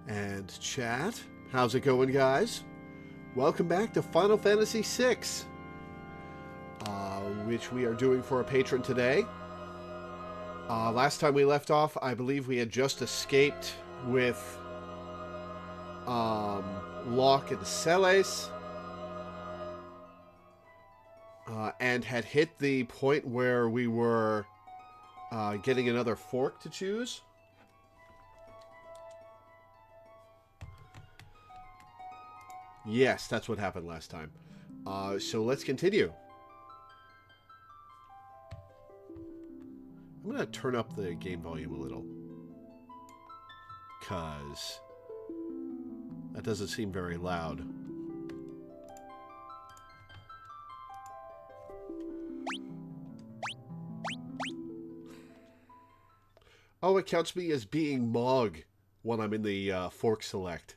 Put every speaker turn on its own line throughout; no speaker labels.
And chat, how's it going, guys? Welcome back to Final Fantasy VI, which we are doing for a patron today. Last time we left off, I believe we had just escaped with Locke and Celes, and had hit the point where we were getting another fork to choose. Yes, that's what happened last time. So let's continue. I'm going to turn up the game volume a little, because that doesn't seem very loud. Oh, it counts me as being Mog when I'm in the fork select.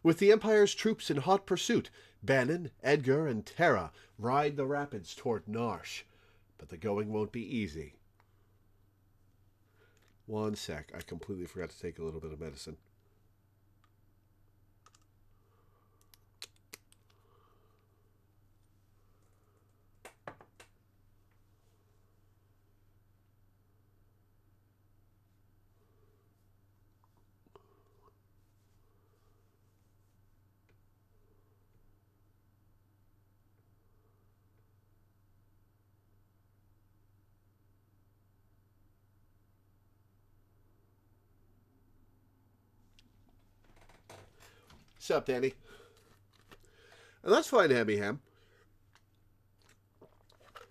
With the Empire's troops in hot pursuit, Bannon, Edgar, and Terra ride the rapids toward Narsh. But the going won't be easy. One sec. I completely forgot to take a little bit of medicine. What's up, Danny? And that's fine, Hammy Ham.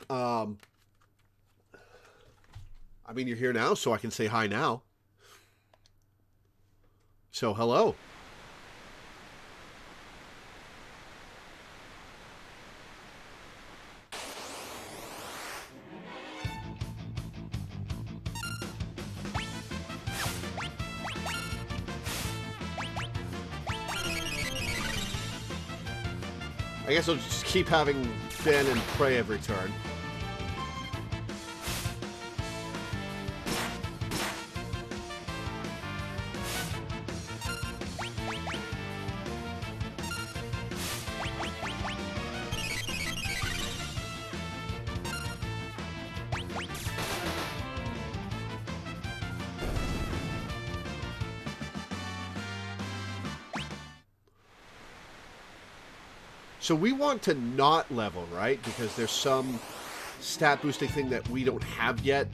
I mean, you're here now, so I can say hi now. So, hello. I guess I'll just keep having Ben and Prey every turn. So we want to not level, right? Because there's some stat boosting thing that we don't have yet.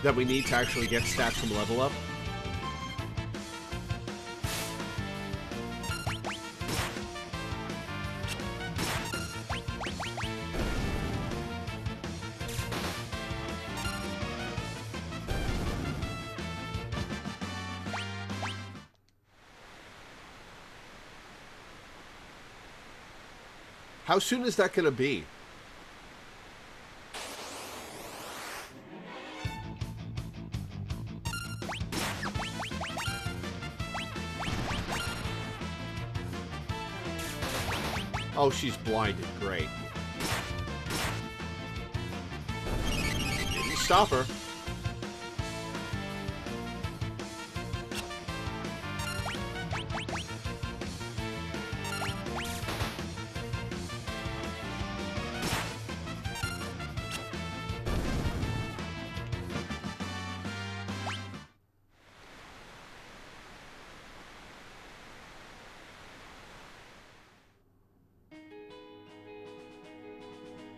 That we need to actually get stats from level up. How soon is that going to be? Oh, she's blinded. Great. Didn't stop her.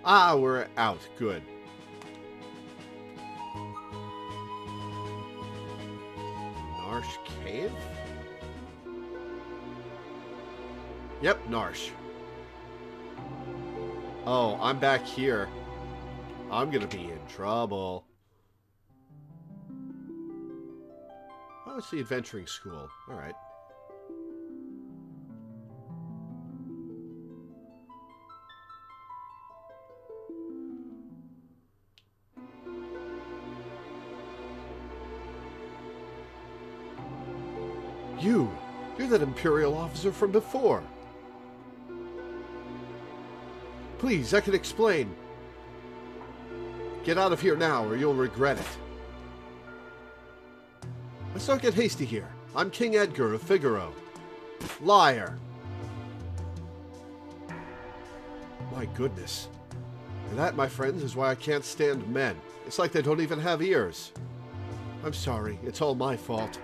Ah, we're out. Good. Narsh Cave? Yep, Narsh. Oh, I'm back here. I'm gonna be in trouble. Oh, it's the adventuring school. Alright. You're that Imperial officer from before. Please, I can explain. Get out of here now, or you'll regret it. Let's not get hasty here. I'm King Edgar of Figaro. Liar. My goodness. And that, my friends, is why I can't stand men. It's like they don't even have ears. I'm sorry. It's all my fault.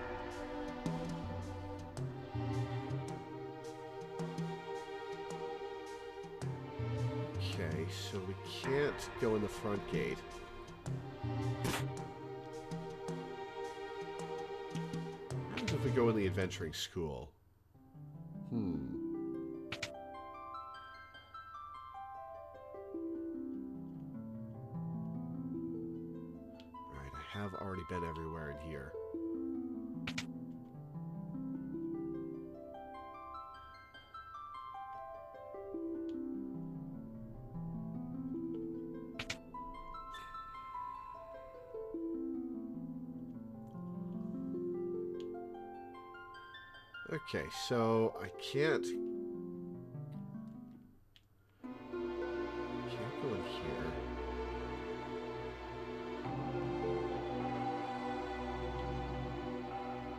Okay, so we can't go in the front gate. What if we go in the adventuring school? Alright, I have already been everywhere in here. Okay, so I can't go in here.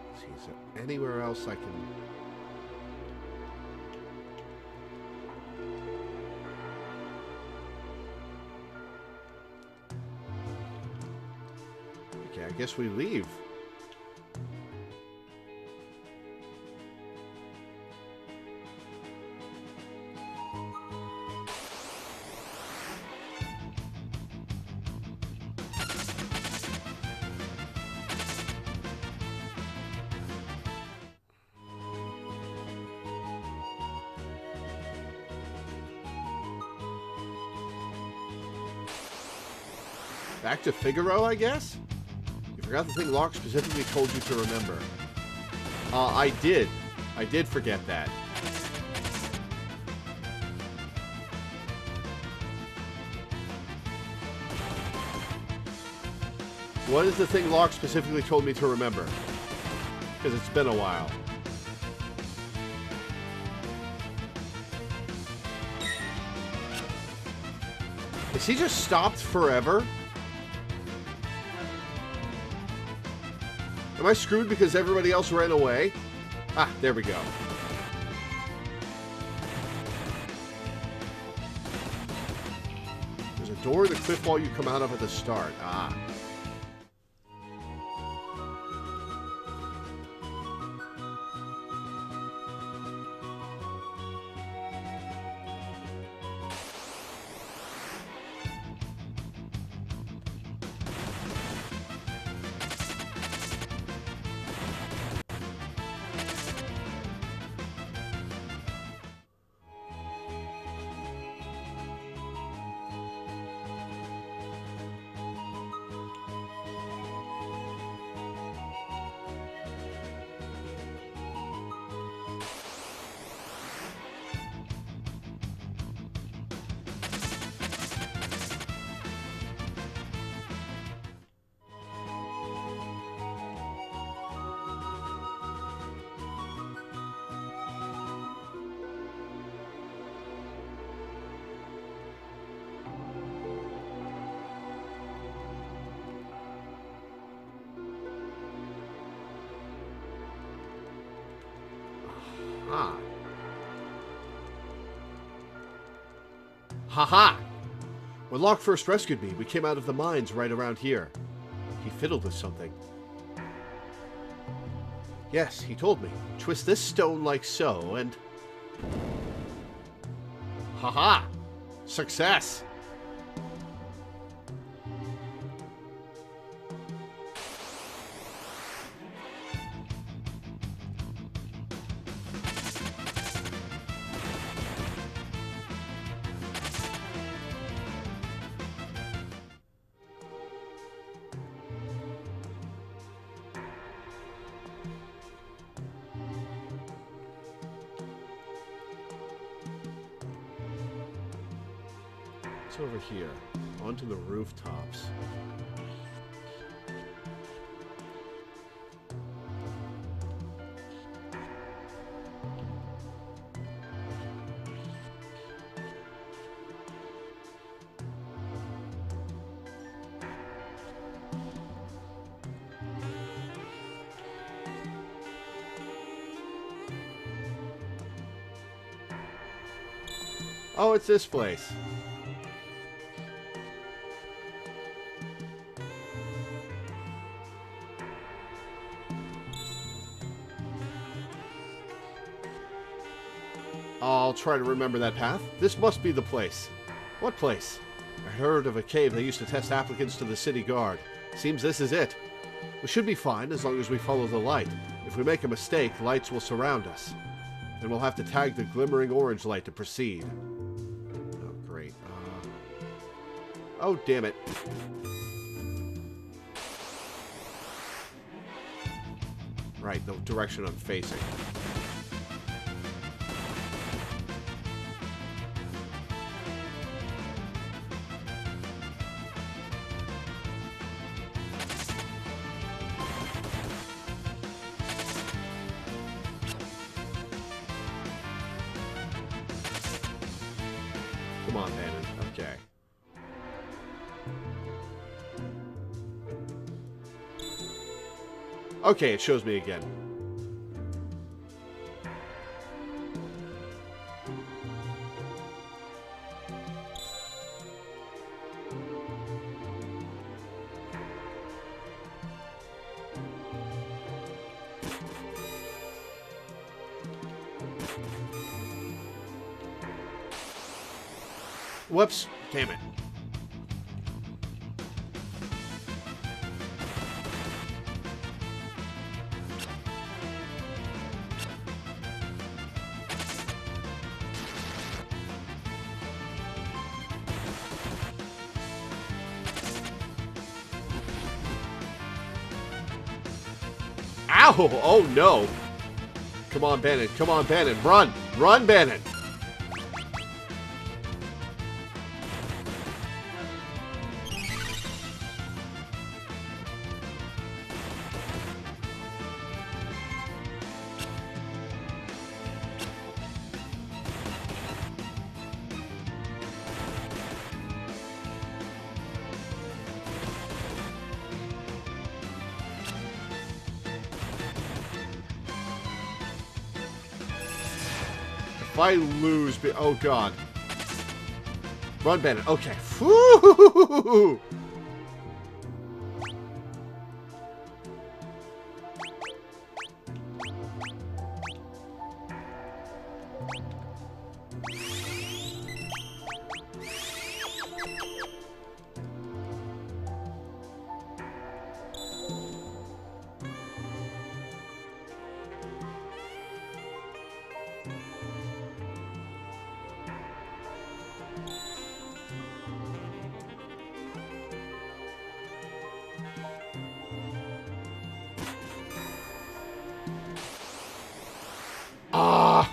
Let's see, is there anywhere else I can? Okay, I guess we leave. Back to Figaro, I guess? You forgot the thing Locke specifically told you to remember. I did. I did forget that. What is the thing Locke specifically told me to remember? Because it's been a while. Is he just stopped forever? Am I screwed because everybody else ran away? Ah, there we go. There's a door in the cliff wall you come out of at the start. Ah. Ah. Ha-ha! When Locke first rescued me, we came out of the mines right around here. He fiddled with something. Yes, he told me. Twist this stone like so, and... Ha-ha! Success! What's over here? Onto the rooftops. Oh, it's this place. I'll try to remember that path. This must be the place. What place? I heard of a cave they used to test applicants to the city guard. Seems this is it. We should be fine as long as we follow the light. If we make a mistake, lights will surround us. And we'll have to tag the glimmering orange light to proceed. Oh, great. Oh, damn it. Right, the direction I'm facing. Come on, Bannon. Okay. Okay, it shows me again. Whoops. Damn it. Ow! Oh, no. Come on, Bannon. Come on, Bannon. Run! Run, Bannon! If I lose... Oh, God. Run, Bannon. Okay. Woo! Ah!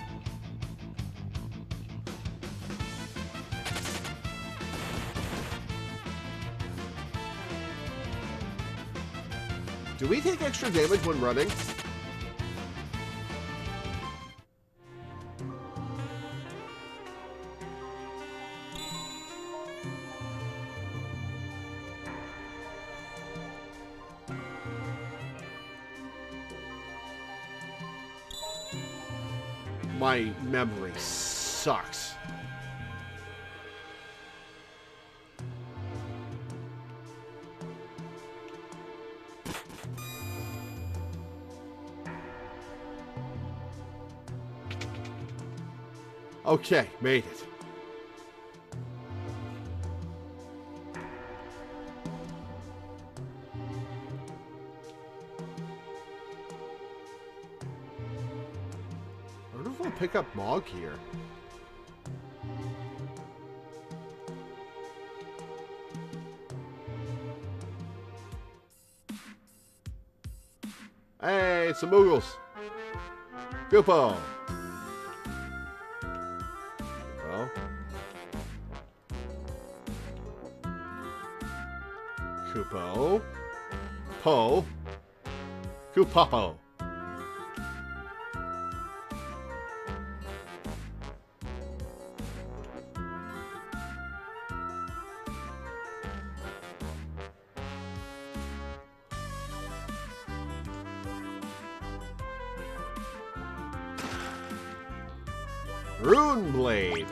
Do we take extra damage when running? My memory sucks. Okay, made it. I wonder if I'll pick up Mog here. Hey, it's the Moogles. Goopo. Well. Koopo. Po. Koopapo. Rune Blade.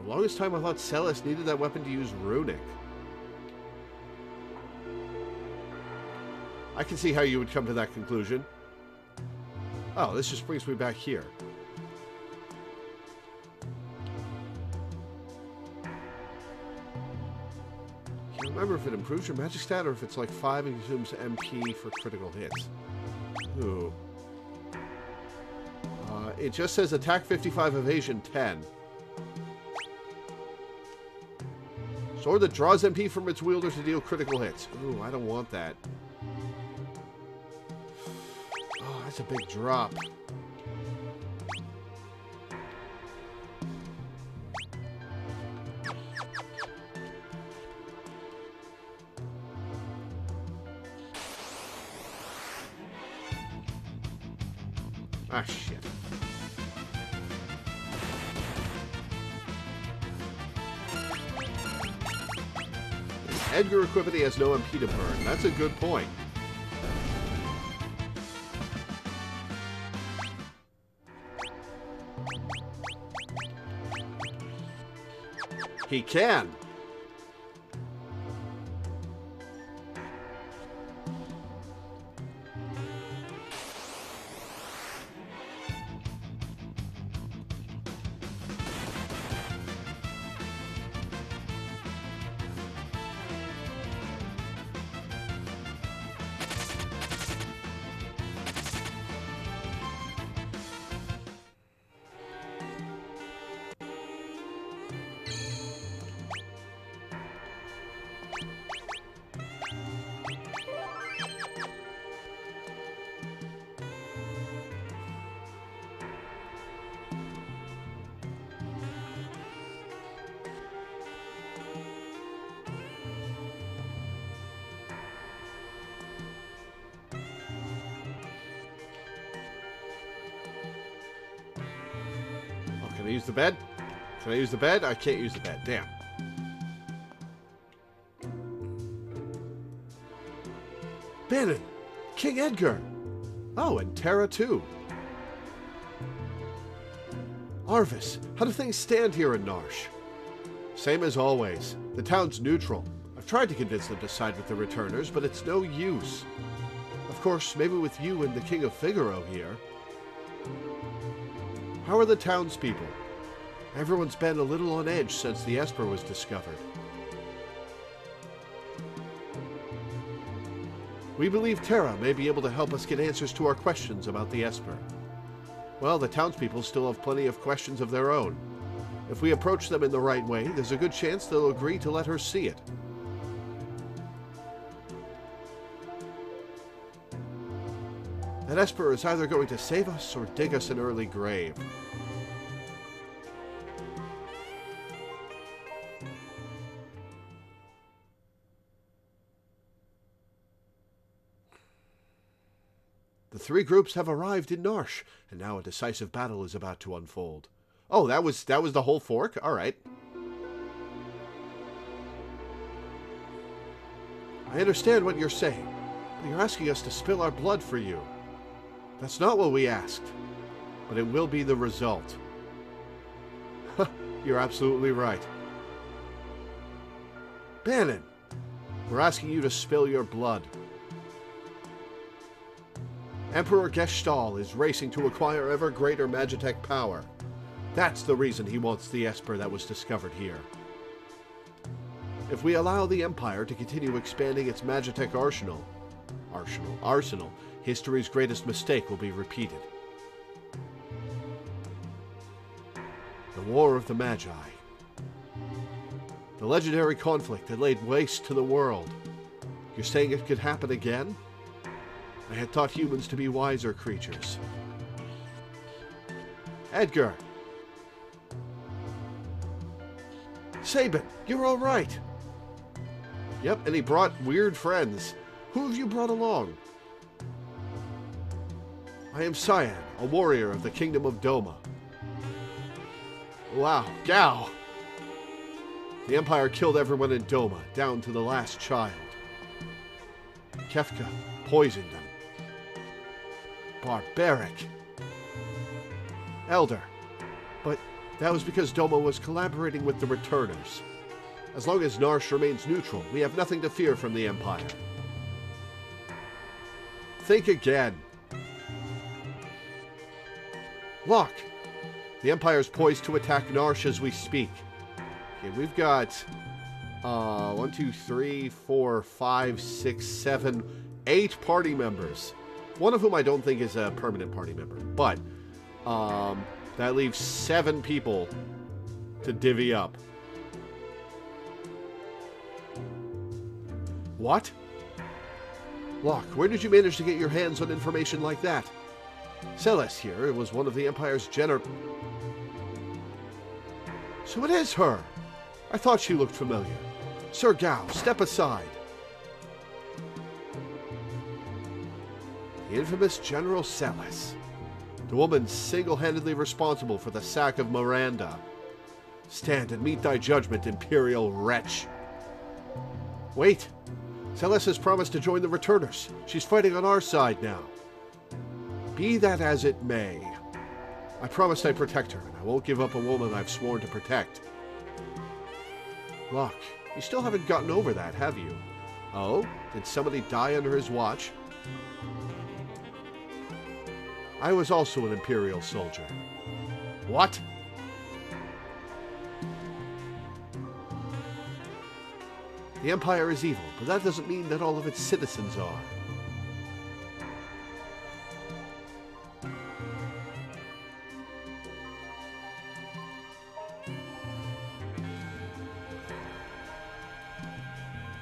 the longest time I thought Celis needed that weapon to use runic. I can see how you would come to that conclusion. Oh, this just brings me back here. Can't remember if it improves your magic stat or if it's like 5 and consumes MP for critical hits. Ooh. It just says attack 55, evasion 10. Sword that draws MP from its wielder to deal critical hits. Ooh, I don't want that. Oh, that's a big drop. Ah, shit. Edgar equipment has no MP to burn. That's a good point. He can. Can I use the bed? Can I use the bed? I can't use the bed. Damn. Bannon! King Edgar! Oh, and Terra too. Arvis, how do things stand here in Narsh? Same as always. The town's neutral. I've tried to convince them to side with the returners, but it's no use. Of course, maybe with you and the King of Figaro here. How are the townspeople? Everyone's been a little on edge since the Esper was discovered. We believe Terra may be able to help us get answers to our questions about the Esper. Well, the townspeople still have plenty of questions of their own. If we approach them in the right way, there's a good chance they'll agree to let her see it. That Esper is either going to save us or dig us an early grave. The three groups have arrived in Narsh, and now a decisive battle is about to unfold. Oh, that was the whole fork? All right. I understand what you're saying, but you're asking us to spill our blood for you. That's not what we asked, but it will be the result. You're absolutely right. Bannon, we're asking you to spill your blood. Emperor Geshtal is racing to acquire ever greater Magitech power. That's the reason he wants the Esper that was discovered here. If we allow the Empire to continue expanding its Magitech arsenal, history's greatest mistake will be repeated. The War of the Magi. The legendary conflict that laid waste to the world. You're saying it could happen again? I had thought humans to be wiser creatures. Edgar! Sabin, you're all right! Yep, and he brought weird friends. Who have you brought along? I am Cyan, a warrior of the Kingdom of Doma. Wow, Gao! The Empire killed everyone in Doma, down to the last child. Kefka poisoned them. Barbaric. Elder. But That was because Doma was collaborating with the Returners. As long as Narsh remains neutral, we have nothing to fear from the Empire. Think again. Look! The Empire's poised to attack Narsh as we speak. Okay, we've got 1, 2, 3, 4, 5, 6, 7, 8 party members. One of whom I don't think is a permanent party member. But that leaves 7 people to divvy up. What? Locke, where did you manage to get your hands on information like that? Celeste here was one of the Empire's So it is her! I thought she looked familiar. Sir Gao, step aside. The infamous General Celeste. The woman single-handedly responsible for the sack of Miranda. Stand and meet thy judgment, Imperial wretch. Wait! Celeste has promised to join the Returners. She's fighting on our side now. Be that as it may, I promised I'd protect her, and I won't give up a woman I've sworn to protect. Locke, you still haven't gotten over that, have you? Oh? Did somebody die under his watch? I was also an Imperial soldier. What? The Empire is evil, but that doesn't mean that all of its citizens are.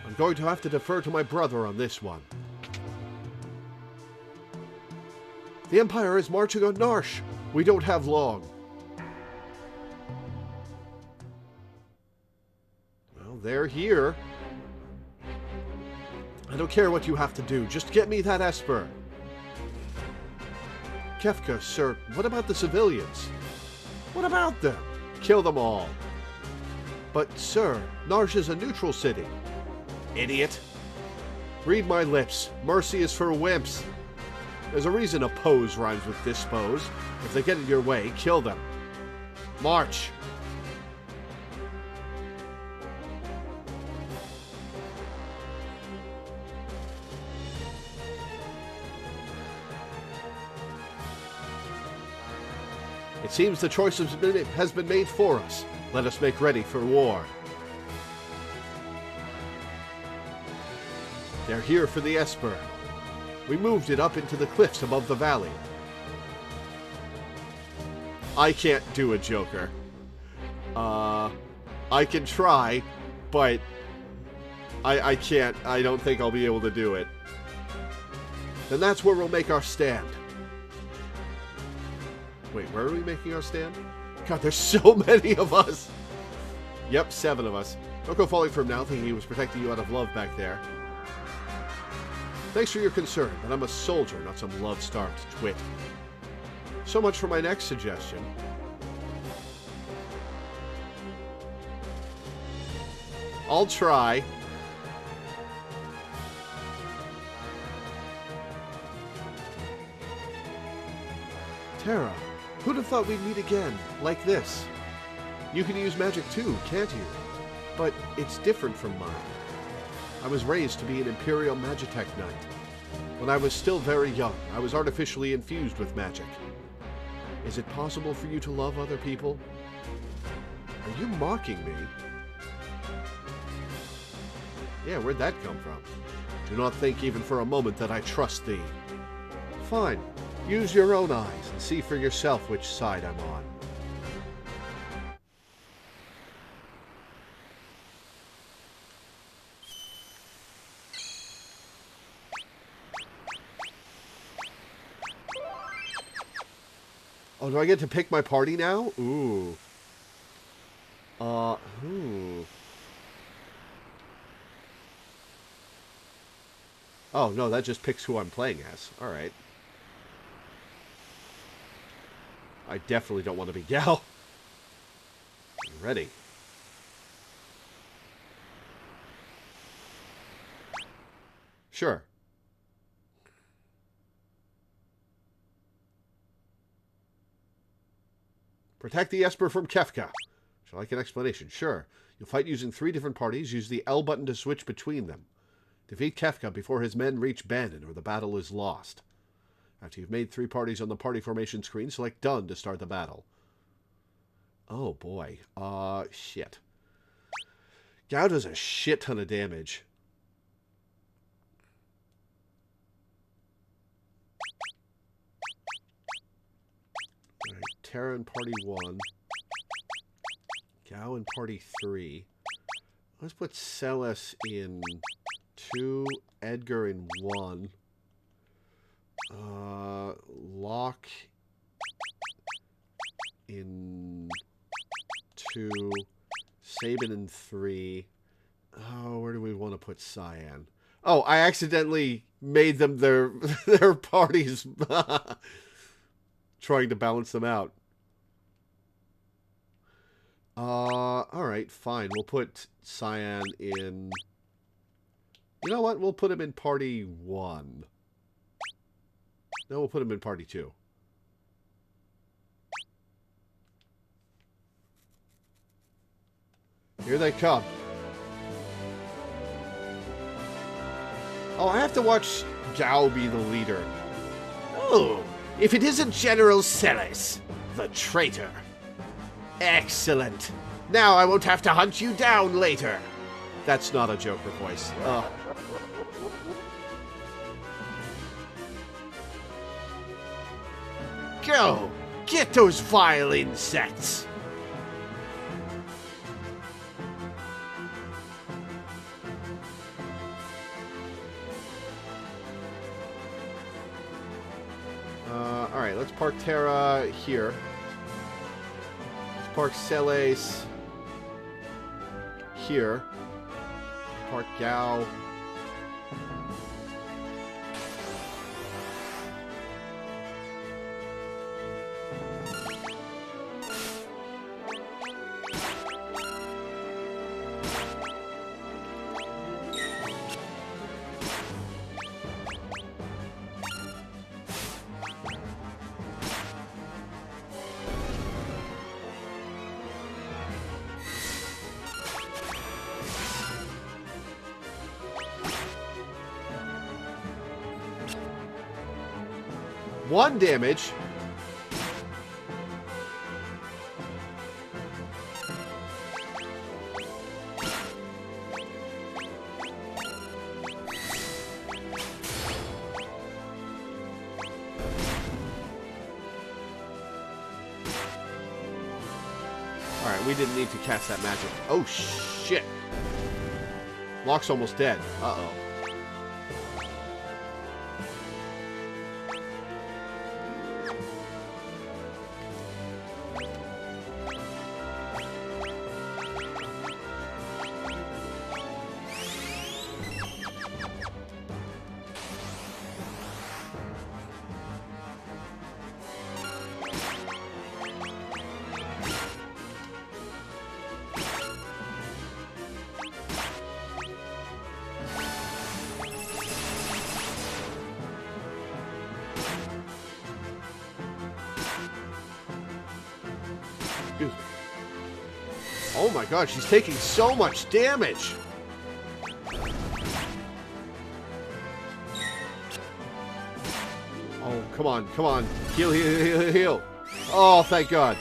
I'm going to have to defer to my brother on this one. The Empire is marching on Narsh. We don't have long. Well, they're here. I don't care what you have to do. Just get me that Esper. Kefka, sir, what about the civilians? What about them? Kill them all. But, sir, Narsh is a neutral city. Idiot. Read my lips. Mercy is for wimps. There's a reason oppose rhymes with dispose. If they get in your way, kill them. March. It seems the choice has been made for us. Let us make ready for war. They're here for the Esper. We moved it up into the cliffs above the valley. I can't do a Joker. I can try, but I can't. I don't think I'll be able to do it. Then that's where we'll make our stand. Wait, where are we making our stand? God, there's so many of us. Yep, 7 of us. Don't go falling for him now, thinking he was protecting you out of love back there. Thanks for your concern, but I'm a soldier, not some love-starved twit. So much for my next suggestion. I'll try. Terra, who'd have thought we'd meet again, like this? You can use magic too, can't you? But it's different from mine. I was raised to be an Imperial Magitech Knight. When I was still very young, I was artificially infused with magic. Is it possible for you to love other people? Are you mocking me? Yeah, where'd that come from? Do not think even for a moment that I trust thee. Fine. Use your own eyes and see for yourself which side I'm on. Oh, do I get to pick my party now? Ooh. Oh, no, that just picks who I'm playing as. Alright. I definitely don't want to be Gal. I'm ready. Sure. Protect the Esper from Kefka. Would you like an explanation? Sure. You'll fight using 3 different parties. Use the L button to switch between them. Defeat Kefka before his men reach Bandon, or the battle is lost. After you've made 3 parties on the party formation screen, select Done to start the battle. Oh, boy. Shit. Gao does a shit ton of damage. Alright, Terra in Party 1. Gao in Party 3. Let's put Celes in 2, Edgar in 1. Locke in 2, Sabin in 3. Oh, where do we want to put Cyan? Oh, I accidentally made them their parties, trying to balance them out. Alright, fine. We'll put Cyan in... You know what? We'll put him in Party 1. No, we'll put him in Party 2. Here they come. Oh, I have to watch Gao be the leader. Oh, if it isn't General Celes, the traitor. Excellent. Now I won't have to hunt you down later. That's not a Joker voice. Go! Get those vile insects! Alright, let's park Terra here. Let's park Celes here. Park Gao. One damage. Alright, we didn't need to cast that magic. Oh, shit. Locke's almost dead. Uh-oh. Oh my god, she's taking so much damage! Oh, come on, come on. Heal, heal, heal, heal. Oh, thank god.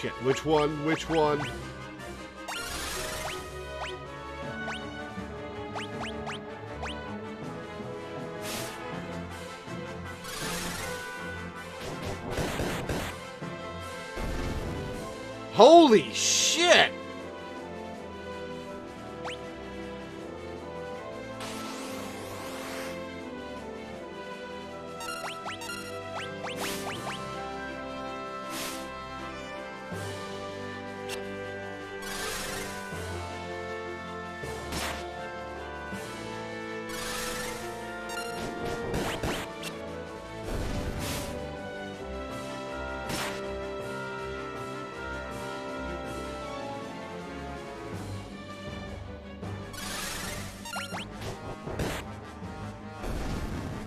Shit, which one? Which one? Holy shit!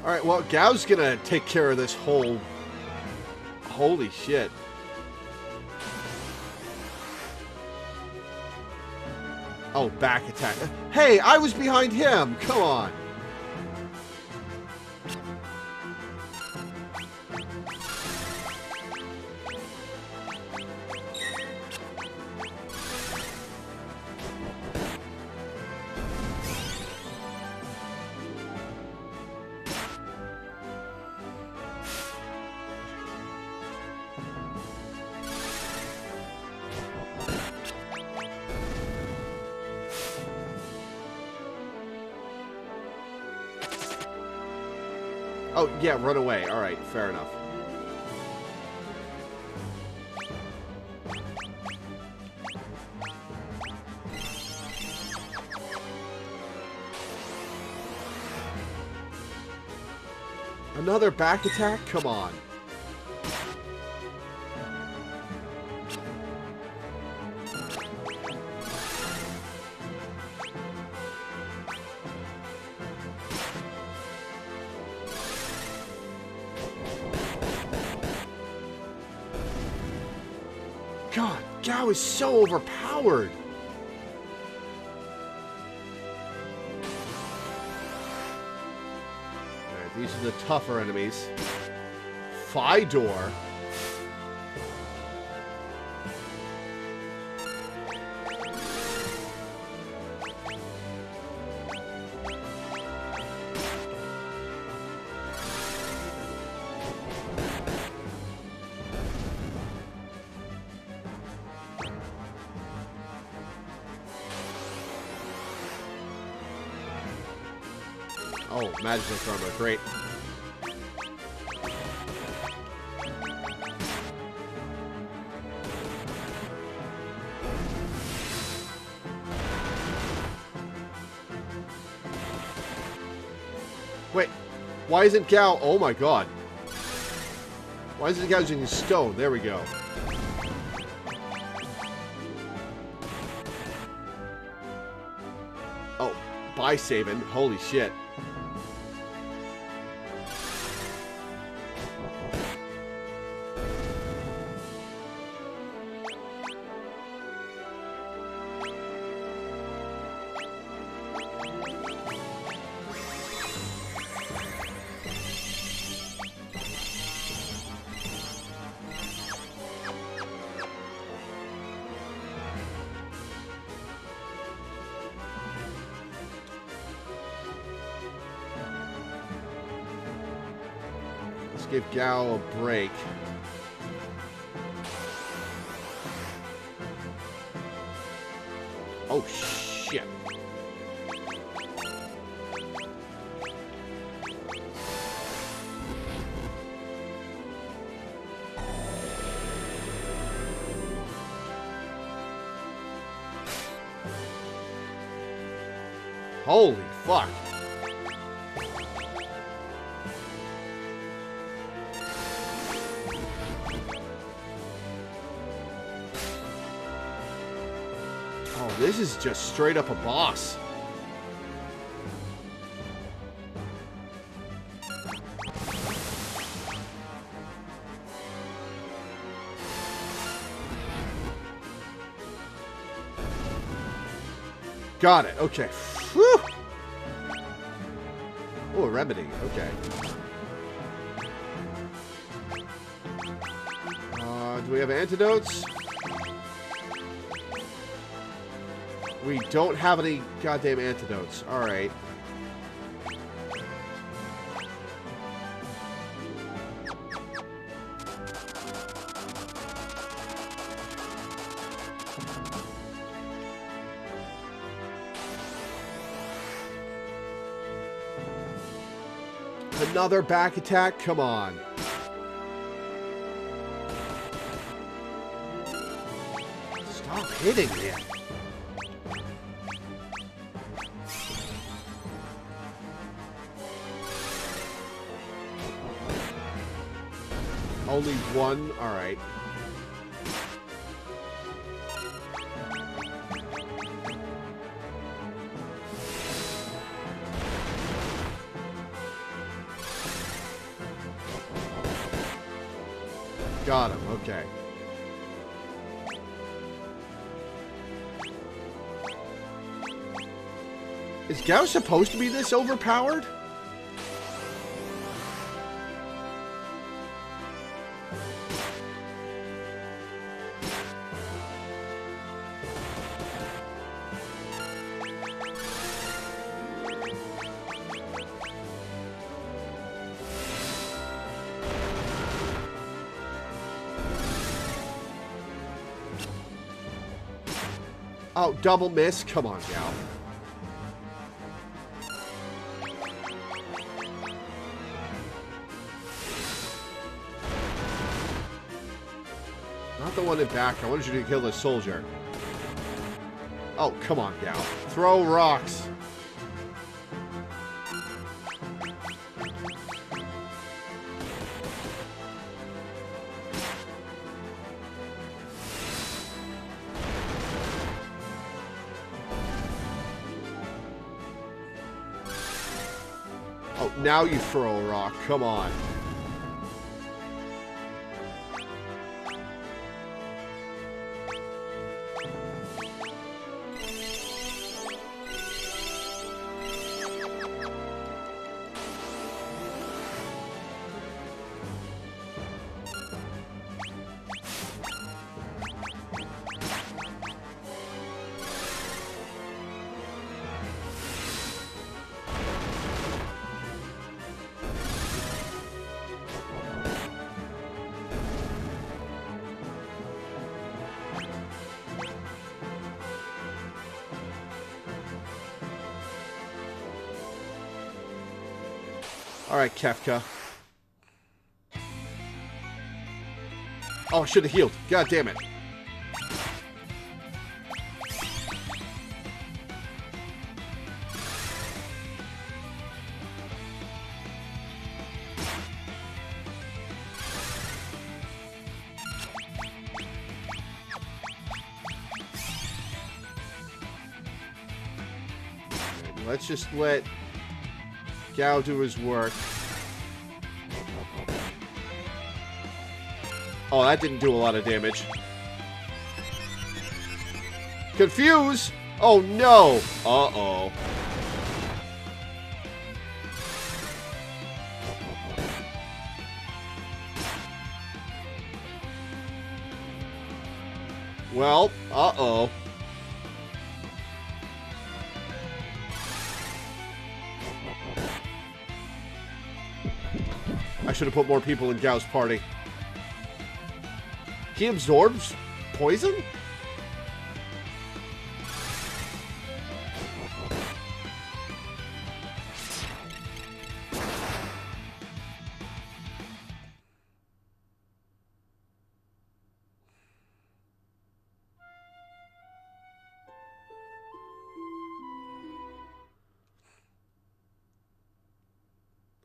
Alright, well, Gao's gonna take care of this whole... Holy shit. Oh, back attack. Hey, I was behind him! Come on! Oh, yeah, run away. Alright, fair enough. Another back attack? Come on. God, Gao is so overpowered. Alright, these are the tougher enemies. Fidor. Oh, magic armor, great. Wait, why isn't Gao? Oh my god. Why isn't Gao using stone? There we go. Oh, by saving. Holy shit. Give Gao a break. Oh, shit. Holy fuck. This is just straight up a boss. Got it. Okay. Whew. Oh, a remedy. Okay. Do we have antidotes? We don't have any goddamn antidotes. Alright. Another back attack? Come on. Stop hitting me. Only one? Alright. Got him. Okay. Is Gao supposed to be this overpowered? Oh, double miss? Come on, Gao. Not the one in back. I wanted you to kill the soldier. Oh, come on, Gao. Throw rocks. Oh, now you throw a rock. Come on. Alright, Kefka. Oh, I should have healed. God damn it. Let's just let Gao do his work. Oh, that didn't do a lot of damage. Confuse! Oh, no! Uh-oh. Well, uh-oh. I should have put more people in Gao's party. He absorbs poison?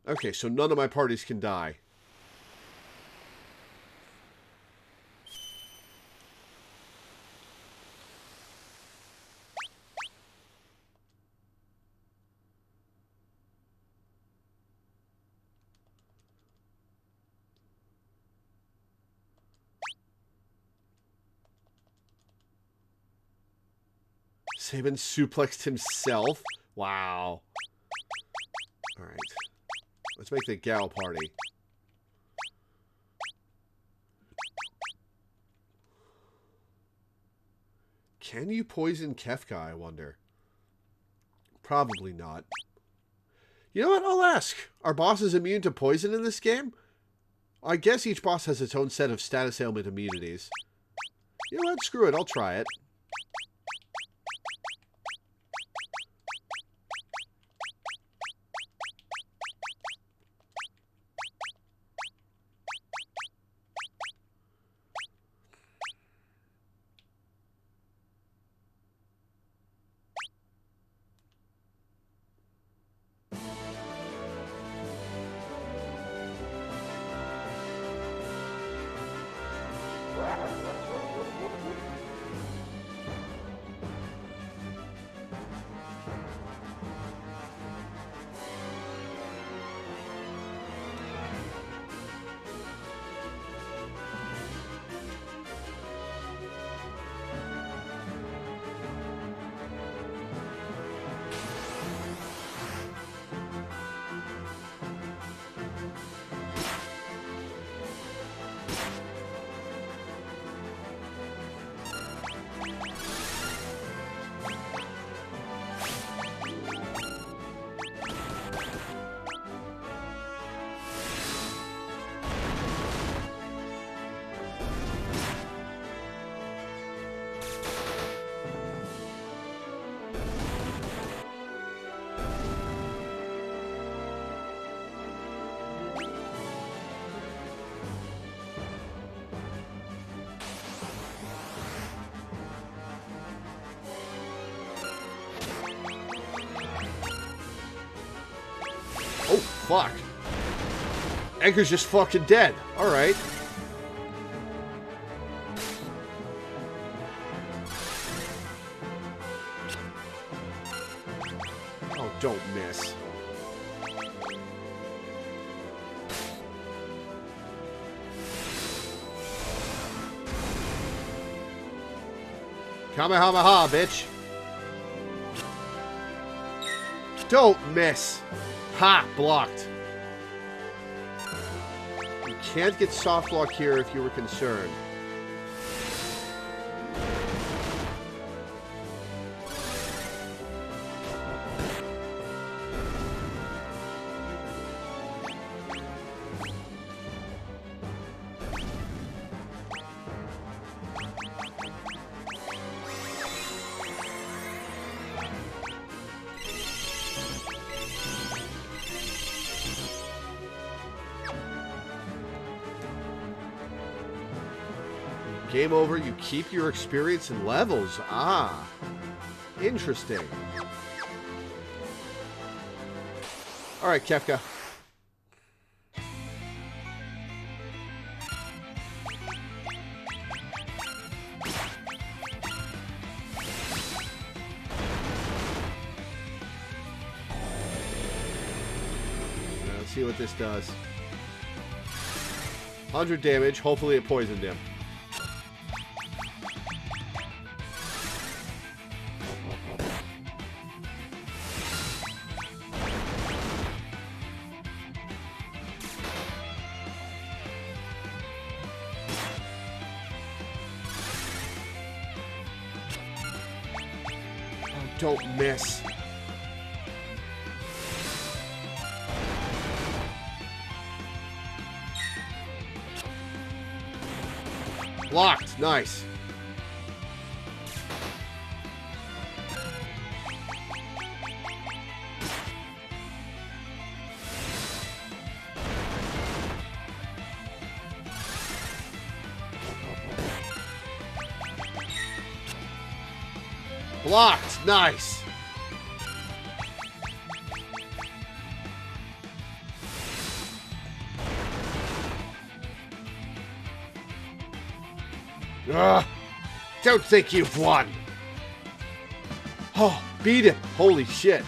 Okay, so none of my parties can die. Sabin suplexed himself? Wow. Alright. Let's make the Gao party. Can you poison Kefka, I wonder? Probably not. You know what? I'll ask. Are bosses immune to poison in this game? I guess each boss has its own set of status ailment immunities. You know what? Screw it. I'll try it. fuck. Edgar's just fucking dead. Alright. Oh, don't miss. Kamehameha, bitch. Don't miss. Ha! Blocked. You can't get soft lock here if you were concerned. Game over, you keep your experience and levels. Ah. Interesting. Alright, Kefka. Let's see what this does. 100 damage. Hopefully it poisoned him. Don't miss. Blocked. Nice. Blocked. Nice. Ugh. Don't think you've won. Oh, beat him. Holy shit.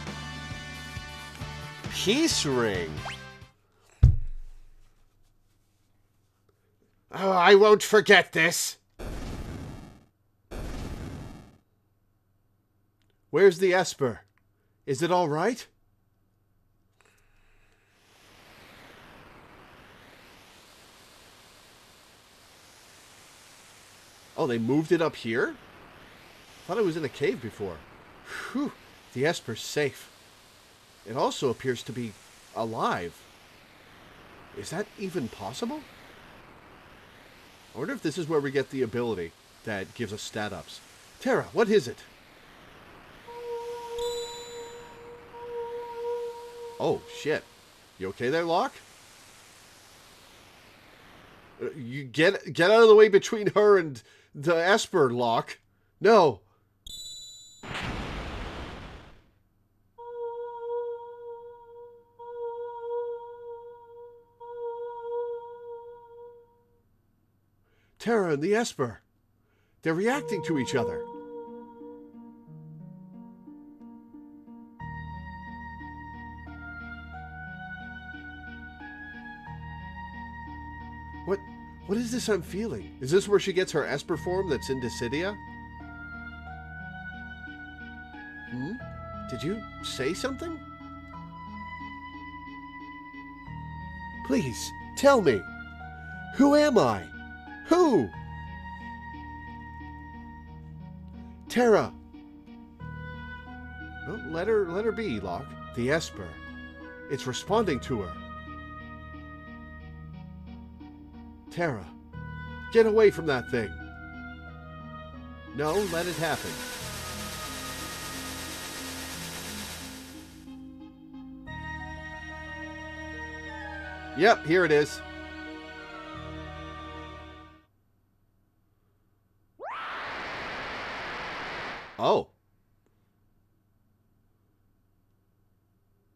Peace ring. Oh, I won't forget this. Where's the Esper? Is it all right? Oh, they moved it up here? Thought it was in a cave before. Whew, the Esper's safe. It also appears to be alive. Is that even possible? I wonder if this is where we get the ability that gives us stat ups. Terra, what is it? Oh, shit. You okay there, Locke? You get out of the way between her and the Esper, Locke. No. Terra and the Esper. They're reacting to each other. What is this I'm feeling? Is this where she gets her Esper form that's in Dissidia? Hmm? Did you say something? Please, tell me. Who am I? Who? Terra. Well, let her be, Locke. The Esper. It's responding to her. Terra, get away from that thing. No, let it happen. Yep, here it is. Oh.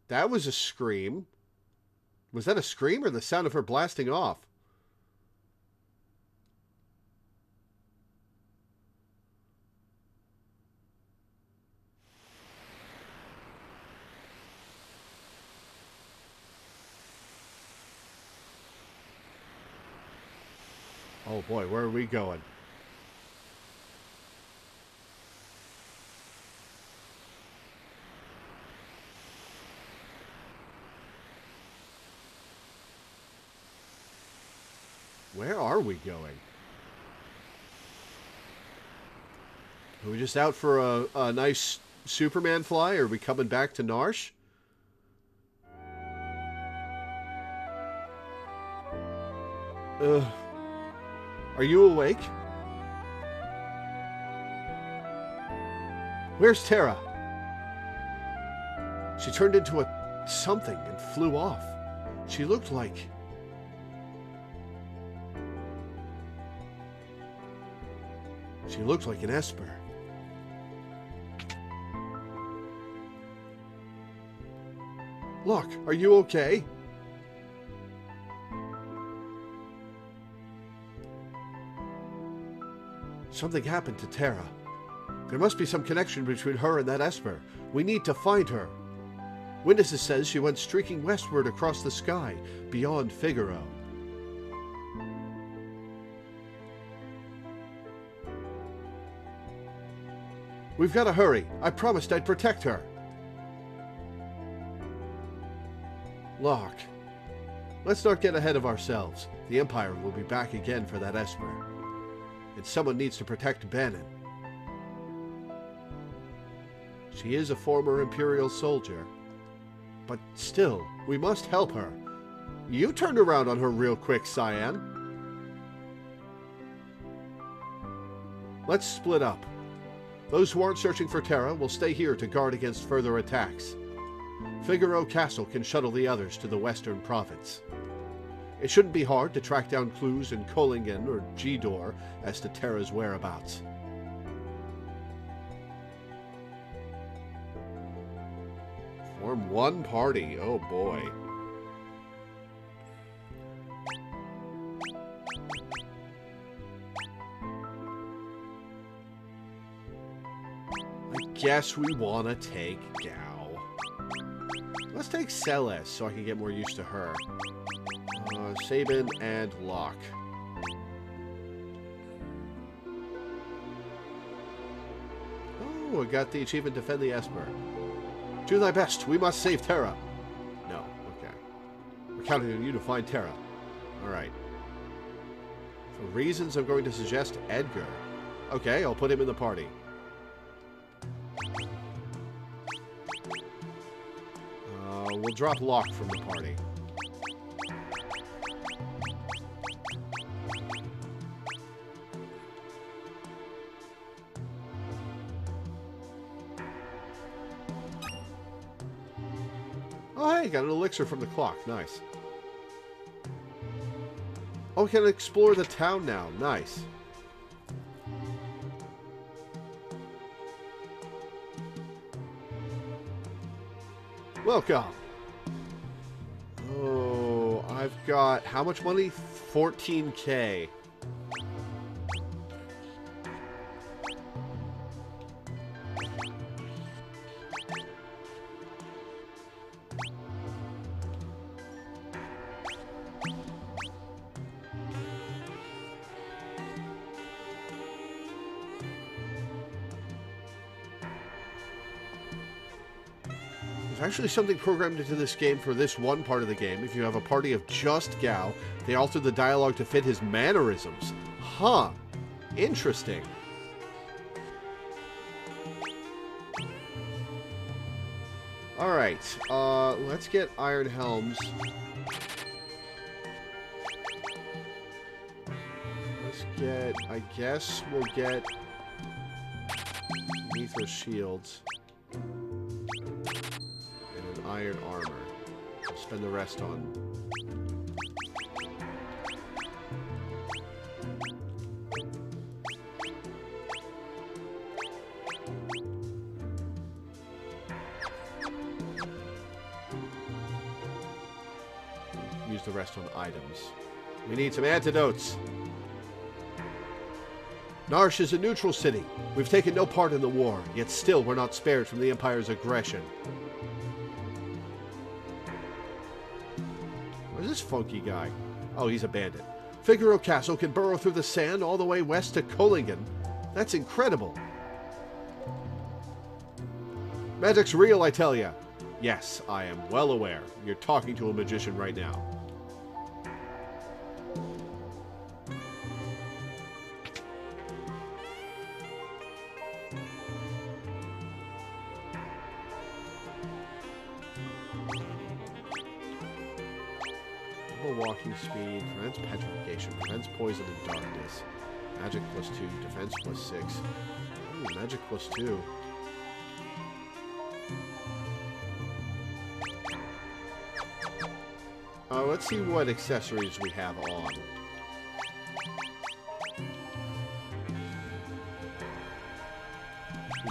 That was a scream. Was that a scream or the sound of her blasting off? Oh boy, where are we going? Where are we going? Are we just out for a nice Superman fly, or are we coming back to Narsh? Are you awake? Where's Tara? She turned into a something and flew off. She looked like... She looked like an Esper. Look, are you okay? Something happened to Tara. There must be some connection between her and that Esper. We need to find her. Witnesses says she went streaking westward across the sky, beyond Figaro. We've got to hurry. I promised I'd protect her. Locke, let's not get ahead of ourselves. The Empire will be back again for that Esper. And someone needs to protect Bannon. She is a former Imperial soldier. But still, we must help her. You turned around on her real quick, Cyan. Let's split up. Those who aren't searching for Tara will stay here to guard against further attacks. Figaro Castle can shuttle the others to the Western Province. It shouldn't be hard to track down clues in Kohlingen or G-Door as to Tara's whereabouts. Form one party. Oh boy. I guess we want to take Gao. Let's take Celes so I can get more used to her. Sabin and Locke. Oh, I got the achievement Defend the Esper. Do thy best. We must save Tara. No. Okay. We're counting on you to find Tara. Alright. For reasons, I'm going to suggest Edgar. Okay, I'll put him in the party. We'll drop Locke from the party. Oh, hey, got an elixir from the clock. Nice. Oh, we can explore the town now. Nice. Welcome. Oh, I've got... How much money? 14K. Actually something programmed into this game for this one part of the game. If you have a party of just Gao, they alter the dialogue to fit his mannerisms. Huh. Interesting. Alright, let's get Iron Helms. Let's get, I guess we'll get Mythos Shields. Iron armor. I'll spend the rest on. use the rest on items. We need some antidotes. Narsh is a neutral city. We've taken no part in the war, yet still we're not spared from the Empire's aggression. Where's this funky guy? Oh, he's a bandit. Figaro Castle can burrow through the sand all the way west to Kohlingen. That's incredible. Magic's real, I tell ya. Yes, I am well aware. You're talking to a magician right now. Walking speed, prevents petrification, prevents poison and darkness. Magic +2, defense +6. Ooh, magic +2. Let's see what accessories we have on.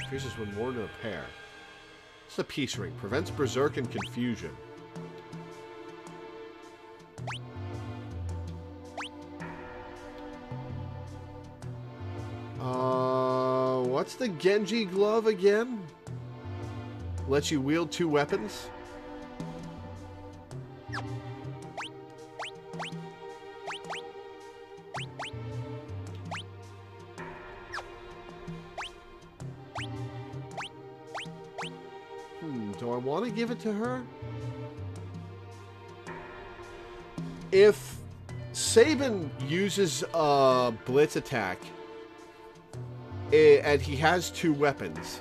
Increases when worn in a pair. It's a peace ring. Prevents berserk and confusion. What's the Genji glove again? Lets you wield 2 weapons? Do I want to give it to her? If Sabin uses a blitz attack and he has 2 weapons,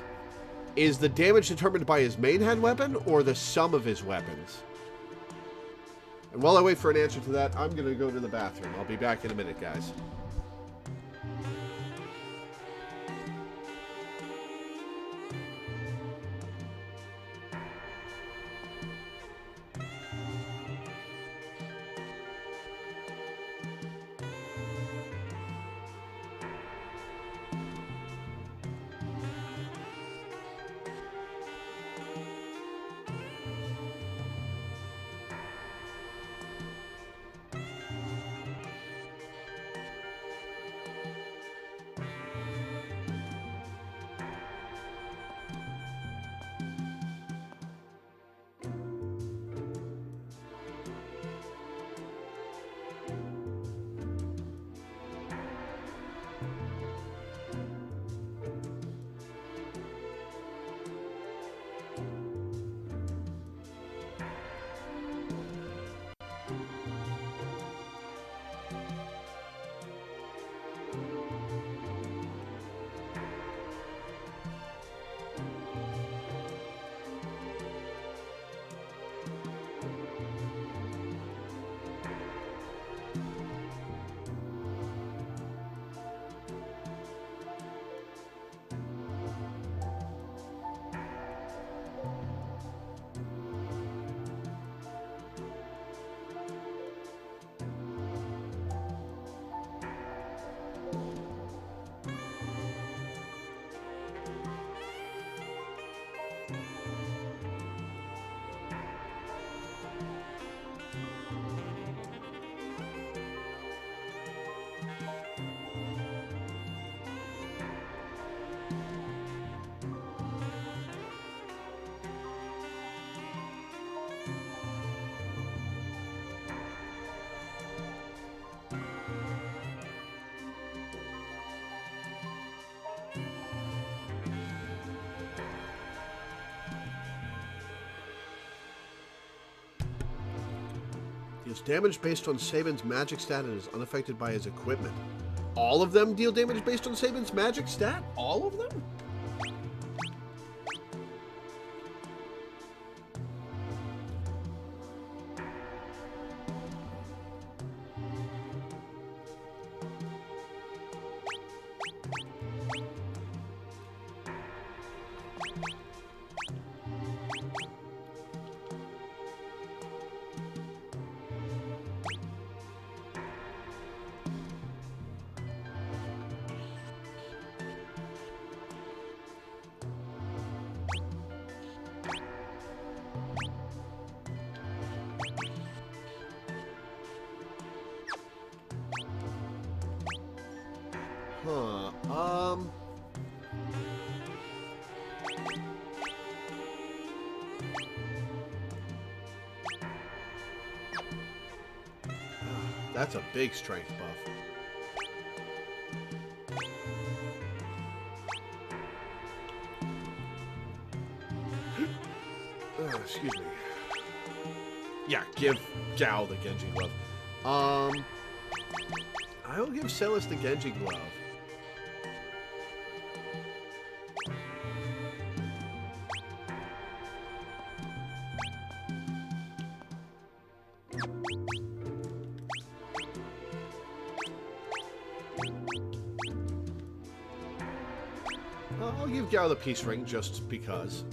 is the damage determined by his main hand weapon or the sum of his weapons? And while I wait for an answer to that, I'm going to go to the bathroom. I'll be back in a minute, guys. Deals damage based on Sabin's magic stat and is unaffected by his equipment. All of them deal damage based on Sabin's magic stat? All of them? Huh. That's a big strength buff. Excuse me. Yeah, give Gao the Genji glove. I will give Celis the Genji glove. I'll give Gao the Peace Ring just because.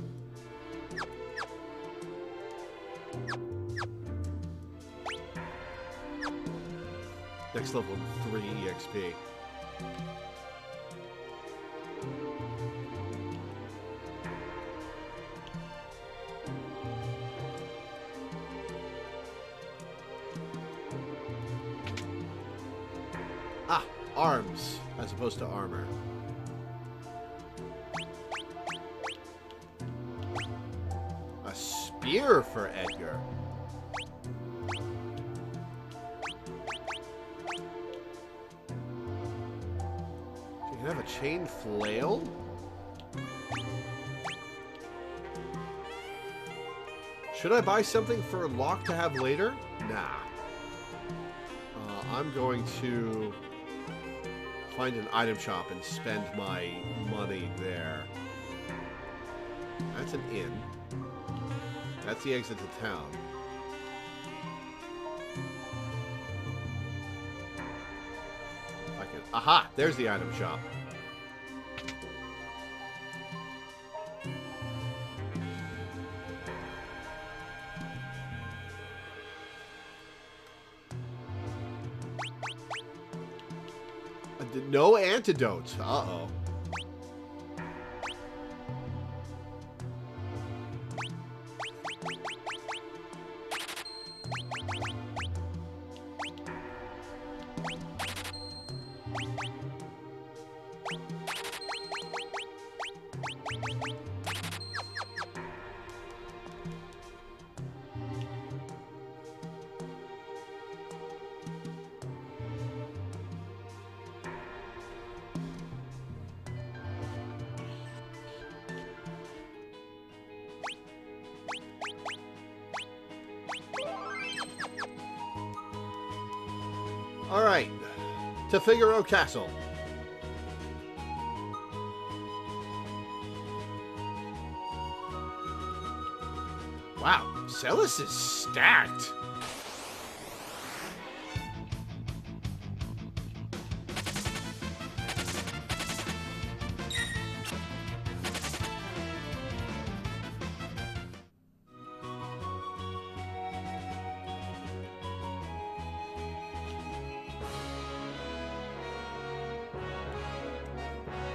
Next level 3 EXP. Ah, arms as opposed to armor. A spear for Edgar. You have a chain flail? Should I buy something for Locke to have later? Nah. I'm going to find an item shop and spend my money there. That's an inn. That's the exit to town. Aha! There's the item shop. No antidotes. Uh-oh. Alright, to Figaro Castle. Wow, Celis is stacked.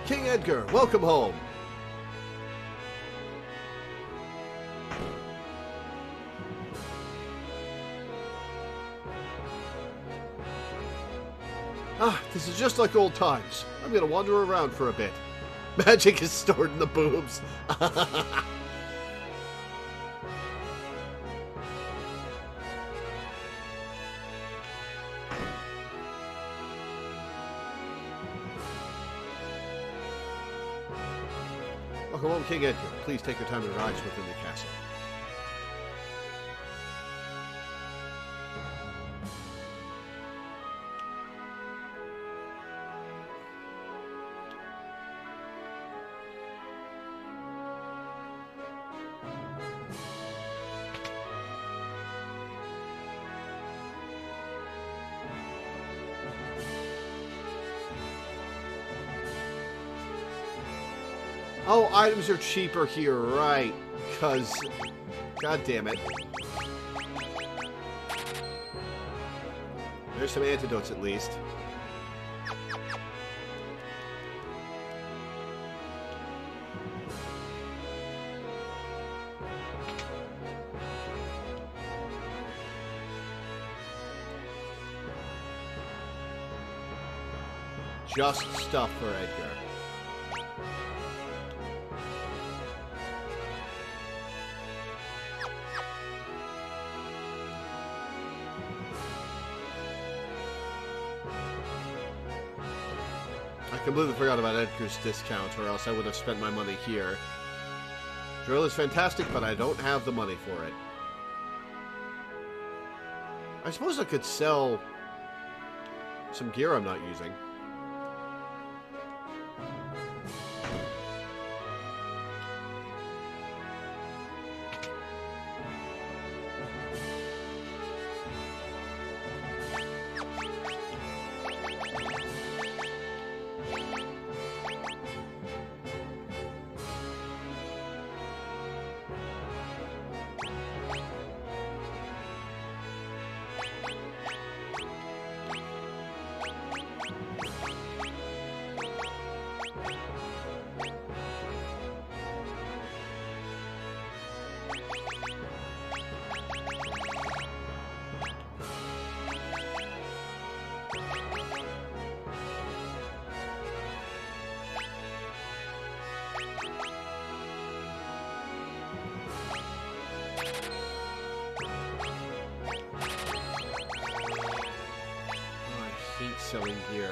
King Edgar, welcome home. Ah, this is just like old times. I'm gonna wander around for a bit. Magic is stored in the boobs. Welcome home, King Edgar. Please take your time and rise within the castle. Oh, items are cheaper here, right? Because, god damn it. There's some antidotes at least. just stuff for Edgar. I completely forgot about Edgar's discount, or else I would have spent my money here. Drill is fantastic, but I don't have the money for it. I suppose I could sell some gear I'm not using. Selling gear.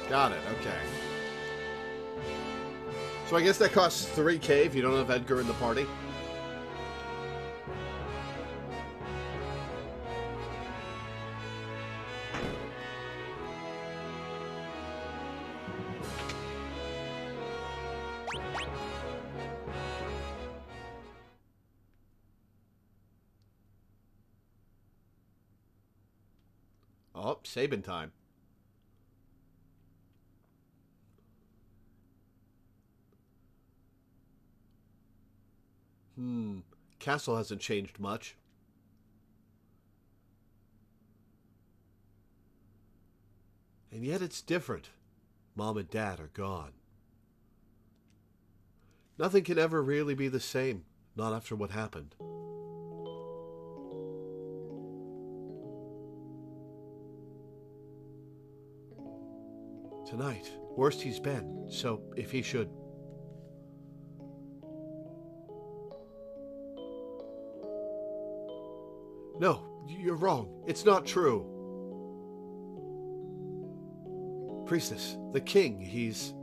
Got it, okay. So I guess that costs 3k if you don't have Edgar in the party. Oh, Sabin time. Castle hasn't changed much. And yet it's different. Mom and Dad are gone. Nothing can ever really be the same, not after what happened. Tonight, worst he's been, so if he should... No, you're wrong. It's not true. Priestess, the king, he's...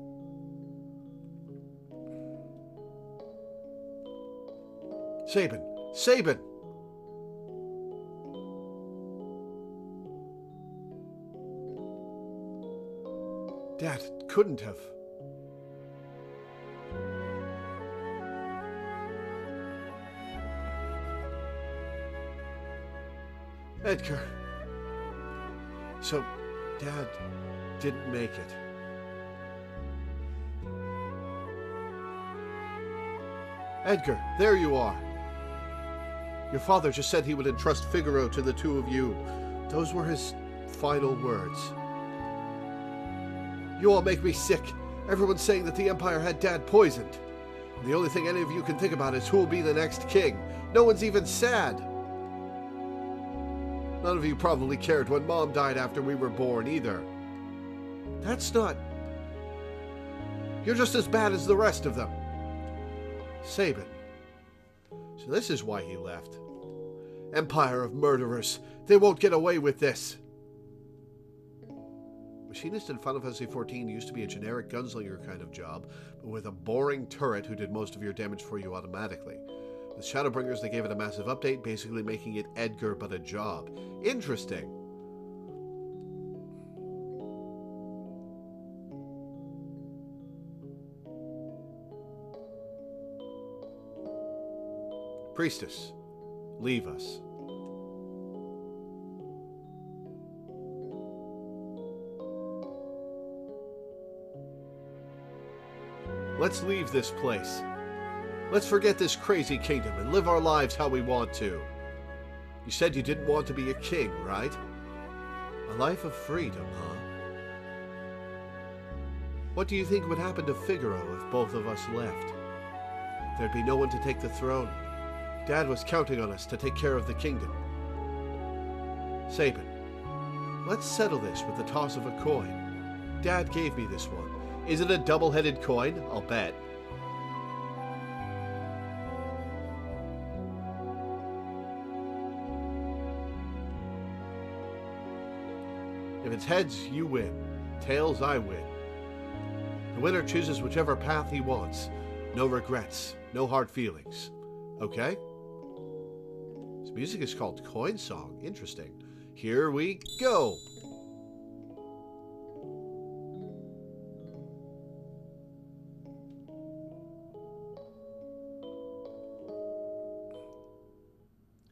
Sabin! Sabin! Dad couldn't have... Edgar. So, Dad didn't make it. Edgar, there you are. Your father just said he would entrust Figaro to the two of you. Those were his final words. You all make me sick. Everyone's saying that the Empire had Dad poisoned. And the only thing any of you can think about is who will be the next king. No one's even sad. None of you probably cared when Mom died after we were born, either. That's not... You're just as bad as the rest of them. Sabin. So this is why he left. Empire of murderers. They won't get away with this. Machinist in Final Fantasy XIV used to be a generic gunslinger kind of job, but with a boring turret who did most of your damage for you automatically. With Shadowbringers, they gave it a massive update, basically making it Edgar but a job. Interesting. Priestess, leave us. Let's leave this place. Let's forget this crazy kingdom and live our lives how we want to. You said you didn't want to be a king, right? A life of freedom, huh? What do you think would happen to Figaro if both of us left? There'd be no one to take the throne. Dad was counting on us to take care of the kingdom. Sabin, let's settle this with the toss of a coin. Dad gave me this one. Is it a double-headed coin? I'll bet. If it's heads, you win. Tails, I win. The winner chooses whichever path he wants. No regrets, no hard feelings. Okay? This music is called Coin Song. Interesting. Here we go!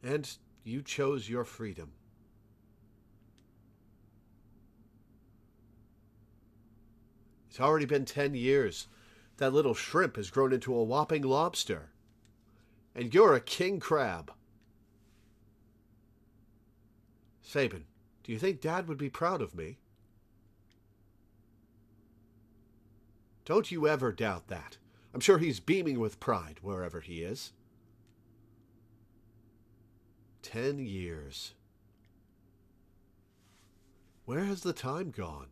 And you chose your freedom. It's already been 10 years. That little shrimp has grown into a whopping lobster. And you're a king crab. Sabin, do you think Dad would be proud of me? Don't you ever doubt that. I'm sure he's beaming with pride wherever he is. 10 years. Where has the time gone?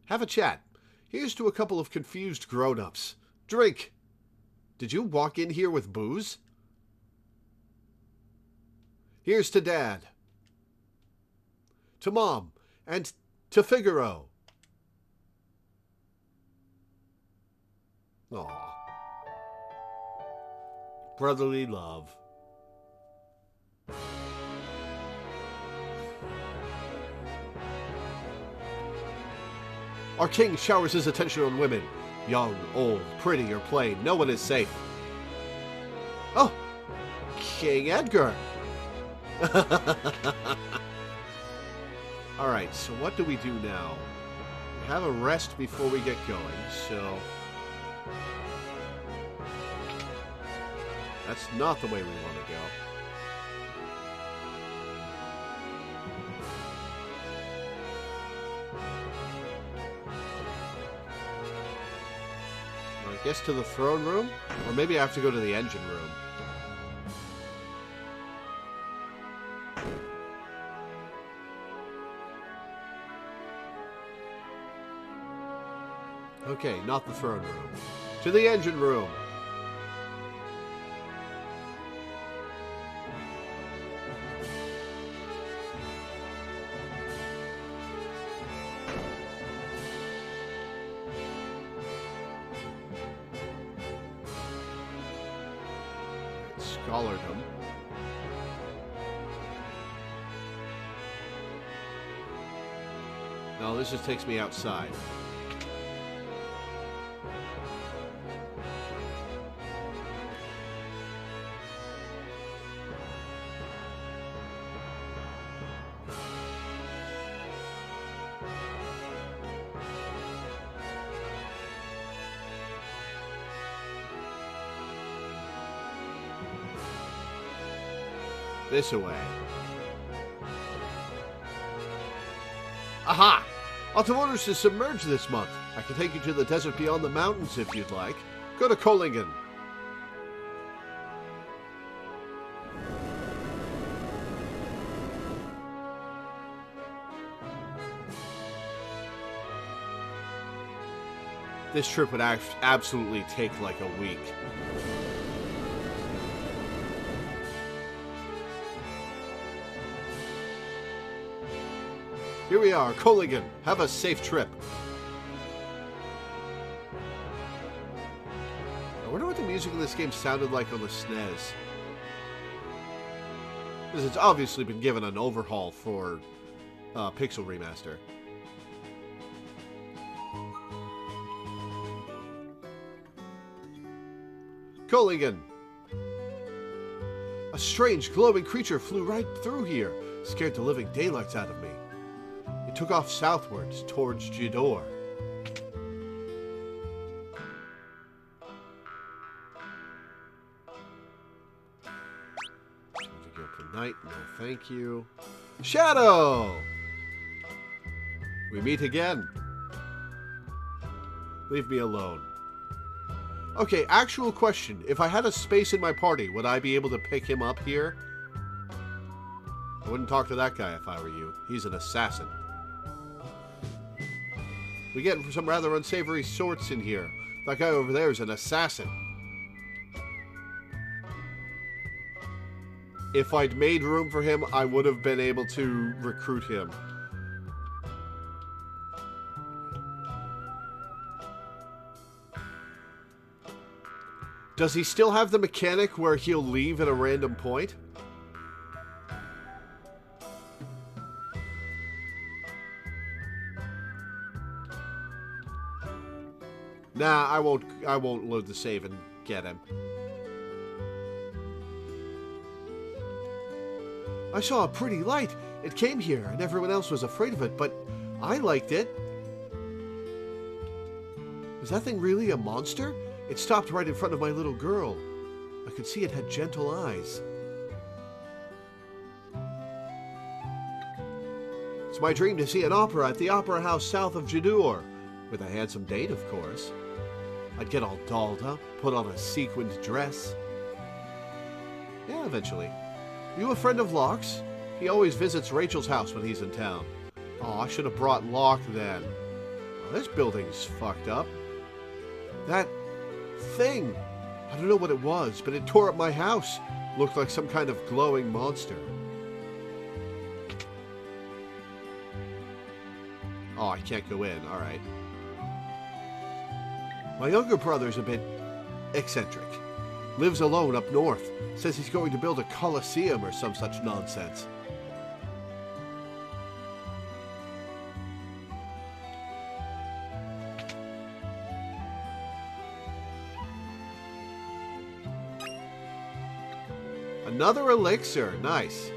Have a chat. Here's to a couple of confused grown-ups. Drink. Did you walk in here with booze? Here's to Dad. To Mom. And to Figaro. Aw. Brotherly love. Our king showers his attention on women. Young, old, pretty, or plain. No one is safe. Oh! King Edgar! Alright, so what do we do now? We have a rest before we get going, so... That's not the way we want to go. I guess to the throne room? Or maybe I have to go to the engine room. Okay, not the throne room. To the engine room! Scholardom. No, this just takes me outside. This away. Aha! Lots of orders to submerge this month. I can take you to the desert beyond the mountains if you'd like. Go to Kohlingen. This trip would absolutely take like a week. Here we are, Kohlingen. Have a safe trip. I wonder what the music in this game sounded like on the SNES. Because it's obviously been given an overhaul for Pixel Remaster. Kohlingen. A strange glowing creature flew right through here, scared the living daylights out of me. It took off southwards towards Jador. Night, no thank you. Shadow! We meet again. Leave me alone. Okay, actual question. If I had a space in my party, would I be able to pick him up here? I wouldn't talk to that guy if I were you. He's an assassin. We get some rather unsavory sorts in here. That guy over there is an assassin. If I'd made room for him, I would have been able to recruit him. Does he still have the mechanic where he'll leave at a random point? Nah, I won't load the save and get him. I saw a pretty light. It came here, and everyone else was afraid of it, but I liked it. Was that thing really a monster? It stopped right in front of my little girl. I could see it had gentle eyes. It's my dream to see an opera at the Opera House south of Jador. With a handsome date, of course. I'd get all dolled up, put on a sequined dress. Yeah, eventually. You a friend of Locke's? He always visits Rachel's house when he's in town. Oh, I should have brought Locke then. Oh, this building's fucked up. That thing. I don't know what it was, but it tore up my house. Looked like some kind of glowing monster. Oh, I can't go in. All right. My younger brother's a bit eccentric. Lives alone up north. Says he's going to build a coliseum or some such nonsense. Another elixir. Nice.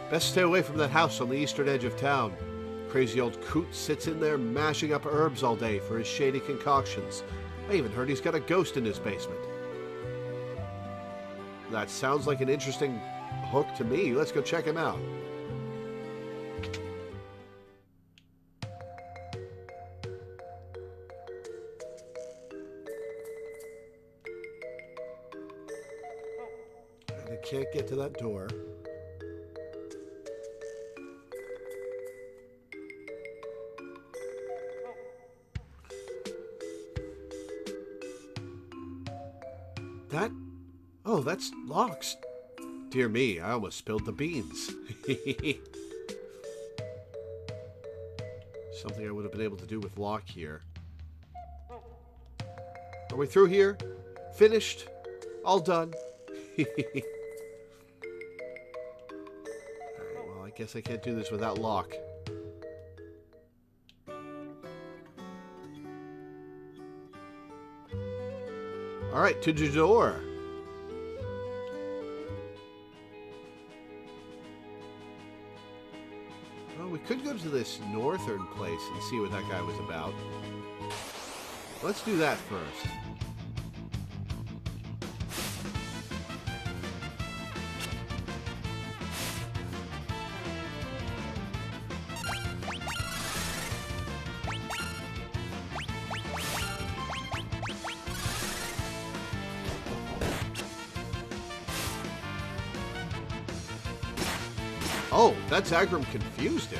Best stay away from that house on the eastern edge of town. Crazy old coot sits in there mashing up herbs all day for his shady concoctions. I even heard he's got a ghost in his basement. That sounds like an interesting hook to me. Let's go check him out. And I can't get to that door. Oh, that's Locke's. Dear me, I almost spilled the beans. Something I would have been able to do with Locke here. Are we through here? Finished? All done? Alright, well, I guess I can't do this without Locke. Alright, to Jador. Well, we could go to this northern place and see what that guy was about. Let's do that first. Oh, that Zagrum confused it.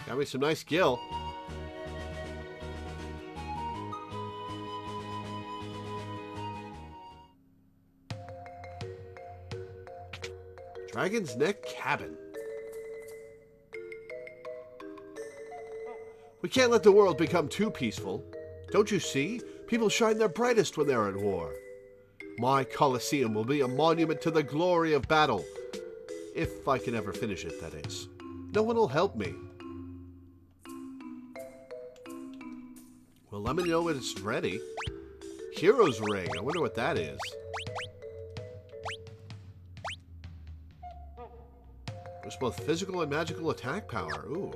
Got me some nice gil. Dragon's Neck Cabin. We can't let the world become too peaceful. Don't you see? People shine their brightest when they're at war. My Colosseum will be a monument to the glory of battle. If I can ever finish it, that is. No one will help me. Well, let me know when it's ready. Hero's Ring. I wonder what that is. There's both physical and magical attack power. Ooh.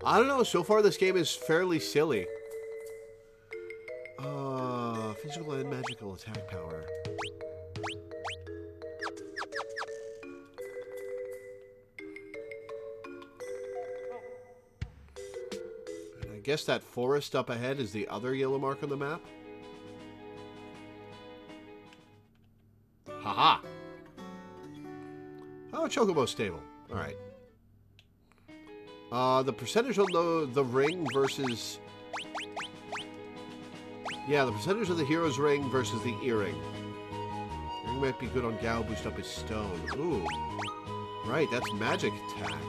I don't know. So far, this game is fairly silly. Physical and magical attack power. And I guess that forest up ahead is the other yellow mark on the map. Haha. Oh, Chocobo Stable. All right. The percentage on the ring versus... Yeah, the percentage of the hero's ring versus the earring. Earring might be good on Gao, boost up his stone. Ooh. Right, that's magic attack.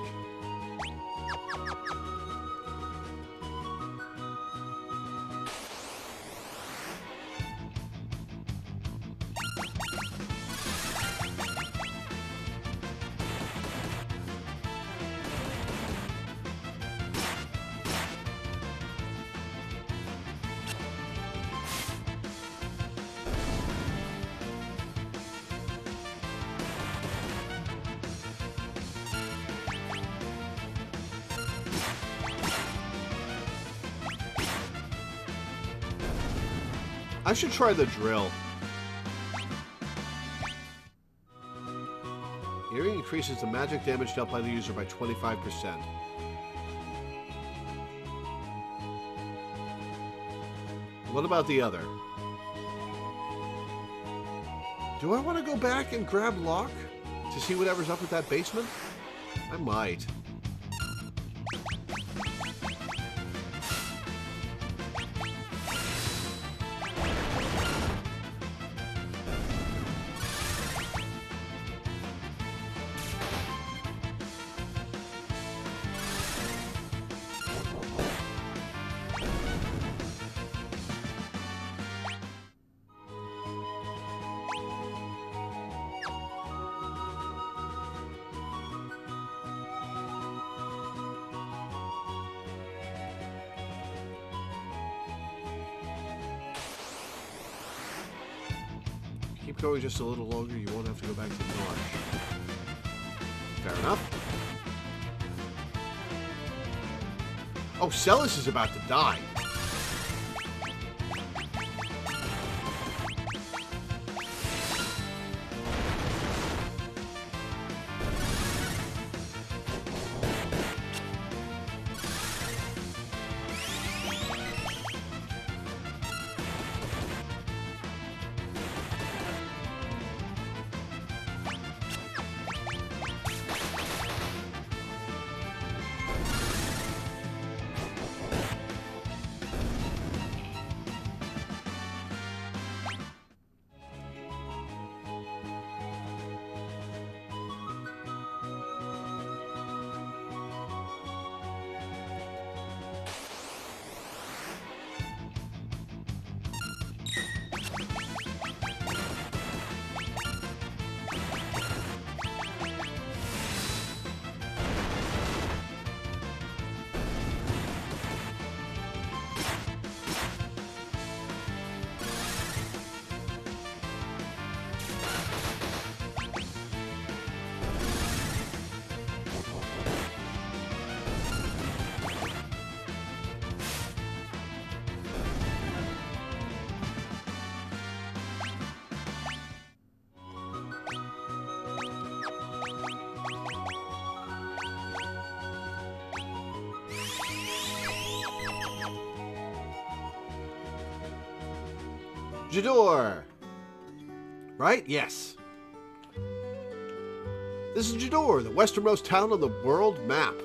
I should try the drill. Earring increases the magic damage dealt by the user by 25%. What about the other? Do I want to go back and grab Locke to see whatever's up with that basement? I might. Keep going just a little longer, you won't have to go back to the marsh. Fair enough. Oh, Celis is about to die. Jador! Right? Yes. This is Jador, the westernmost town on the world map.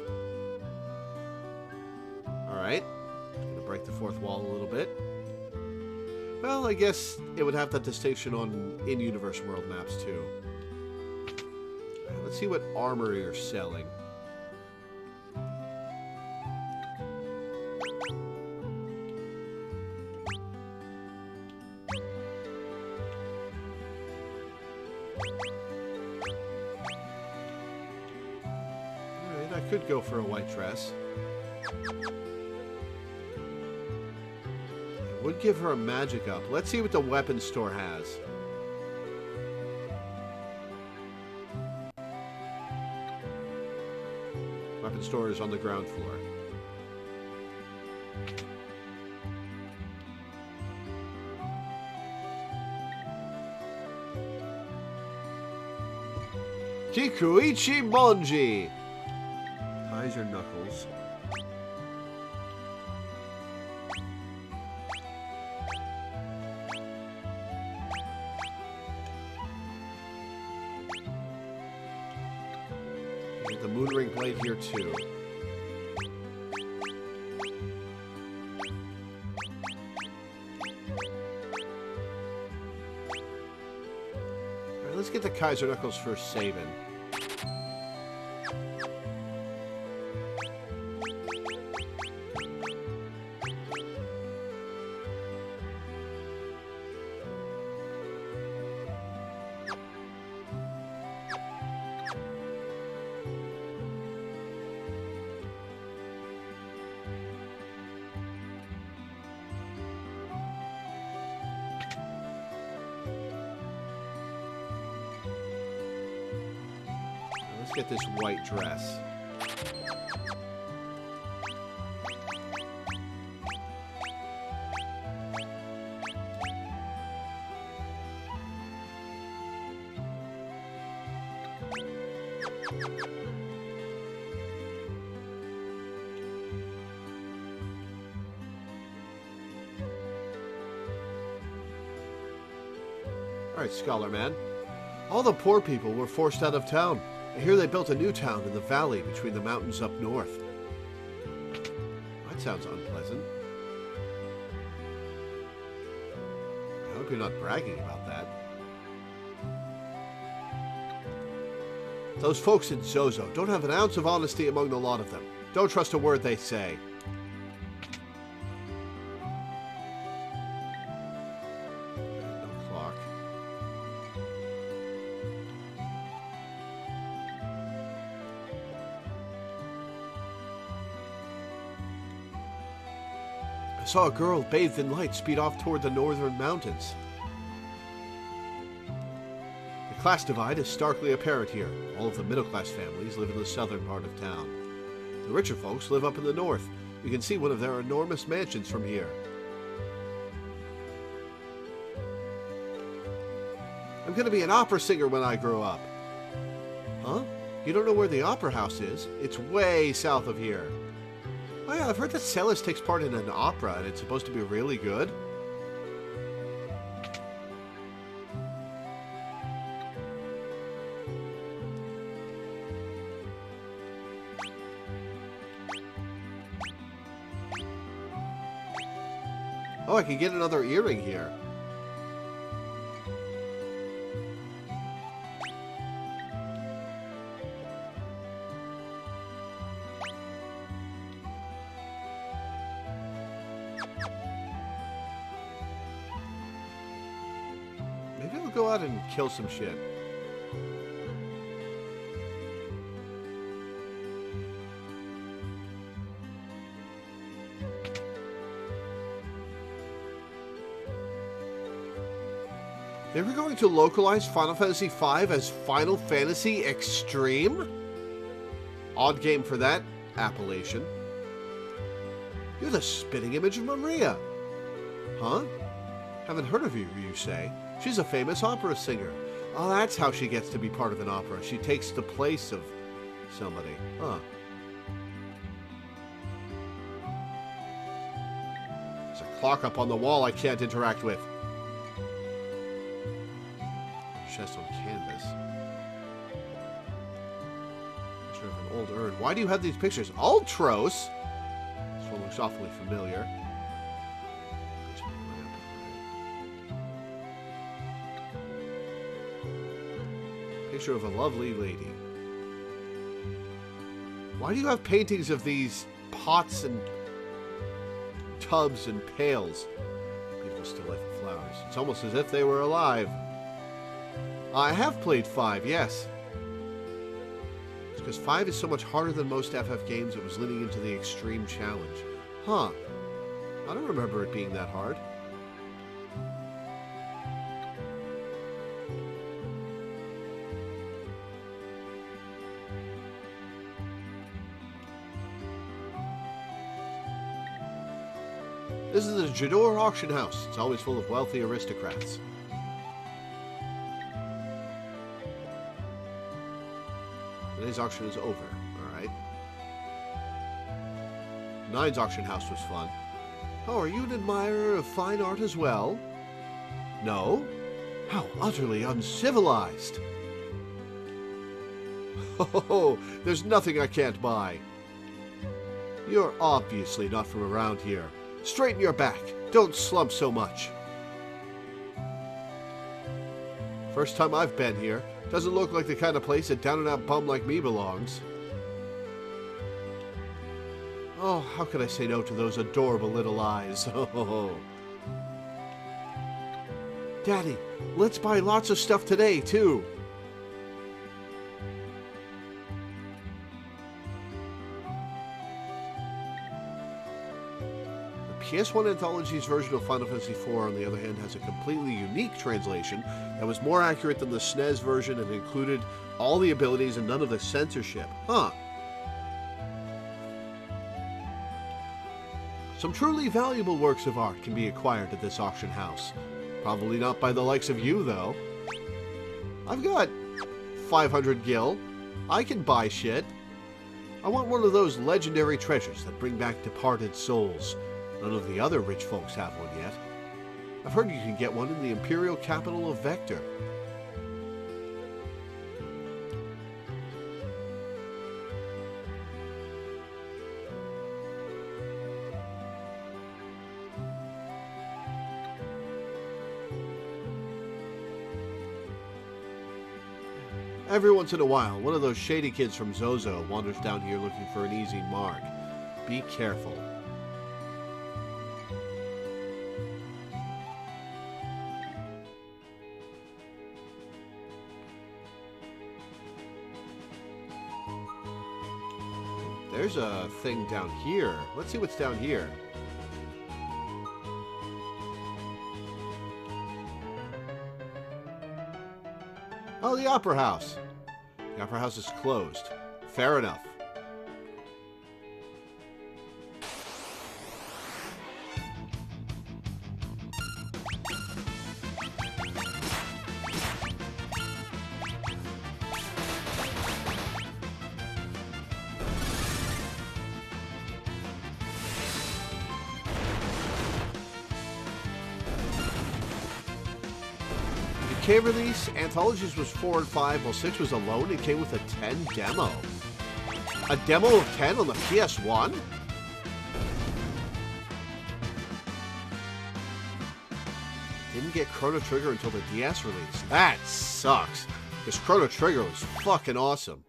Alright. Gonna break the fourth wall a little bit. Well, I guess it would have that distinction on in-universe world maps, too. Alright, let's see what armor you're selling. Alright, I could go for a white dress. Would give her a magic up. Let's see what the weapon store has. Weapon store is on the ground floor. Kikuichi Monji! Ties your knuckles. The moon ring blade here too. Alright, let's get the Kaiser Knuckles for saving. Let's get this white dress. Alright, Scholar Man. All the poor people were forced out of town. And here they built a new town in the valley between the mountains up north. That sounds unpleasant. I hope you're not bragging about that. Those folks in Zozo don't have an ounce of honesty among the lot of them. Don't trust a word they say. No clock. I saw a girl bathed in light speed off toward the northern mountains. The class divide is starkly apparent here. All of the middle-class families live in the southern part of town. The richer folks live up in the north. You can see one of their enormous mansions from here. I'm going to be an opera singer when I grow up. Huh? You don't know where the opera house is? It's way south of here. Oh yeah, I've heard that Celis takes part in an opera and it's supposed to be really good. Oh, I can get another earring here. Maybe I'll go out and kill some shit. They were going to localize Final Fantasy V as Final Fantasy Extreme? Odd game for that appellation. You're the spitting image of Maria. Huh? Haven't heard of you, you say? She's a famous opera singer. Oh, that's how she gets to be part of an opera. She takes the place of somebody. Huh. There's a clock up on the wall I can't interact with. chest on canvas. Picture of an old urn. Why do you have these pictures? Ultros? This one looks awfully familiar. Picture of a lovely lady. Why do you have paintings of these pots and tubs and pails? Beautiful still life of flowers. It's almost as if they were alive. I have played 5, yes. It's because 5 is so much harder than most FF games, it was leaning into the extreme challenge. Huh. I don't remember it being that hard. This is the Jador auction house. It's always full of wealthy aristocrats. Today's auction is over. Alright. 9's auction house was fun. Oh, are you an admirer of fine art as well? No? How utterly uncivilized. Oh, there's nothing I can't buy. You're obviously not from around here. Straighten your back. Don't slump so much. First time I've been here. Doesn't look like the kind of place a down-and-out bum like me belongs. Oh, how could I say no to those adorable little eyes? Oh. Daddy, let's buy lots of stuff today, too. PS1 Anthology's version of Final Fantasy IV, on the other hand, has a completely unique translation that was more accurate than the SNES version and included all the abilities and none of the censorship. Huh. Some truly valuable works of art can be acquired at this auction house. Probably not by the likes of you, though. I've got 500 gil. I can buy shit. I want one of those legendary treasures that bring back departed souls. None of the other rich folks have one yet. I've heard you can get one in the imperial capital of Vector. Every once in a while, one of those shady kids from Zozo wanders down here looking for an easy mark. Be careful. There's a thing down here. Let's see what's down here. Oh, the Opera House. The Opera House is closed. Fair enough. Release, Anthologies was 4 and 5, while 6 was alone and came with a 10 demo. A demo of 10 on the PS1? Didn't get Chrono Trigger until the DS release. That sucks, because Chrono Trigger was fucking awesome.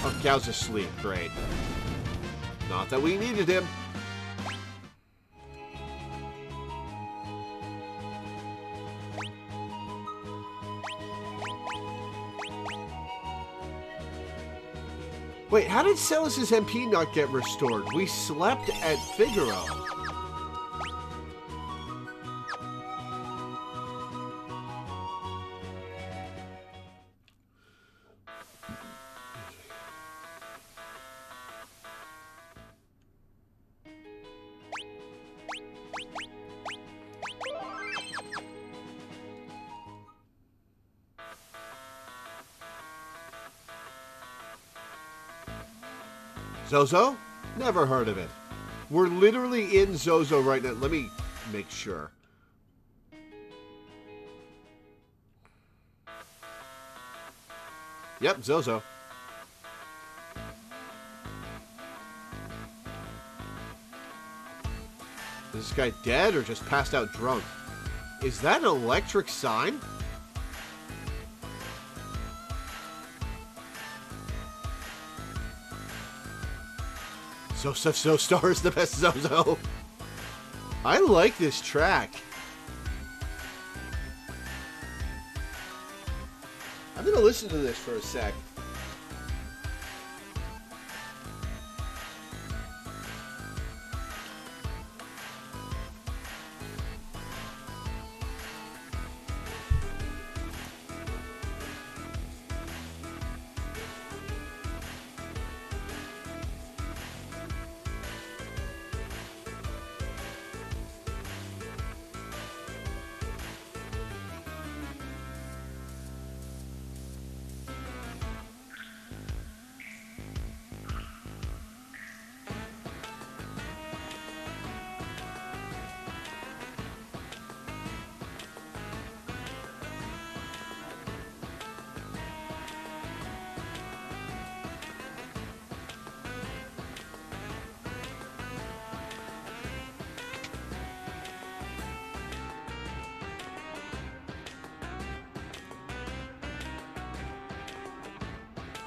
Oh, Gao's asleep. Great. Not that we needed him. Wait, how did Celis's MP not get restored? We slept at Figaro. Zozo? Never heard of it. We're literally in Zozo right now. Let me make sure. Yep, Zozo. Is this guy dead or just passed out drunk? Is that an electric sign? Star is the best Zozo. I like this track. I'm gonna listen to this for a sec.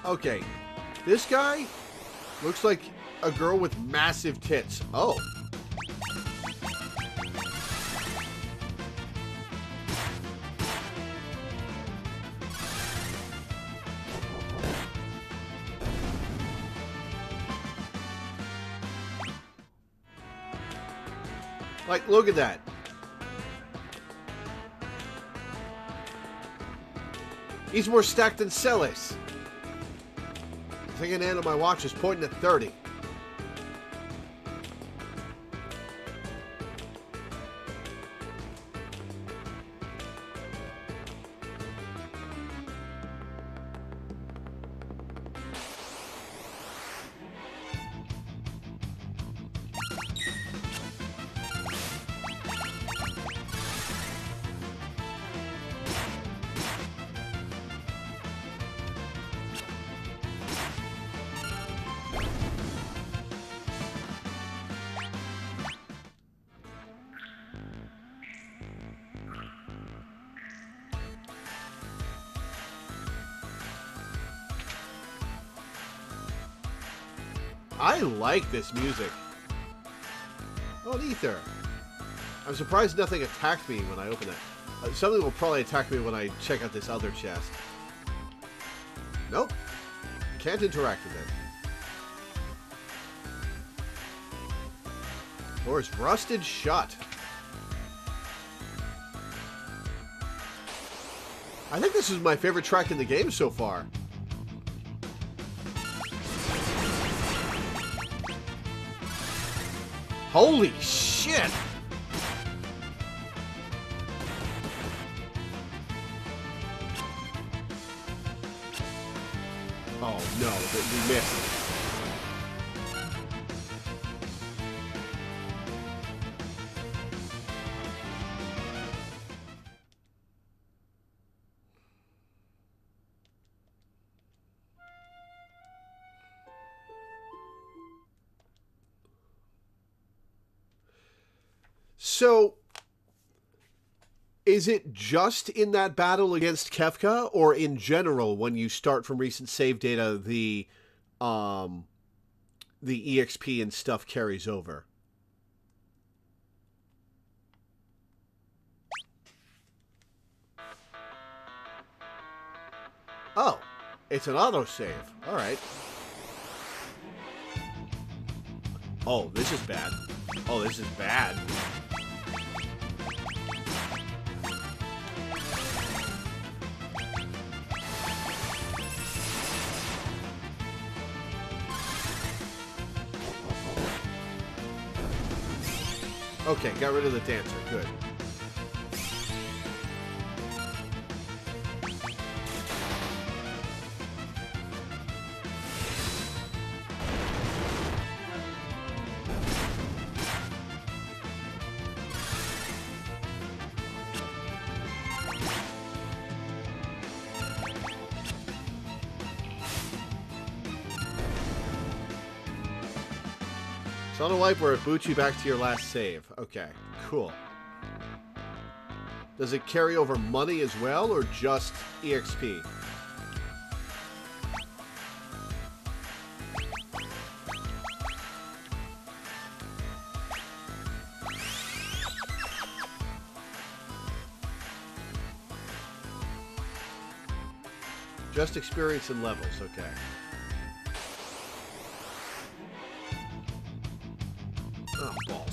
Okay, this guy looks like a girl with massive tits. Oh. Like, look at that. He's more stacked than Celis. I think an hand on my watch is pointing at 30. I like this music. Oh, an ether. I'm surprised nothing attacked me when I opened it. Something will probably attack me when I check out this other chest. Nope. Can't interact with it. Door is rusted shut. I think this is my favorite track in the game so far. Holy shit! Oh no, we missed. So, is it just in that battle against Kefka, or in general, when you start from recent save data, the um, the EXP and stuff carries over. Oh, it's an autosave. All right. Oh, this is bad. Oh, this is bad. Okay, got rid of the dancer. Good. It's on a light where it boots you back to your last save. Okay, cool. Does it carry over money as well, or just EXP? Just experience and levels, okay. Oh, balls.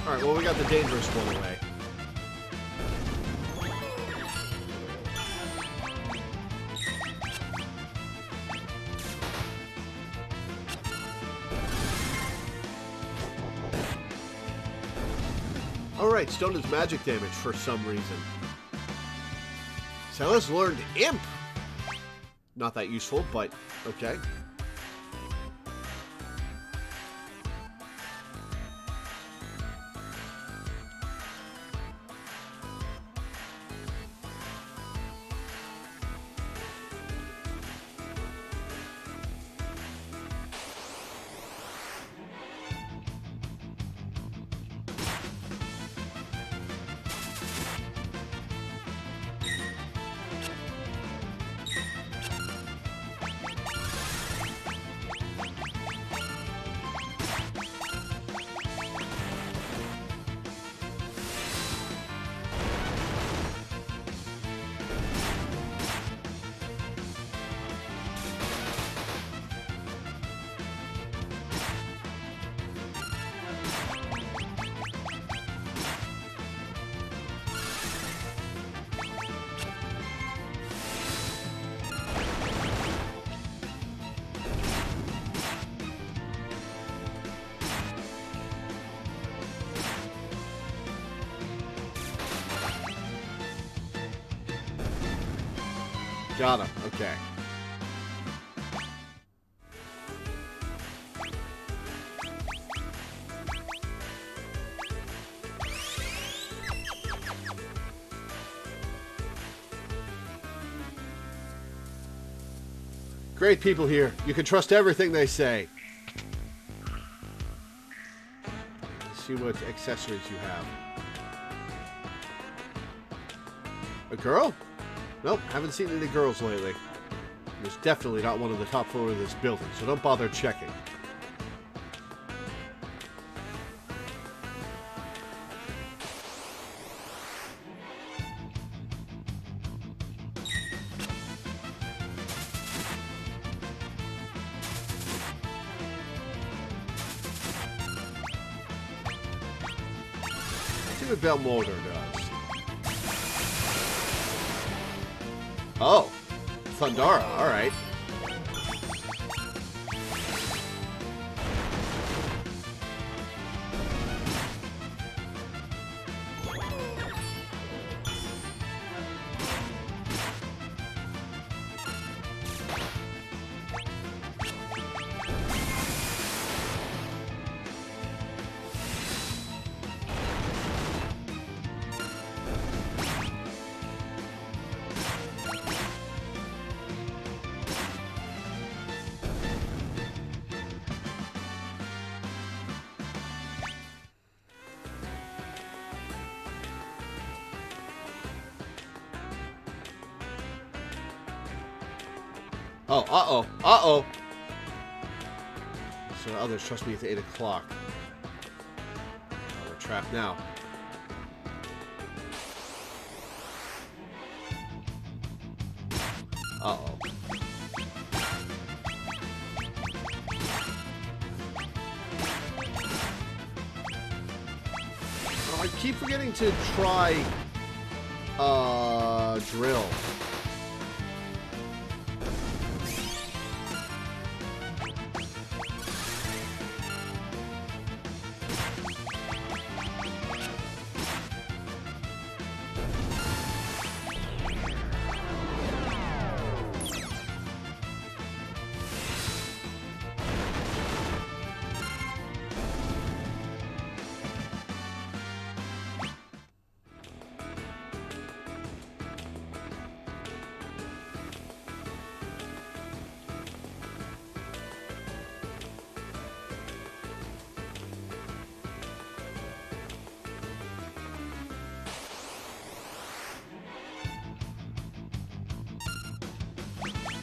Alright, well, we got the dangerous one away. Alright, stone is magic damage for some reason. Silas learned Imp! Not that useful, but okay. Got him. Okay. Great people here. You can trust everything they say. Let's see what accessories you have. A girl? Nope, haven't seen any girls lately. There's definitely not one on the top floor of this building, so don't bother checking. Let's see what Belmolder does. Oh, Thundara, alright. Oh, uh-oh. Uh-oh. So others trust me at 8 o'clock. Oh, we're trapped now. Uh-oh. Oh, I keep forgetting to try, drill.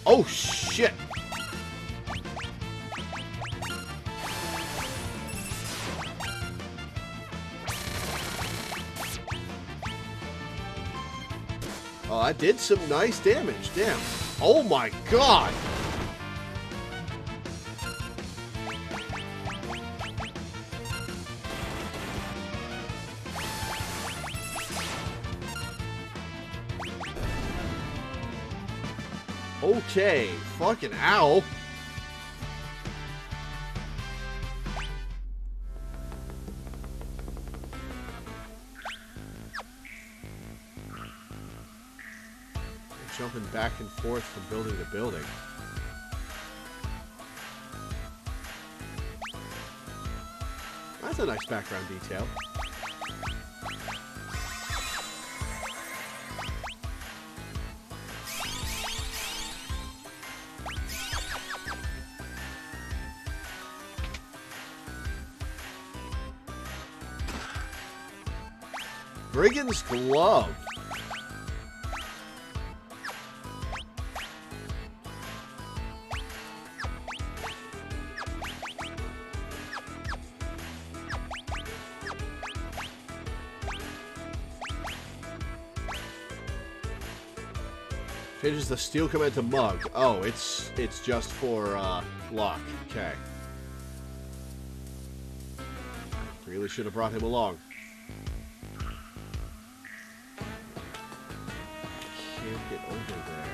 Oh, shit! Oh, I did some nice damage. Damn. Oh my god! Okay, fucking ow. Jumping back and forth from building to building. That's a nice background detail. Brigand's Glove. Changes the steel command to mug. Oh, it's just for lock. Okay. Really should have brought him along. Can't get over there.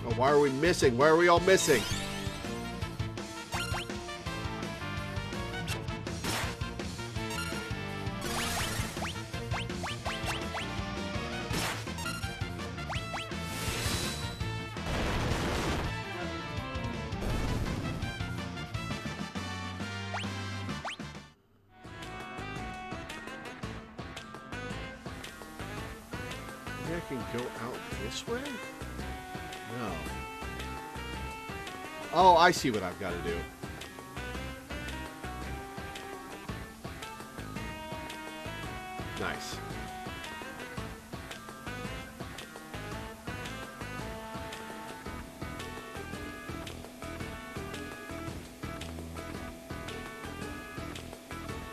Oh, why are we missing? Why are we all missing? Maybe I can go out this way? No. Oh, I see what I've got to do. Nice.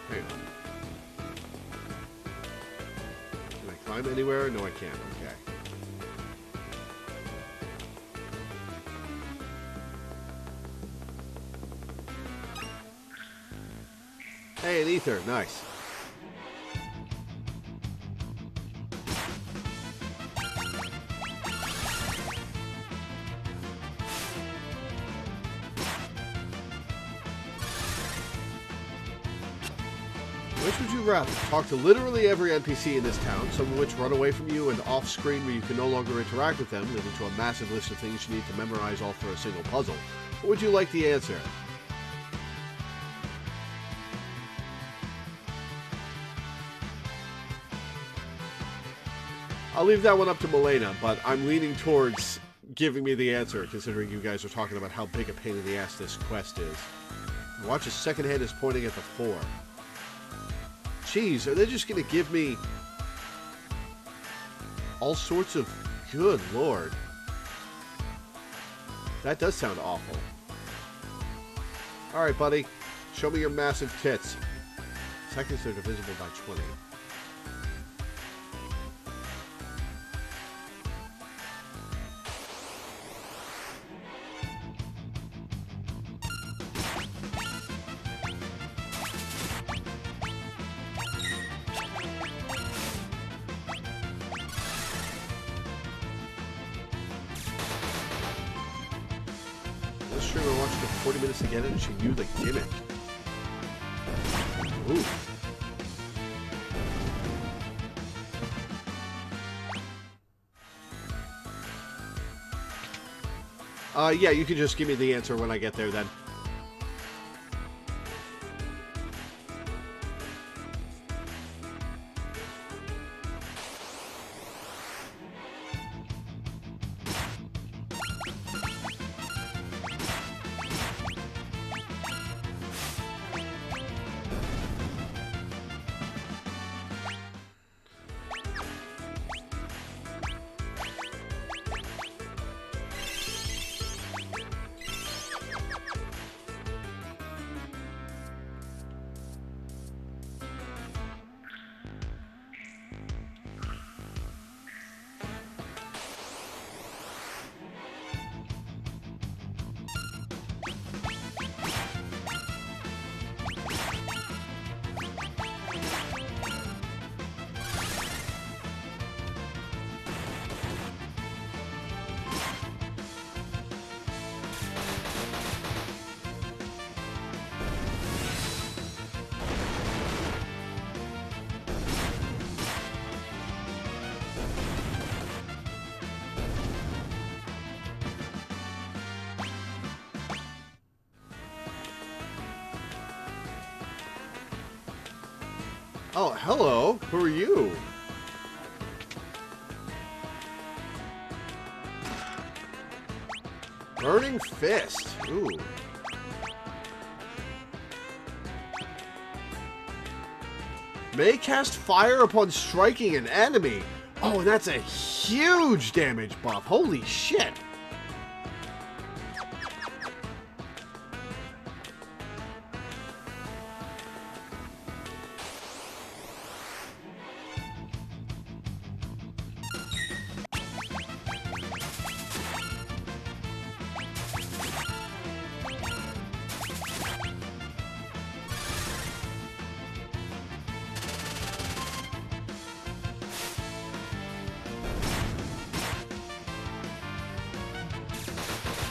Hang on. Can I climb anywhere? No, I can't. Okay. Hey, an ether. Nice. Which would you rather? Talk to literally every NPC in this town, some of which run away from you and off-screen where you can no longer interact with them, leading to a massive list of things you need to memorize all for a single puzzle? Or would you like the answer? I'll leave that one up to Milena, but I'm leaning towards giving me the answer, considering you guys are talking about how big a pain in the ass this quest is. Watch, his second hand is pointing at the 4. Jeez, are they just going to give me all sorts of... Good lord. That does sound awful. Alright, buddy. Show me your massive tits. Seconds are divisible by 20. This streamer watched it 40 minutes to get it and she knew the gimmick. Ooh. Yeah, you can just give me the answer when I get there then. Oh, hello. Who are you? Burning Fist. Ooh. May cast fire upon striking an enemy. Oh, that's a huge damage buff. Holy shit.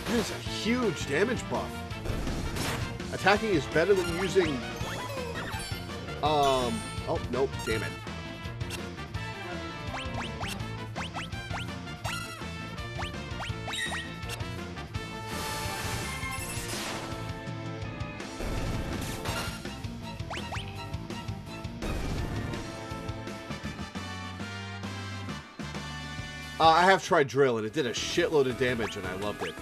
That is a huge damage buff. Attacking is better than using... Oh, nope, damn it. I have tried drill, and it did a shitload of damage, and I loved it.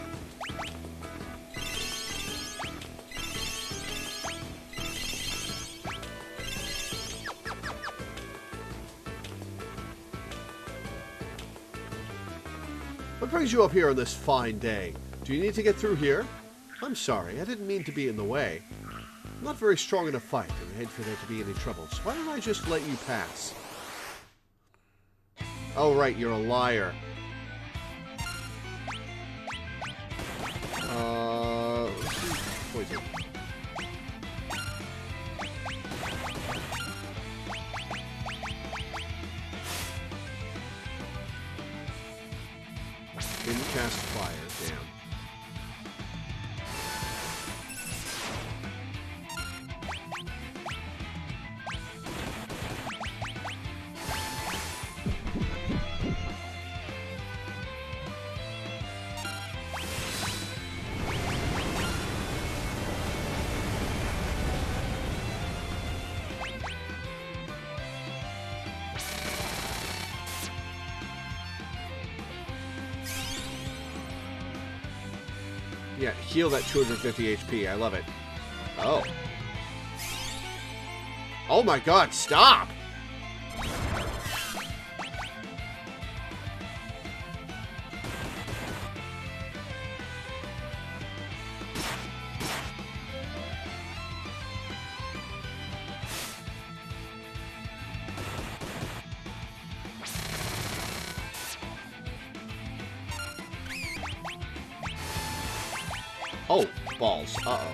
What brings you up here on this fine day? Do you need to get through here? I'm sorry, I didn't mean to be in the way. I'm not very strong in a fight, and I hate for there to be any trouble, so why don't I just let you pass? Oh, right, you're a liar. Poison. Didn't cast fire, damn. Yeah, heal that 250 HP. I love it. Oh. Oh my god, stop! Oh, balls. Uh-oh.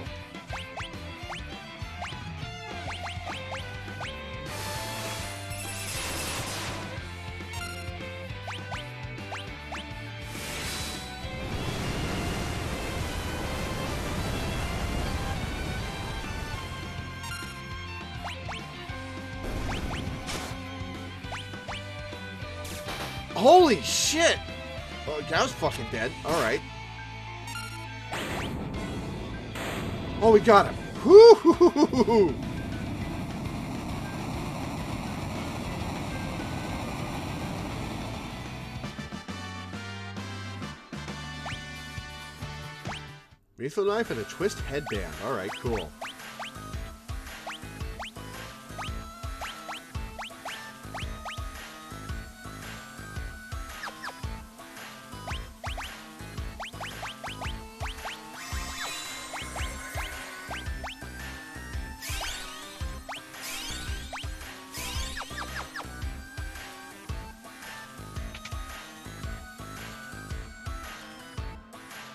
Holy shit! Oh, Gao's fucking dead. Alright. Oh, we got him. Woo-hoo-hoo-hoo-hoo. Lethal knife and a twist headband. Alright, cool.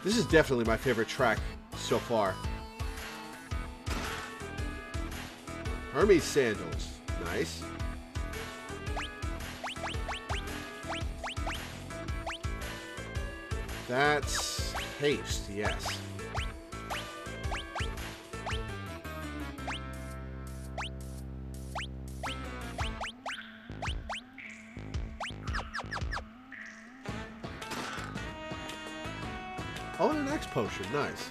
This is definitely my favorite track so far. Hermes sandals. Nice. That's haste, yes. Oh, and an X potion. Nice.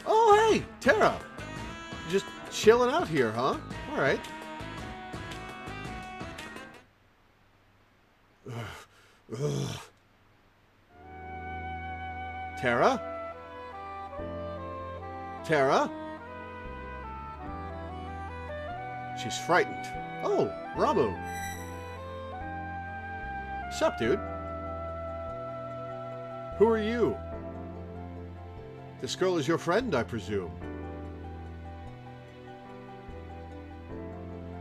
Oh, hey! Terra! Just chilling out here, huh? Alright. Terra? Terra? She's frightened. Oh, Ramu. Sup, dude? Who are you? This girl is your friend, I presume.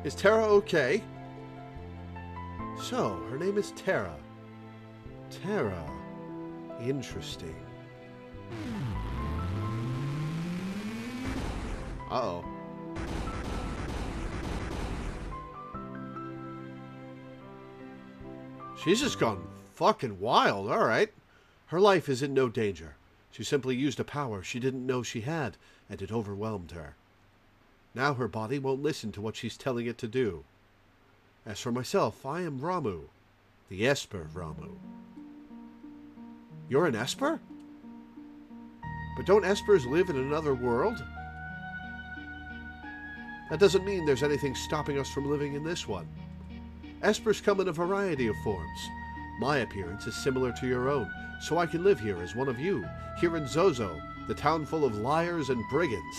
Is Terra okay? So, her name is Terra. Terra. Interesting. Uh-oh. She's just gone fucking wild, alright. Her life is in no danger. She simply used a power she didn't know she had, and it overwhelmed her. Now her body won't listen to what she's telling it to do. As for myself, I am Ramu, the Esper Ramu. You're an Esper? But don't Espers live in another world? That doesn't mean there's anything stopping us from living in this one. Espers come in a variety of forms. My appearance is similar to your own, so I can live here as one of you, here in Zozo, the town full of liars and brigands.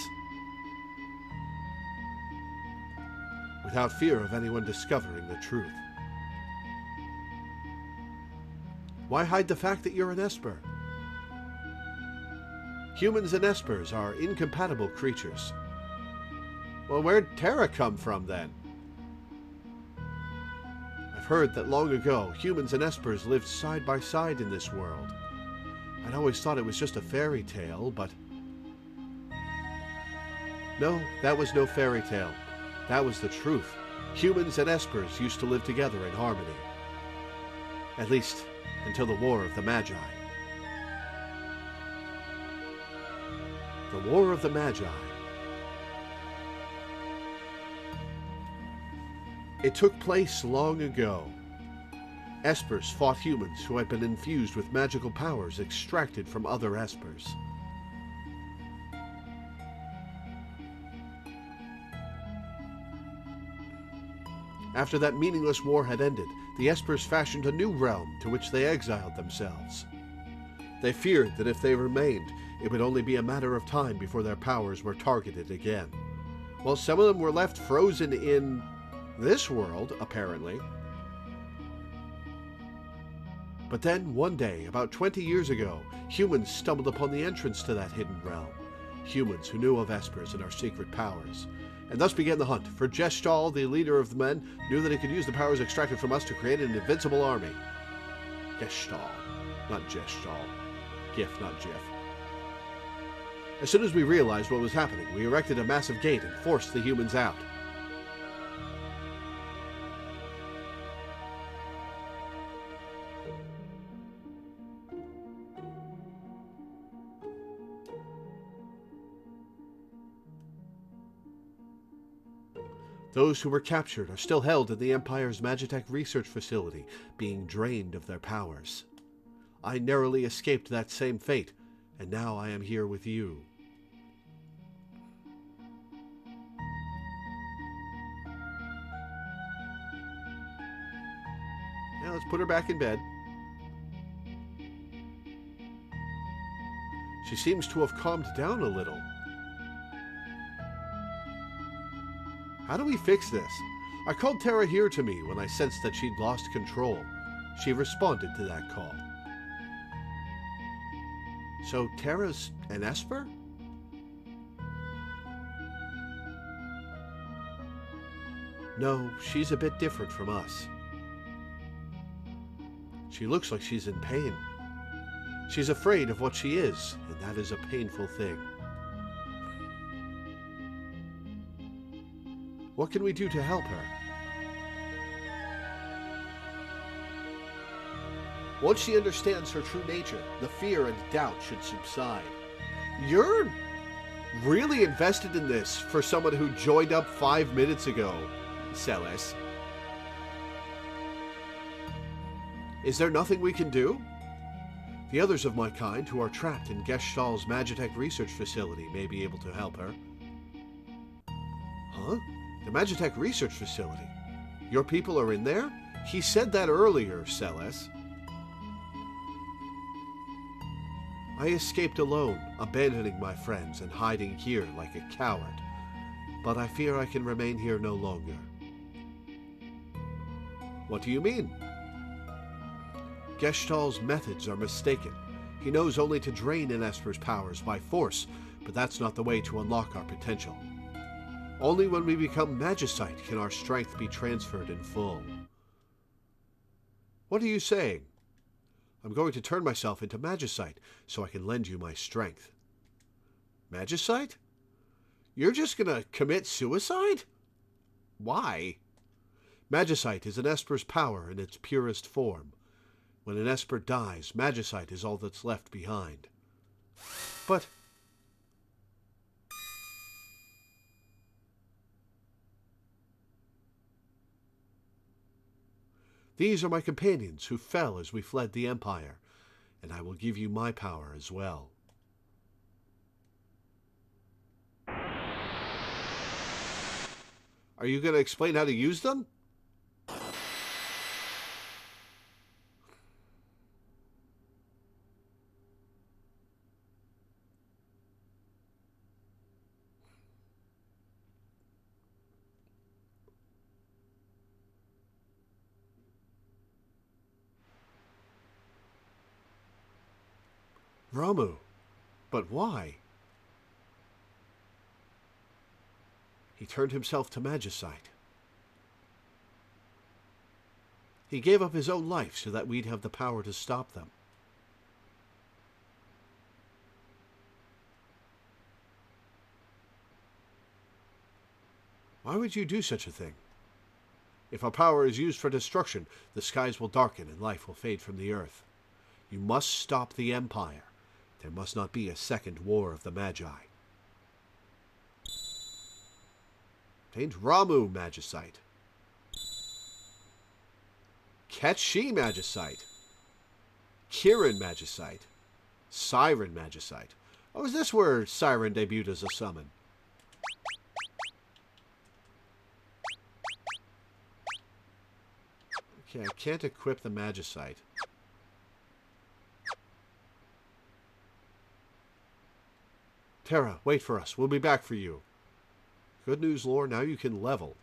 Without fear of anyone discovering the truth. Why hide the fact that you're an Esper? Humans and Espers are incompatible creatures. Well, where'd Terra come from, then? I've heard that long ago, humans and Espers lived side by side in this world. I'd always thought it was just a fairy tale, but... No, that was no fairy tale. That was the truth. Humans and Espers used to live together in harmony. At least, until the War of the Magi. The War of the Magi. It took place long ago. Espers fought humans who had been infused with magical powers extracted from other Espers. After that meaningless war had ended, the Espers fashioned a new realm to which they exiled themselves. They feared that if they remained, it would only be a matter of time before their powers were targeted again. Well, some of them were left frozen in this world, apparently. But then, one day, about 20 years ago, humans stumbled upon the entrance to that hidden realm. Humans who knew of espers and our secret powers. And thus began the hunt, for Gestalt, the leader of the men, knew that he could use the powers extracted from us to create an invincible army. Gestalt, not Gestalt. Gif, not Gif. As soon as we realized what was happening, we erected a massive gate and forced the humans out. Those who were captured are still held in the Empire's Magitech research facility, being drained of their powers. I narrowly escaped that same fate, and now I am here with you. Now let's put her back in bed. She seems to have calmed down a little. How do we fix this? I called Terra here to me when I sensed that she'd lost control. She responded to that call. So Terra's an Esper? No, she's a bit different from us. She looks like she's in pain. She's afraid of what she is, and that is a painful thing. What can we do to help her? Once she understands her true nature, the fear and doubt should subside. You're really invested in this for someone who joined up 5 minutes ago, Celes. Is there nothing we can do? The others of my kind who are trapped in Gestalt's Magitech research facility may be able to help her. Huh? The Magitech research facility? Your people are in there? He said that earlier, Celes. I escaped alone, abandoning my friends and hiding here like a coward. But I fear I can remain here no longer. What do you mean? Gestalt's methods are mistaken. He knows only to drain an Esper's powers by force, but that's not the way to unlock our potential. Only when we become Magicite can our strength be transferred in full. What are you saying? I'm going to turn myself into Magicite so I can lend you my strength. Magicite? You're just gonna commit suicide? Why? Magicite is an Esper's power in its purest form. When an Esper dies, Magicite is all that's left behind. But... these are my companions who fell as we fled the Empire, and I will give you my power as well. Are you going to explain how to use them? Ramu, but why? He turned himself to Magicite. He gave up his own life so that we'd have the power to stop them. Why would you do such a thing? If our power is used for destruction, the skies will darken and life will fade from the earth. You must stop the Empire. There must not be a second war of the Magi. Taint Ramu Magicite. Ketchi Magicite. Kirin Magicite. Siren Magicite. Oh, is this where Siren debuted as a summon? Okay, I can't equip the Magicite. Terra, wait for us. We'll be back for you. Good news, Lore. Now you can level.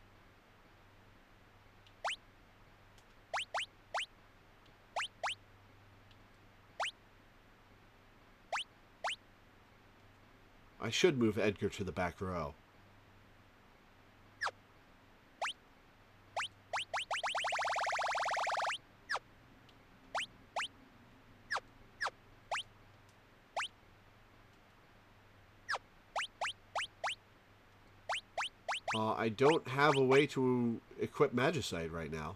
I should move Edgar to the back row. I don't have a way to equip Magicite right now.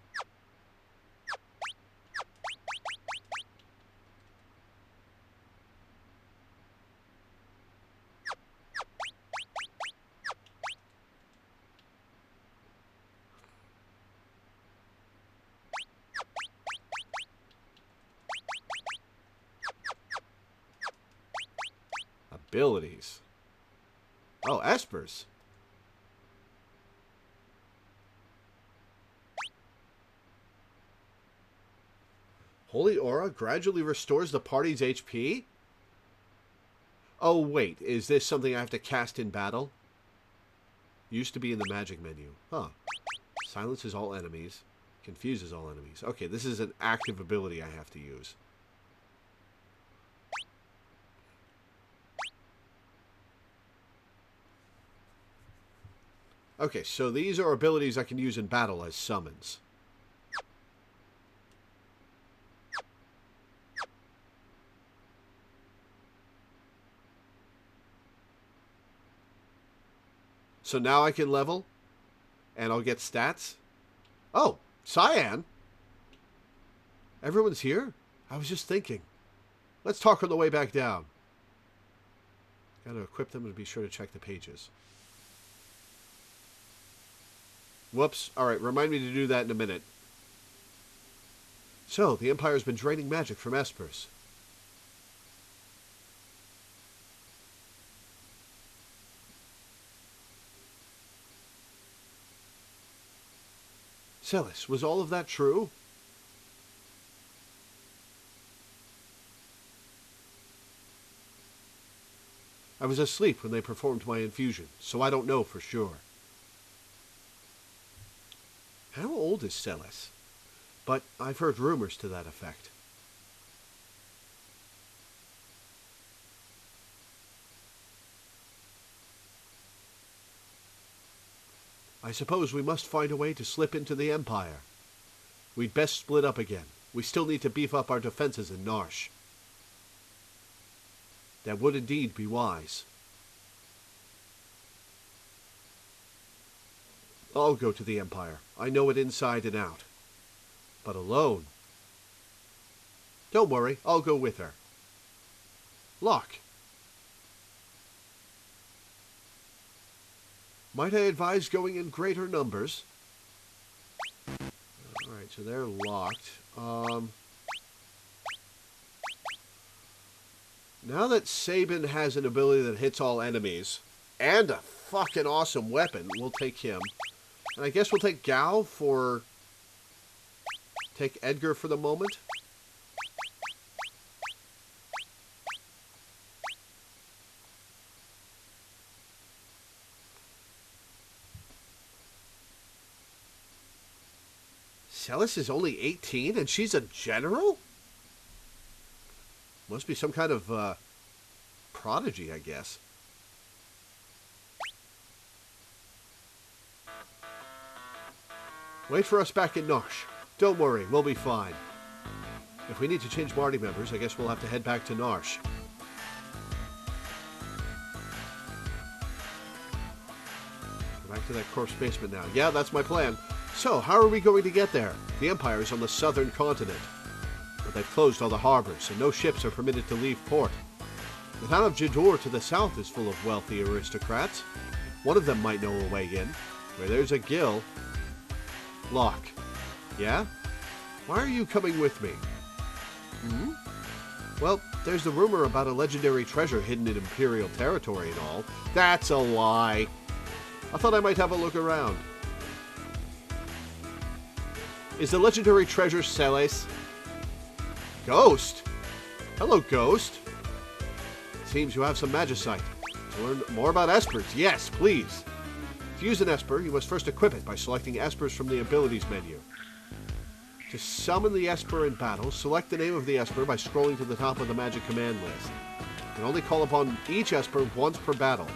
Abilities. Oh, Espers. Holy Aura gradually restores the party's HP? Oh, wait. Is this something I have to cast in battle? Used to be in the magic menu. Huh. Silences all enemies. Confuses all enemies. Okay, this is an active ability I have to use. Okay, so these are abilities I can use in battle as summons. So now I can level, and I'll get stats. Oh, Cyan! Everyone's here? I was just thinking. Let's talk on the way back down. Gotta equip them and be sure to check the pages. Whoops. Alright, remind me to do that in a minute. So, the Empire's been draining magic from Espers. Celis, was all of that true? I was asleep when they performed my infusion, so I don't know for sure. How old is Celis? But I've heard rumors to that effect. I suppose we must find a way to slip into the Empire. We'd best split up again. We still need to beef up our defenses in Narsh. That would indeed be wise. I'll go to the Empire. I know it inside and out. But alone? Don't worry, I'll go with her. Locke. Might I advise going in greater numbers? Alright, so they're locked. Now that Sabin has an ability that hits all enemies, and a fucking awesome weapon, we'll take him. And I guess we'll take Gao for... Take Edgar for the moment. Celis is only 18 and she's a general? Must be some kind of prodigy, I guess. Wait for us back in Narsh. Don't worry, we'll be fine. If we need to change party members, I guess we'll have to head back to Narsh. Go back to that corpse basement now. Yeah, that's my plan. So, how are we going to get there? The Empire is on the southern continent. But they've closed all the harbors, and no ships are permitted to leave port. The town of Jidur to the south is full of wealthy aristocrats. One of them might know a way in. Where there's a gill... Locke. Yeah? Why are you coming with me? Hmm? Well, there's the rumor about a legendary treasure hidden in Imperial territory and all. That's a lie. I thought I might have a look around. Is the legendary treasure Celis? Ghost? Hello, Ghost. Seems you have some magicite. Learn more about espers. Yes, please. To use an esper, you must first equip it by selecting espers from the abilities menu. To summon the esper in battle, select the name of the esper by scrolling to the top of the magic command list. You can only call upon each esper once per battle.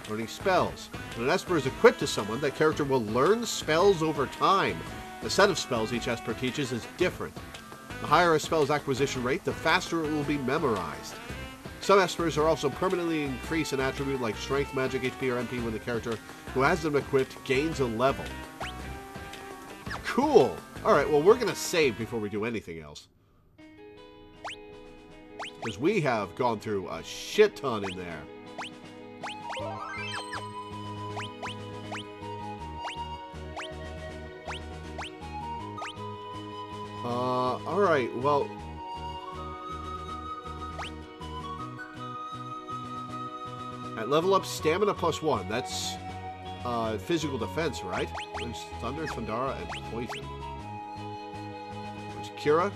Learning spells. When an esper is equipped to someone, that character will learn spells over time. The set of spells each esper teaches is different. The higher a spell's acquisition rate, the faster it will be memorized. Some espers are also permanently increase an attribute like strength, magic, HP, or MP when the character who has them equipped gains a level. Cool! Alright, well we're gonna save before we do anything else. Because we have gone through a shit ton in there. Alright, well... At level up stamina +1, that's physical defense, right? There's Thunder, Thundara, and Poison. There's Cura,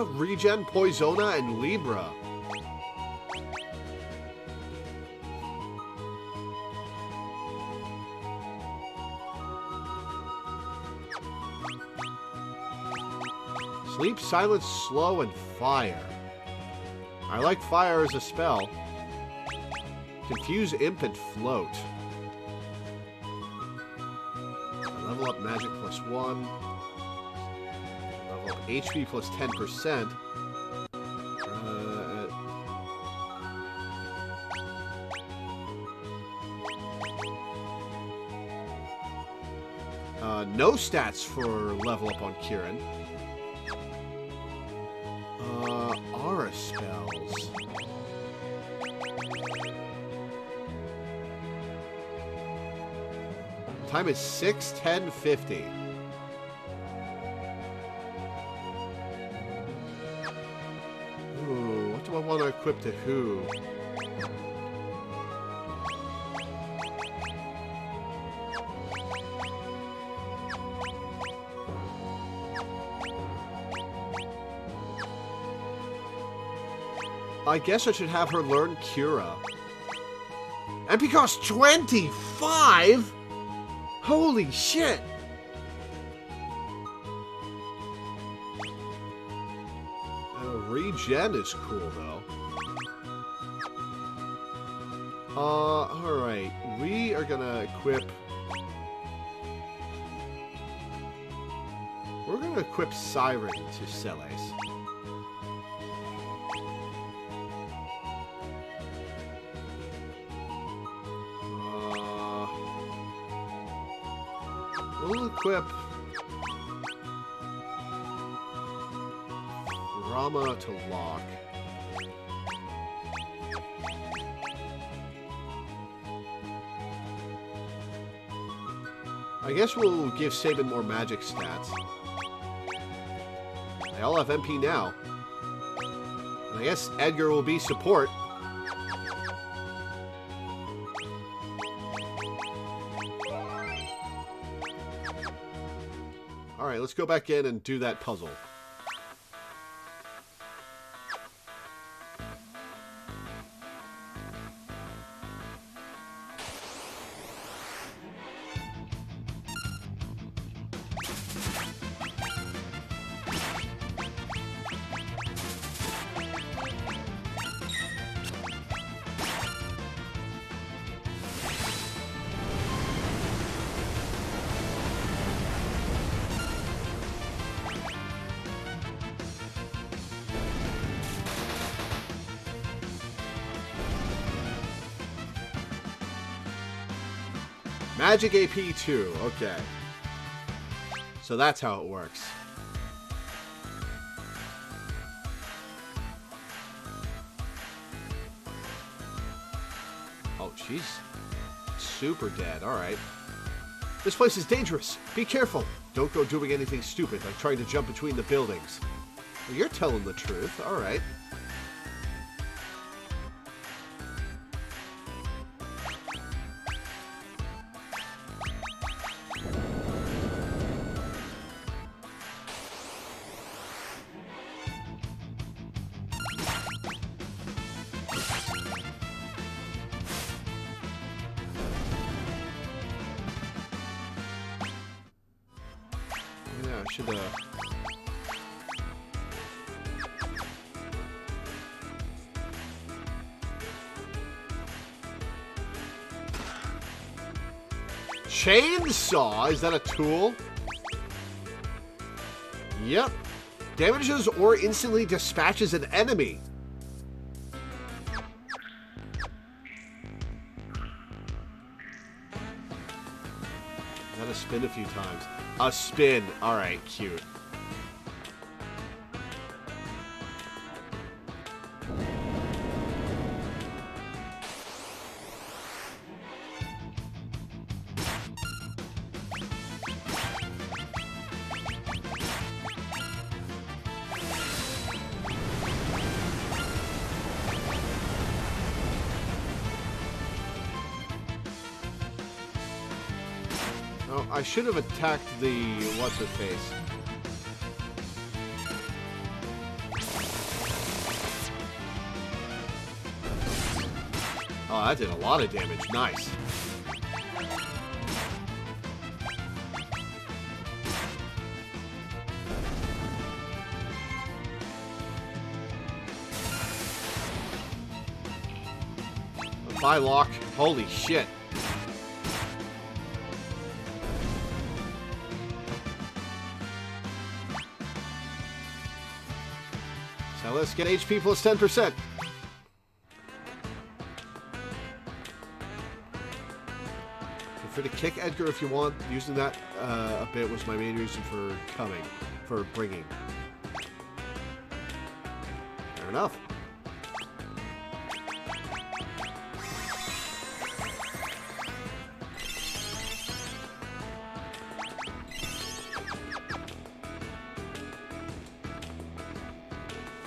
Regen, Poisona, and Libra. Sleep, Silence, Slow, and Fire. I like Fire as a spell. Confuse, Imp, and Float. Level up Magic +1. Level up HP +10%. No stats for level up on Kieran. Aura spells. Time is 6:10:50. Ooh, what do I want to equip to who? I guess I should have her learn Cura. MP costs 25? Holy shit! Regen is cool, though. Alright. We are gonna equip... We're gonna equip Siren to Celes. We'll equip Rama to Lock. I guess we'll give Sabin more magic stats. They all have MP now. And I guess Edgar will be support. Alright, let's go back in and do that puzzle. Magic AP 2, okay. So that's how it works. Oh, she's super dead, alright. This place is dangerous. Be careful. Don't go doing anything stupid, like trying to jump between the buildings. Well, you're telling the truth, alright. Yeah, I should, Chainsaw? Is that a tool? Yep. Damages or instantly dispatches an enemy. Gotta spin a few times. A spin. Alright, cute. Oh, I should have attacked the what's-her-face. Oh, that did a lot of damage. Nice. Bye, Locke. Holy shit. So let's get HP plus 10%. Feel free to kick Edgar if you want. Using that a bit was my main reason for bringing. Fair enough.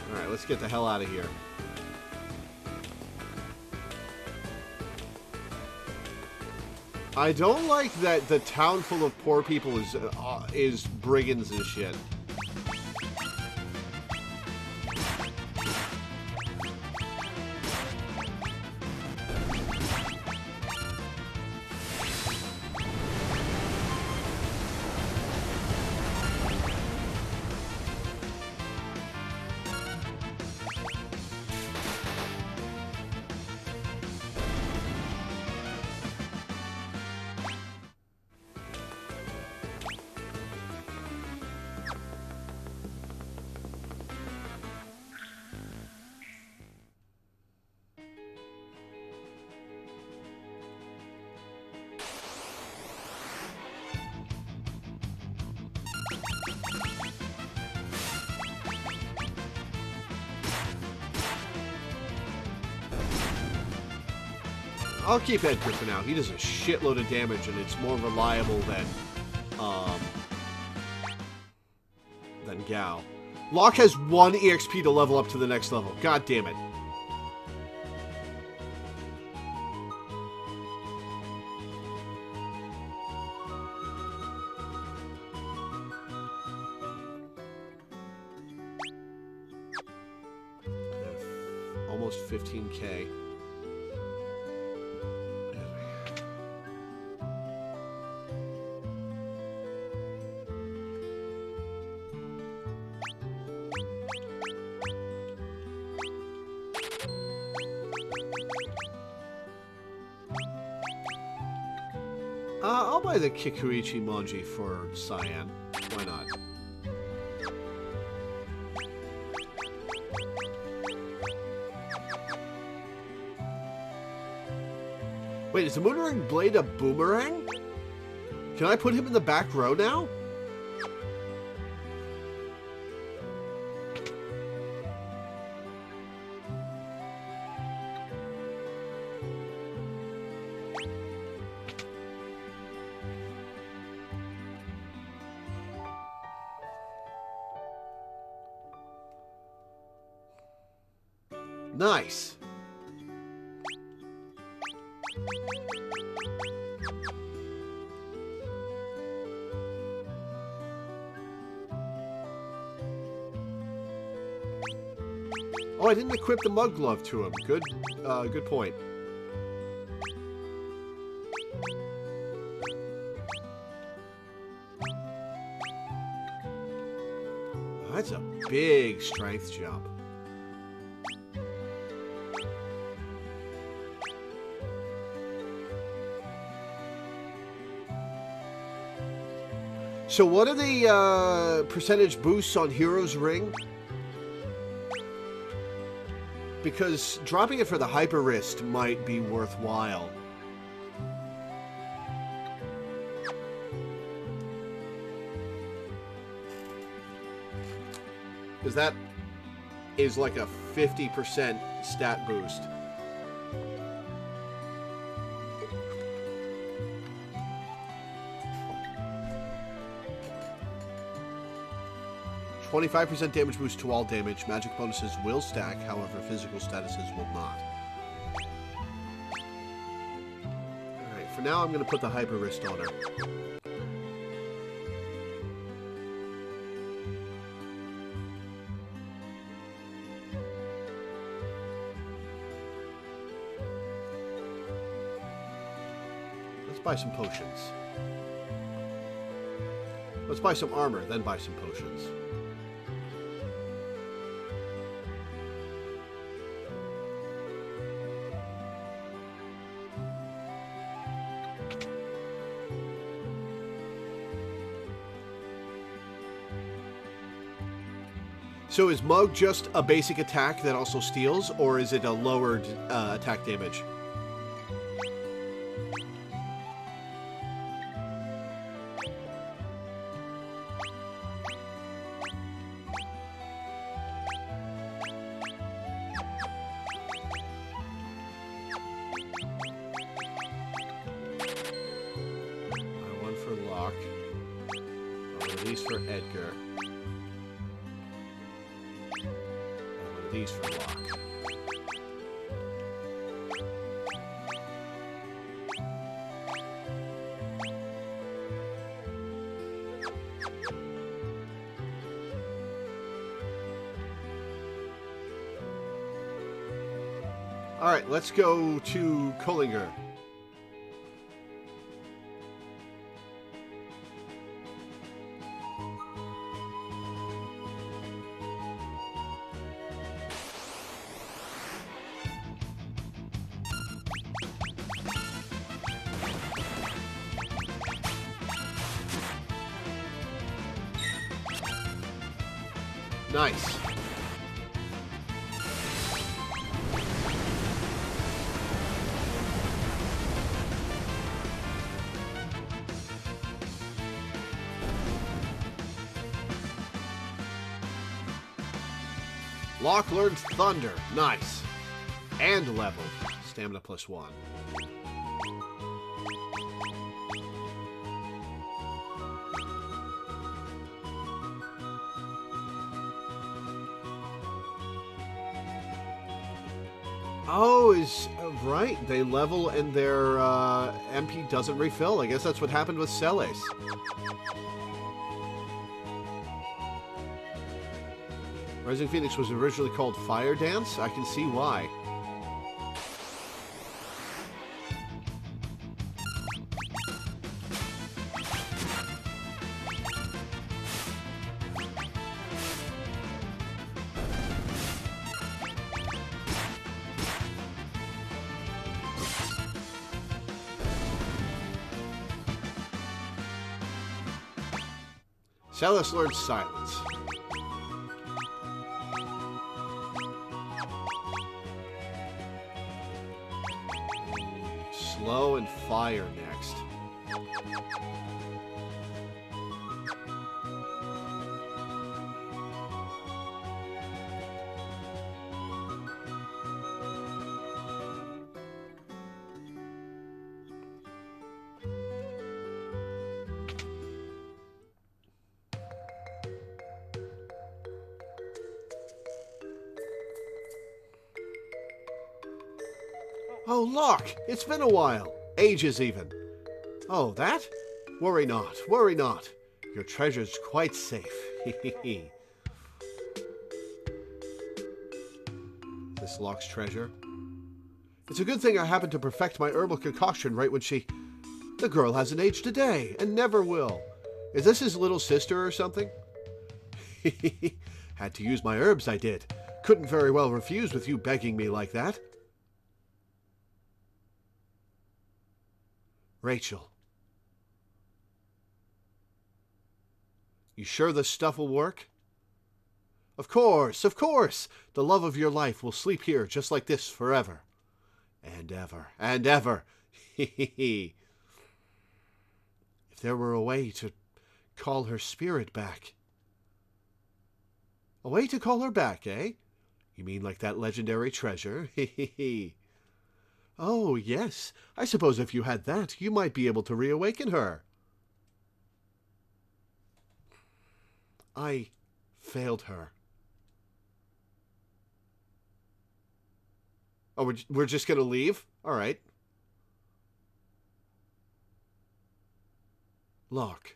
Alright, let's get the hell out of here. I don't like that the town full of poor people is brigands and shit. I'll keep Edgar for now. He does a shitload of damage, and it's more reliable than Gao. Locke has 1 EXP to level up to the next level. God damn it. Almost 15k. I'll buy the Kikuichi Monji for Cyan. Why not? Wait, is the Moonring Blade a boomerang? Can I put him in the back row now? Nice. Oh, I didn't equip the mug glove to him. Good point. That's a big strength jump. So what are the percentage boosts on Hero's Ring? Because dropping it for the Hyper Wrist might be worthwhile. Because that is like a 50% stat boost. 25% damage boost to all damage. Magic bonuses will stack, however, physical statuses will not. Alright, for now I'm going to put the Hyper Wrist on her. Let's buy some potions. Let's buy some armor, then buy some potions. So is Mug just a basic attack that also steals, or is it a lowered attack damage? One for Locke. One of these for Edgar. These for Locke. All right, let's go to Kullinger. Nice. Locke learns Thunder. Nice. And leveled. Stamina +1. Oh, is right. They level and their MP doesn't refill. I guess that's what happened with Celes. Rising Phoenix was originally called Fire Dance. I can see why. Celes learns Silence. Slow and Fire next. Oh, Locke! It's been a while. Ages, even. Oh, that? Worry not, worry not. Your treasure's quite safe. This Locke's treasure. It's a good thing I happened to perfect my herbal concoction right when she... The girl hasn't aged a day, and never will. Is this his little sister or something? Had to use my herbs, I did. Couldn't very well refuse with you begging me like that. Rachel. You sure this stuff will work? Of course, of course. The love of your life will sleep here just like this forever. And ever, and ever. If there were a way to call her spirit back. A way to call her back, eh? You mean like that legendary treasure? Oh, yes. I suppose if you had that, you might be able to reawaken her. I failed her. Oh, we're just going to leave? All right. Lock.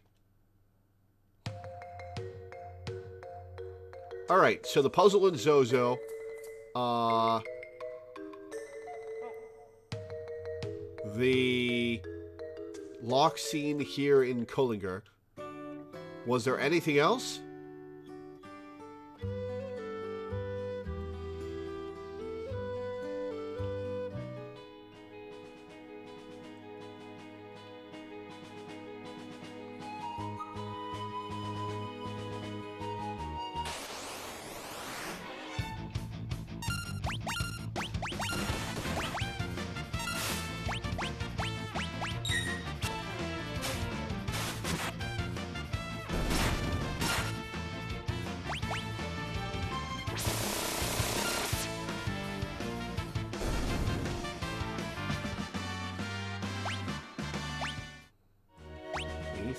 All right, so the puzzle in Zozo. The lock scene here in Kullinger. Was there anything else?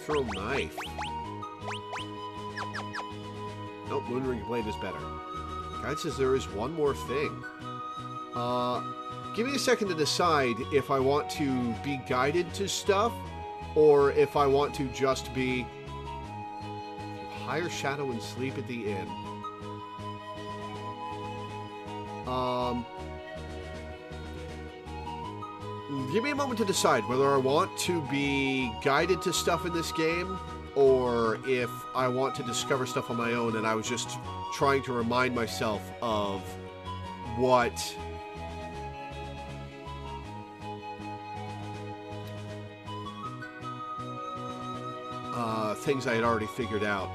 Throw knife. Nope, Moonring Blade is better. Guide says there is one more thing. Give me a second to decide if I want to be guided to stuff or if I want to just be hire shadow and sleep at the inn. Give me a moment to decide whether I want to be guided to stuff in this game or if I want to discover stuff on my own, and I was just trying to remind myself of what things I had already figured out.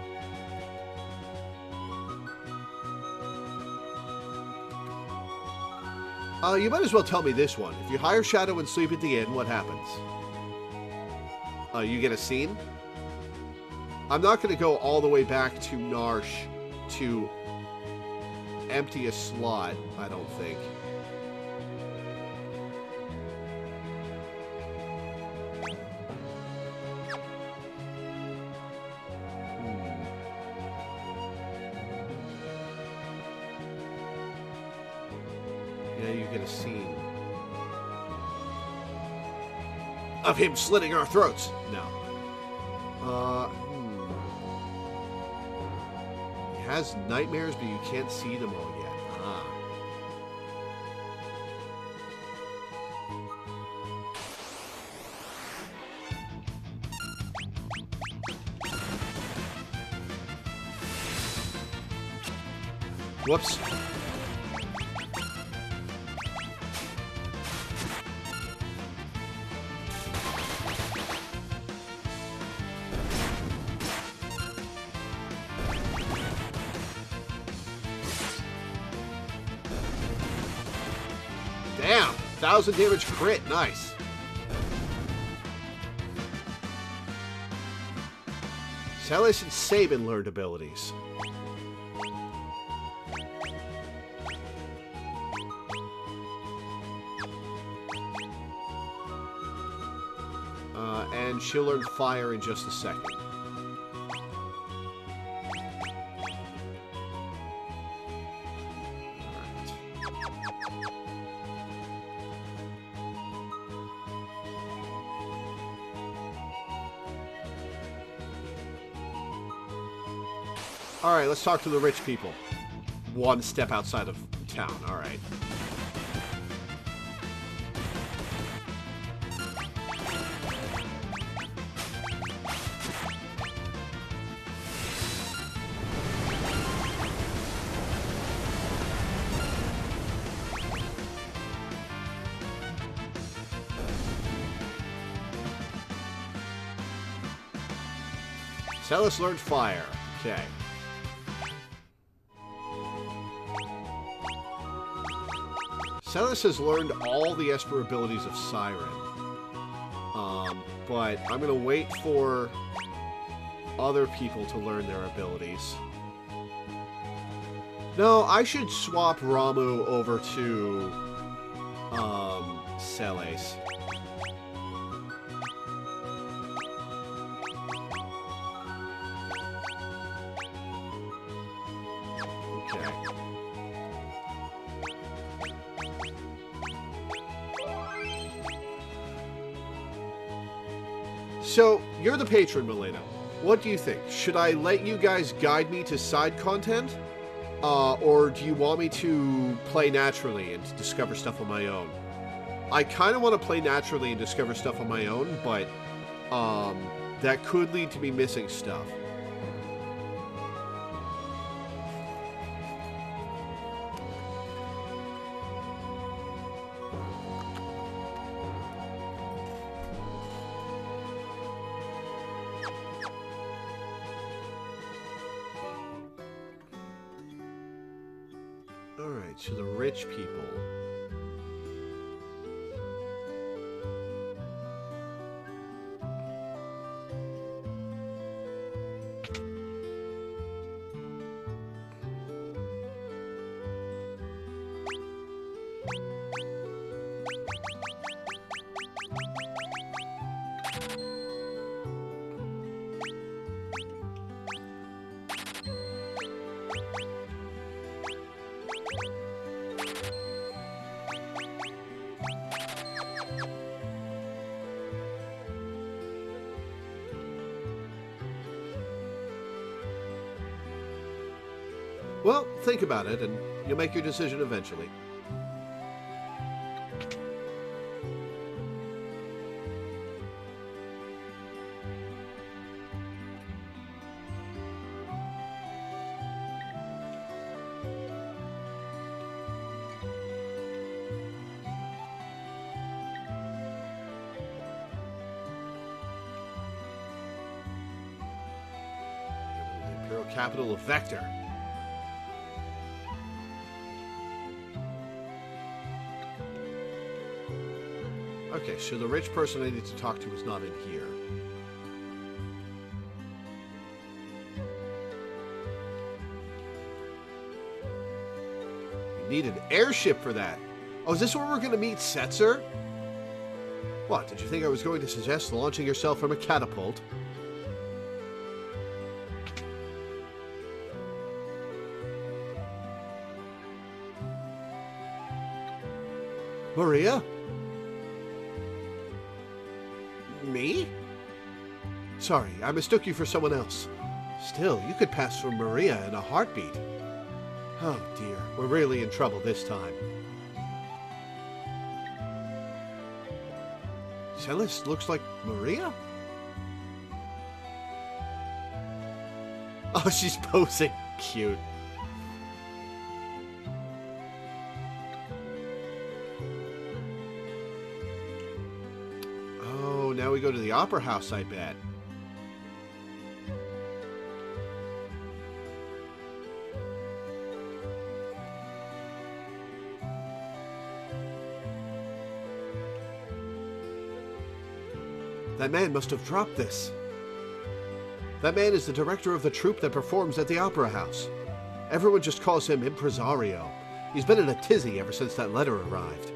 You might as well tell me this one. If you hire Shadow and sleep at the inn, what happens? You get a scene? I'm not going to go all the way back to Narsh to empty a slot, I don't think. Yeah, you get a scene of him slitting our throats. No. He has nightmares, but you can't see them all yet. Whoops. Damn! 1,000 damage crit. Nice. Celis and Sabin learned abilities. And she'll learn fire in just a second. Alright, let's talk to the rich people. One step outside of town, alright. Celis learned fire. Okay. Celis has learned all the Esper abilities of Siren. But I'm going to wait for other people to learn their abilities. No, I should swap Ramu over to Celes. Okay. So, you're the patron, Milena. What do you think? Should I let you guys guide me to side content? Or do you want me to play naturally and discover stuff on my own? I kind of want to play naturally and discover stuff on my own, but that could lead to me missing stuff. Alright, so the rich people. Well, think about it, and you'll make your decision eventually. The Imperial capital of Vector. Okay, so the rich person I need to talk to is not in here. We need an airship for that. Oh, is this where we're going to meet Setzer? What, did you think I was going to suggest launching yourself from a catapult? Maria? Me? Sorry, I mistook you for someone else. Still, you could pass for Maria in a heartbeat. Oh dear, we're really in trouble this time. Celis looks like Maria? Oh, she's posing. Cute. Now we go to the opera house, I bet. That man must have dropped this. That man is the director of the troupe that performs at the opera house. Everyone just calls him Impresario. He's been in a tizzy ever since that letter arrived.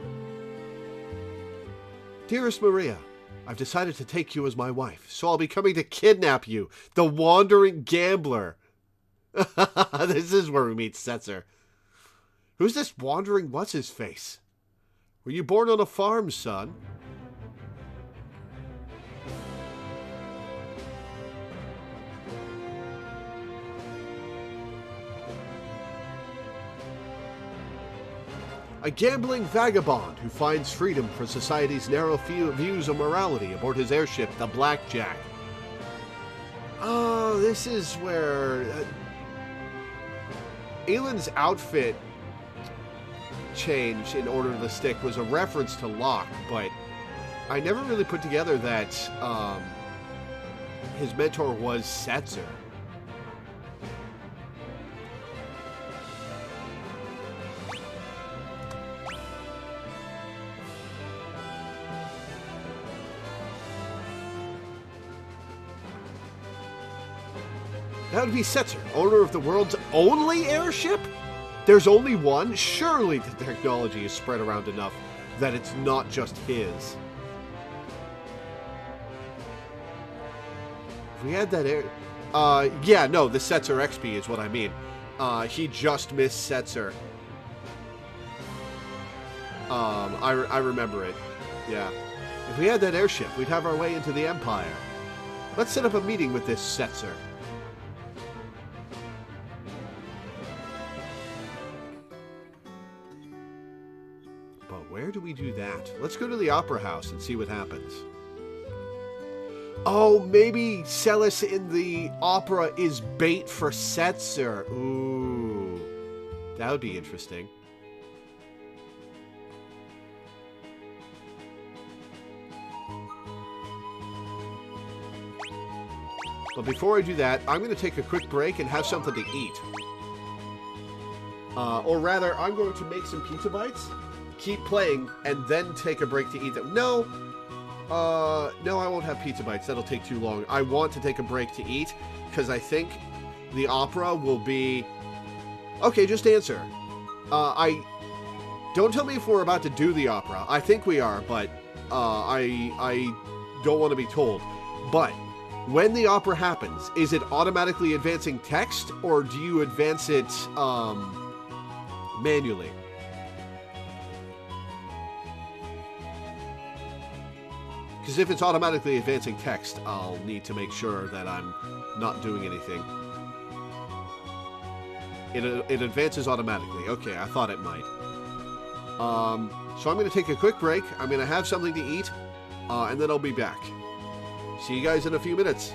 Dearest Maria, I've decided to take you as my wife, so I'll be coming to kidnap you, the wandering gambler. This is where we meet Setzer. Who's this wandering what's-his-face? Were you born on a farm, son? A gambling vagabond who finds freedom from society's narrow views of morality aboard his airship, the Blackjack. Oh, this is where... Aylin's outfit change in Order of the Stick was a reference to Locke, but I never really put together that his mentor was Setzer. That would be Setzer, owner of the world's only airship? There's only one? Surely the technology is spread around enough that it's not just his. If we had that air... yeah, no, the Setzer XP is what I mean. He just missed Setzer. I remember it. Yeah. If we had that airship, we'd have our way into the Empire. Let's set up a meeting with this Setzer. Where do we do that? Let's go to the Opera House and see what happens. Oh, maybe Celis in the opera is bait for Setzer. Ooh. That would be interesting. But before I do that, I'm going to take a quick break and have something to eat. Or rather, I'm going to make some pizza bites, keep playing, and then take a break to eat them. No, I won't have pizza bites. That'll take too long. I want to take a break to eat, because I think the opera will be... Okay, just answer. Don't tell me if we're about to do the opera. I think we are, but I don't want to be told. But when the opera happens, is it automatically advancing text, or do you advance it manually? Because if it's automatically advancing text, I'll need to make sure that I'm not doing anything. It advances automatically. Okay, I thought it might. So I'm going to take a quick break. I'm going to have something to eat, and then I'll be back. See you guys in a few minutes.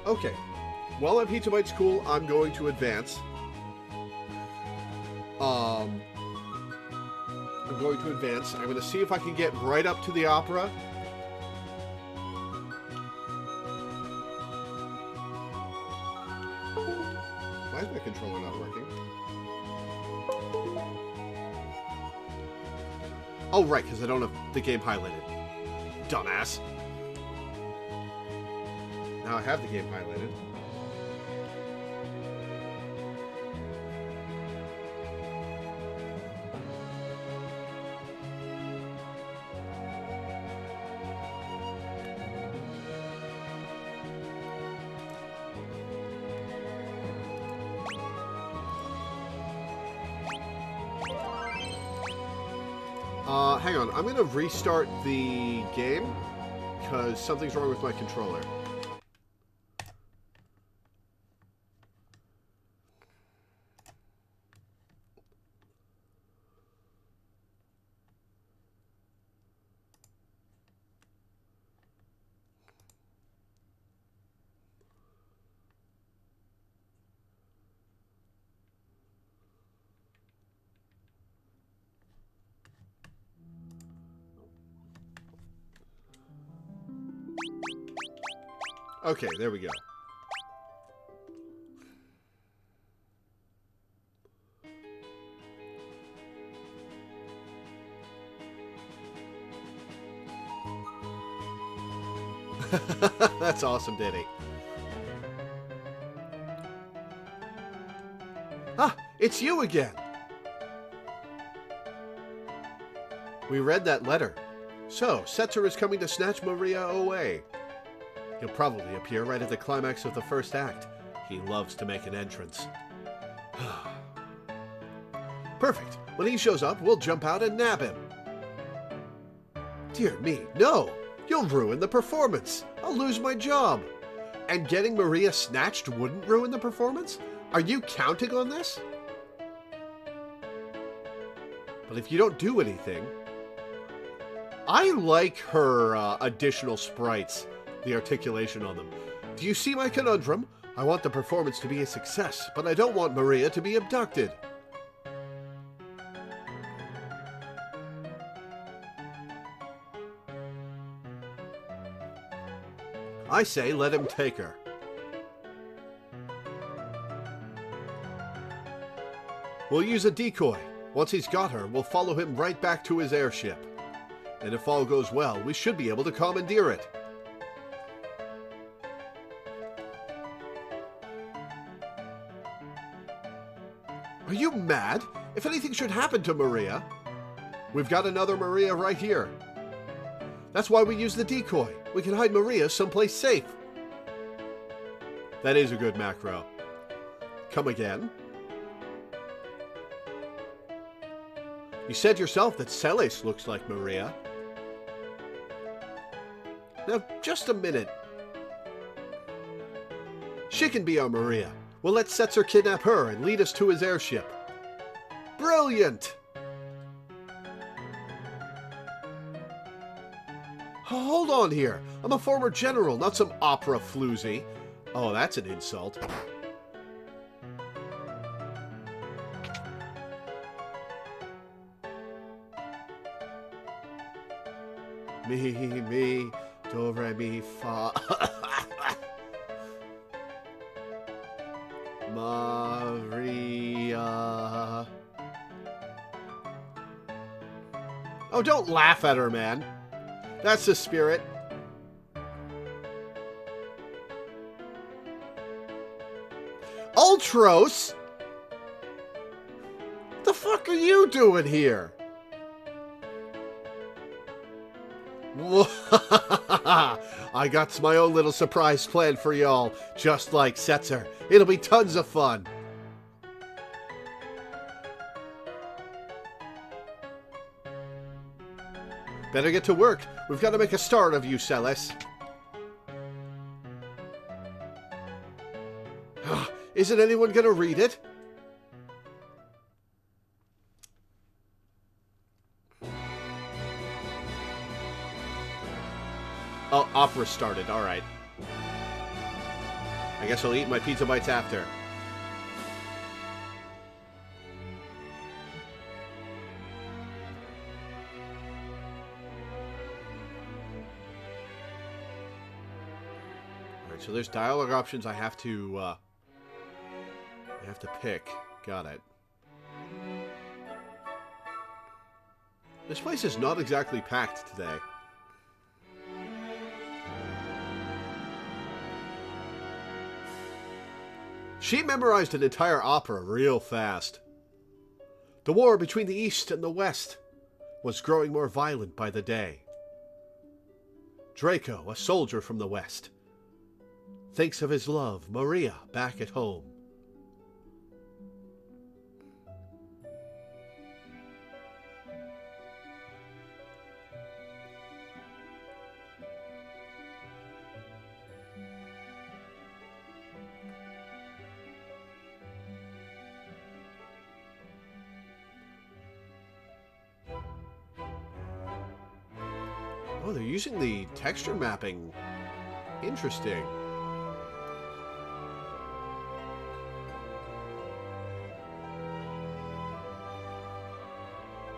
Okay. While I'm Pizza Bite's cool, I'm going to advance. I'm going to advance. I'm going to see if I can get right up to the opera. Why is my controller not working? Oh, right, because I don't have the game highlighted. Dumbass. Now I have the game highlighted. Hang on, I'm going to restart the game because something's wrong with my controller. Okay, there we go. That's awesome, Diddy. Ah, it's you again. We read that letter. So, Setzer is coming to snatch Maria away. He'll probably appear right at the climax of the first act. He loves to make an entrance. Perfect. When he shows up, we'll jump out and nab him. Dear me, no! You'll ruin the performance. I'll lose my job. And getting Maria snatched wouldn't ruin the performance? Are you counting on this? But if you don't do anything... I like her additional sprites. The articulation on them. Do you see my conundrum? I want the performance to be a success, but I don't want Maria to be abducted. I say let him take her. We'll use a decoy. Once he's got her, we'll follow him right back to his airship. And if all goes well, we should be able to commandeer it. Are you mad? If anything should happen to Maria... We've got another Maria right here. That's why we use the decoy. We can hide Maria someplace safe. That is a good macro. Come again? You said yourself that Celes looks like Maria. Now, just a minute. She can be our Maria. We'll let Setzer kidnap her and lead us to his airship. Brilliant! Hold on here. I'm a former general, not some opera floozy. Oh, that's an insult. Me, do, re, mi, fa. Maria. Oh, don't laugh at her, man. That's the spirit. Ultros? What the fuck are you doing here? I got my own little surprise planned for y'all, just like Setzer. It'll be tons of fun. Better get to work. We've got to make a start of you, Celes. Isn't anyone going to read it? Oh, opera started. All right. guess I'll eat my pizza bites after. Alright, so there's dialogue options I have to pick. Got it. This place is not exactly packed today. She memorized an entire opera real fast. The war between the East and the West was growing more violent by the day. Draco, a soldier from the West, thinks of his love, Maria, back at home. Oh, they're using the texture mapping. Interesting.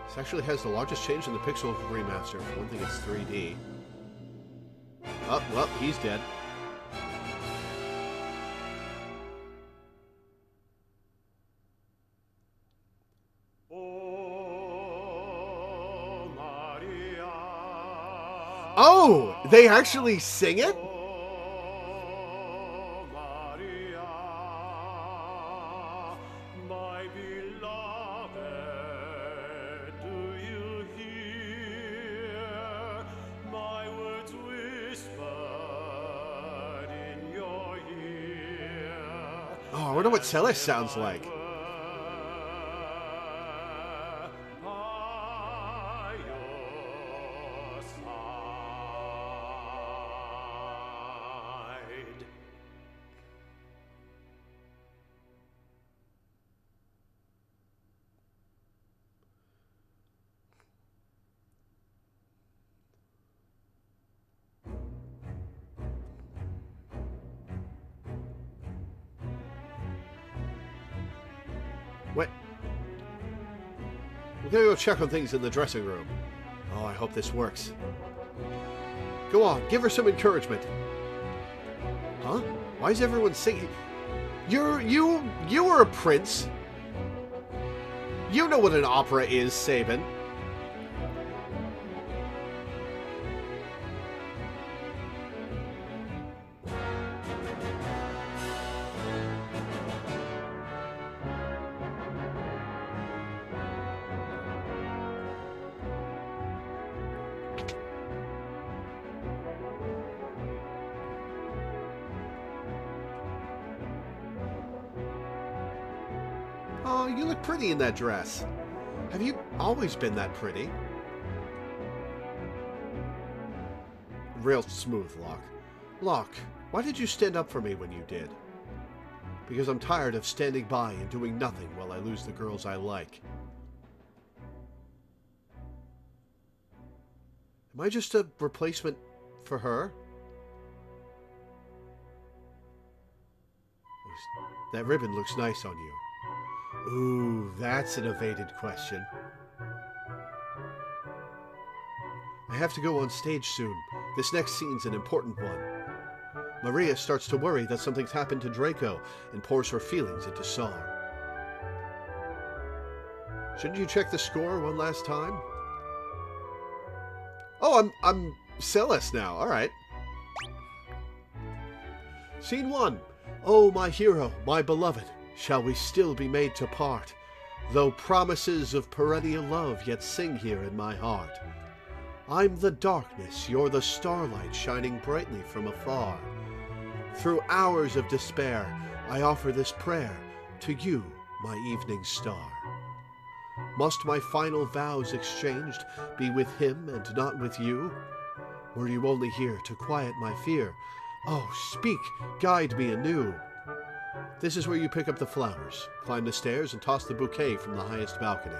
This actually has the largest change in the pixel remaster. For one thing, it's 3D. Oh, well, he's dead. Oh, they actually sing it? Oh, I wonder what Celeste sounds like. What? We're gonna go check on things in the dressing room. Oh, I hope this works. Go on, give her some encouragement. Huh? Why is everyone singing? You were a prince. You know what an opera is, Sabin. Oh, you look pretty in that dress. Have you always been that pretty? Real smooth, Locke. Locke, why did you stand up for me when you did? Because I'm tired of standing by and doing nothing while I lose the girls I like. Am I just a replacement for her? That ribbon looks nice on you. Ooh, that's an evaded question. I have to go on stage soon. This next scene's an important one. Maria starts to worry that something's happened to Draco and pours her feelings into song. Shouldn't you check the score one last time? Oh, I'm Celeste now. All right. Scene 1. Oh, my hero, my beloved, shall we still be made to part? Though promises of perennial love yet sing here in my heart. I'm the darkness, you're the starlight shining brightly from afar. Through hours of despair, I offer this prayer to you, my evening star. Must my final vows exchanged be with him and not with you? Were you only here to quiet my fear? Oh, speak, guide me anew. This is where you pick up the flowers, climb the stairs, and toss the bouquet from the highest balcony.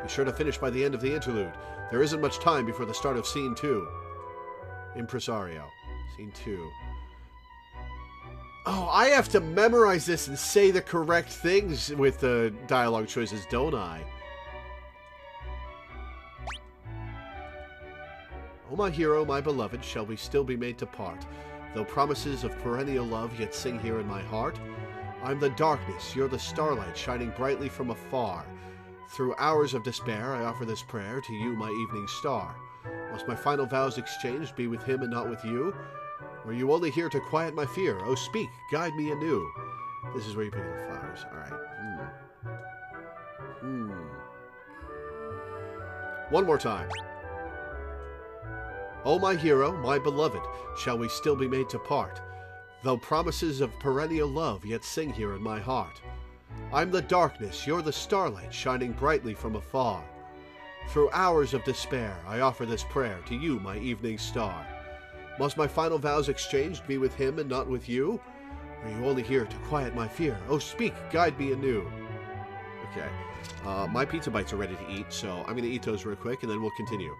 Be sure to finish by the end of the interlude. There isn't much time before the start of Scene 2. Impresario. Scene 2. Oh, I have to memorize this and say the correct things with the dialogue choices, don't I? O my hero, my beloved, shall we still be made to part? Though promises of perennial love yet sing here in my heart. I'm the darkness, you're the starlight, shining brightly from afar. Through hours of despair, I offer this prayer to you, my evening star. Must my final vows exchanged be with him and not with you? Or are you only here to quiet my fear? Oh, speak, guide me anew. This is where you pick the flowers. All right. One more time. O my hero, my beloved, shall we still be made to part? Though promises of perennial love yet sing here in my heart. I'm the darkness, you're the starlight, shining brightly from afar. Through hours of despair, I offer this prayer to you, my evening star. Must my final vows exchanged be with him and not with you? Or are you only here to quiet my fear? Oh, speak, guide me anew. Okay. My pizza bites are ready to eat, so I'm going to eat those real quick, and then we'll continue.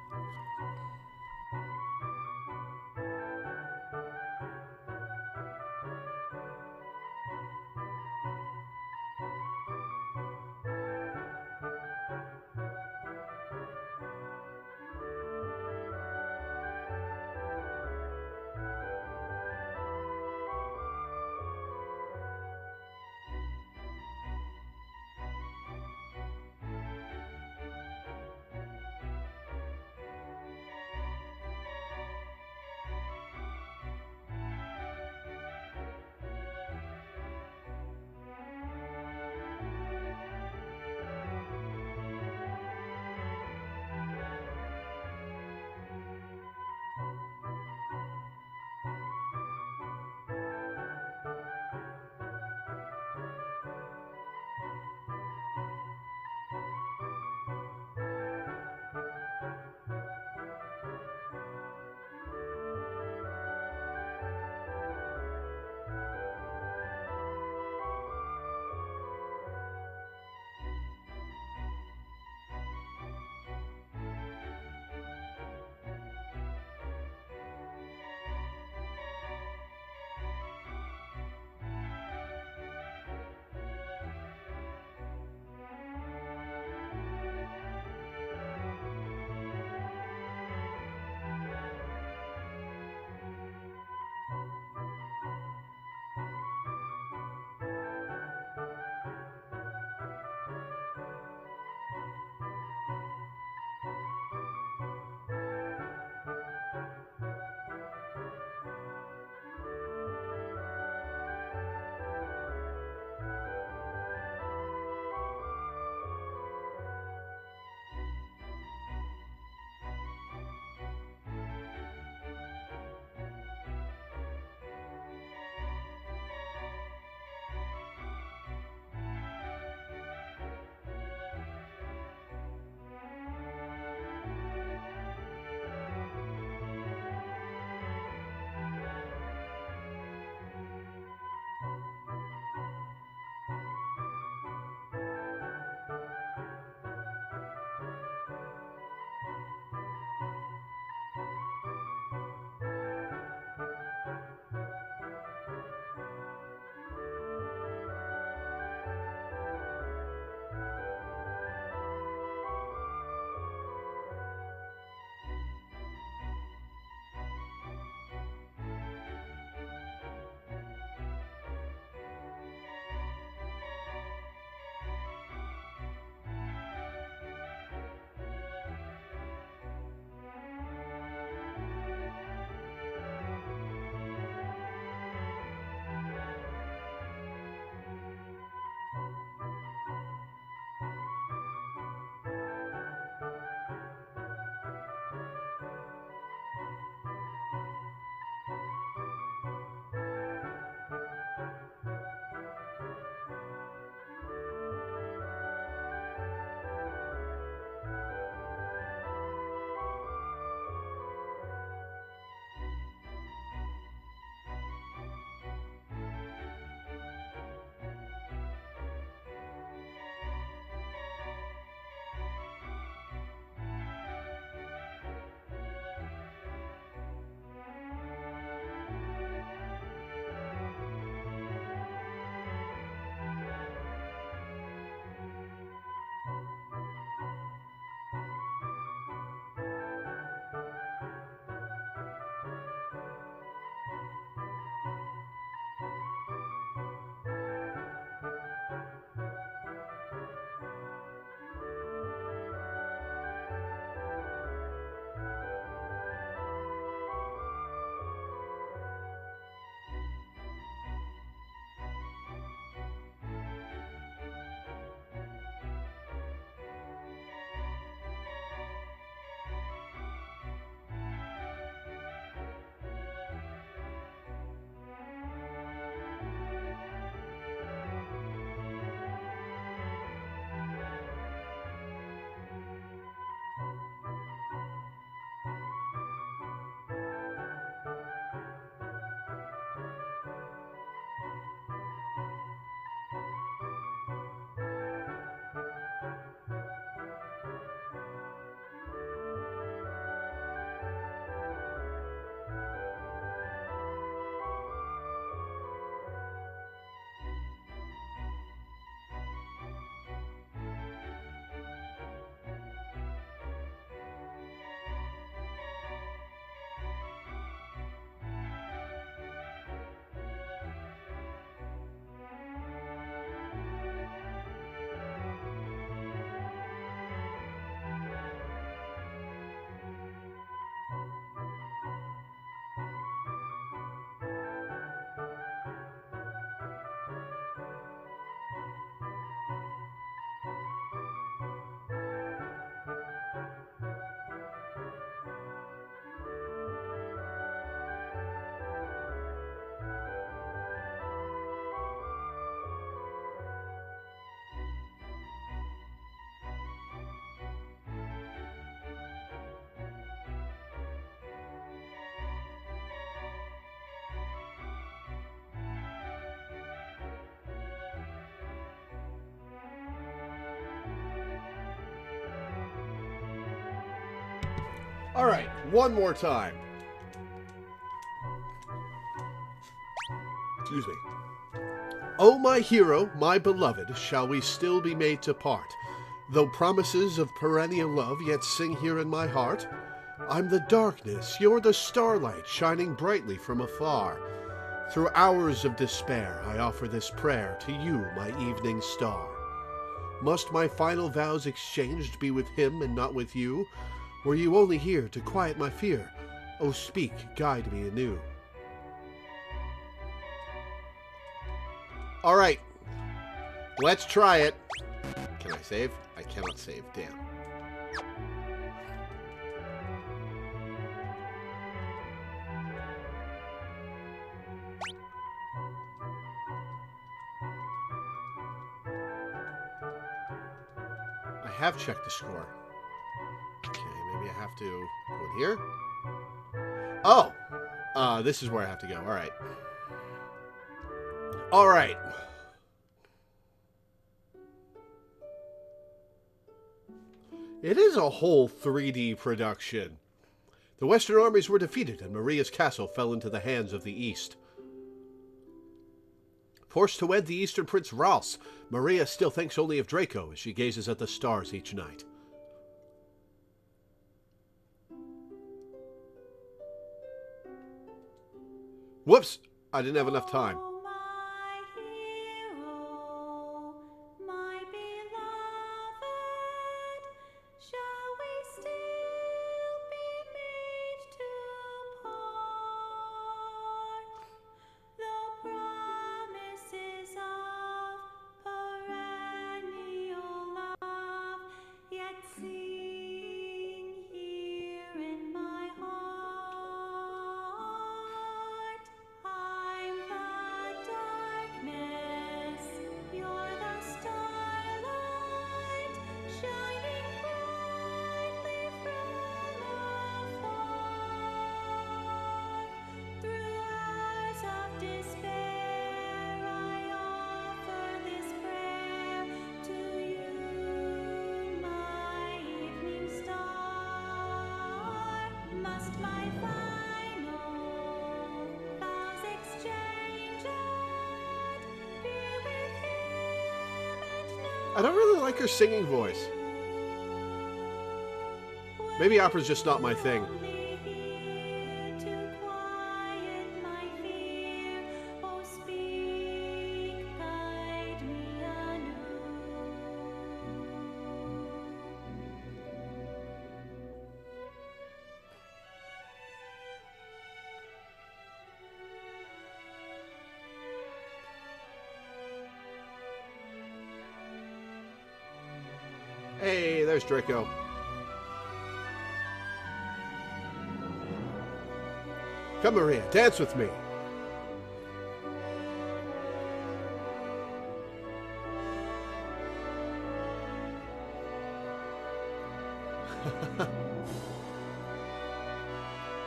Alright, one more time. Excuse me. Oh, my hero, my beloved, shall we still be made to part? Though promises of perennial love yet sing here in my heart? I'm the darkness, you're the starlight, shining brightly from afar. Through hours of despair, I offer this prayer to you, my evening star. Must my final vows exchanged be with him and not with you? Were you only here to quiet my fear? Oh, speak, guide me anew. All right, let's try it. Can I save? I cannot save, damn. I have checked the score. Okay, maybe I have to go in here. Oh, this is where I have to go. All right. All right. It is a whole 3D production. The Western armies were defeated and Maria's castle fell into the hands of the East. Forced to wed the Eastern Prince Ralph, Maria still thinks only of Draco as she gazes at the stars each night. Whoops! I didn't have enough time. I don't really like her singing voice. Maybe opera's just not my thing. Hey, there's Draco. Come, Maria, dance with me.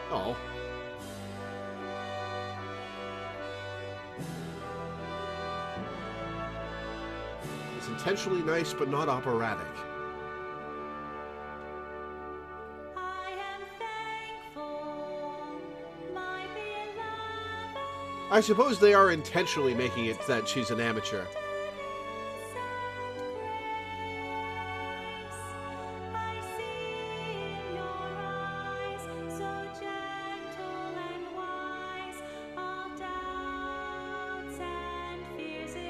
Oh. It's intentionally nice, but not operatic. I suppose they are intentionally making it that she's an amateur.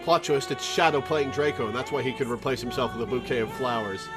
Plot twist, it's Shadow playing Draco, and that's why he could replace himself with a bouquet of flowers.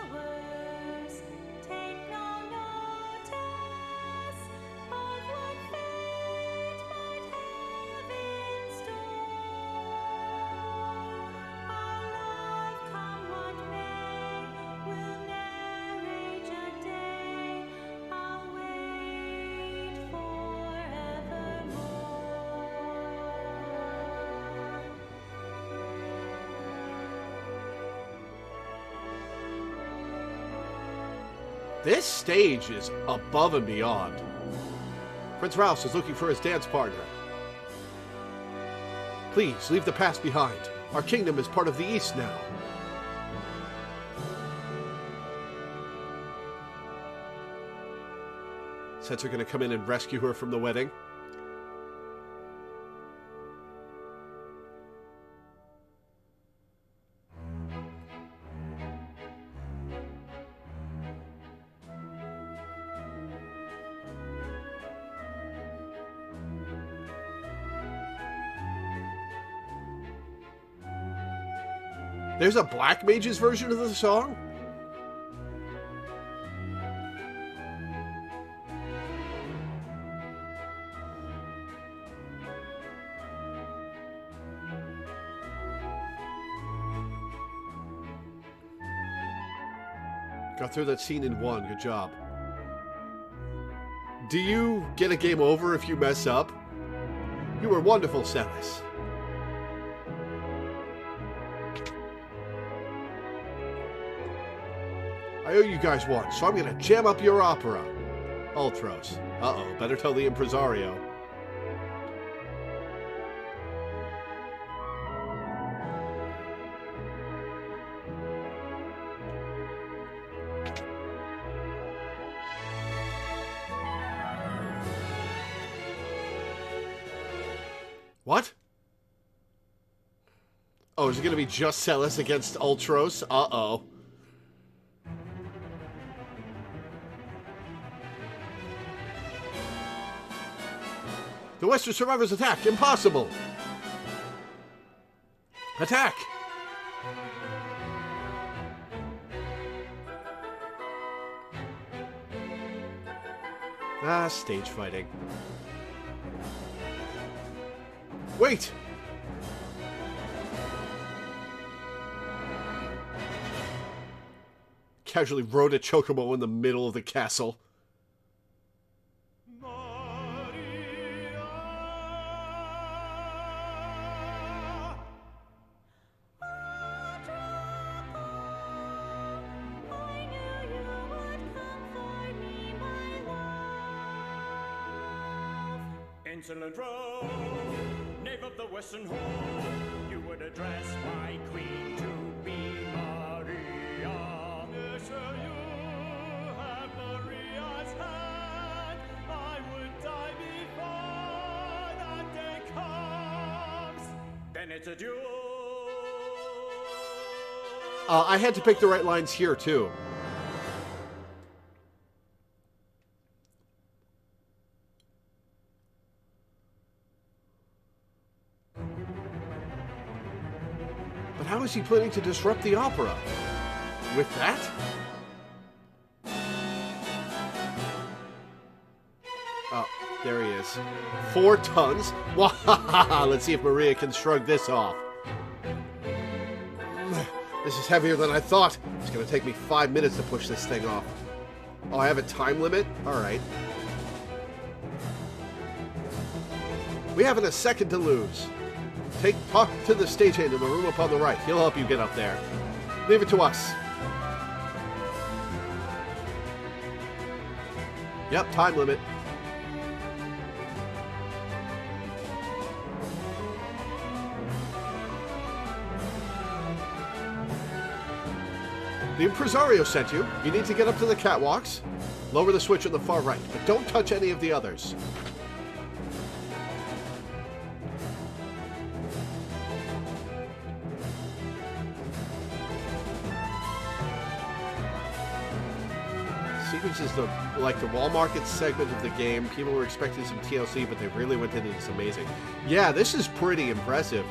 This stage is above and beyond. Prince Ralph is looking for his dance partner. Please, leave the past behind. Our kingdom is part of the East now. Since they're going to come in and rescue her from the wedding. There's a Black Mage's version of the song? Got through that scene in one. Good job. Do you get a game over if you mess up? You were wonderful, Celis. I owe you guys one, so I'm gonna jam up your opera. Ultros. Uh-oh, better tell the impresario. What? Oh, is it gonna be just Celis against Ultros? Uh-oh. The Western survivors attack! Impossible! Attack! Ah, stage fighting. Wait! Casually rode a chocobo in the middle of the castle.
Insolent rogue, knave of the Western Hall, you would address my queen to be Maria. Yes, you have Maria's hand. I would die before that day comes. Then it's a duel.
I had to pick the right lines here, too. But how is he planning to disrupt the opera? With that? Oh, there he is. 4 tons? Let's see if Maria can shrug this off. This is heavier than I thought. It's going to take me 5 minutes to push this thing off. Oh, I have a time limit? Alright. We haven't a second to lose. Talk to the stagehand in the room up on the right. He'll help you get up there. Leave it to us. Yep, time limit. The impresario sent you. You need to get up to the catwalks. Lower the switch on the far right, but don't touch any of the others. Sequence is like the wall market segment of the game. People were expecting some TLC, but they really went into this amazing. Yeah, this is pretty impressive.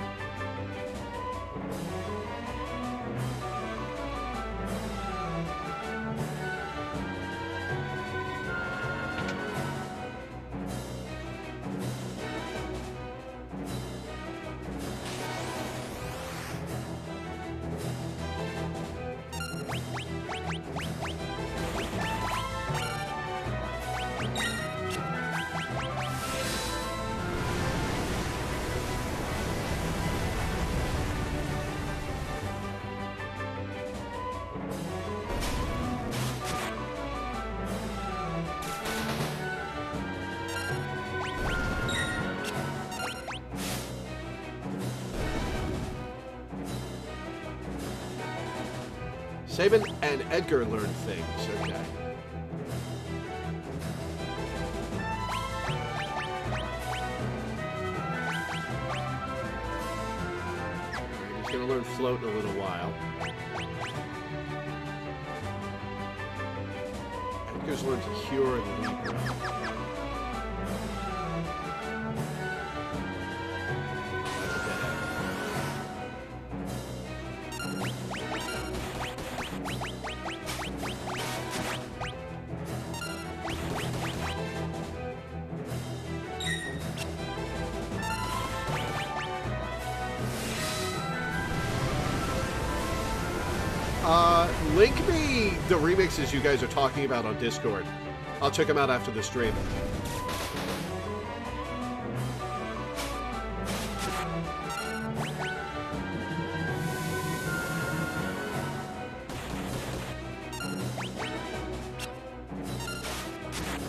Sabin and Edgar learn things. Okay. gonna learn float in a little while. Edgar's learned to cure and leap well. That's a dead end. Link me the remixes you guys are talking about on Discord. I'll check them out after the stream.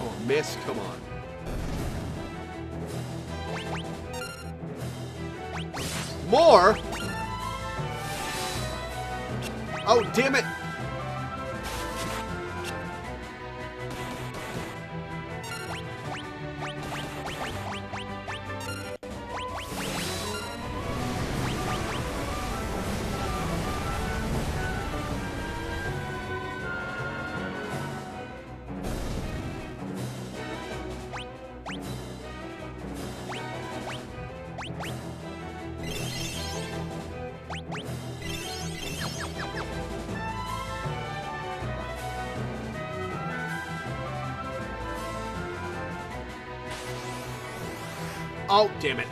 Oh, miss, come on. More? Oh, damn it! Oh, damn it.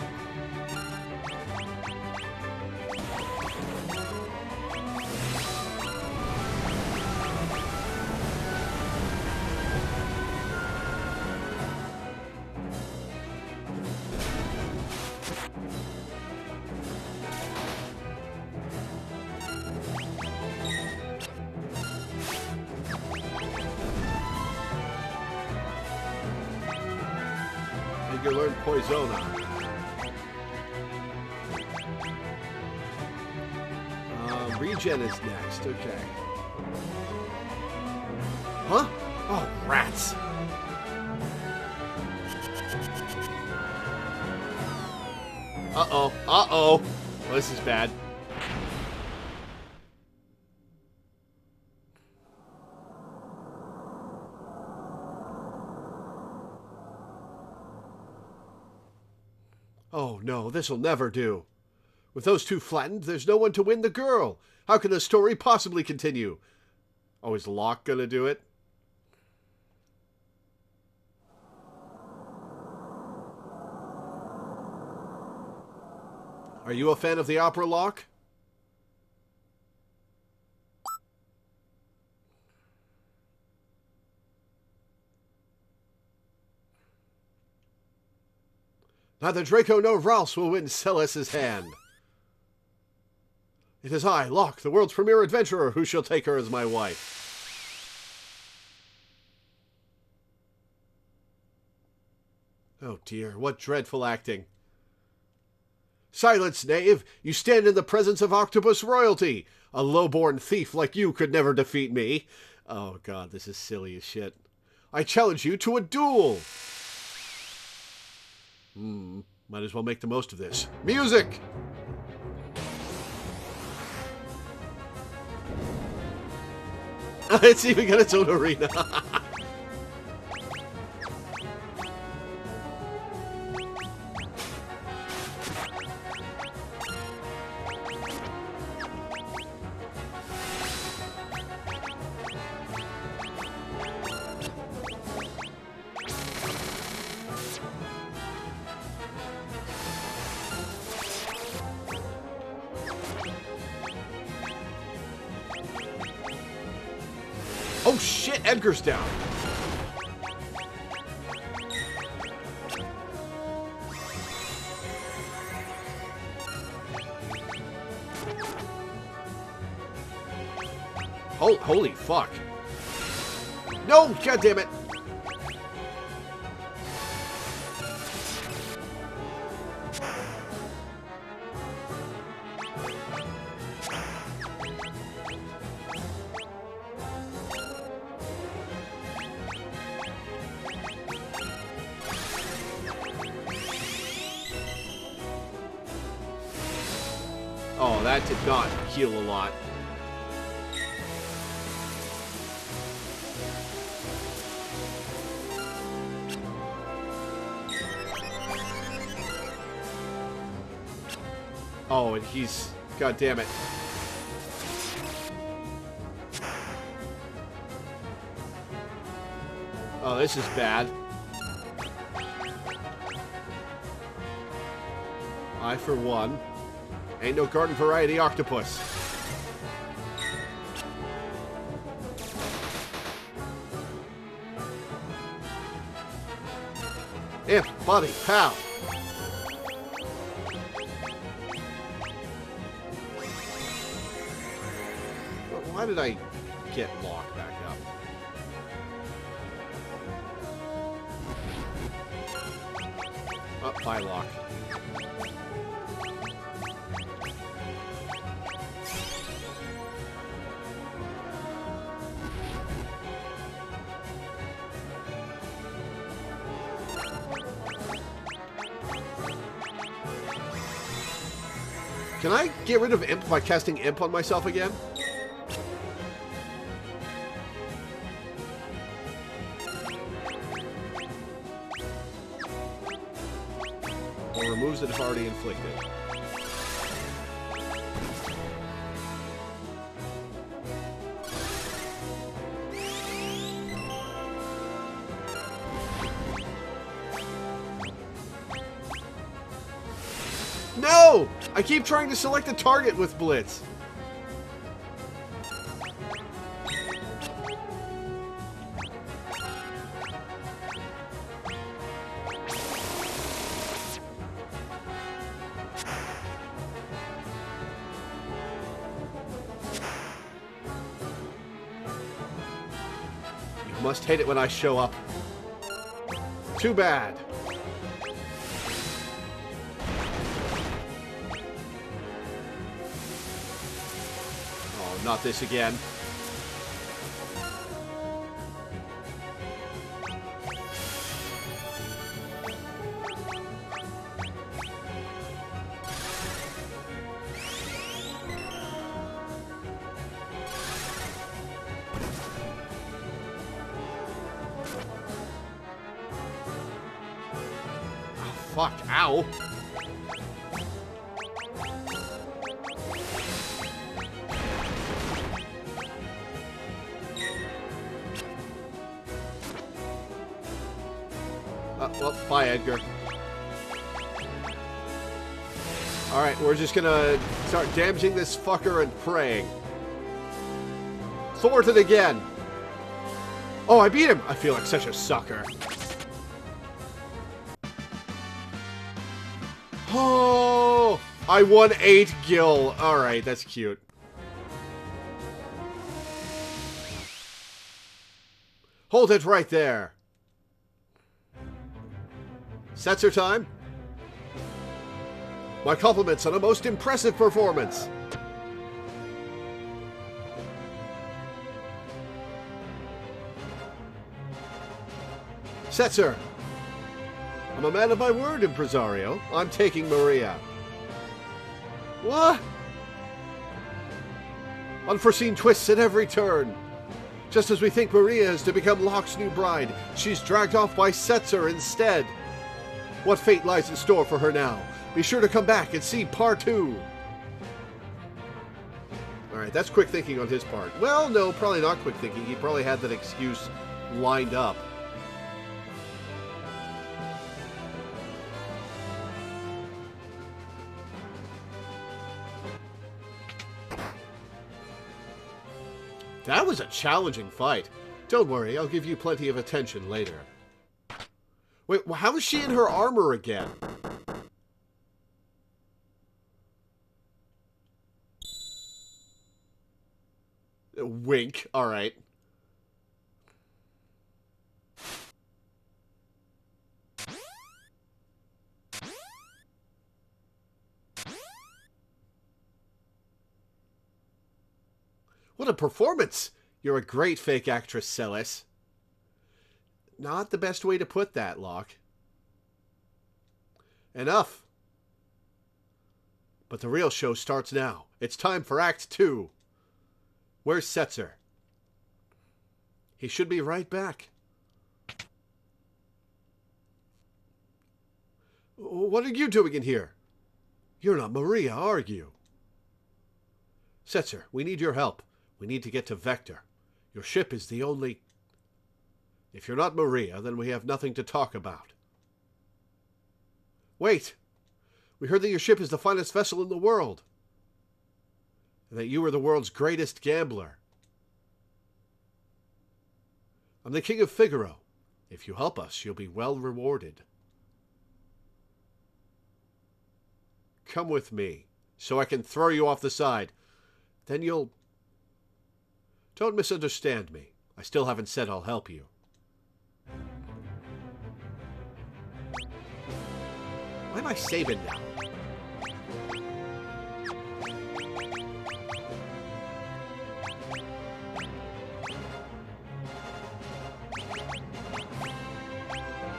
And you learn Poisona. Regen is next, okay. Huh? Oh, rats. Uh-oh, uh-oh. Well, this is bad. Oh, no, this'll never do. With those two flattened, there's no one to win the girl. How can the story possibly continue? Oh, is Locke gonna do it? Are you a fan of the opera, Locke? Neither Draco nor Rouse will win Celes's hand. It is I, Locke, the world's premier adventurer, who shall take her as my wife. Oh dear, what dreadful acting. Silence, knave! You stand in the presence of octopus royalty! A low-born thief like you could never defeat me! Oh god, this is silly as shit. I challenge you to a duel! Might as well make the most of this. Music! It's even got its own arena. Oh shit, Edgar's down. Holy fuck. No, god damn it. Oh, that did not heal a lot. Oh, and he's... God damn it. Oh, this is bad. I, for one, ain't no garden variety octopus. Imp, buddy, pal. Why did I get locked back up? Oh, bye, lock. Can I get rid of Imp by casting Imp on myself again? Or removes it if already inflicted. No! I keep trying to select a target with Blitz. You must hate it when I show up. Too bad. Not this again. Oh, fuck. Ow. Well, bye, Edgar. Alright, we're just gonna start damaging this fucker and praying. Thwarted again! Oh, I beat him! I feel like such a sucker. Oh! I won 8 gil. Alright, that's cute. Hold it right there. Setzer time. My compliments on a most impressive performance. Setzer. I'm a man of my word, impresario. I'm taking Maria. What? Unforeseen twists at every turn. Just as we think Maria is to become Locke's new bride, she's dragged off by Setzer instead. What fate lies in store for her now? Be sure to come back and see part 2. Alright, that's quick thinking on his part. Well, no, probably not quick thinking. He probably had that excuse lined up. That was a challenging fight. Don't worry, I'll give you plenty of attention later. Wait, how is she in her armor again? Wink, alright. What a performance! You're a great fake actress, Celis. Not the best way to put that, Locke. Enough. But the real show starts now. It's time for Act 2. Where's Setzer? He should be right back. What are you doing in here? You're not Maria, are you? Setzer, we need your help. We need to get to Vector. Your ship is the only... If you're not Maria, then we have nothing to talk about. Wait! We heard that your ship is the finest vessel in the world. And that you are the world's greatest gambler. I'm the King of Figaro. If you help us, you'll be well rewarded. Come with me, so I can throw you off the side. Then you'll... Don't misunderstand me. I still haven't said I'll help you. Why am I saving now?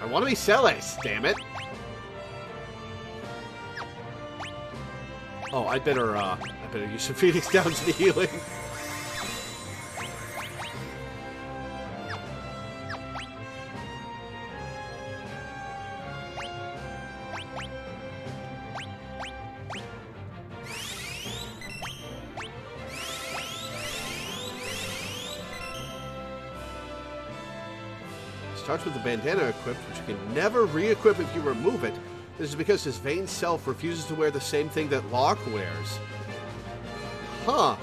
I want to be Celes, damn it. Oh, I better use some Phoenix Downs to healing. Starts with the bandana equipped, which you can never re-equip if you remove it. This is because his vain self refuses to wear the same thing that Locke wears. Huh.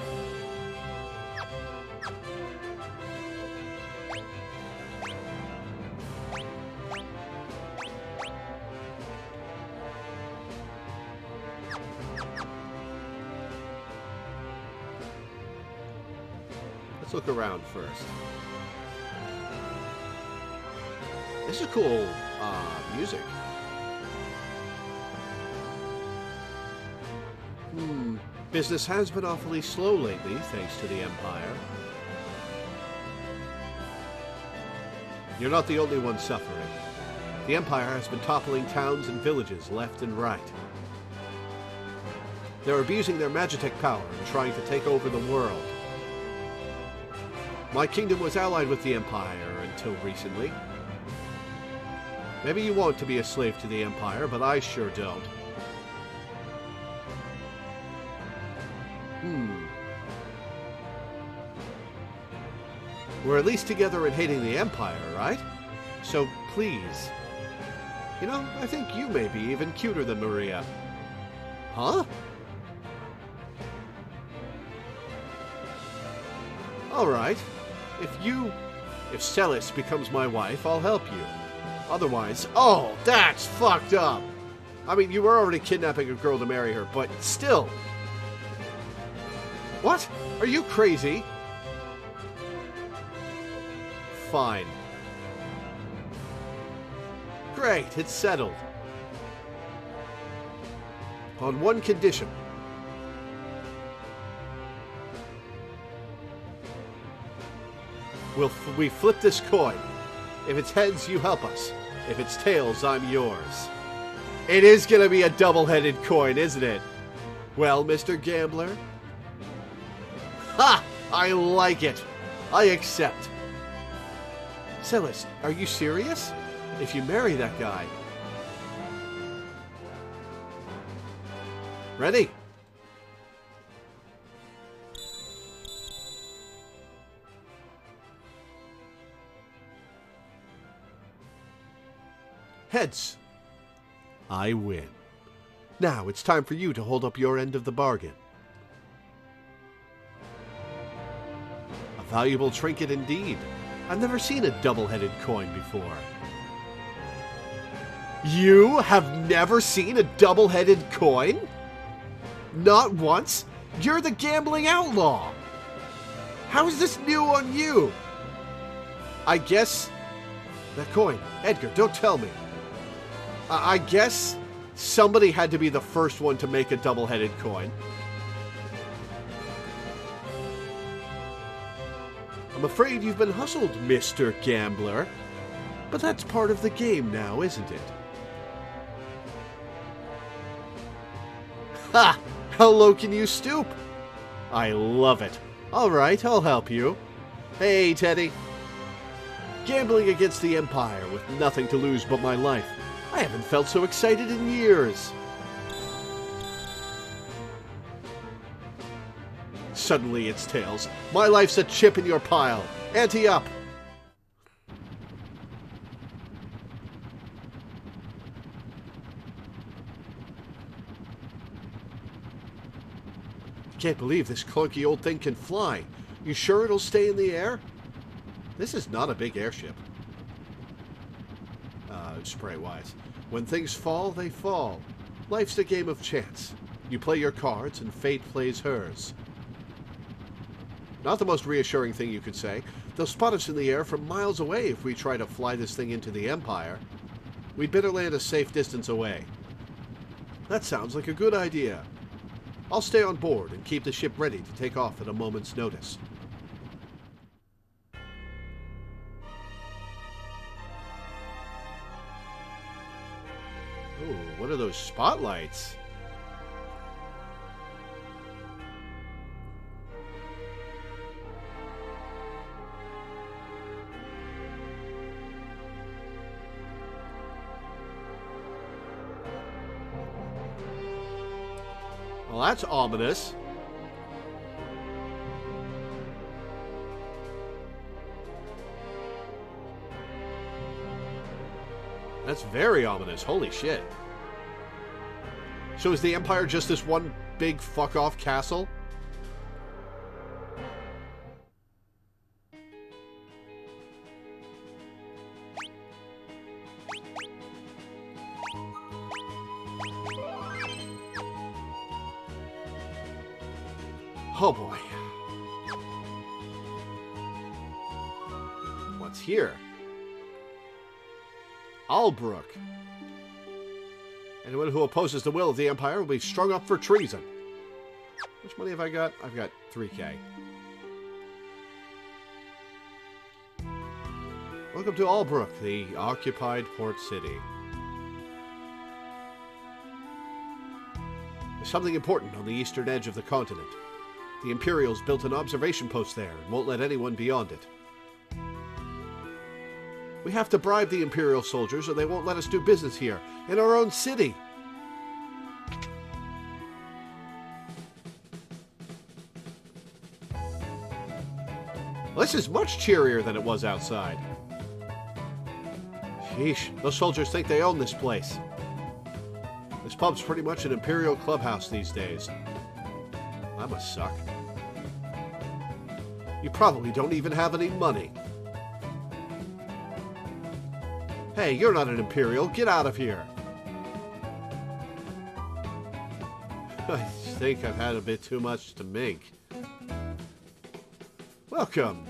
Let's look around first. This is cool music. Business has been awfully slow lately, thanks to the Empire. You're not the only one suffering. The Empire has been toppling towns and villages left and right. They're abusing their Magitech power and trying to take over the world. My kingdom was allied with the Empire until recently. Maybe you want to be a slave to the Empire, but I sure don't. We're at least together in hating the Empire, right? So please. You know, I think you may be even cuter than Maria. Huh? Alright. If Celes becomes my wife, I'll help you. Otherwise, oh, that's fucked up. I mean, you were already kidnapping a girl to marry her, but still. What? Are you crazy? Fine. Great, it's settled. On one condition. We flip this coin. If it's heads, you help us. If it's tails, I'm yours. It is gonna be a double-headed coin, isn't it? Well, Mr. Gambler? Ha! I like it. I accept. Celes, are you serious? If you marry that guy. Ready? Heads. I win. Now it's time for you to hold up your end of the bargain. A valuable trinket indeed. I've never seen a double-headed coin before. You have never seen a double-headed coin? Not once? You're the gambling outlaw. How is this new on you? I guess... That coin. Edgar, don't tell me. I guess somebody had to be the first one to make a double-headed coin. I'm afraid you've been hustled, Mr. Gambler. But that's part of the game now, isn't it? Ha! How low can you stoop? I love it. All right, I'll help you. Hey, Teddy. Gambling against the Empire with nothing to lose but my life. I haven't felt so excited in years. Suddenly it's tails. My life's a chip in your pile. Ante up. Can't believe this clunky old thing can fly. You sure it'll stay in the air? This is not a big airship. Spray-wise. When things fall, they fall. Life's a game of chance. You play your cards and fate plays hers. Not the most reassuring thing you could say. They'll spot us in the air from miles away if we try to fly this thing into the Empire. We'd better land a safe distance away. That sounds like a good idea. I'll stay on board and keep the ship ready to take off at a moment's notice. Ooh, what are those spotlights? Well, that's ominous. That's very ominous. Holy shit. So is the Empire just this one big fuck-off castle? Oh boy. What's here? Albrook. Anyone who opposes the will of the Empire will be strung up for treason. How much money have I got? I've got 3K. Welcome to Albrook, the occupied port city. There's something important on the eastern edge of the continent. The Imperials built an observation post there and won't let anyone beyond it. We have to bribe the Imperial soldiers or they won't let us do business here, in our own city. Well, this is much cheerier than it was outside. Sheesh, those soldiers think they own this place. This pub's pretty much an Imperial clubhouse these days. That must suck. You probably don't even have any money. Hey, you're not an Imperial. Get out of here. I think I've had a bit too much to make. Welcome.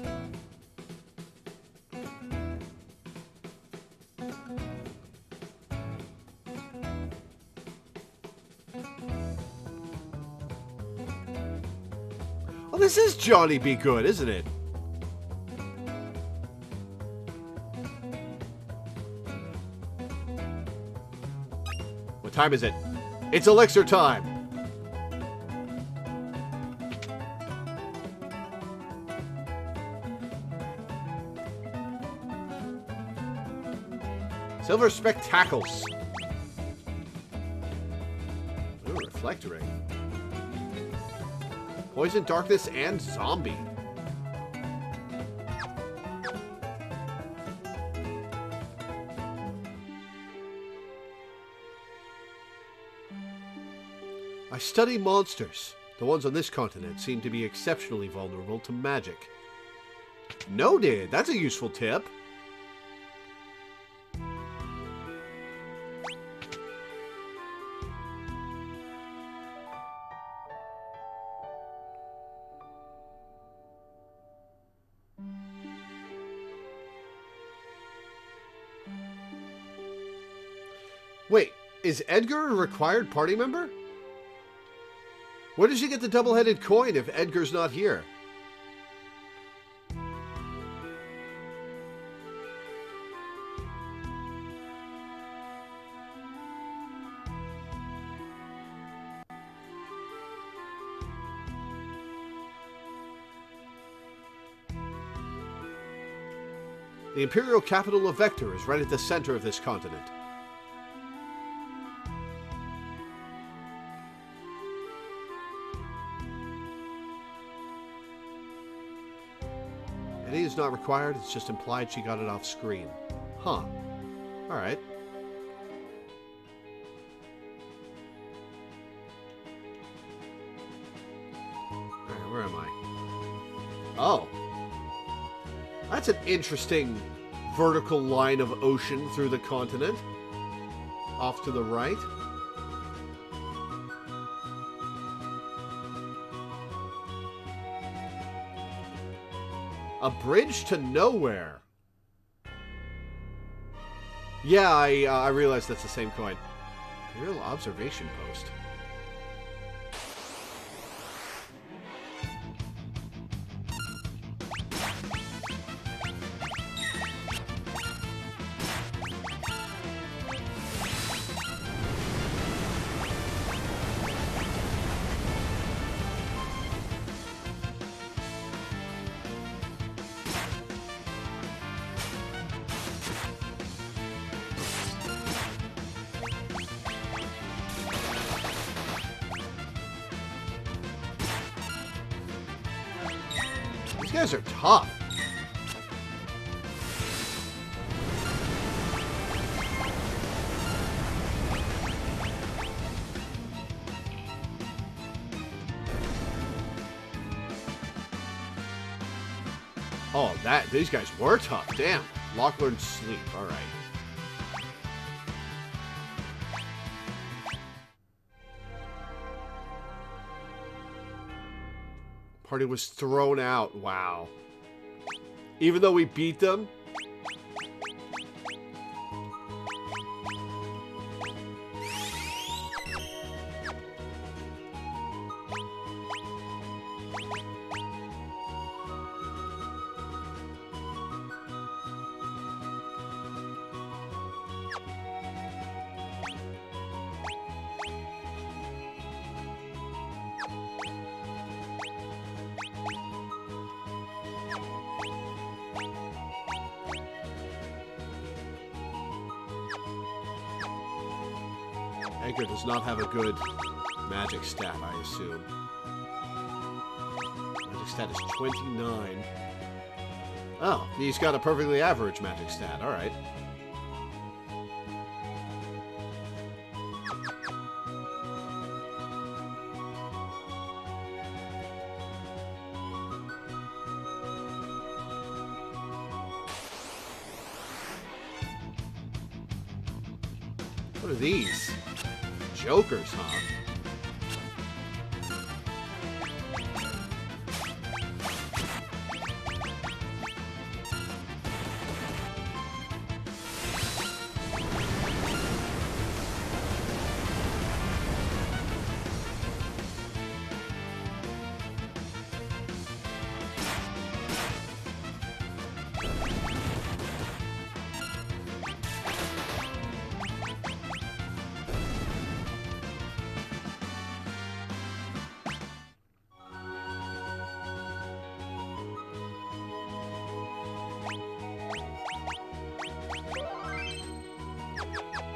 Well, this is Johnny Be Good, isn't it? What time is it? It's elixir time! Silver Spectacles. Ooh, Reflect Ring. Poison, Darkness, and Zombie. I study monsters. The ones on this continent seem to be exceptionally vulnerable to magic. Noted. That's a useful tip. Wait, is Edgar a required party member? Where did you get the double-headed coin if Edgar's not here? The imperial capital of Vector is right at the center of this continent. Eddie is not required, it's just implied she got it off screen. Huh. Alright. Alright, where am I? Oh. That's an interesting vertical line of ocean through the continent. Off to the right. A bridge to nowhere. Yeah, I realize that's the same coin. Imperial observation post. These guys are tough. Oh, these guys were tough. Damn. Lachlan's sleep. All right. Party was thrown out. Wow. Even though we beat them? Edgar does not have a good magic stat, I assume. Magic stat is 29. Oh, he's got a perfectly average magic stat. Alright. What are these? Jokers, huh?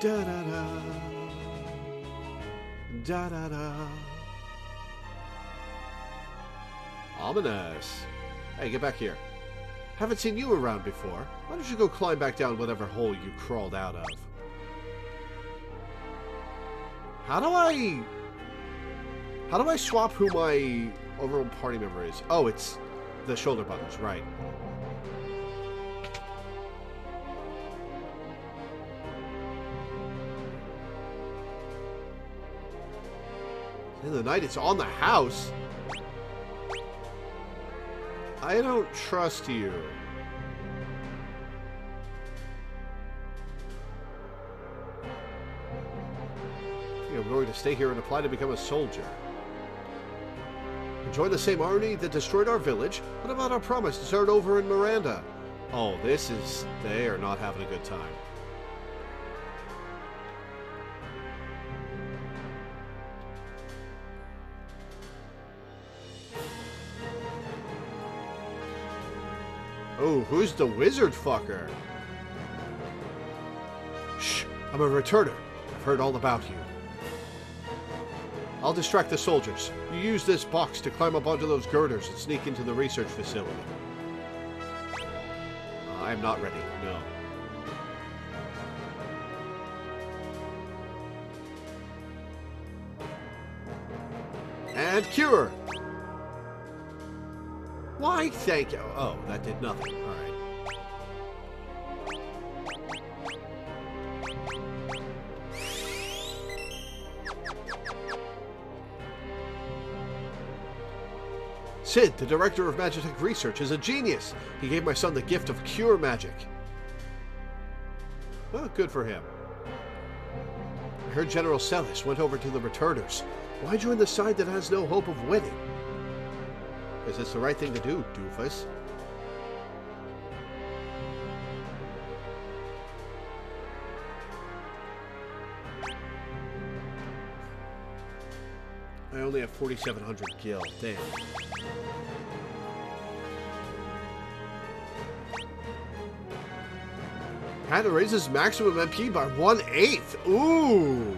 Da da da. Da da da. Ominous. Hey, get back here. Haven't seen you around before. Why don't you go climb back down whatever hole you crawled out of? How do I swap who my overall party member is? Oh, it's the shoulder buttons, right. In the night, it's on the house. I don't trust you. I'm going to stay here and apply to become a soldier. Join the same army that destroyed our village? What about our promise to start over in Miranda? Oh, they are not having a good time. Oh, who's the wizard fucker? Shh, I'm a returner. I've heard all about you. I'll distract the soldiers. You use this box to climb up onto those girders and sneak into the research facility. I am not ready, no. And cure! Why, thank you. Oh, that did nothing. Alright. Sid, the director of Magitech Research, is a genius. He gave my son the gift of cure magic. Well, good for him. I heard General Celis went over to the returners. Why join the side that has no hope of winning? Because it's the right thing to do, doofus. I only have 4,700 gil. Damn. Had to raise his maximum MP by 1/8. Ooh.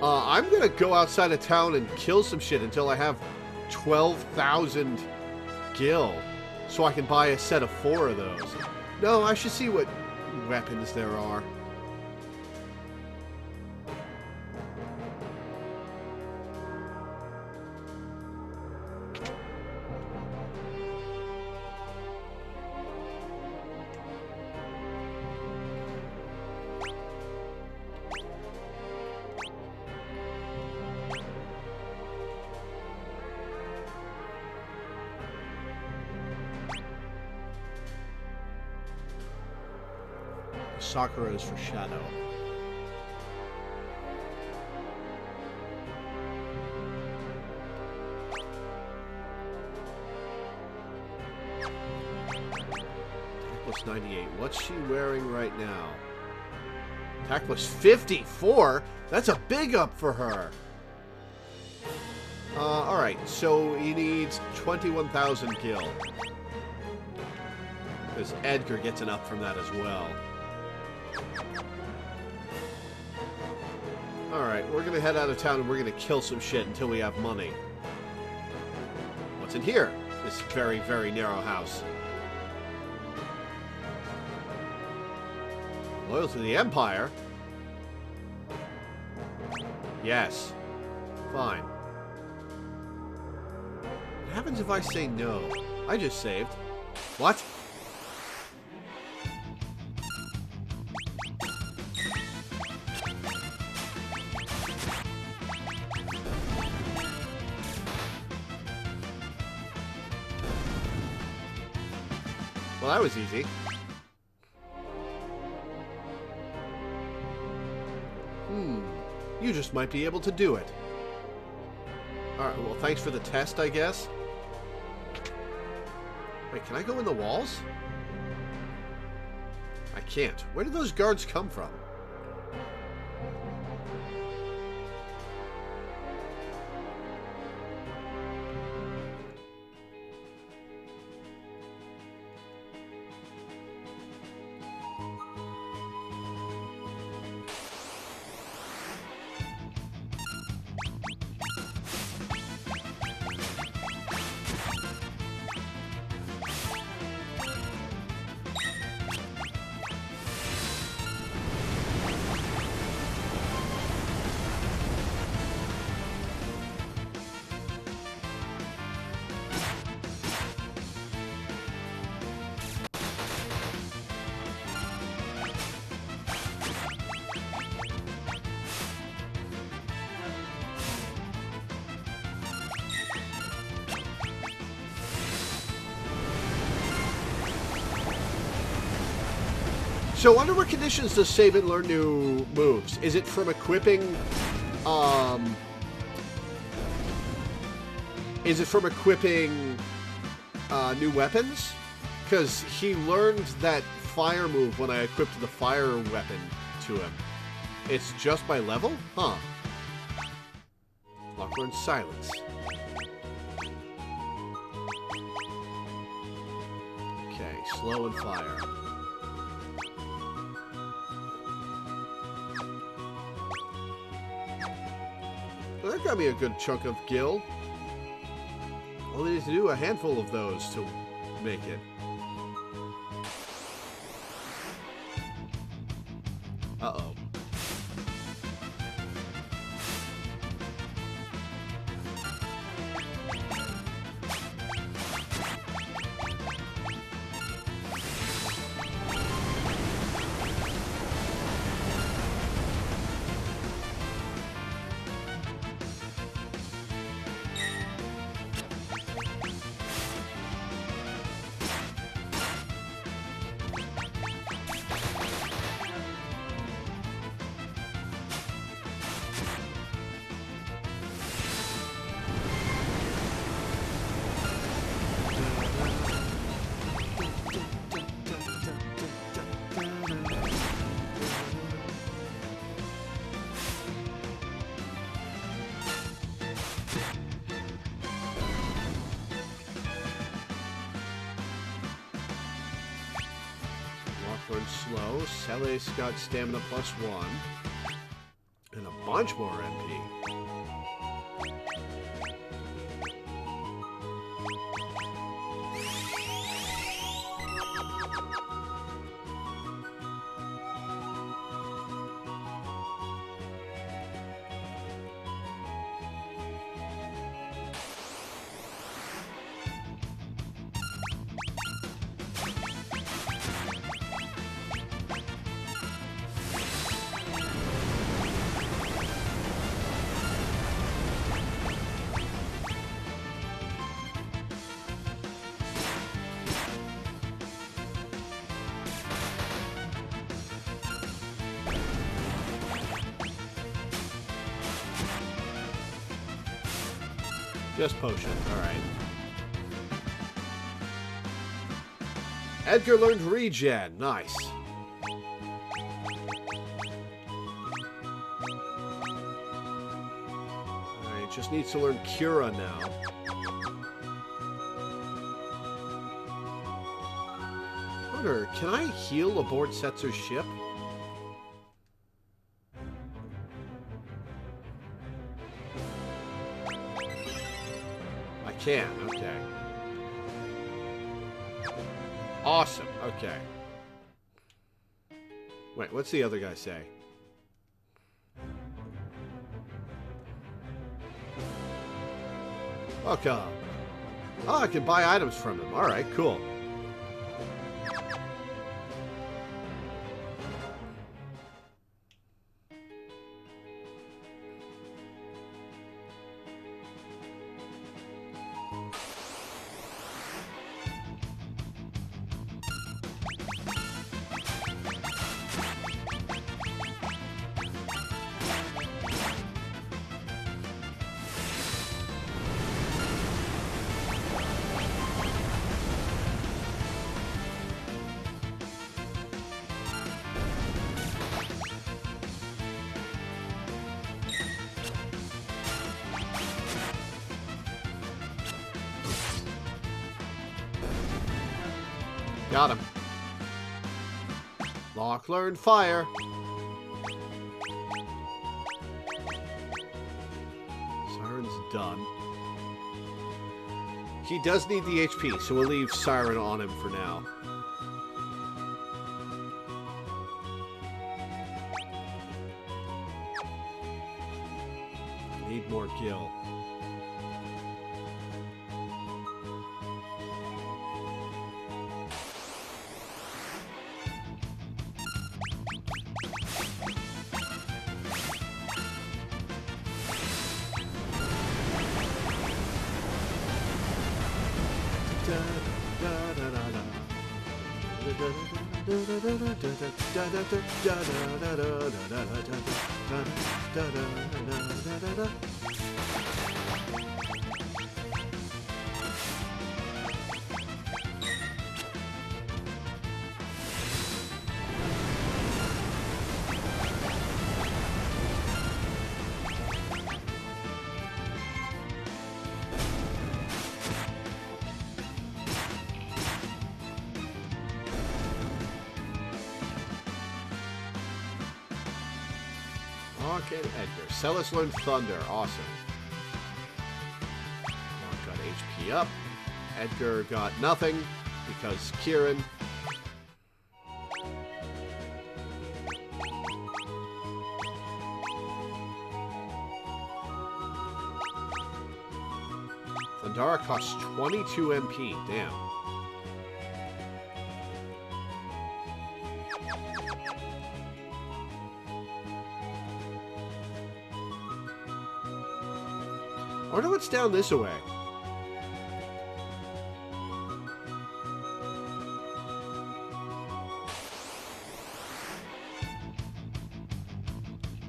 I'm gonna go outside of town and kill some shit until I have 12,000 gil, so I can buy a set of 4 of those. No, I should see what weapons there are. Sakura is for Shadow. Plus 98. What's she wearing right now? Attack plus 54? That's a big up for her. Alright, so he needs 21,000 gil. Because Edgar gets an up from that as well. Alright, we're gonna head out of town and we're gonna kill some shit until we have money. What's in here? This very, very narrow house. Loyal to the Empire? Yes. Fine. What happens if I say no? I just saved. What? Well, that was easy. You just might be able to do it. Alright, well, thanks for the test, I guess. Wait, can I go in the walls? I can't. Where did those guards come from? So under what conditions does Sabin learn new moves? Is it from equipping, new weapons? Because he learned that fire move when I equipped the fire weapon to him. It's just by level? Huh. Lock learn silence. slow and fire. Well, that got me a good chunk of gil. All I need to do a handful of those to make it. Uh-oh. Slow. Cele's got stamina +1. And a bunch more MP. Just potion, alright. Edgar learned regen, nice. Alright, just needs to learn Cura now. Wonder, can I heal aboard Setzer's ship? Can, okay. Awesome, okay. Wait, what's the other guy say? Welcome. Oh, I can buy items from him. Alright, cool. Got him. Lock, learn, fire. Siren's done. He does need the HP, so we'll leave Siren on him for now. Need more gil. Hawk and Edgar. Celis learned Thunder. Awesome. Hawk got HP up. Edgar got nothing because Kieran. Thundara costs 22 MP. Damn. I wonder what's down this way.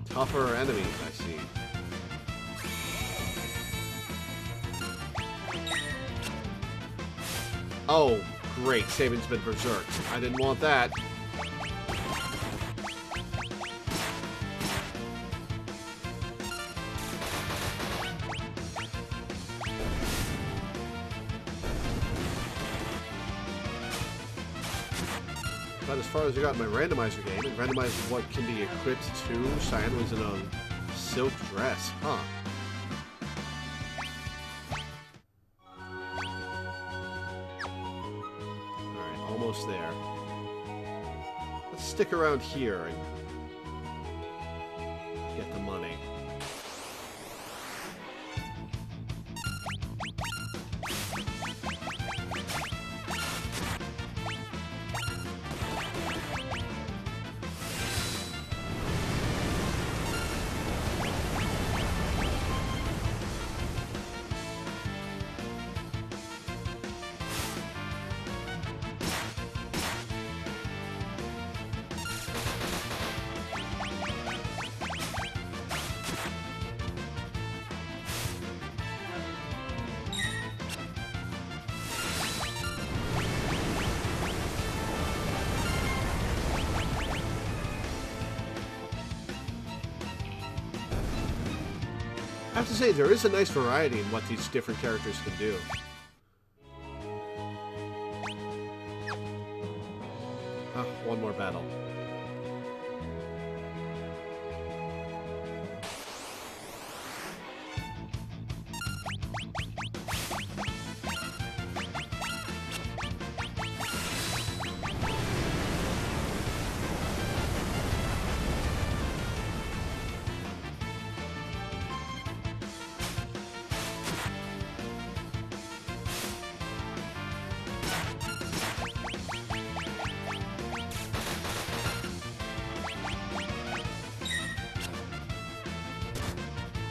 Tougher enemies, I see. Oh, great. Saban's been berserked. I didn't want that. But as far as I got in my randomizer game, it randomized what can be equipped to. Cyan was in a silk dress. Huh. Alright, almost there. Let's stick around here and get the money. I have to say, there is a nice variety in what these different characters can do. Ah, one more battle.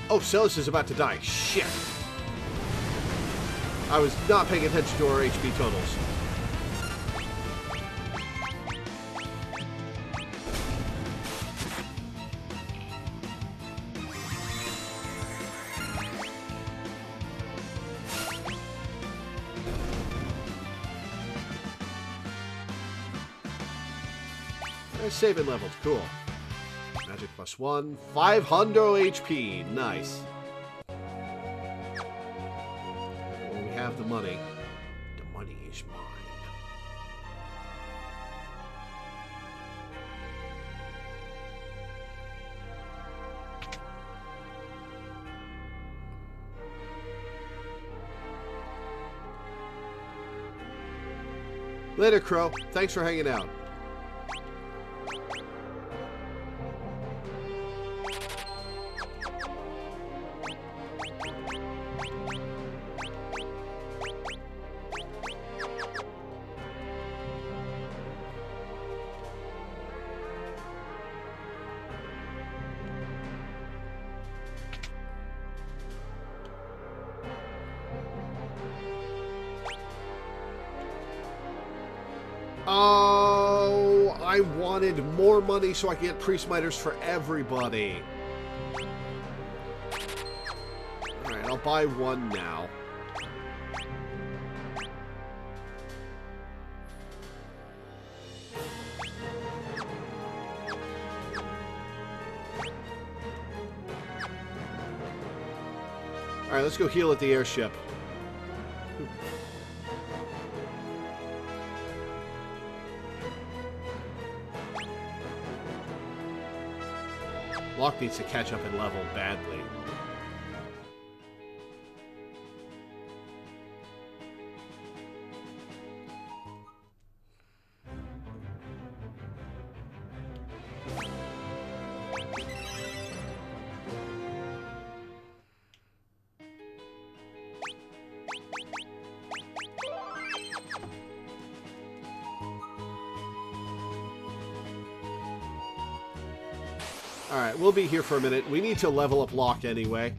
Oh, Celis is about to die. Shit. I was not paying attention to our HP totals. Saving levels. Cool. Magic +1. 500 HP. Nice. Well, we have the money. The money is mine. Later, Crow. Thanks for hanging out. Oh, I wanted more money so I could get Priest Miters for everybody. Alright, I'll buy one now. Alright, let's go heal at the airship. Locke needs to catch up in level badly. Alright, we'll be here for a minute. We need to level up Locke anyway.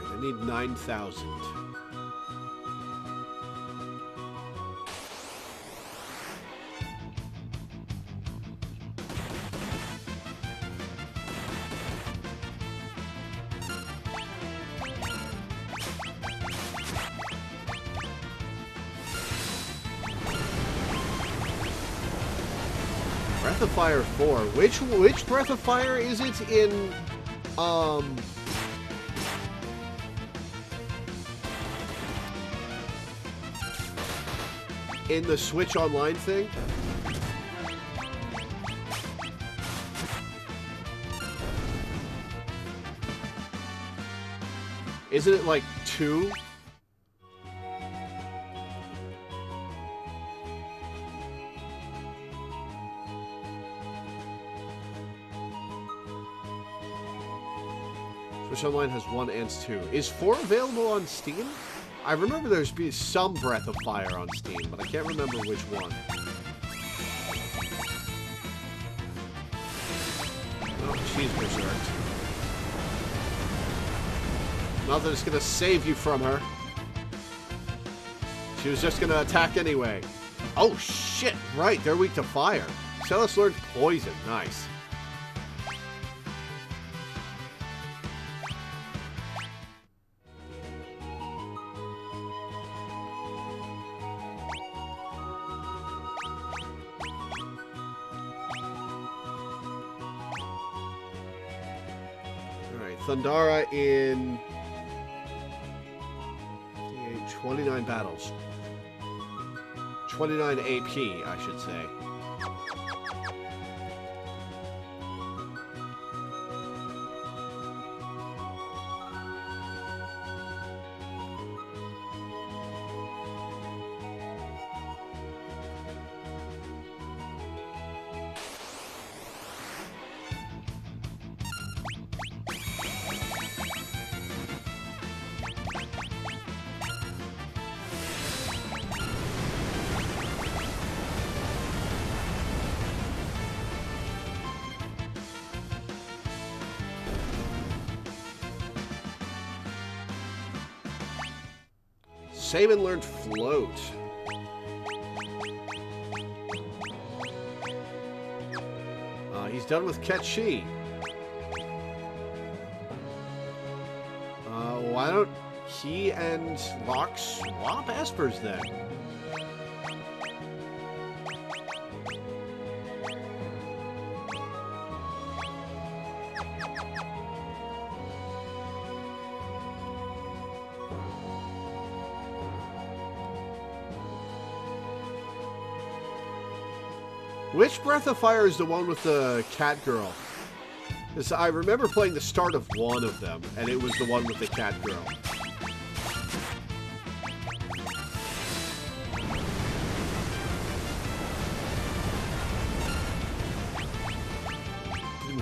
I need 9,000. Breath of Fire 4. Which Breath of Fire is it in the Switch Online thing? Isn't it like 2? Switch Online has 1 and 2. Is 4 available on Steam? I remember there's been some Breath of Fire on Steam, but I can't remember which one. Oh, she's berserked. Not that it's gonna save you from her. She was just gonna attack anyway. Oh shit, right, they're weak to fire. Celis learned poison, nice. Thundara in 29 battles. 29 AP, I should say. Sabin learned Float. He's done with Ketchi. Why don't he and Locke swap Espers then? Which Breath of Fire is the one with the cat girl? Because I remember playing the start of one of them, and it was the one with the cat girl.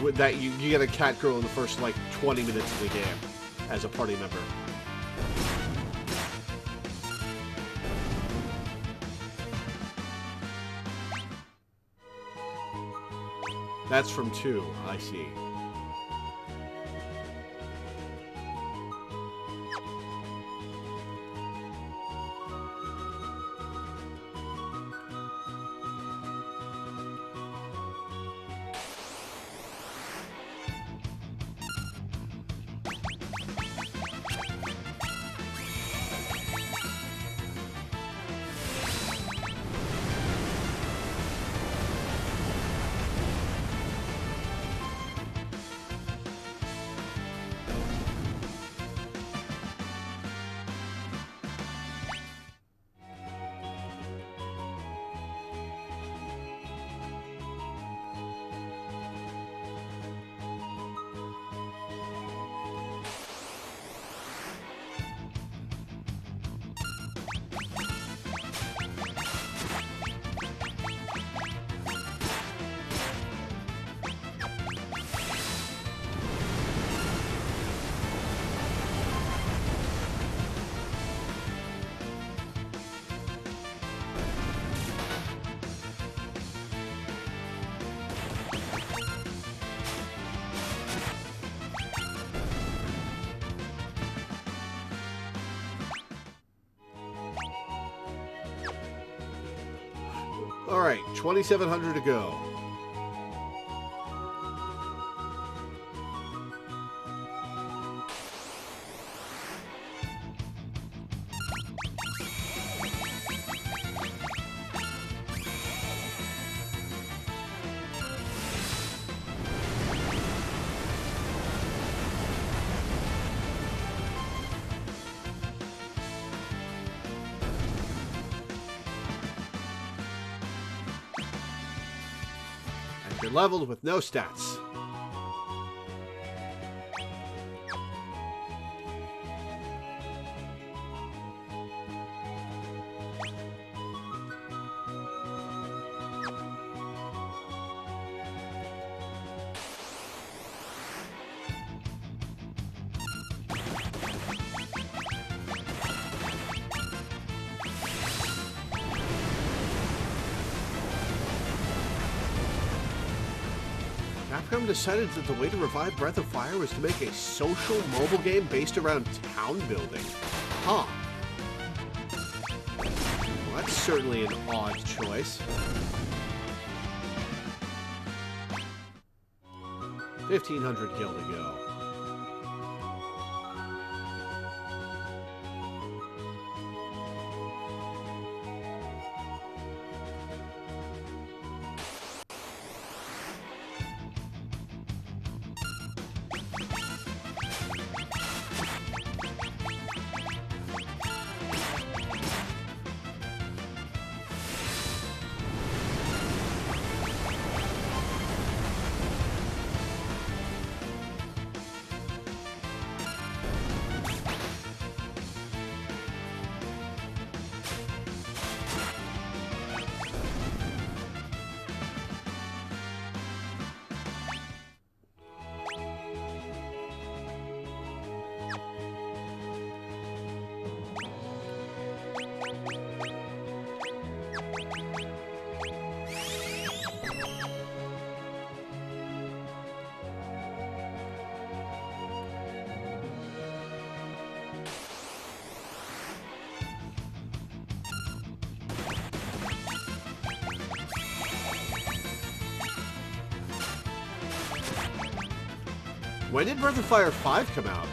With that, you get a cat girl in the first, like, 20 minutes of the game as a party member. That's from 2, I see. Alright, 2,700 to go. You're leveled with no stats. Capcom decided that the way to revive Breath of Fire was to make a social mobile game based around town building. Huh. Well, that's certainly an odd choice. 1,500 gil to go. When did Breath of Fire 5 come out?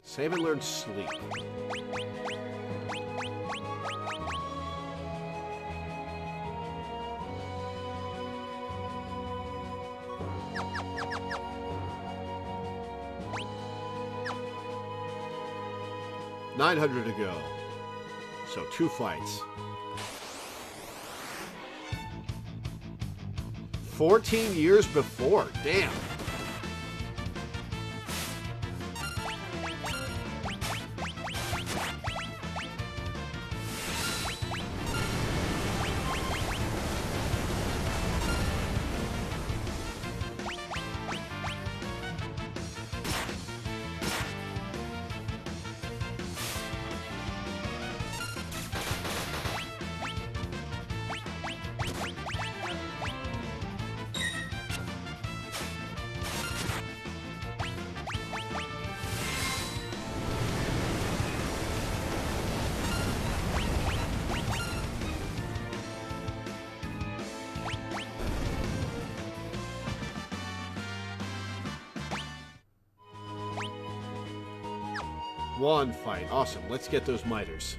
Save and learn sleep. $900 to go. So 2 fights. 14 years before. Damn. One fight. Awesome. Let's get those miters.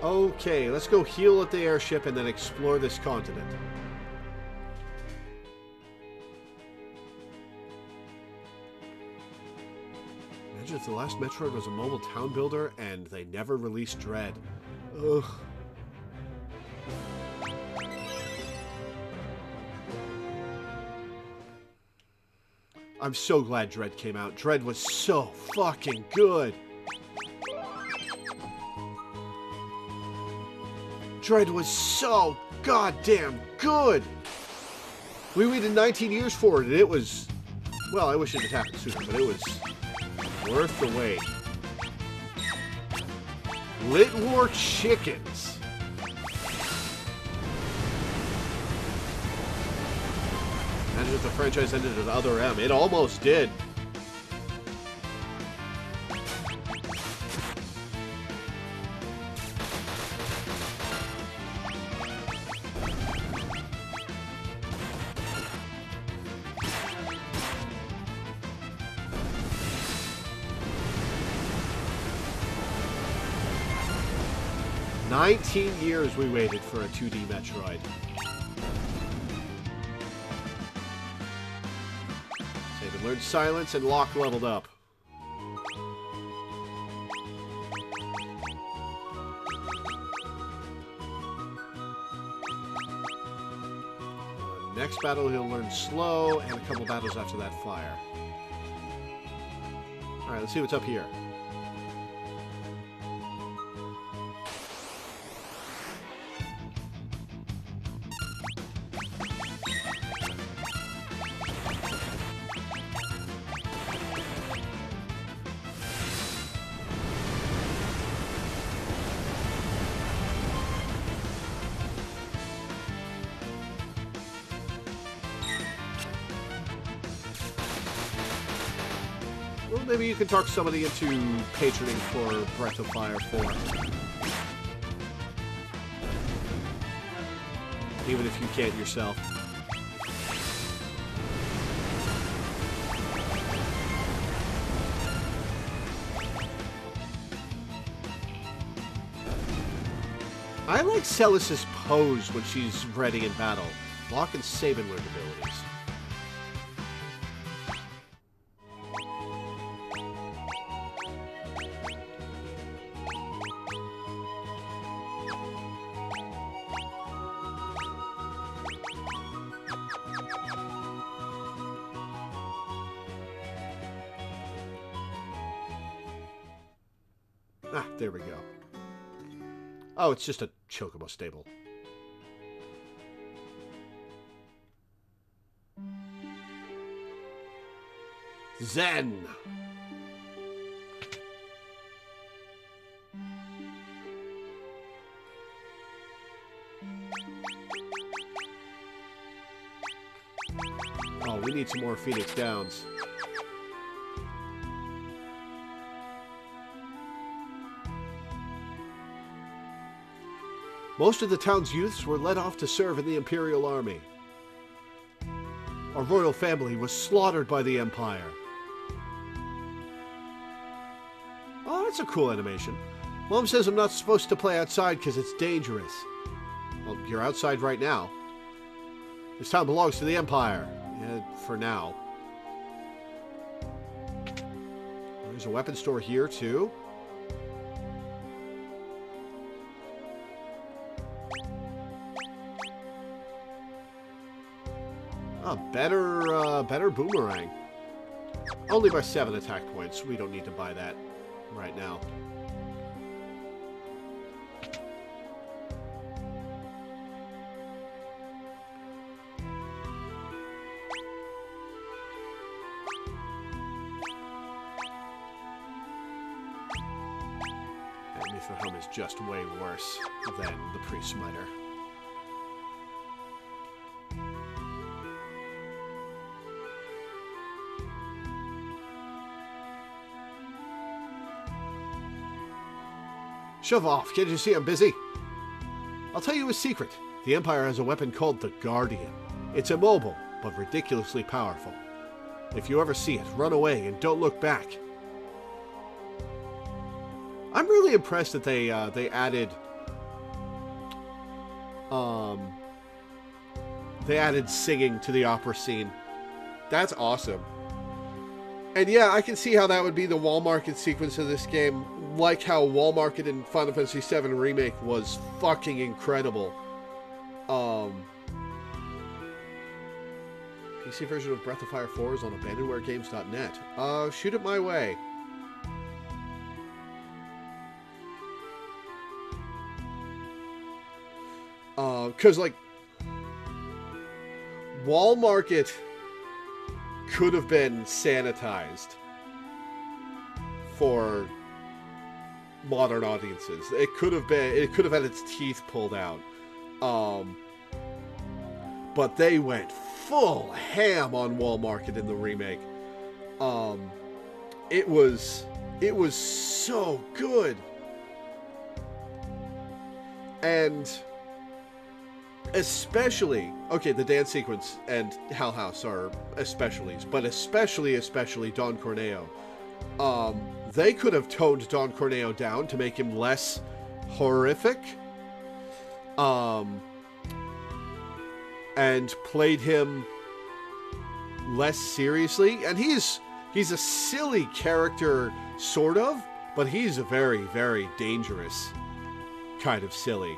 Okay, let's go heal at the airship and then explore this continent. Imagine if the last Metroid was a mobile town builder and they never released Dread. Ugh. I'm so glad Dread came out. Dread was so fucking good. Dread was so goddamn good. We waited 19 years for it, and it was... Well, I wish it had happened sooner, but it was worth the wait. Lit War Chickens. Imagine if the franchise ended at Other M. It almost did. "19 years we waited for a 2D Metroid." Save and learned silence, and Locke leveled up. Next battle he'll learn slow, and a couple battles after that fire. Alright, let's see what's up here. Well, maybe you can talk somebody into patroning for Breath of Fire 4. Even if you can't yourself. I like Celis's pose when she's ready in battle. Locke and Sabin learned abilities. Ah, there we go. Oh, it's just a Chocobo stable. Zen! Oh, we need some more Phoenix Downs. Most of the town's youths were led off to serve in the Imperial Army. Our royal family was slaughtered by the Empire. Oh, that's a cool animation. Mom says I'm not supposed to play outside because it's dangerous. Well, you're outside right now. This town belongs to the Empire. Yeah, for now. There's a weapon store here, too. Oh, better boomerang. Only by 7 attack points. We don't need to buy that right now. And Mithril is just way worse than the Pre-Smiter. Shove off. Can't you see I'm busy? I'll tell you a secret. The Empire has a weapon called the Guardian. It's immobile, but ridiculously powerful. If you ever see it, run away and don't look back. I'm really impressed that they added singing to the opera scene. That's awesome. And yeah, I can see how that would be the wall market sequence of this game, like how wall market in Final Fantasy VII Remake was fucking incredible. PC version of Breath of Fire 4 is on abandonwaregames.net. Shoot it my way. Because, like, Wall Market could have been sanitized for modern audiences. It could have had its teeth pulled out. But they went full ham on Wall Market in the remake. It was so good. And especially, okay, the dance sequence and Hell House are especiallys, but especially Don Corneo. They could have toned Don Corneo down to make him less horrific. And played him less seriously. And he's a silly character, sort of, but he's a very, very dangerous kind of silly.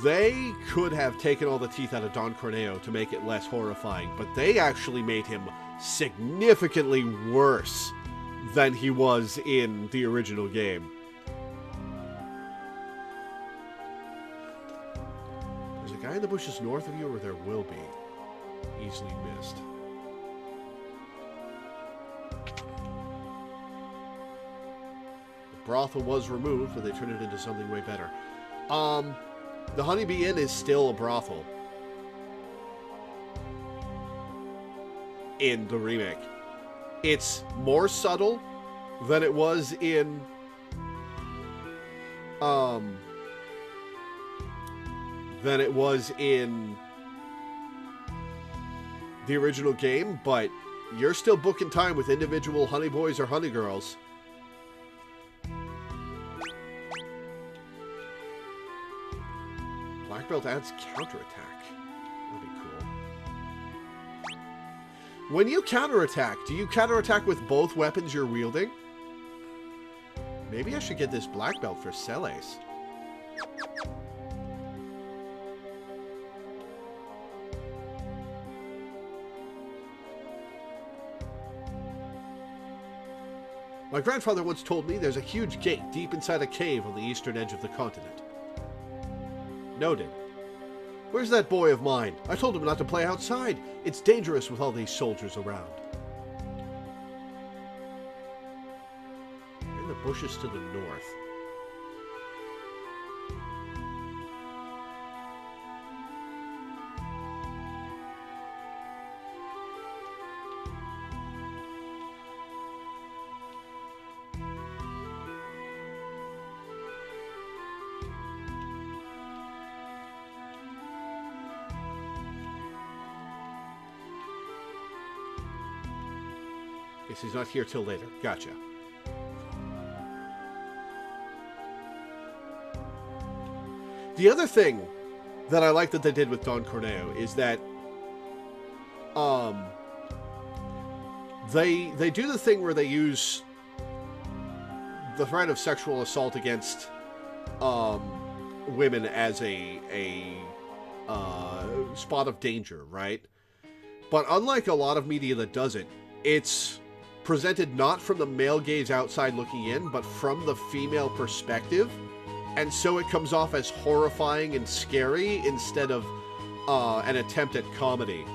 They could have taken all the teeth out of Don Corneo to make it less horrifying, but they actually made him significantly worse than he was in the original game. There's a guy in the bushes north of you, or there will be. Easily missed. The brothel was removed, but they turned it into something way better. The Honeybee Inn is still a brothel in the remake. It's more subtle than it was in the original game, but you're still booking time with individual honey boys or honey girls. Black belt adds counterattack. That'd be cool. When you counterattack, do you counterattack with both weapons you're wielding? Maybe I should get this black belt for Celes. My grandfather once told me there's a huge gate deep inside a cave on the eastern edge of the continent. Noted. Where's that boy of mine? I told him not to play outside. It's dangerous with all these soldiers around. In the bushes to the north. Guess he's not here till later. Gotcha. The other thing that I like that they did with Don Corneo is that they do the thing where they use the threat of sexual assault against women as a spot of danger, right? But unlike a lot of media that does it, it's presented not from the male gaze outside looking in, but from the female perspective. And so it comes off as horrifying and scary instead of an attempt at comedy.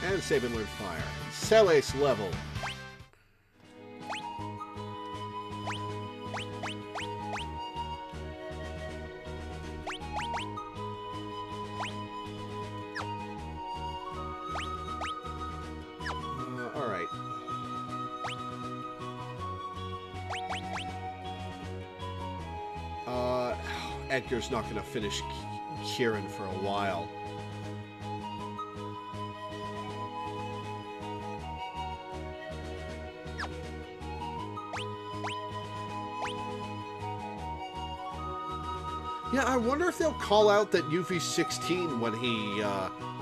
And save and learn fire. Celes level. Edgar's not going to finish Kieran for a while. Yeah, I wonder if they'll call out that Yuffie's 16 when he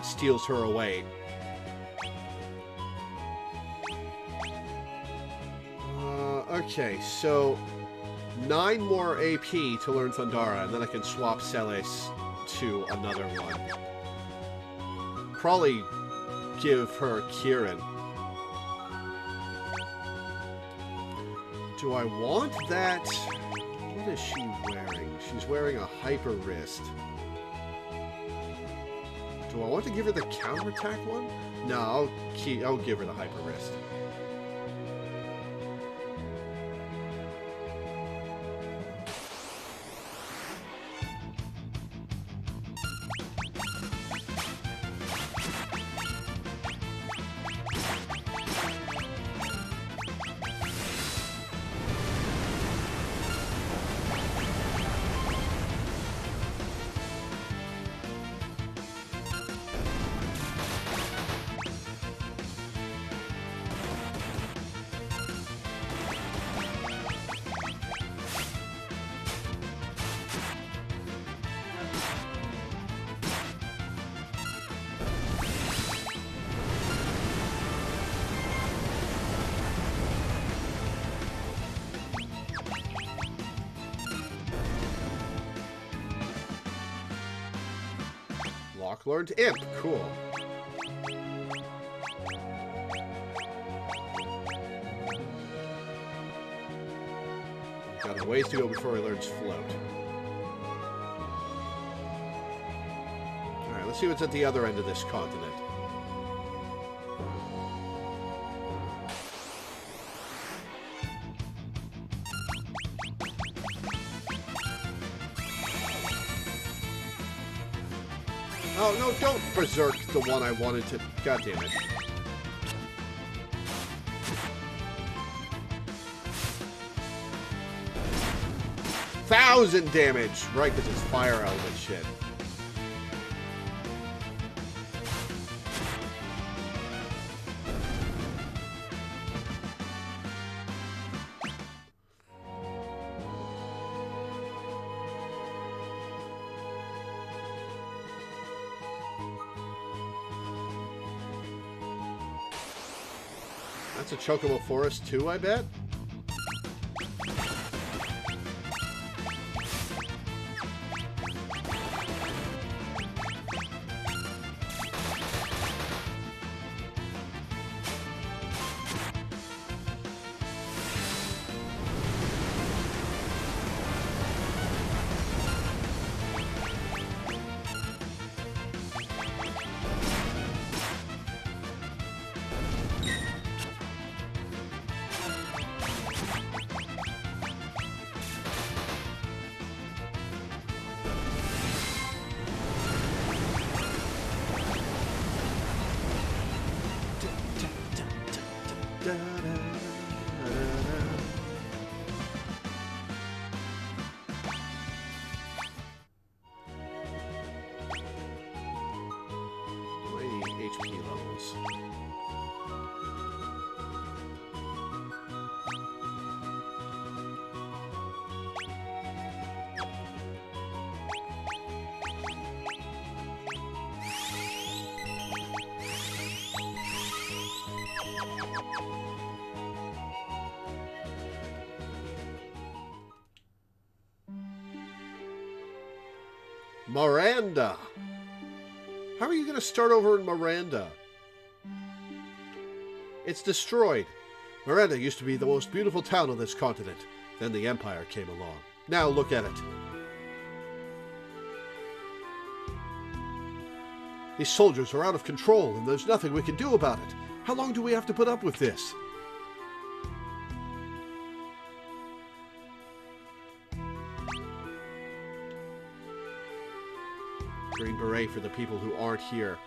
steals her away. Okay, so 9 more AP to learn Thundara, and then I can swap Celes to another one. Probably give her Kieran. Do I want that? What is she wearing? She's wearing a hyper wrist. Do I want to give her the counterattack one? No, I'll give her the hyper wrist. Learned Imp. Cool. Got a ways to go before he learns Float. Alright, let's see what's at the other end of this continent. Oh, no, don't berserk the one I wanted to... God damn it. Thousand damage! Right, because it's fire element shit. That's a Chocobo Forest too, I bet? HP levels. Miranda! How are you going to start over in Miranda? It's destroyed. Miranda used to be the most beautiful town on this continent. Then the Empire came along. Now look at it. These soldiers are out of control, and there's nothing we can do about it. How long do we have to put up with this? Green Beret for the people who aren't here.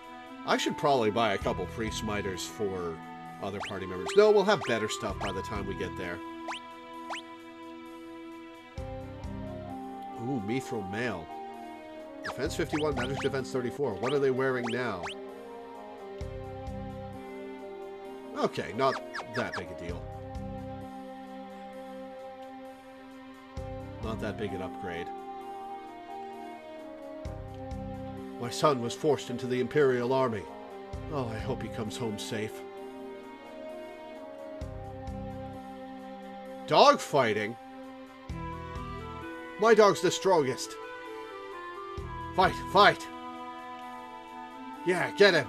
I should probably buy a couple pre-smiters for other party members. No, we'll have better stuff by the time we get there. Ooh, mithril mail. Defense 51, magic defense 34. What are they wearing now? Okay, not that big a deal. Not that big an upgrade. My son was forced into the Imperial Army. Oh, I hope he comes home safe. Dog fighting? My dog's the strongest. Fight, fight! Yeah, get him!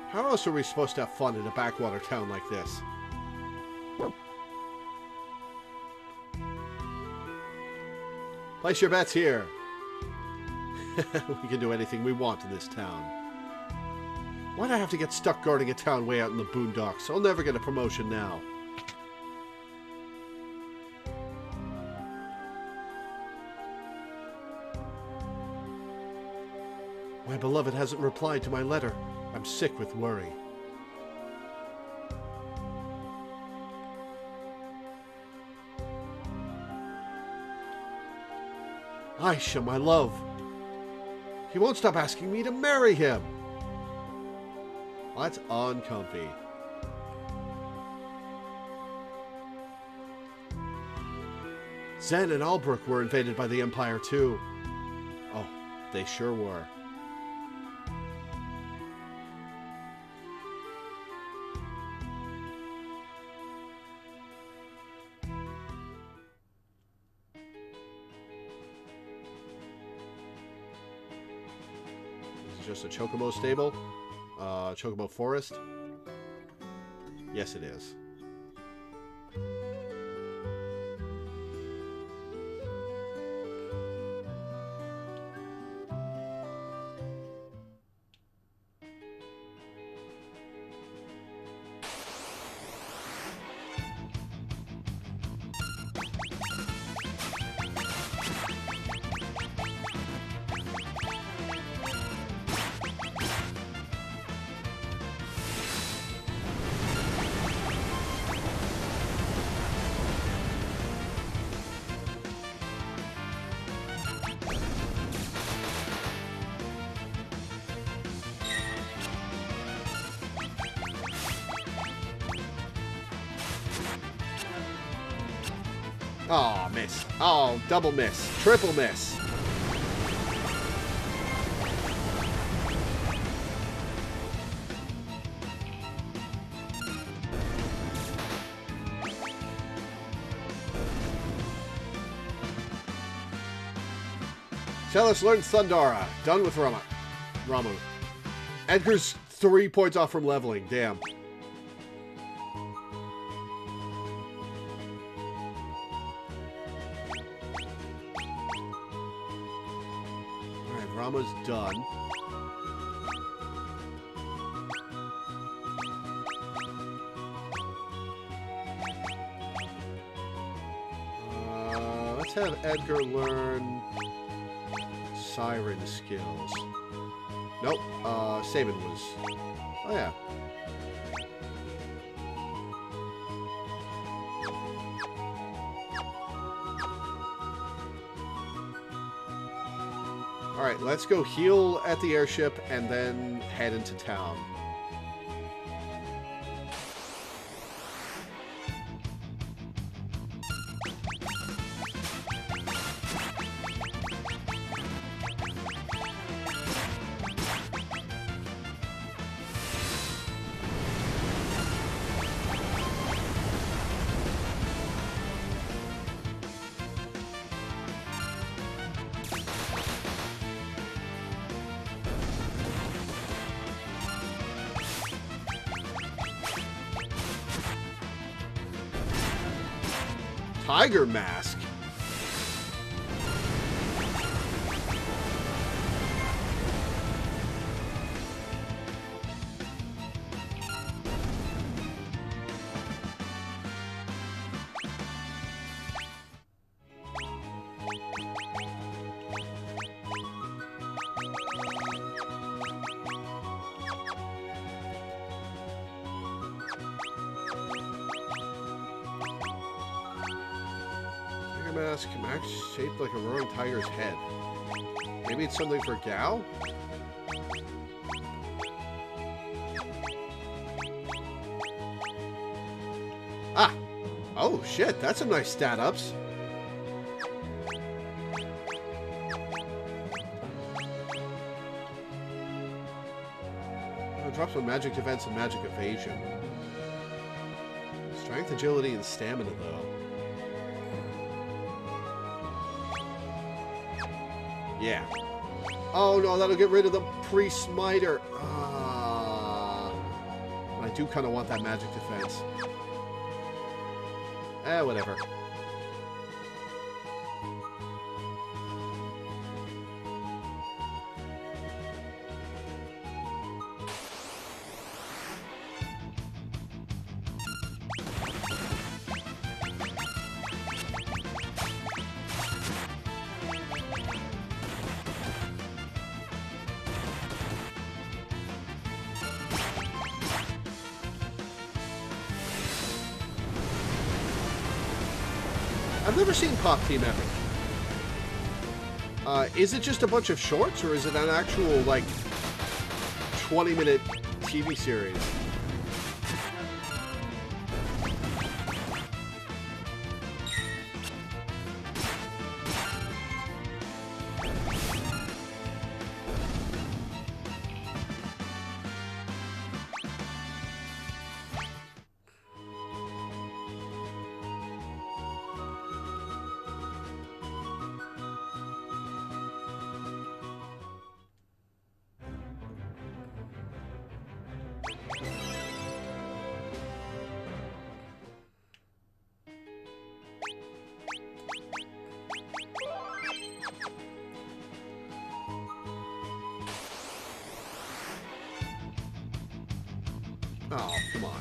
How else are we supposed to have fun in a backwater town like this? Place your bets here. We can do anything we want in this town. Why'd I have to get stuck guarding a town way out in the boondocks? I'll never get a promotion now. My beloved hasn't replied to my letter. I'm sick with worry. Aisha, my love. He won't stop asking me to marry him. That's uncomfy. Zen and Albrook were invaded by the Empire too. Oh, they sure were. Just a Chocobo stable? Chocobo forest? Yes, it is. Oh, miss. Oh, double miss. Triple miss. Celis learned Thundara. Done with Ramu. Edgar's 3 points off from leveling. Damn. Rama's done. Let's have Edgar learn Siren skills. Nope, Sabin was... Oh yeah. Alright, let's go heal at the airship and then head into town. Tiger mask? Tiger mask, mask shaped like a roaring tiger's head. Maybe it's something for Gao? Ah! Oh shit, that's some nice stat ups. Drops on magic defense and magic evasion. Strength, agility, and stamina, though. Yeah. Oh no, that'll get rid of the pre-smiter. I do kind of want that magic defense. Whatever. I've never seen Pop Team Epic. Is it just a bunch of shorts, or is it an actual, like, 20-minute TV series? Oh, come on.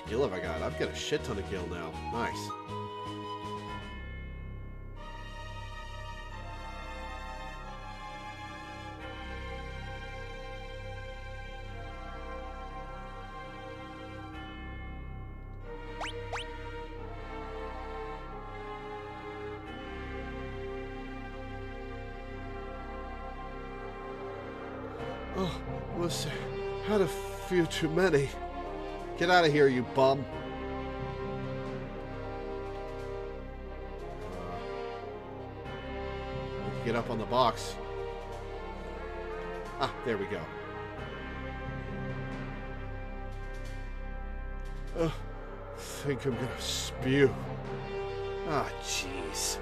Gil have I got? I've got a shit ton of gil now. Nice. Oh, was had a few too many. Get out of here, you bum. Get up on the box. Ah, there we go. I think I'm gonna spew. Ah, jeez.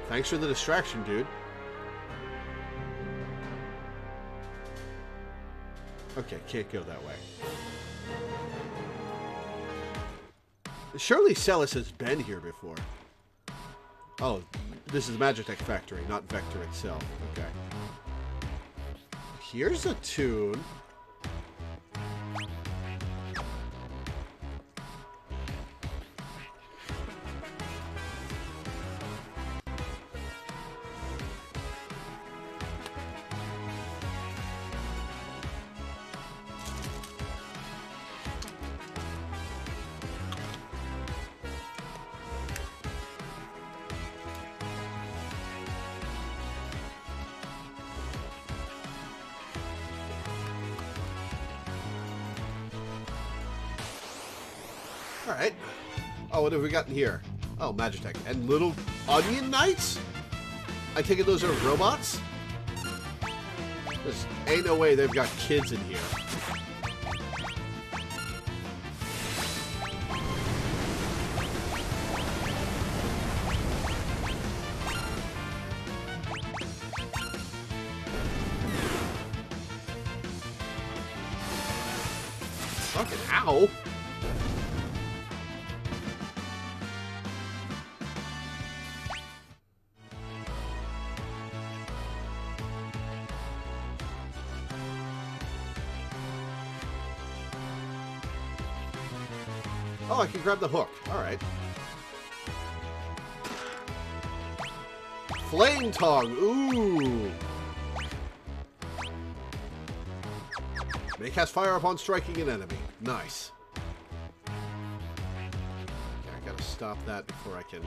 Thanks for the distraction, dude. Okay, can't go that way. Surely Celis has been here before. Oh, this is the Magitech factory, not Vector itself. Okay. Here's a tune. Alright. Oh, what have we got in here? Oh, Magitech. And little onion knights? I take it those are robots? There's ain't no way they've got kids in here. Fucking ow! Oh, I can grab the hook. Alright. Flame tongue! Ooh! May cast fire upon striking an enemy. Nice. Okay, I gotta stop that before I can...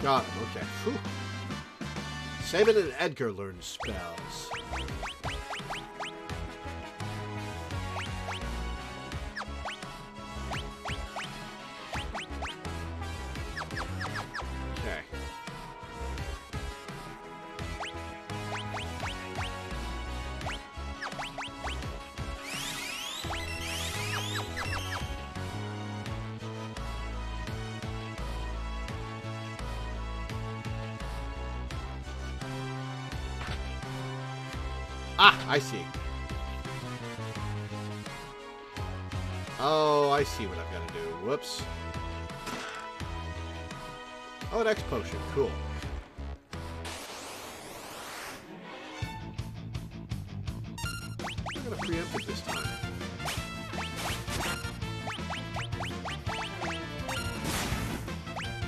Got him, okay. Whew. Sabin and Edgar learn spells. Okay. Ah, I see. Oh, I see what I've got to do. Whoops. Oh, an X potion. Cool. I'm going to preempt it this time.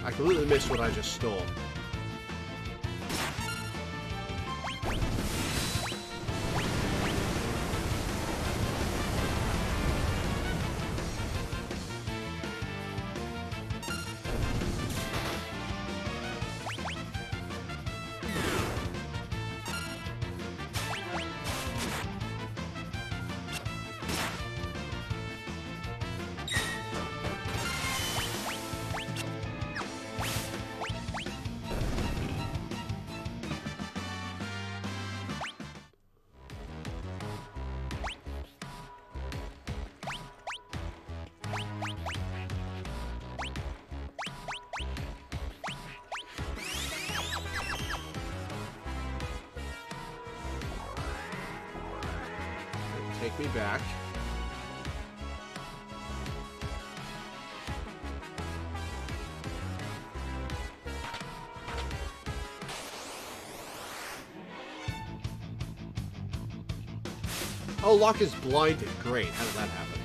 I completely missed what I just stole. Take me back. Oh, Locke is blinded. Great. How did that happen?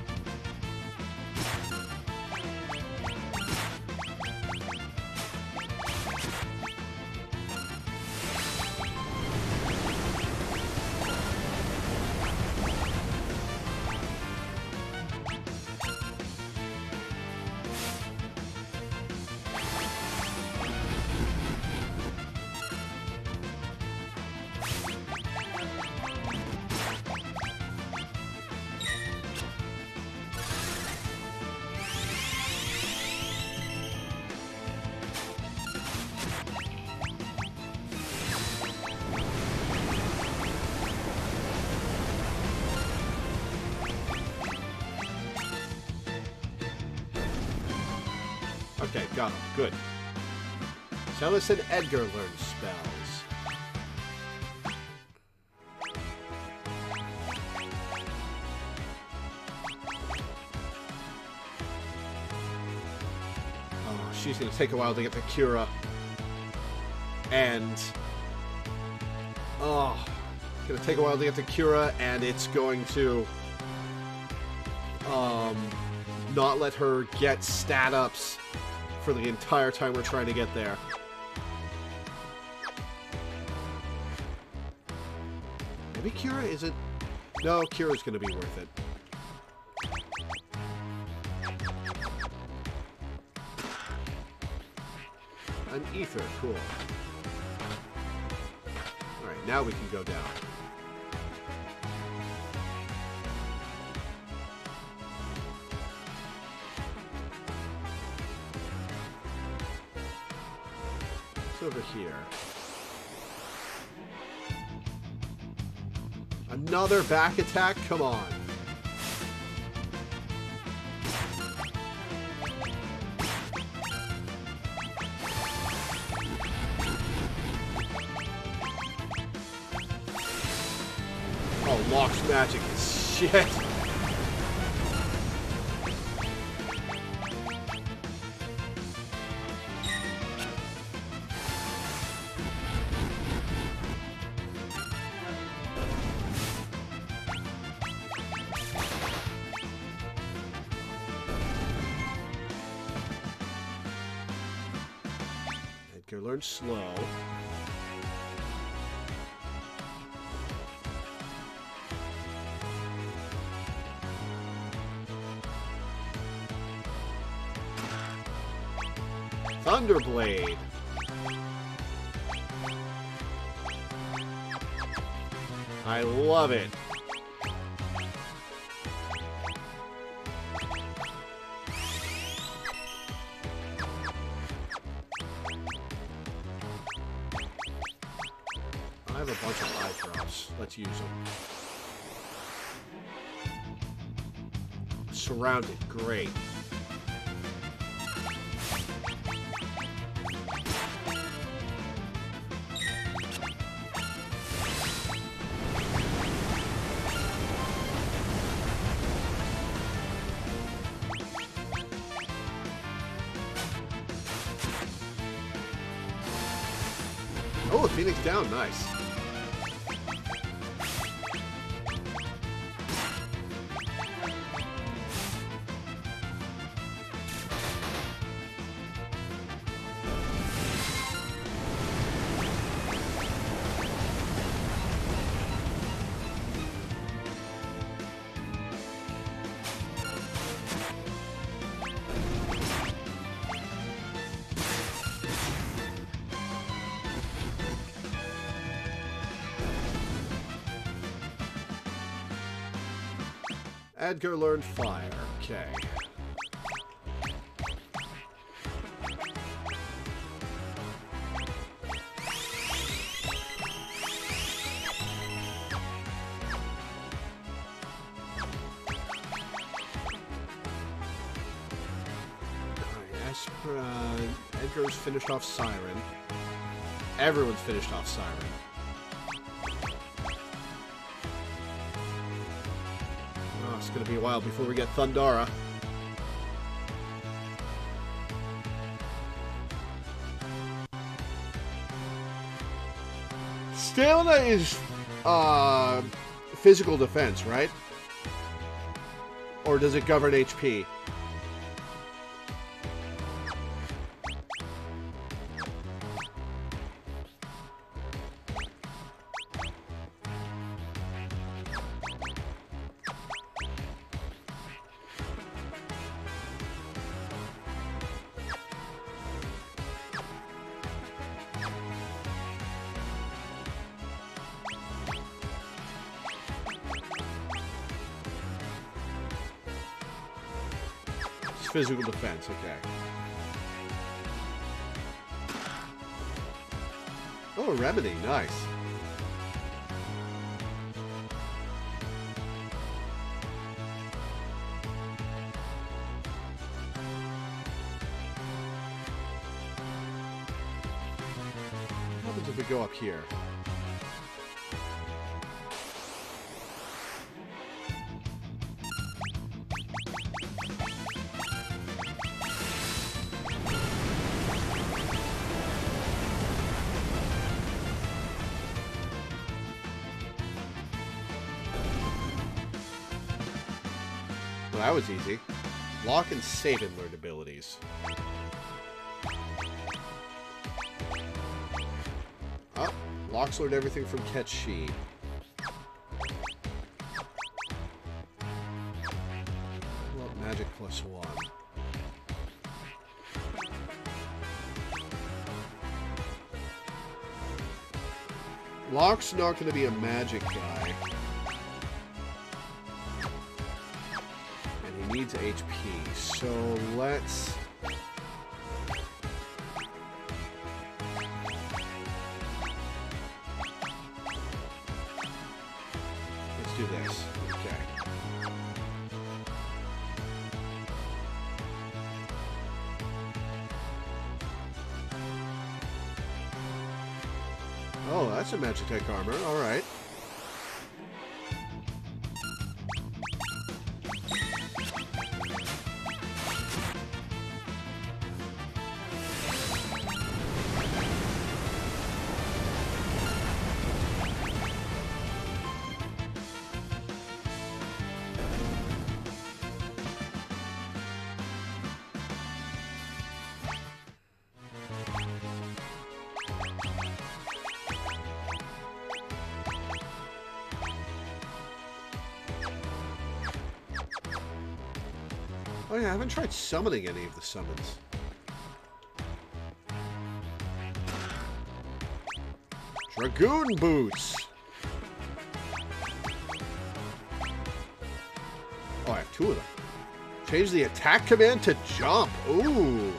Okay, got him. Good. Celis and Edgar learn spells. It's going to take a while to get to Cura. And... oh, it's going to take a while to get to Cura, and it's going to... not let her get stat ups for the entire time we're trying to get there. Maybe Cura isn't... no, Cura's going to be worth it. An ether, cool. Alright, now we can go down. What's over here? Another back attack? Come on. Oh, Locke's magic is shit. Edgar learned slow. Thunderblade. I love it. I have a bunch of eye drops. Let's use them. Surrounded. Great. Oh, Phoenix down. Nice. Edgar learned fire. Okay. Alright, Edgar's finished off Siren. Everyone's finished off Siren. It's going to be a while before we get Thundara. Stamina is physical defense, right? Or does it govern HP? Physical defense, okay. Oh, a remedy, nice. What happens if we go up here? Well, that was easy. Lock and Satan learned abilities. Oh, Locke's learned everything from Ketchi. Well, magic +1. Locke's not going to be a magic guy. And he needs HP, so let's do this. Okay. Oh, that's a Magitech armor. All right. Oh yeah, I haven't tried summoning any of the summons. Dragoon Boots! Oh, I have 2 of them. Change the attack command to jump. Ooh!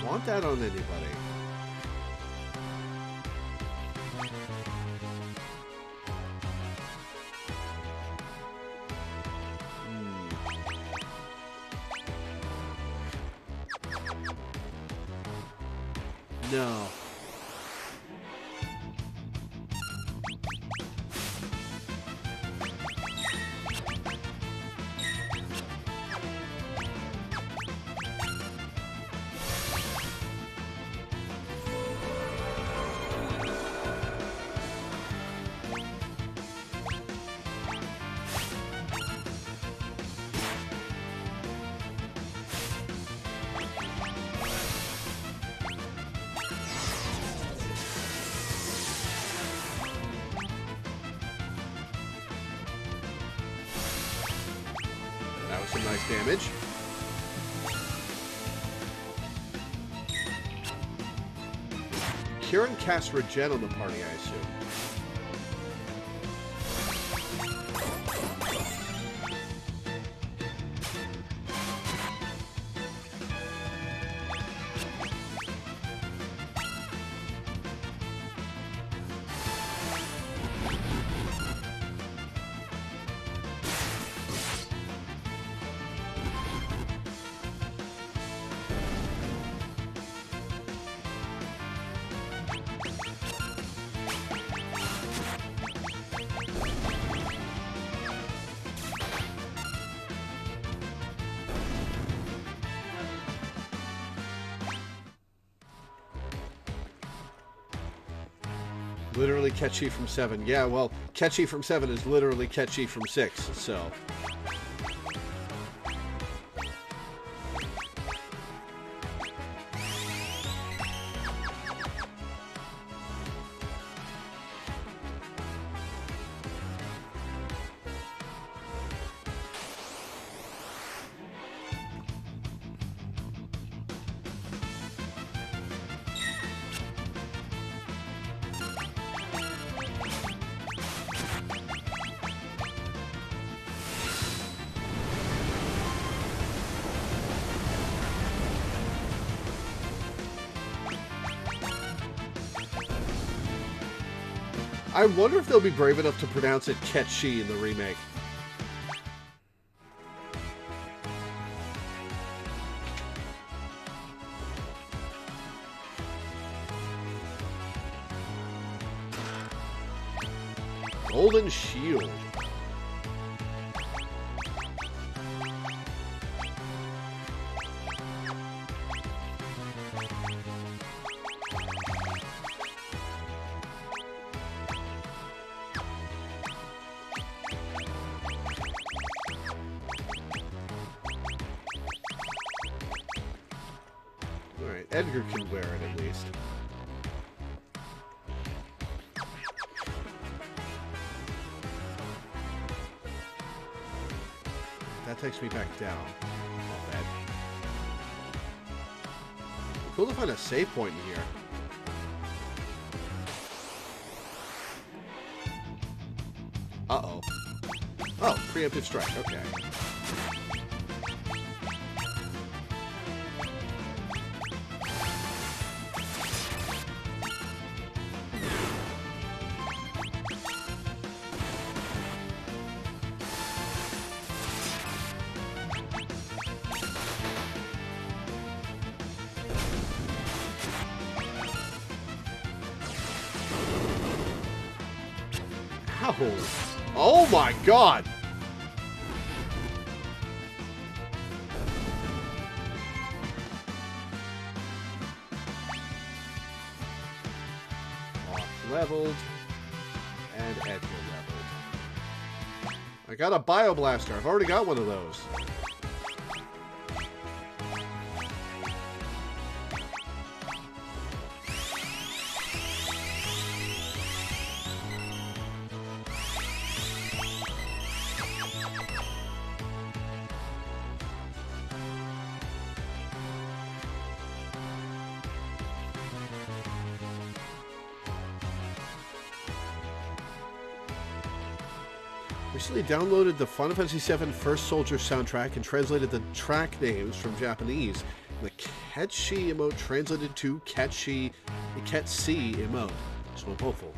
Want that on anybody. No. That was some nice damage. Kieran casts Regen on the party, I assume. Literally Ketchi from 7. Yeah, well, Ketchi from 7 is literally Ketchi from 6, so... I wonder if they'll be brave enough to pronounce it Ketchi in the remake. Golden shield. Alright, Edgar can wear it at least. That takes me back down. Not bad. Cool to find a save point in here. Uh-oh. Oh, preemptive strike, okay. Ow. Oh my god! Leveled. And Edgar leveled. I got a Bioblaster. I've already got one of those. Recently downloaded the Final Fantasy VII First Soldier soundtrack and translated the track names from Japanese. The Ketshi emote translated to Ketshi emote. So I'm hopeful.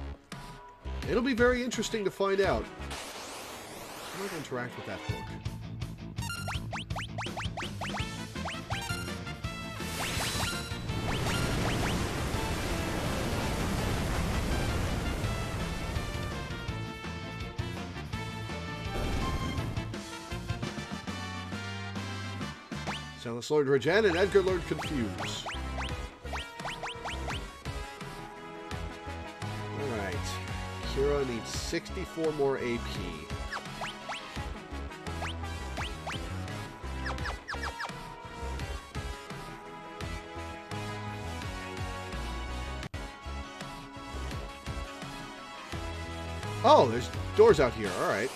It'll be very interesting to find out. How do I interact with that hook? Zealous Lord Regen and Edgar Lord Confuse. Alright. Kira needs 64 more AP. Oh, there's doors out here. Alright.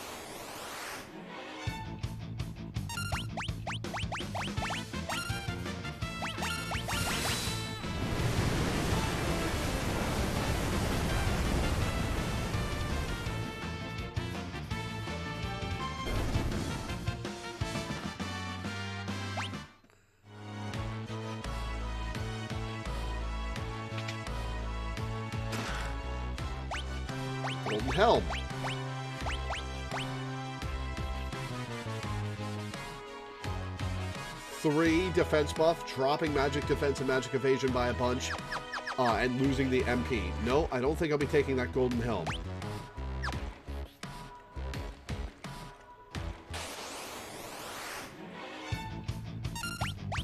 Golden Helm. Three defense buff, dropping magic defense and magic evasion by a bunch, and losing the MP. No, I don't think I'll be taking that Golden Helm.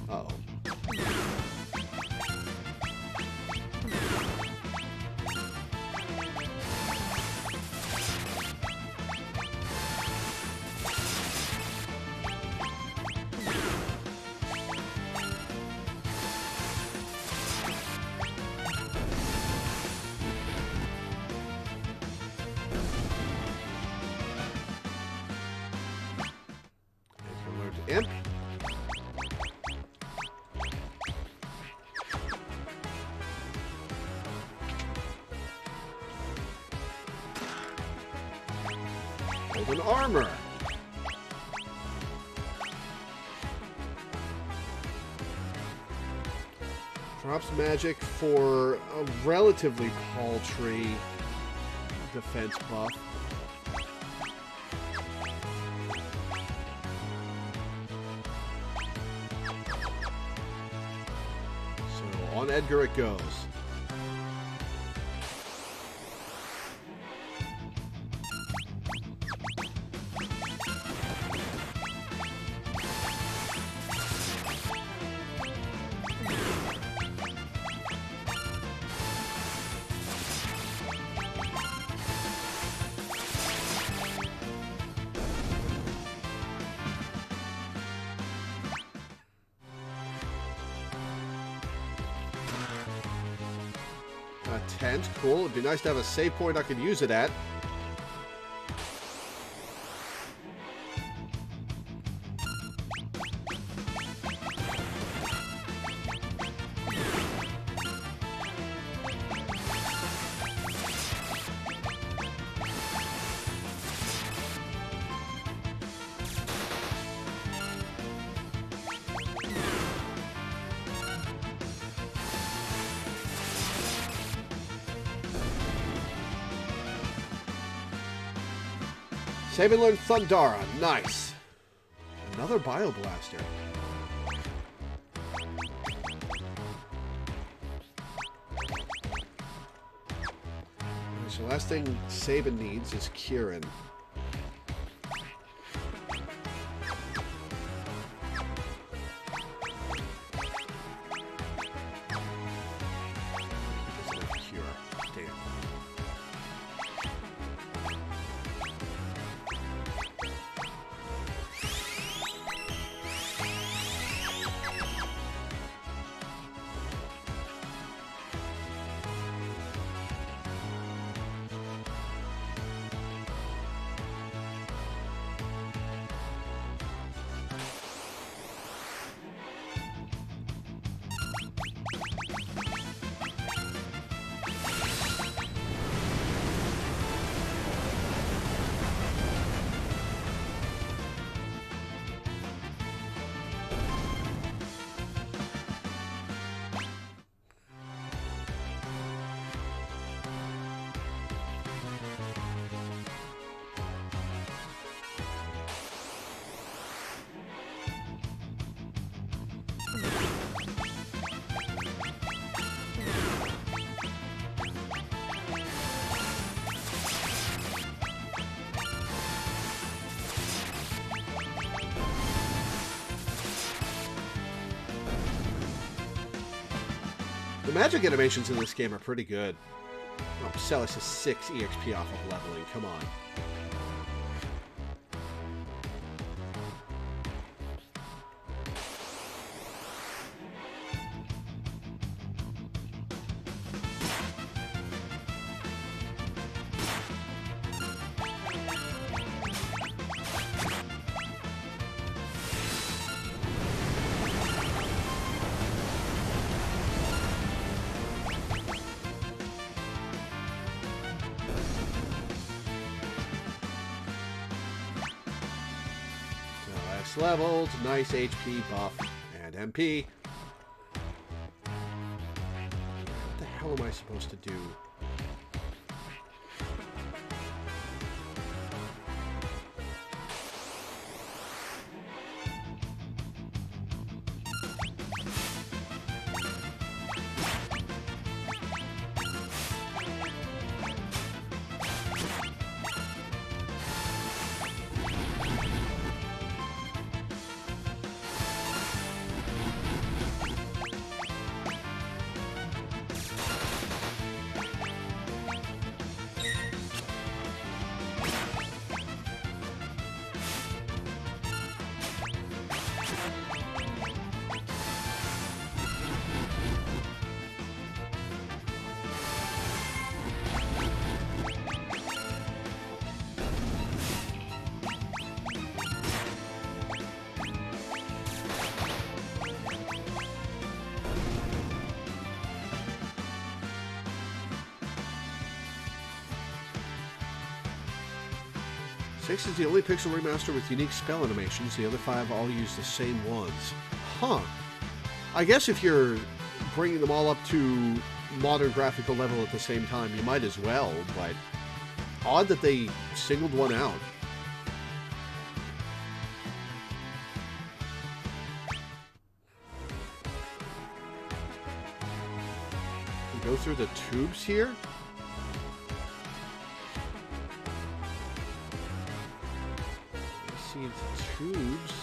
Uh-oh. Imp. Golden armor. Drops magic for a relatively paltry defense buff. On Edgar it goes. tent. Cool. It'd be nice to have a save point I could use it at. Save and learn Thundara. Nice. Another Bioblaster. So last thing Sabin needs is Kieran. Doesn't have Cure. Damn. The magic animations in this game are pretty good. Oh, Celis is 6 EXP off of leveling. Come on. Leveled, nice HP buff, and MP. What the hell am I supposed to do? Six is the only pixel remaster with unique spell animations. The other 5 all use the same ones. Huh. I guess if you're bringing them all up to modern graphical level at the same time, you might as well, but odd that they singled one out. We go through the tubes here? Tubes.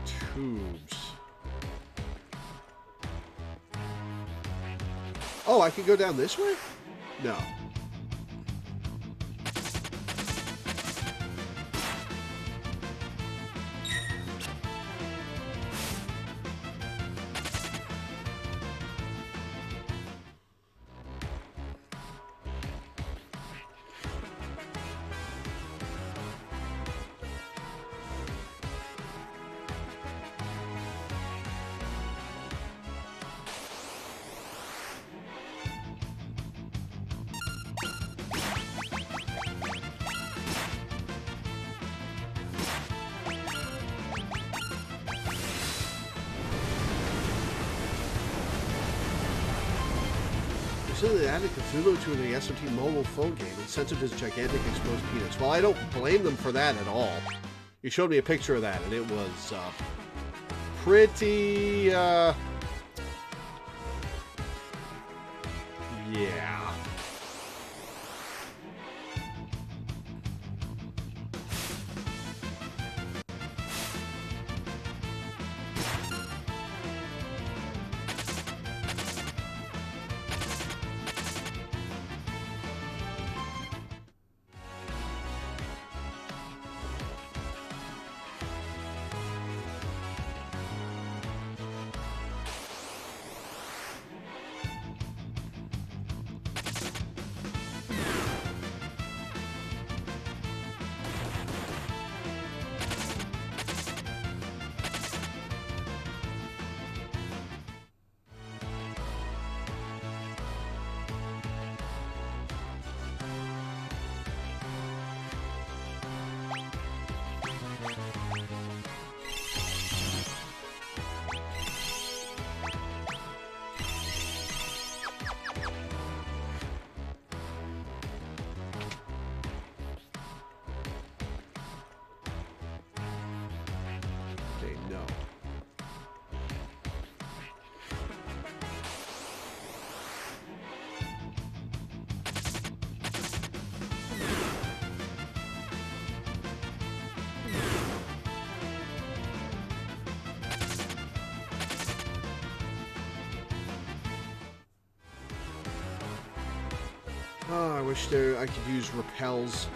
Tubes. Oh, I can go down this way? No. They added Cthulhu to the SMT mobile phone game and censored his gigantic exposed penis. Well, I don't blame them for that at all. You showed me a picture of that, and it was pretty, yeah. Oh, I wish I could use repels.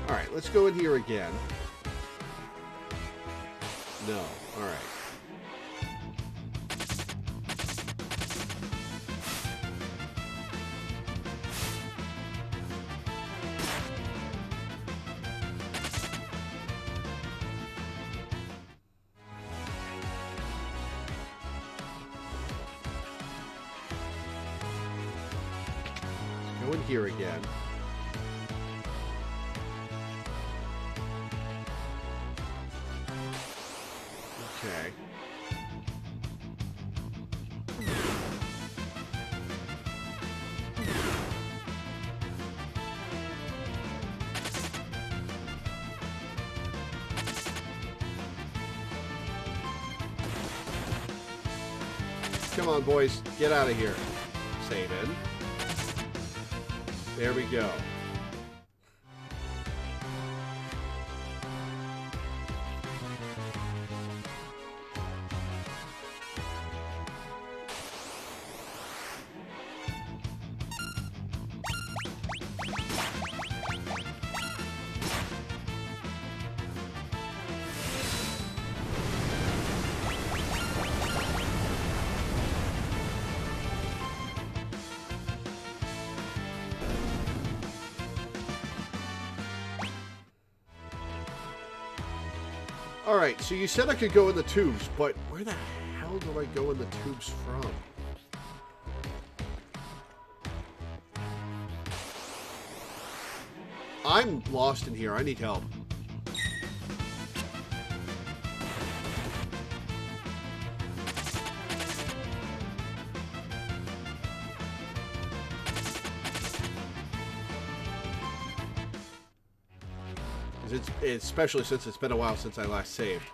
All right, let's go in here again. No, all right. Go in here again. Okay. Come on, boys. Get out of here. Save in. There we go. Alright, so you said I could go in the tubes, but where the hell do I go in the tubes from? I'm lost in here. I need help. Especially since it's been a while since I last saved.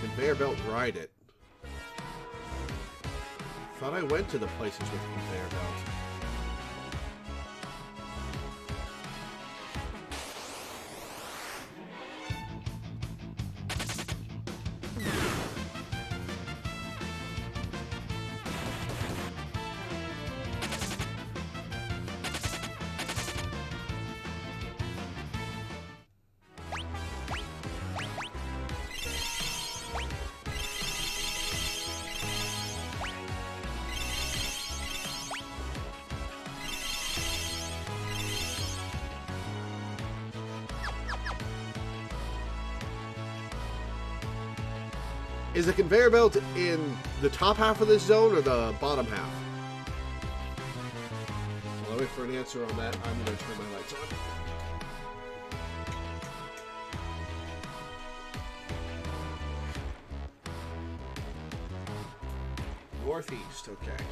Conveyor belt, ride it. Thought I went to the places with the conveyor belt. Is the conveyor belt in the top half of this zone or the bottom half? While I wait for an answer on that, I'm going to turn my lights on. Northeast, okay.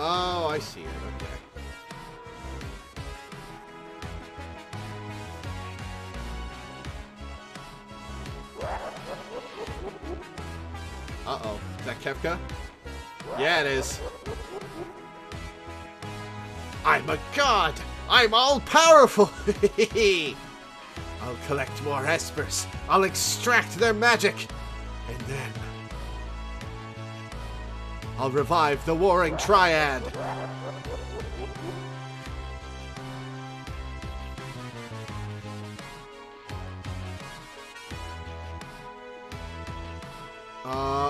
Oh, I see it. Okay. Uh-oh. Is that Kefka? Yeah, it is. I'm a god! I'm all-powerful! I'll collect more espers. I'll extract their magic. And then I'll revive the Warring Triad.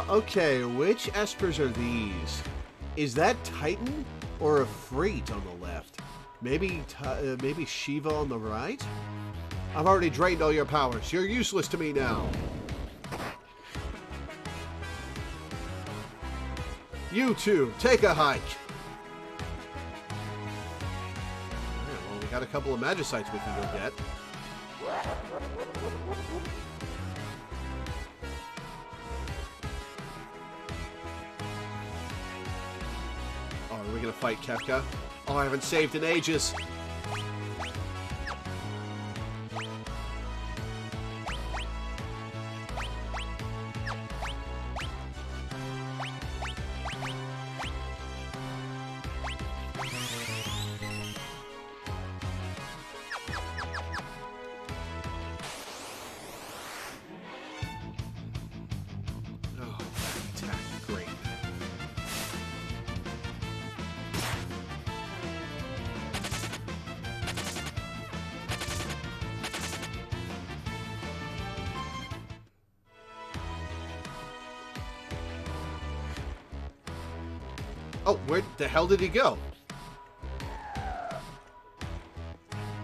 Okay, which espers are these? Is that Titan or a Freight on the left? Maybe Shiva on the right? I've already drained all your powers. You're useless to me now. You two, take a hike. Alright, well, we got a couple of Magicites we can go get. Oh, are we gonna fight Kefka? Oh, I haven't saved in ages. Oh, where the hell did he go? Can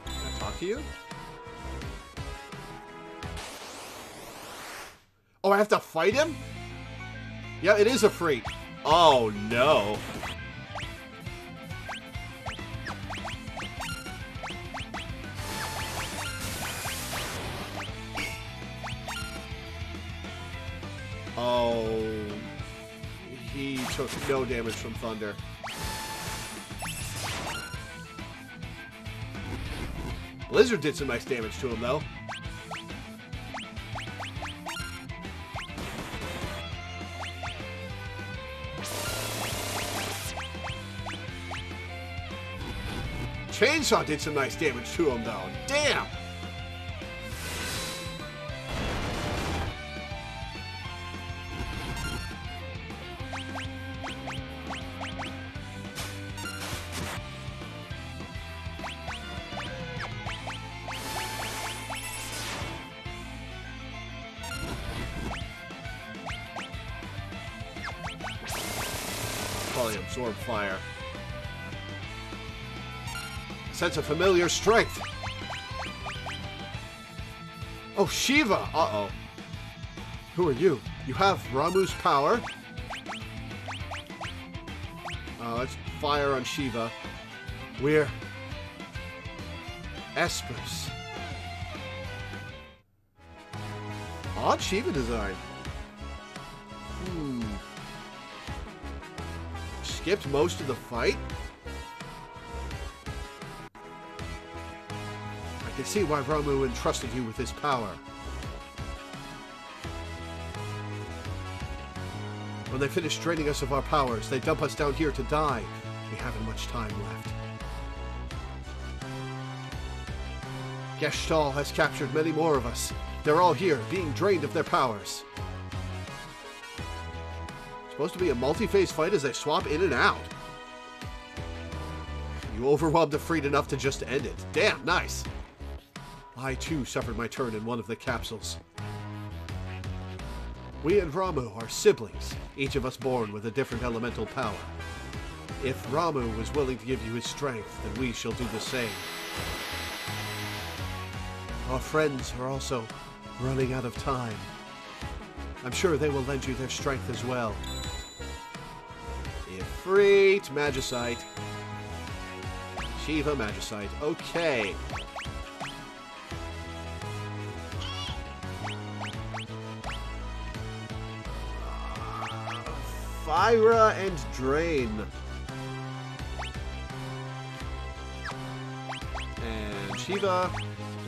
I talk to you? Oh, I have to fight him? Yeah, it is a freak. Oh, no. Oh, he took no damage from thunder. Blizzard did some nice damage to him, though. Chainsaw did some nice damage to him, though. Damn! Probably absorb fire. Sense of familiar strength. Oh, Shiva! Uh-oh. Who are you? You have Ramu's power? Let's fire on Shiva. We're Espers. Odd Shiva design. Skipped most of the fight? I can see why Ramu entrusted you with his power. When they finish draining us of our powers, they dump us down here to die. We haven't much time left. Gestalt has captured many more of us. They're all here, being drained of their powers. Supposed to be a multi-phase fight as they swap in and out. You overwhelmed Ifrit enough to just end it. Damn, nice. I too suffered my turn in one of the capsules. We and Ramu are siblings, each of us born with a different elemental power. If Ramu was willing to give you his strength, then we shall do the same. Our friends are also running out of time. I'm sure they will lend you their strength as well. Ifrit, Magicite. Shiva, Magicite. Okay. Fira and Drain. And Shiva,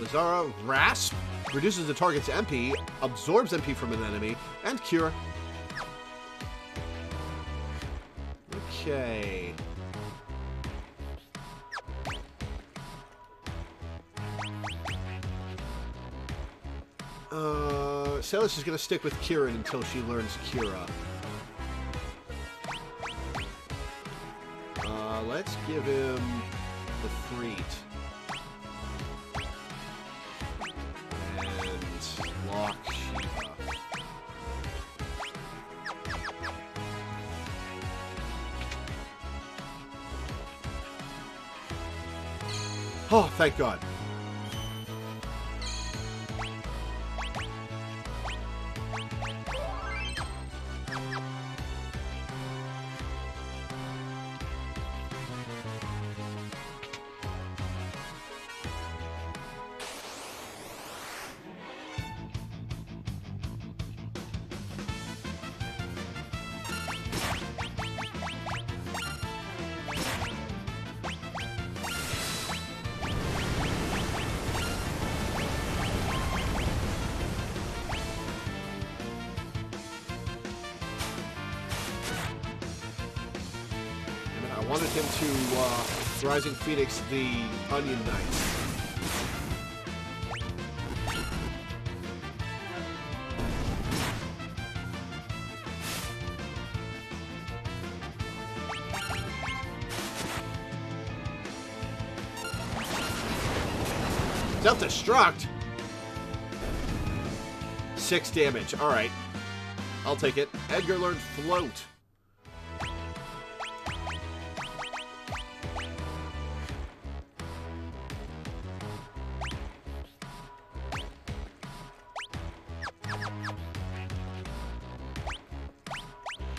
Lazara, Rasp. Reduces the target's MP, absorbs MP from an enemy, and Cure. Okay. Celis is going to stick with Kieran until she learns Kira. Let's give him the Freet. And lock Shiva. Oh, thank God. I wanted him to Rising Phoenix the Onion Knight. Self-destruct! 6 damage. Alright. I'll take it. Edgar learned Float.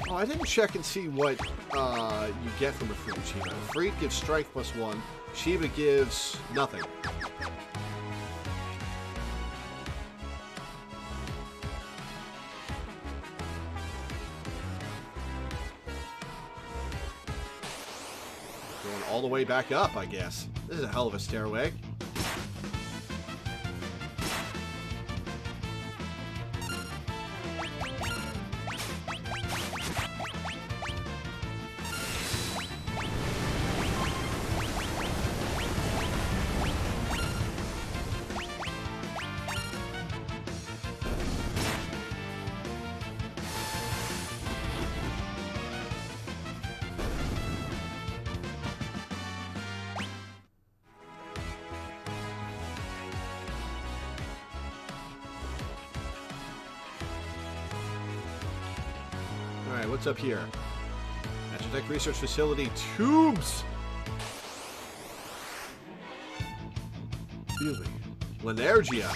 Oh, I didn't check and see what you get from a Freet Shiva. Freet gives Strength +1. Shiva gives nothing. Going all the way back up, I guess. This is a hell of a stairway. Alright, what's up here? Magitech Research Facility tubes! Excuse me. Lanergia.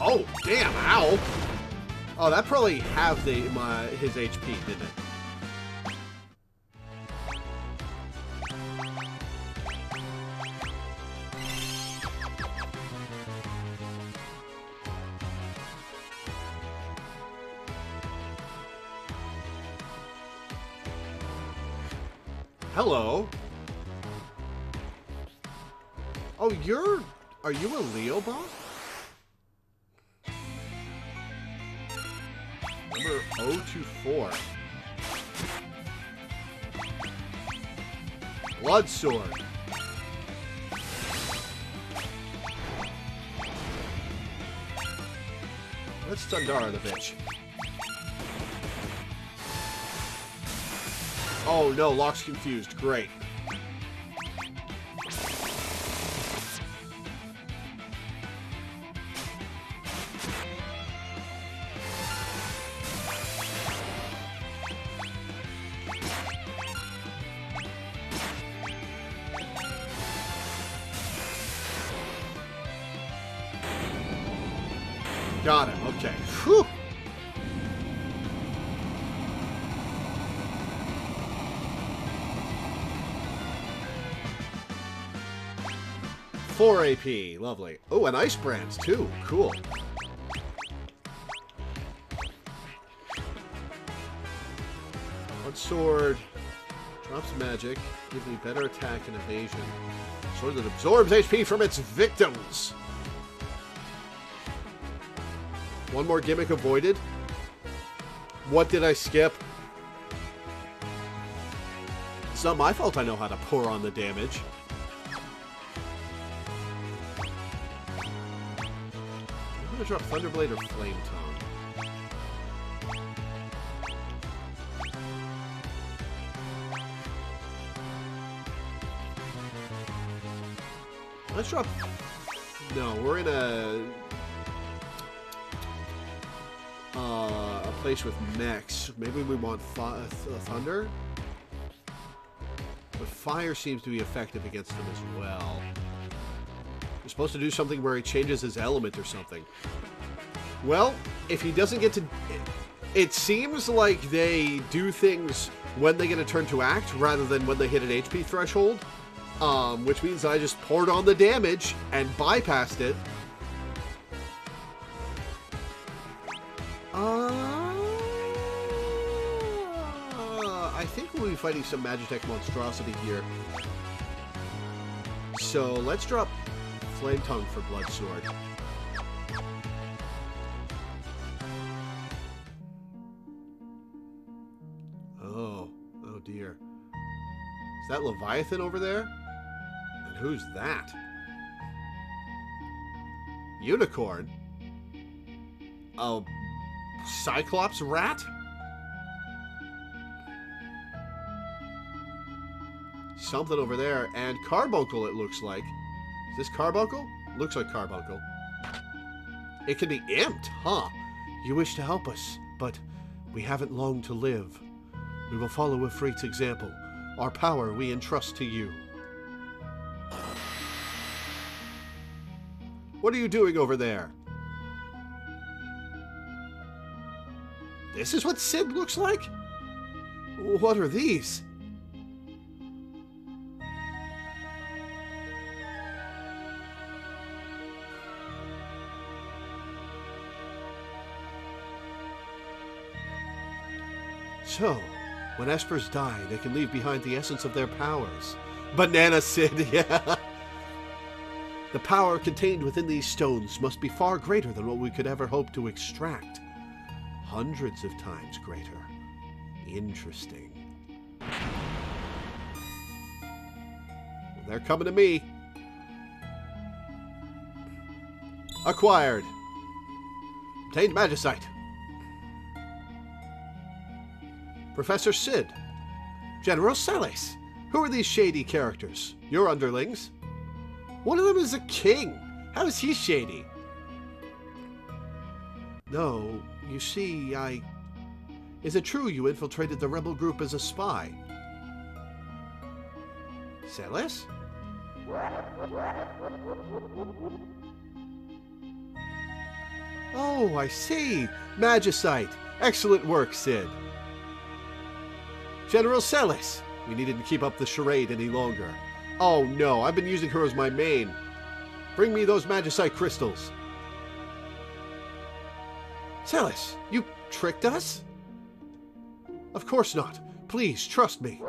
Oh, damn, ow! Oh, that probably halved his HP, didn't it? Hello. Oh, are you a Leo bot? Number 024. Blood Sword. Let's Thundara the bitch. Oh no, Locke's confused. Great. Got him. Okay. Whew. Four AP. Lovely. Oh, and Ice Brands, too. Cool. Blood Sword. Drops magic. Gives me better attack and evasion. Sword that absorbs HP from its victims. One more gimmick avoided. What did I skip? It's not my fault I know how to pour on the damage. I'm going to drop Thunderblade or Flame Tongue. Let's drop... No, we're in a place with mechs. Maybe we want Thunder? But Fire seems to be effective against them as well. You're supposed to do something where he changes his element or something. Well, if he doesn't get to... It seems like they do things when they get a turn to act rather than when they hit an HP threshold. Which means I just poured on the damage and bypassed it. I think we'll be fighting some Magitech monstrosity here. So let's drop Flame Tongue for Blood Sword. Oh dear. Is that Leviathan over there? And who's that? Unicorn? Oh, Cyclops rat? Something over there. And Carbuncle, it looks like. Is this Carbuncle? Looks like Carbuncle. It can be imped, huh? You wish to help us, but we haven't long to live. We will follow Ifrit's example. Our power we entrust to you. What are you doing over there? This is what Sid looks like? What are these? So, when Espers die, they can leave behind the essence of their powers. Banana Sid, yeah. The power contained within these stones must be far greater than what we could ever hope to extract. Hundreds of times greater. Interesting. Well, they're coming to me. Acquired. Obtained Magicite. Professor Sid. General Celes. Who are these shady characters? Your underlings? One of them is a king. How is he shady? No, you see, Is it true you infiltrated the rebel group as a spy? Celes? Oh, I see. Magicite. Excellent work, Sid. General Celes. We needn't keep up the charade any longer. Oh no, I've been using her as my main. Bring me those magicite crystals. Celes, you tricked us? Of course not. Please, trust me.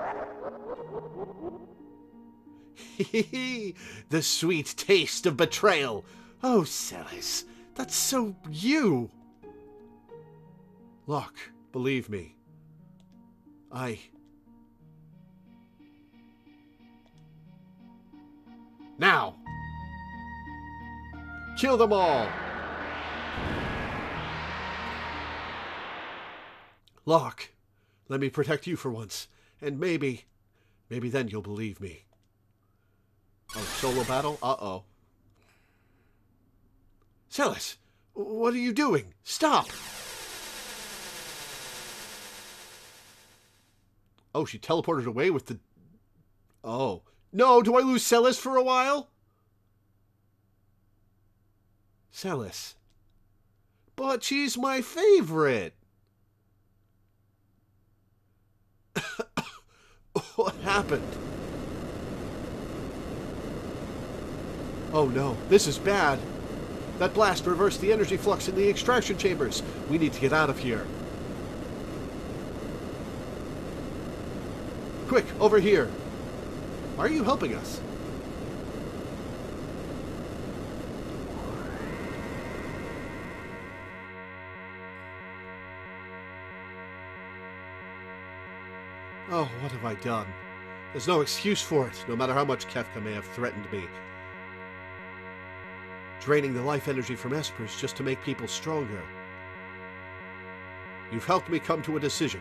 The sweet taste of betrayal. Oh, Celes, that's so you. Look, believe me. Now! Kill them all! Locke, let me protect you for once, and maybe then you'll believe me. Oh, solo battle? Uh-oh. Celes, what are you doing? Stop! Oh, she teleported away with the... Oh. No, do I lose Celes for a while? Celes. But she's my favorite. What happened? Oh no, this is bad. That blast reversed the energy flux in the extraction chambers. We need to get out of here. Quick, over here. Why are you helping us? Oh, what have I done? There's no excuse for it, no matter how much Kefka may have threatened me. Draining the life energy from espers just to make people stronger. You've helped me come to a decision.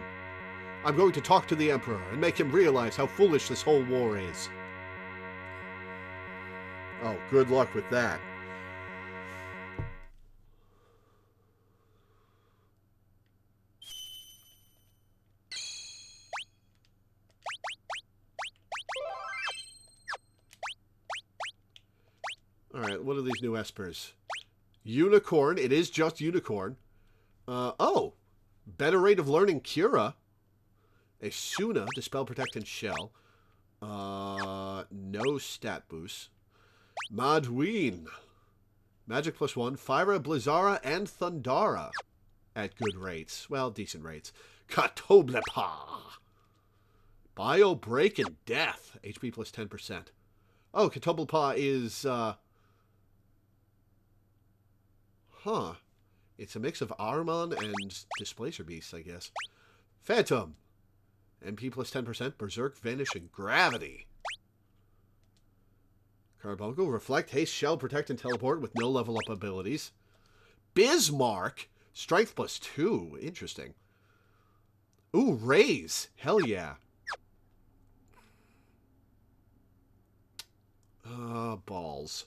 I'm going to talk to the Emperor and make him realize how foolish this whole war is. Oh, good luck with that. Alright, what are these new espers? Unicorn. It is just Unicorn. Oh! Better rate of learning Cura. A Suna, Dispel, Protect, and Shell. No stat boost. Madween. Magic +1. Fyra, Blizzara, and Thundara. At good rates. Well, decent rates. Katoblepa. Bio, Break, and Death. HP +10%. Oh, Katoblepa is, Huh. It's a mix of Ahriman and Displacer Beast, I guess. Phantom. MP +10%, Berserk, Vanish, and Gravity. Carbuncle, Reflect, Haste, Shell, Protect, and Teleport with no level up abilities. Bismarck, Strength +2. Interesting. Ooh, Raise. Hell yeah. Balls.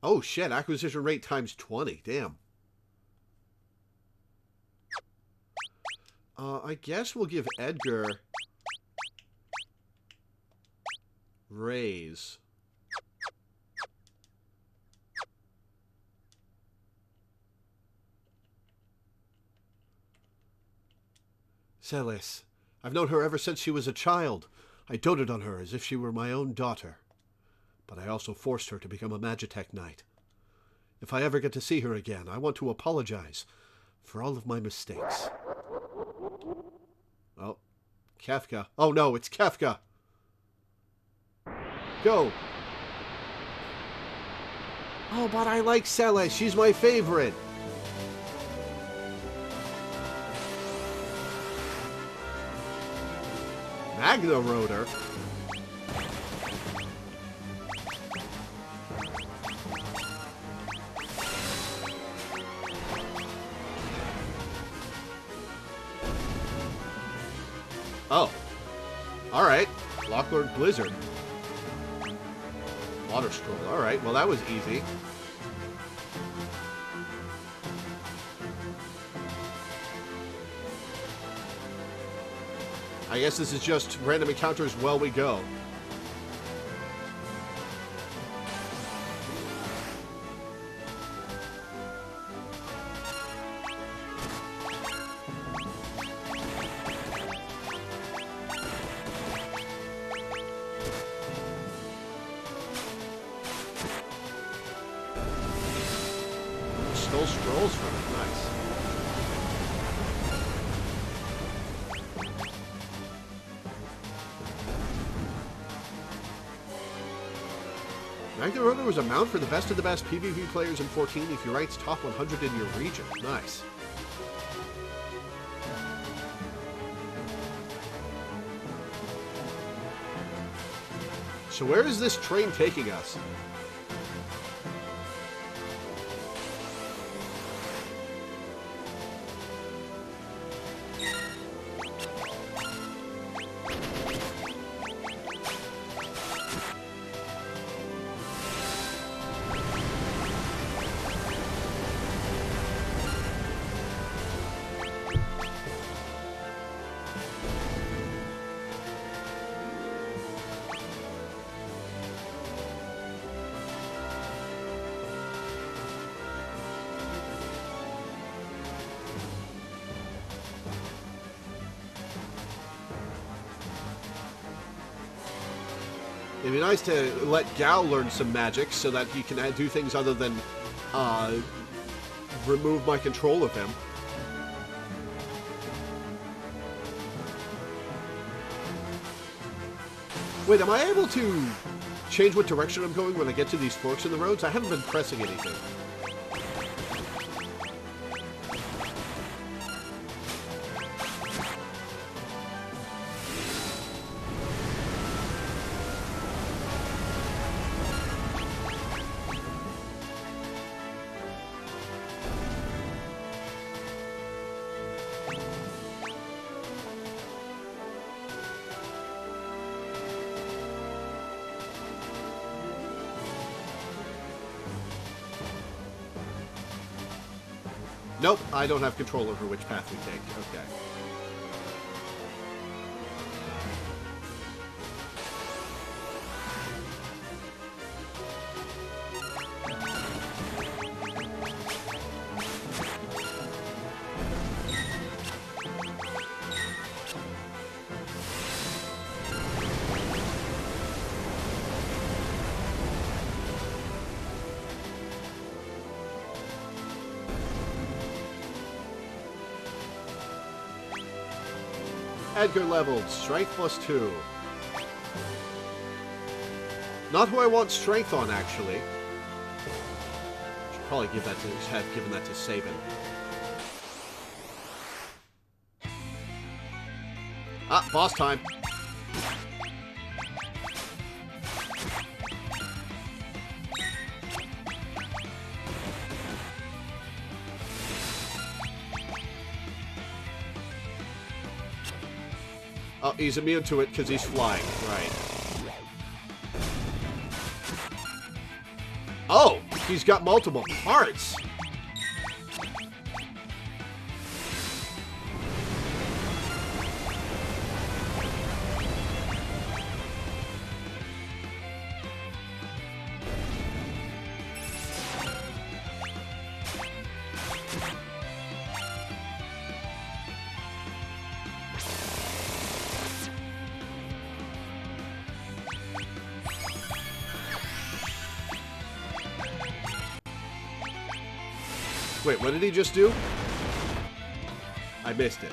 Oh shit, acquisition rate times 20. Damn. I guess we'll give Edgar Raise. Celes. I've known her ever since she was a child. I doted on her as if she were my own daughter. But I also forced her to become a Magitech Knight. If I ever get to see her again, I want to apologize for all of my mistakes. Oh, Kefka. Oh no, it's Kefka! Go! Oh, but I like Celes. She's my favorite. Magna Rotor? Oh. Alright. Locklord Blizzard. Water Scroll. Alright, well that was easy. I guess this is just random encounters while we go. Stole scrolls from it. Nice. Magna was a mount for the best of the best PvP players in 14 if you ranks top 100 in your region. Nice. So where is this train taking us? It'd be nice to let Gal learn some magic so that he can do things other than remove my control of him. Wait, am I able to change what direction I'm going when I get to these forks in the roads? I haven't been pressing anything. Nope, I don't have control over which path we take. Okay. Edgar leveled. Strength +2. Not who I want strength on, actually. Should probably give that to have given that to Sabin. Ah, boss time. Oh, he's immune to it because he's flying. Right. Oh, he's got multiple parts. Wait, what did he just do? I missed it.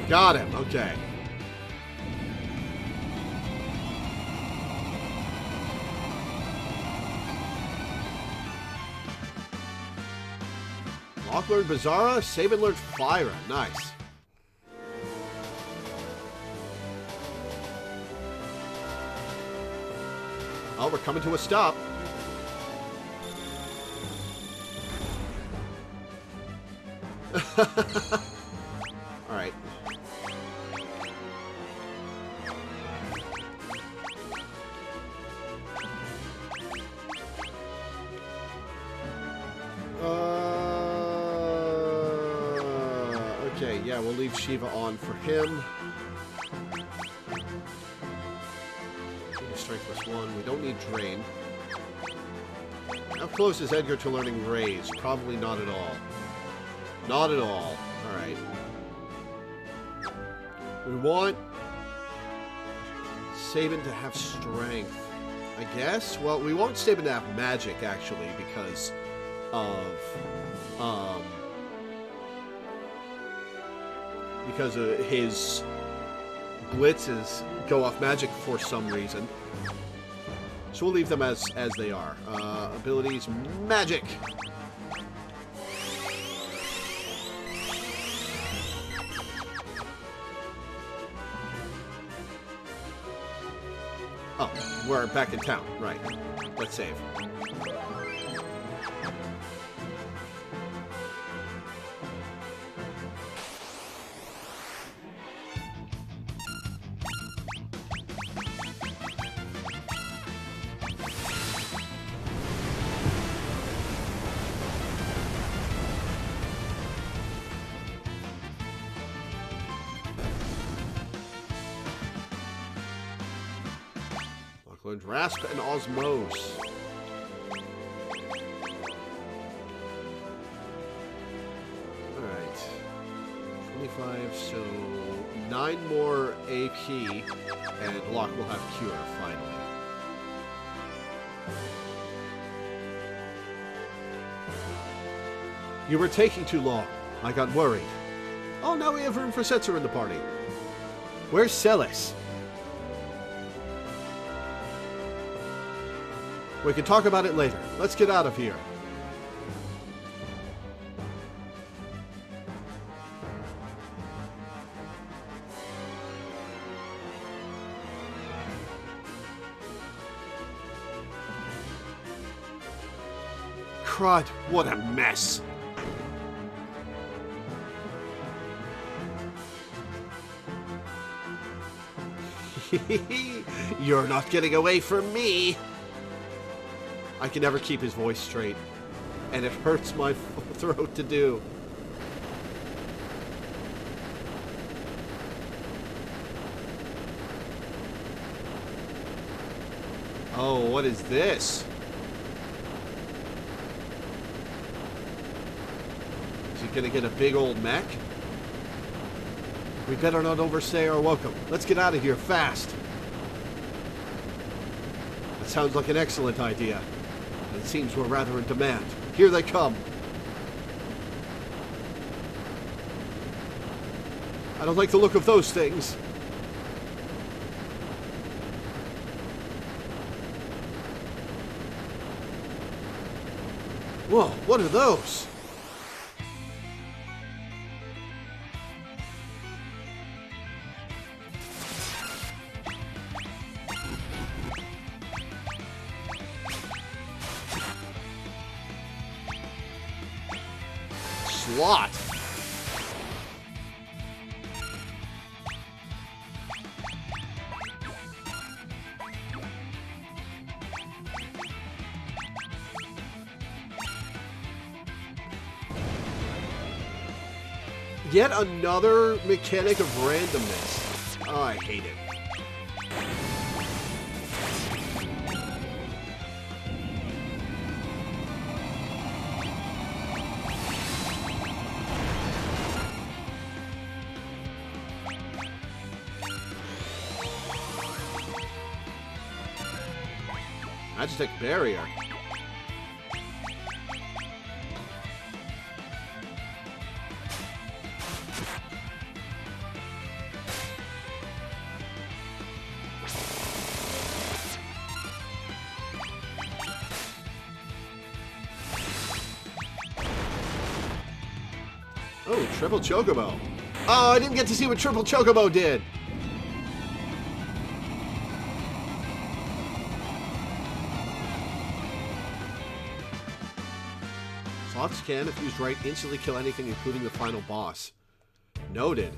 Got him, okay. Hawk learned Bizarra, Sabin learned Fire. Nice. Oh, we're coming to a stop. Alright. Okay, yeah, we'll leave Shiva on for him. Strength +1. We don't need Drain. How close is Edgar to learning Raise? Probably not at all. Not at all. Alright. We want Sabin to have Strength, I guess? Well, we want Sabin to have Magic, actually, because of... his blitzes go off magic for some reason. So we'll leave them as they are. Abilities, magic! Oh, we're back in town. Right. Let's save. Rasp and Osmose. Alright. 25, so 9 more AP, and Locke will have Cure, finally. You were taking too long. I got worried. Oh, now we have room for Setzer in the party. Where's Celis? We can talk about it later. Let's get out of here. Crud, what a mess. You're not getting away from me. I can never keep his voice straight, and it hurts my throat to do. Oh, what is this? Is he gonna get a big old mech? We better not overstay our welcome. Let's get out of here fast. That sounds like an excellent idea. It seems we're rather in demand. Here they come. I don't like the look of those things. Whoa, what are those? Slot. Yet another mechanic of randomness. Oh, I hate it. Magic barrier. Oh, triple chocobo. Oh, I didn't get to see what triple chocobo did. Sloths can, if used right, instantly kill anything, including the final boss. Noted.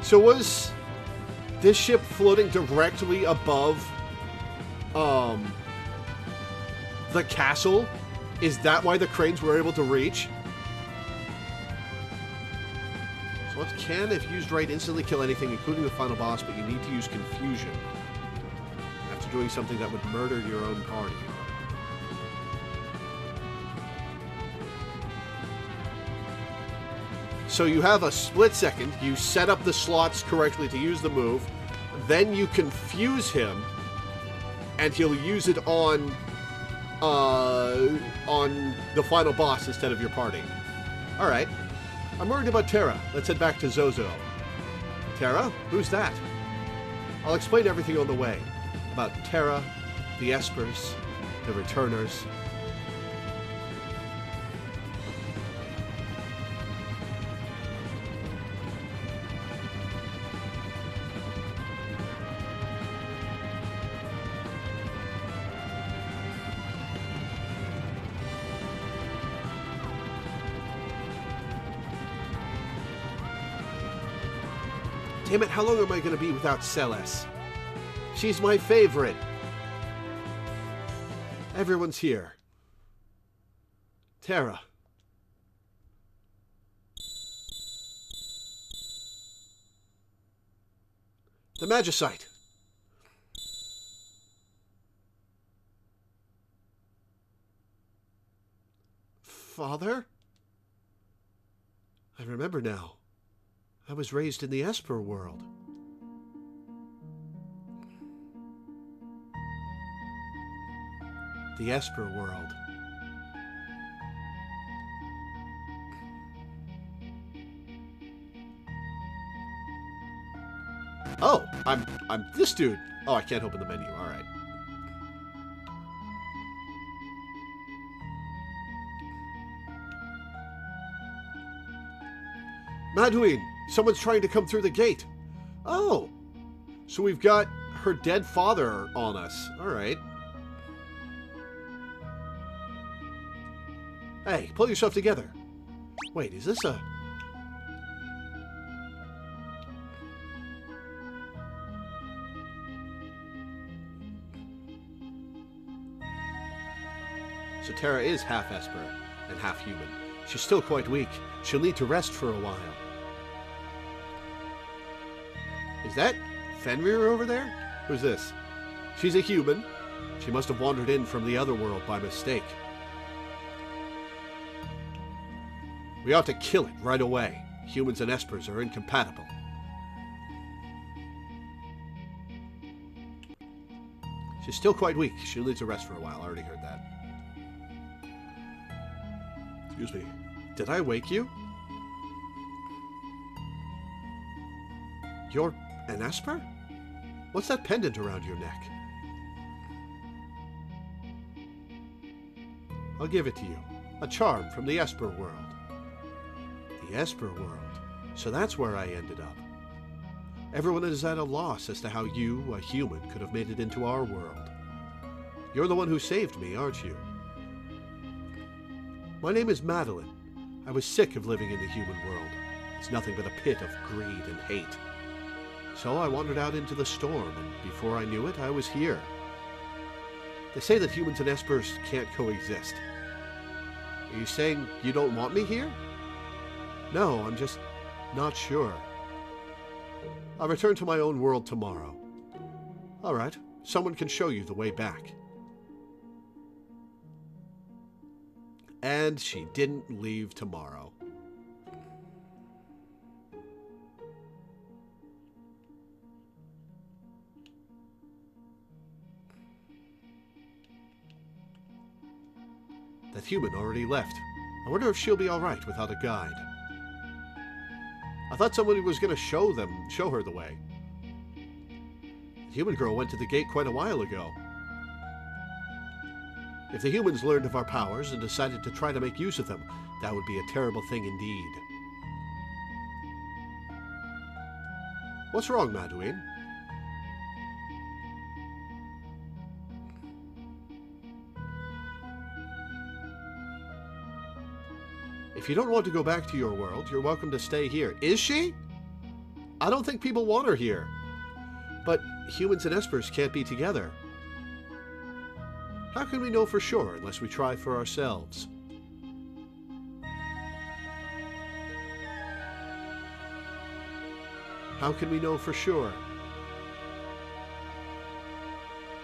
So was this ship floating directly above the castle? Is that why the cranes were able to reach? So what can, if used right, instantly kill anything, including the final boss, but you need to use confusion after doing something that would murder your own party. So you have a split second, you set up the slots correctly to use the move, then you confuse him, and he'll use it on the final boss instead of your party. Alright. I'm worried about Terra. Let's head back to Zozo. Terra? Who's that? I'll explain everything on the way. About Terra, the Espers, the Returners. Damn it, how long am I going to be without Celes? She's my favorite. Everyone's here. Terra. The Magicite. Father? I remember now. I was raised in the Esper world. The Esper world. Oh, I'm this dude. Oh, I can't open the menu. All right. Maduin, someone's trying to come through the gate. Oh, so we've got her dead father on us. All right. Hey, pull yourself together. Wait, is this a... So Terra is half Esper and half human. She's still quite weak. She'll need to rest for a while. Is that Fenrir over there? Who's this? She's a human. She must have wandered in from the other world by mistake. We ought to kill it right away. Humans and Espers are incompatible. She's still quite weak. She'll need to rest for a while. I already heard that. Excuse me. Did I wake you? You're an Esper? What's that pendant around your neck? I'll give it to you. A charm from the Esper world. The Esper world. So that's where I ended up. Everyone is at a loss as to how you, a human, could have made it into our world. You're the one who saved me, aren't you? My name is Madeline. I was sick of living in the human world. It's nothing but a pit of greed and hate. So I wandered out into the storm, and before I knew it, I was here. They say that humans and Espers can't coexist. Are you saying you don't want me here? No, I'm just not sure. I'll return to my own world tomorrow. All right, someone can show you the way back. And she didn't leave tomorrow. That human already left. I wonder if she'll be all right without a guide. I thought somebody was going to show her the way. The human girl went to the gate quite a while ago. If the humans learned of our powers and decided to try to make use of them, that would be a terrible thing indeed. What's wrong, Maduin? If you don't want to go back to your world, you're welcome to stay here. Is she? I don't think people want her here. But humans and espers can't be together. How can we know for sure unless we try for ourselves? How can we know for sure?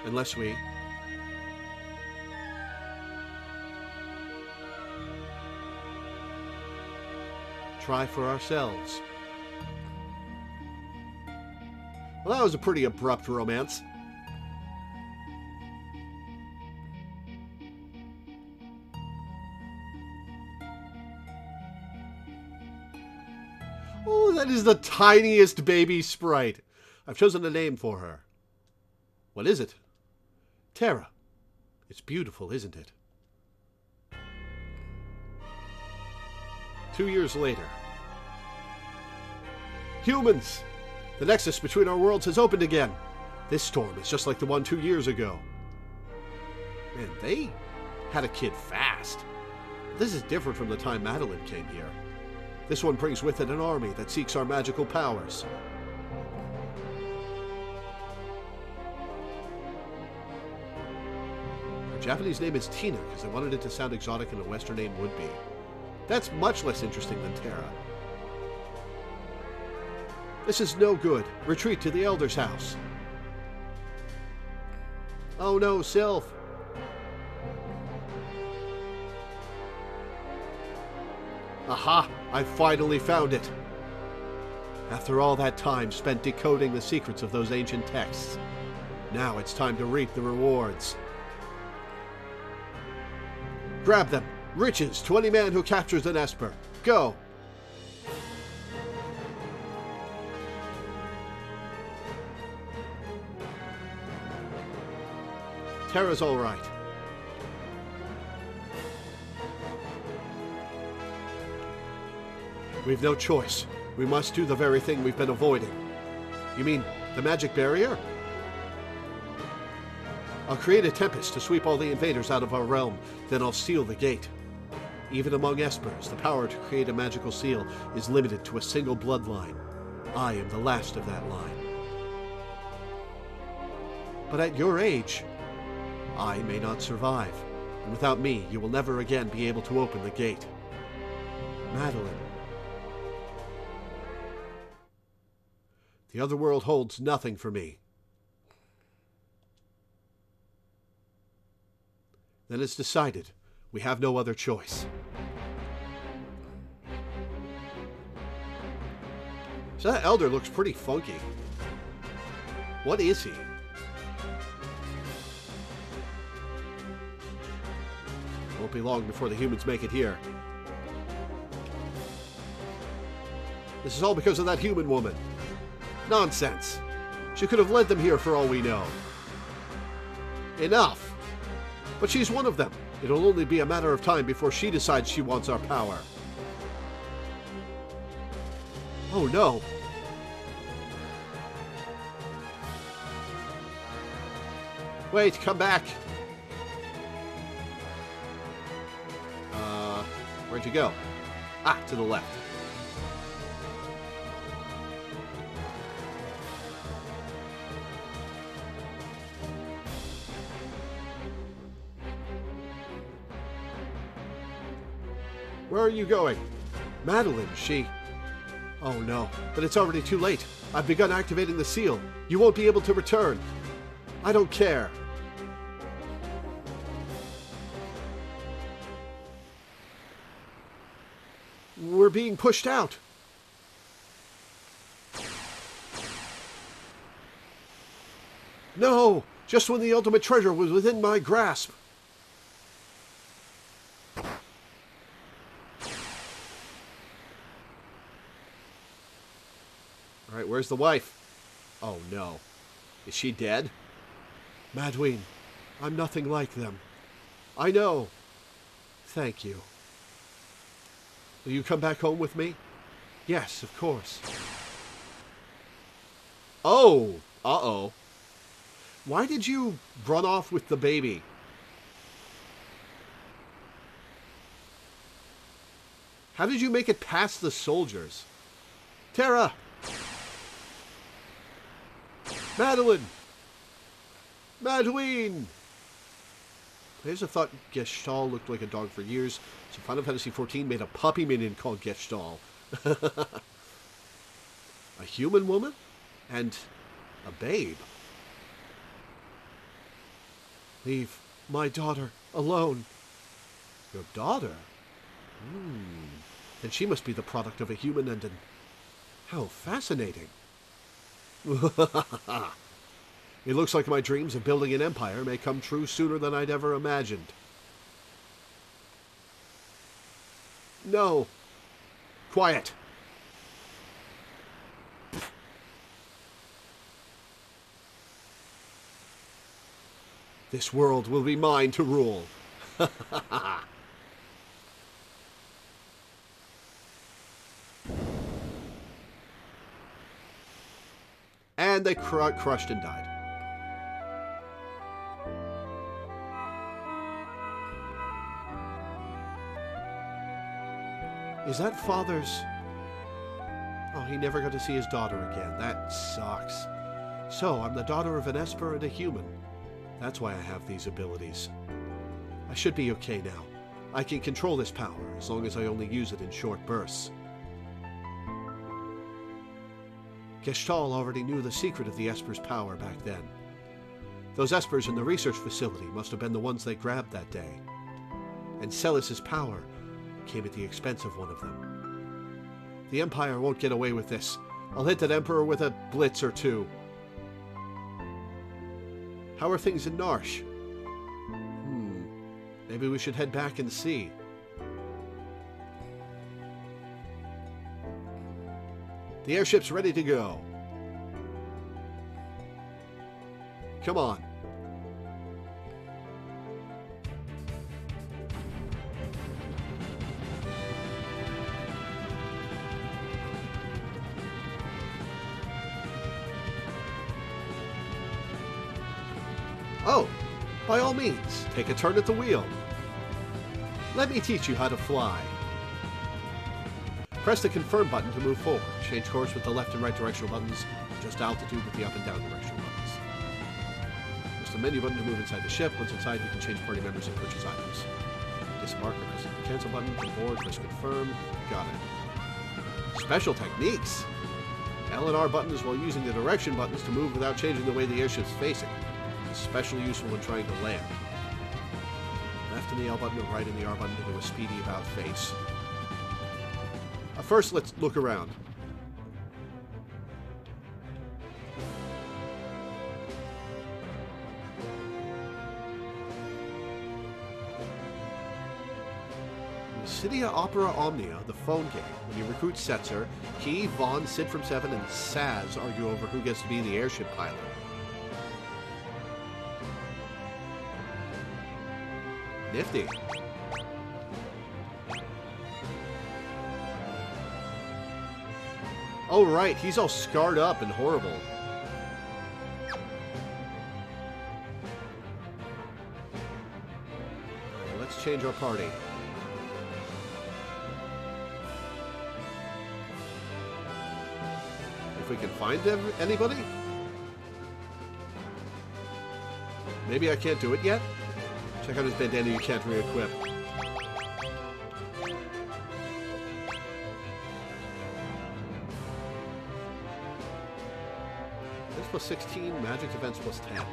Unless we... try for ourselves. Well, that was a pretty abrupt romance. Oh, that is the tiniest baby sprite. I've chosen a name for her. What is it? Terra. It's beautiful, isn't it? 2 years later. Humans! The nexus between our worlds has opened again. This storm is just like the one 2 years ago. Man, they had a kid fast. This is different from the time Madeline came here. This one brings with it an army that seeks our magical powers. Her Japanese name is Tina because I wanted it to sound exotic and a Western name would be. That's much less interesting than Terra. This is no good. Retreat to the Elder's house. Oh no, Sylph. Aha! I finally found it. After all that time spent decoding the secrets of those ancient texts, now it's time to reap the rewards. Grab them. Riches to any man who captures an Esper. Go! Terra's all right. We've no choice. We must do the very thing we've been avoiding. You mean the magic barrier? I'll create a tempest to sweep all the invaders out of our realm, then I'll seal the gate. Even among espers, the power to create a magical seal is limited to a single bloodline. I am the last of that line. But at your age, I may not survive, and without me, you will never again be able to open the gate. Madeline. The other world holds nothing for me. Then it's decided. We have no other choice. So that elder looks pretty funky. What is he? Won't be long before the humans make it here. This is all because of that human woman. Nonsense. She could have led them here for all we know. Enough. But she's one of them. It'll only be a matter of time before she decides she wants our power. Oh no. Wait, come back. Where'd you go? Ah, to the left. Where are you going? Madeline, she... Oh no, but it's already too late. I've begun activating the seal. You won't be able to return. I don't care. We're being pushed out. No! Just when the ultimate treasure was within my grasp. where's the wife? Oh no. Is she dead? Madween, I'm nothing like them. I know. Thank you. Will you come back home with me? Yes, of course. Oh! Uh-oh. Why did you run off with the baby? How did you make it past the soldiers? Tara! Madeline! Madween! Players have thought Gestalt looked like a dog for years, so Final Fantasy XIV made a puppy minion called Gestalt. A human woman? And a babe. Leave my daughter alone. Your daughter? Then she must be the product of a human and an... How fascinating. It looks like my dreams of building an empire may come true sooner than I'd ever imagined. No. Quiet. This world will be mine to rule. And they crushed and died. Is that father's... Oh, he never got to see his daughter again. That sucks. So, I'm the daughter of an Esper and a human. That's why I have these abilities. I should be okay now. I can control this power, as long as I only use it in short bursts. Gestalt already knew the secret of the Esper's power back then. Those Espers in the research facility must have been the ones they grabbed that day. And Celis's power came at the expense of one of them. The Empire won't get away with this. I'll hit that Emperor with a blitz or two. How are things in Narsh? Maybe we should head back and see. The airship's ready to go. Come on. Oh, by all means, take a turn at the wheel. Let me teach you how to fly. Press the confirm button to move forward. Change course with the left and right directional buttons. Adjust altitude with the up and down directional buttons. Press the menu button to move inside the ship. Once inside, you can change party members and purchase items. Disembark by pressing the cancel button. To board, press confirm. Got it. Special techniques. L and R buttons while using the direction buttons to move without changing the way the airship's facing. Especially useful when trying to land. Left in the L button and right in the R button to do a speedy about face. First, let's look around. Cydia Opera Omnia, the phone game. When you recruit Setzer, he, Vaughn, Sid from 7, and Saz argue over who gets to be the airship pilot. Nifty. Oh, right. He's all scarred up and horrible. Right, let's change our party. If we can find anybody? Maybe I can't do it yet? Check out his bandana you can't re-equip. This plus 16, magic defense plus 10.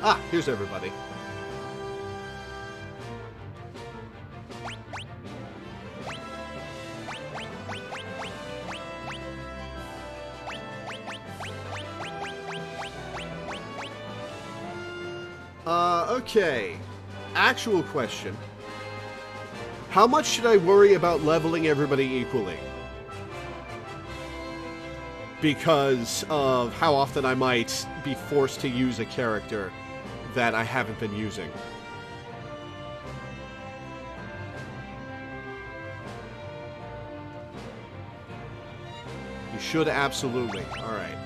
Ah, here's everybody. Okay. Actual question. How much should I worry about leveling everybody equally? Because of how often I might be forced to use a character that I haven't been using. You should absolutely. Alright.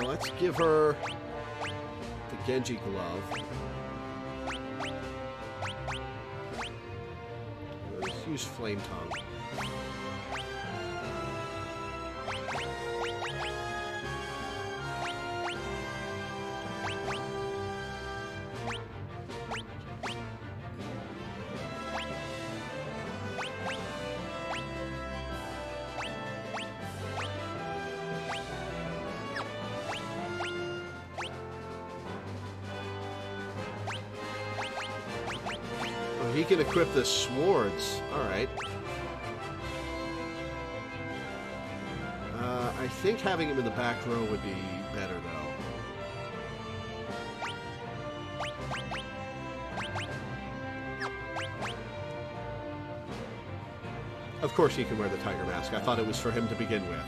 Let's give her the Genji glove. Let's use Flame Tongue. He can equip the swords. Alright. I think having him in the back row would be better, though. Of course he can wear the tiger mask. I thought it was for him to begin with.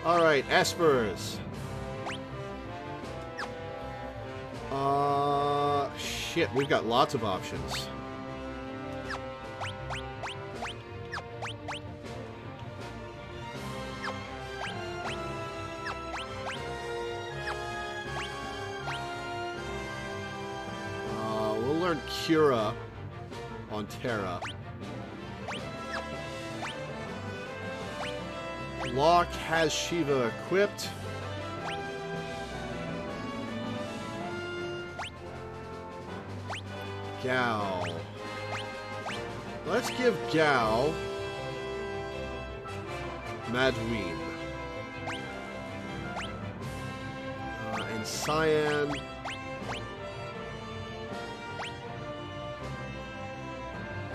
Alright, Espers. Shit, we've got lots of options. We'll learn Cura on Terra. Locke has Shiva equipped. Gao. Let's give Gao Madween. And Cyan.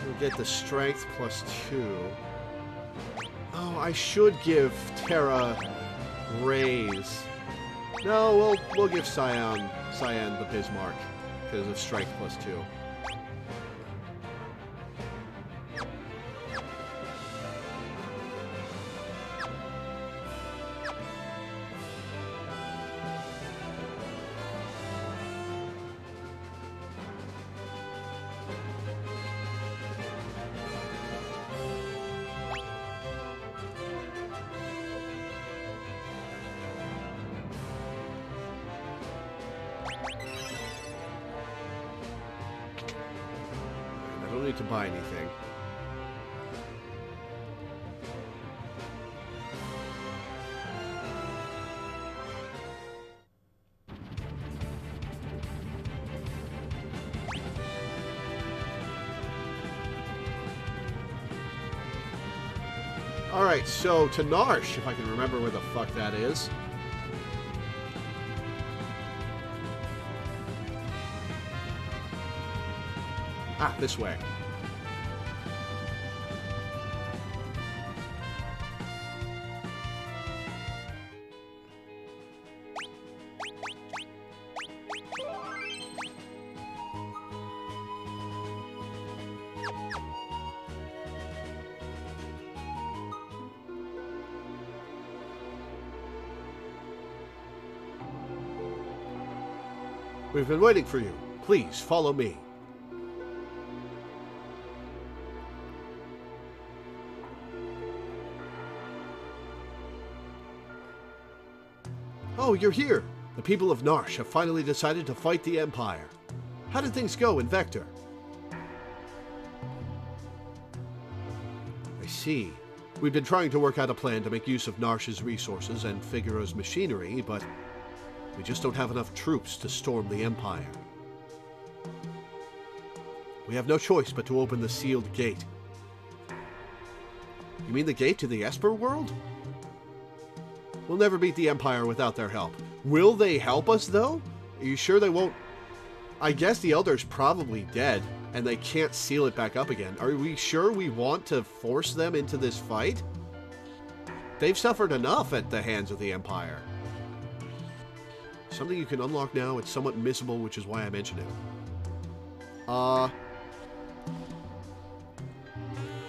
We'll get the strength +2. Oh, I should give Terra Raise. No, we'll give Cyan the Bismarck because of strength +2. To buy anything. Alright, so to Narsh, if I can remember where the fuck that is. Ah, this way. We've been waiting for you. Please, follow me. Oh, you're here! The people of Narsh have finally decided to fight the Empire. How did things go in Vector? I see. We've been trying to work out a plan to make use of Narsh's resources and Figaro's machinery, but we just don't have enough troops to storm the Empire. We have no choice but to open the sealed gate. You mean the gate to the Esper world? We'll never beat the Empire without their help. Will they help us, though? Are you sure they won't? I guess the Elder's probably dead, and they can't seal it back up again. Are we sure we want to force them into this fight? They've suffered enough at the hands of the Empire. Something you can unlock now. It's somewhat missable, which is why I mentioned it.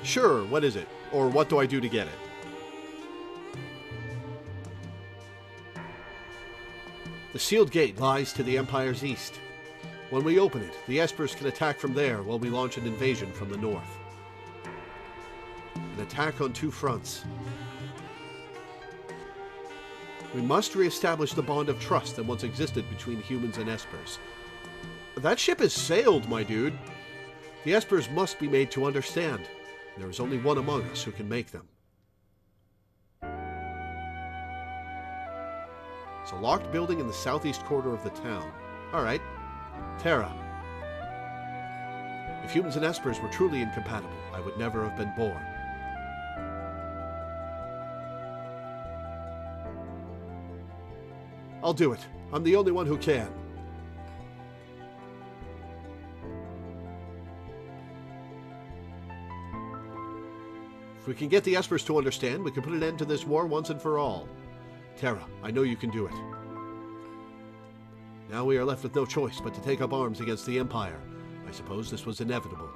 Sure, what is it? Or what do I do to get it? The sealed gate lies to the Empire's east. When we open it, the Espers can attack from there while we launch an invasion from the north. An attack on two fronts. We must re-establish the bond of trust that once existed between humans and Espers. That ship has sailed, my dude. The Espers must be made to understand. There is only one among us who can make them. It's a locked building in the southeast corner of the town. Alright. Terra. If humans and Espers were truly incompatible, I would never have been born. I'll do it. I'm the only one who can. If we can get the Espers to understand, we can put an end to this war once and for all. Terra, I know you can do it. Now we are left with no choice but to take up arms against the Empire. I suppose this was inevitable.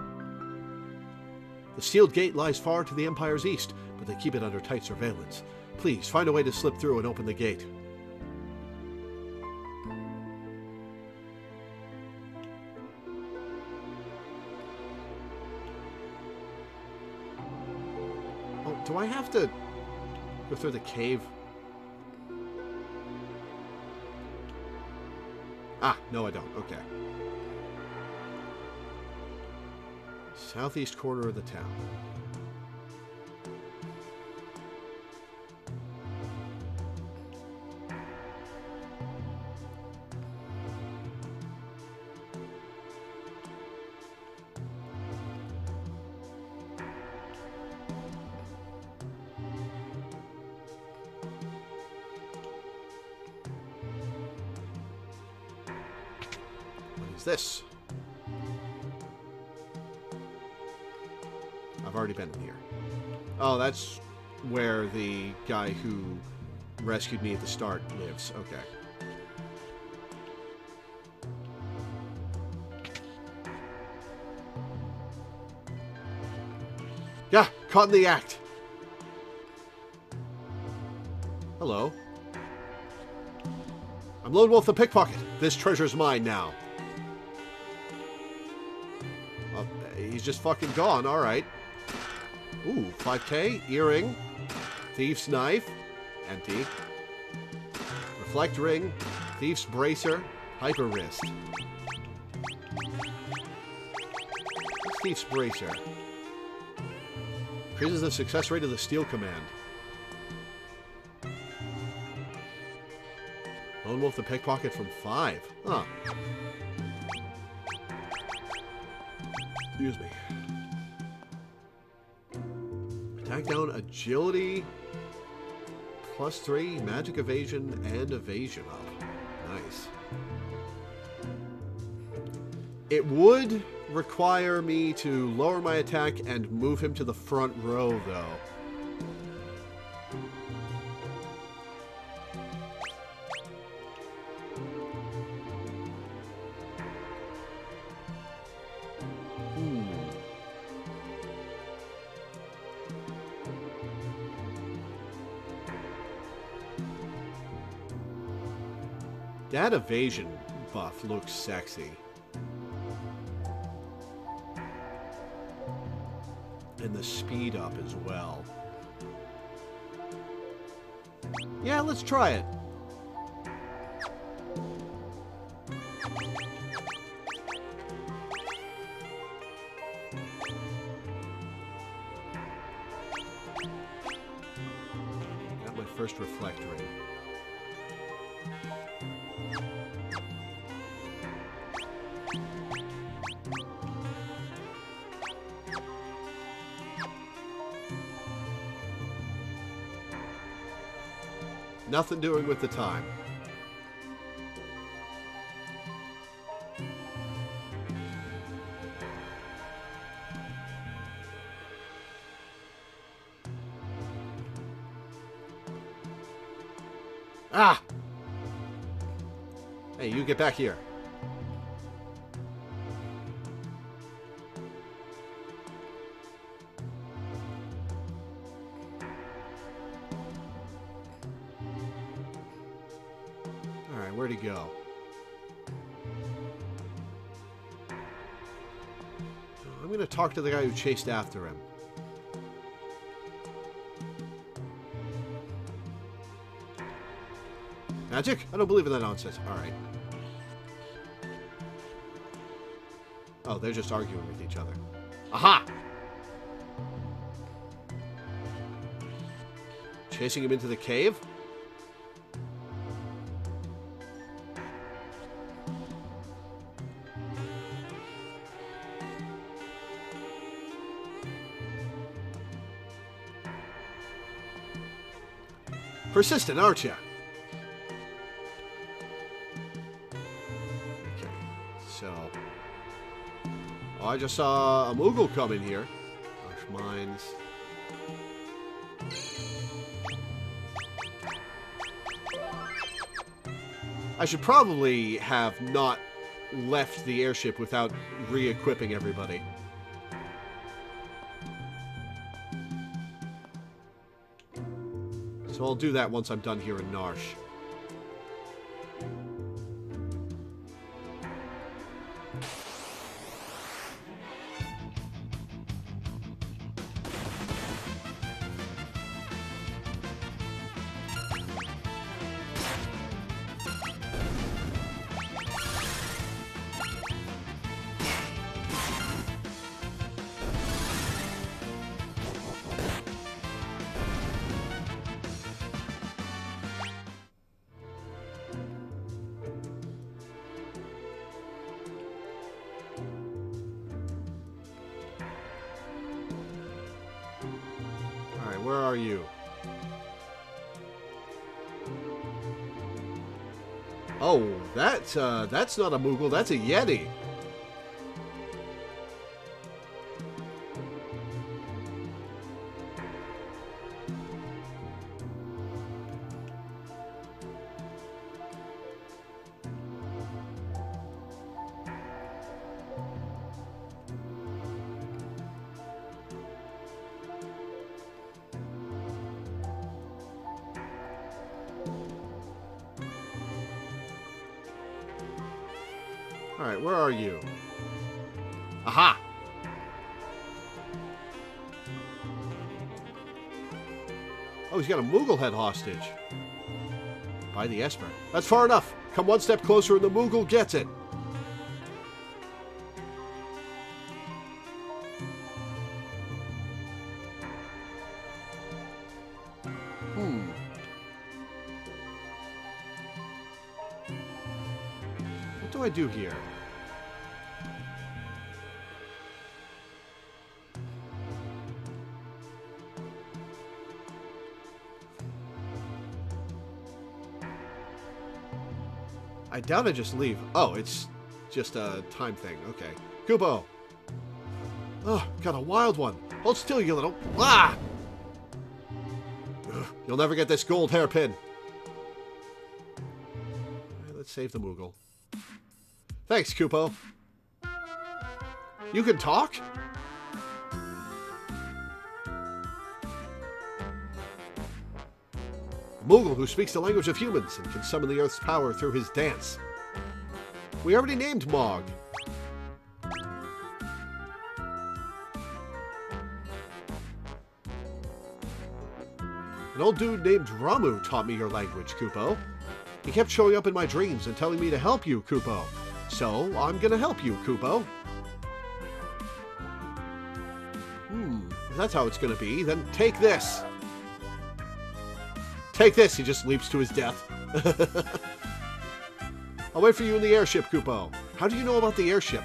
The sealed gate lies far to the Empire's east, but they keep it under tight surveillance. Please, find a way to slip through and open the gate. Oh, do I have to go through the cave? Ah, no I don't. Okay. Southeast corner of the town. This? I've already been in here. Oh, that's where the guy who rescued me at the start lives. Okay. Yeah, caught in the act. Hello. I'm Lone Wolf the Pickpocket. This treasure's mine now. He's just fucking gone, alright. Ooh, 5k, earring, thief's knife, empty. Reflect ring, thief's bracer, hyper wrist. What's thief's bracer? Increases the success rate of the steal command. Lone Wolf the Pickpocket from 5. Huh. Excuse me. Attack down, agility, +3, magic evasion, and evasion up. Nice. It would require me to lower my attack and move him to the front row, though. That evasion buff looks sexy. And the speed up as well. Yeah, let's try it. Got my first reflect ring. Nothing doing with the time. Ah! Hey, you get back here. Alright, where'd he go? I'm gonna talk to the guy who chased after him. Magic? I don't believe in that nonsense. Alright. Oh, they're just arguing with each other. Aha! Chasing him into the cave? Persistent, aren't you? Okay, so... Oh, I just saw a Moogle come in here. Harsh Minds. I should probably have not left the airship without re-equipping everybody. So I'll do that once I'm done here in Narsh. Where are you? Oh, that's not a Moogle, that's a Yeti. Alright, where are you? Aha! Oh, he's got a Moogle head hostage. By the Esper. That's far enough. Come one step closer and the Moogle gets it. What do I do here? I doubt I just leave. Oh, it's just a time thing. Okay. Kubo! Oh, got a wild one. Hold still, you little... Ah! Ugh, you'll never get this gold hairpin. Let's save the Moogle. Thanks, Kupo. You can talk? A Moogle who speaks the language of humans and can summon the Earth's power through his dance. We already named Mog. An old dude named Ramu taught me your language, Kupo. He kept showing up in my dreams and telling me to help you, Kupo. So, I'm gonna help you, Kupo. If that's how it's gonna be, then take this. Take this! He just leaps to his death. I'll wait for you in the airship, Kupo. How do you know about the airship?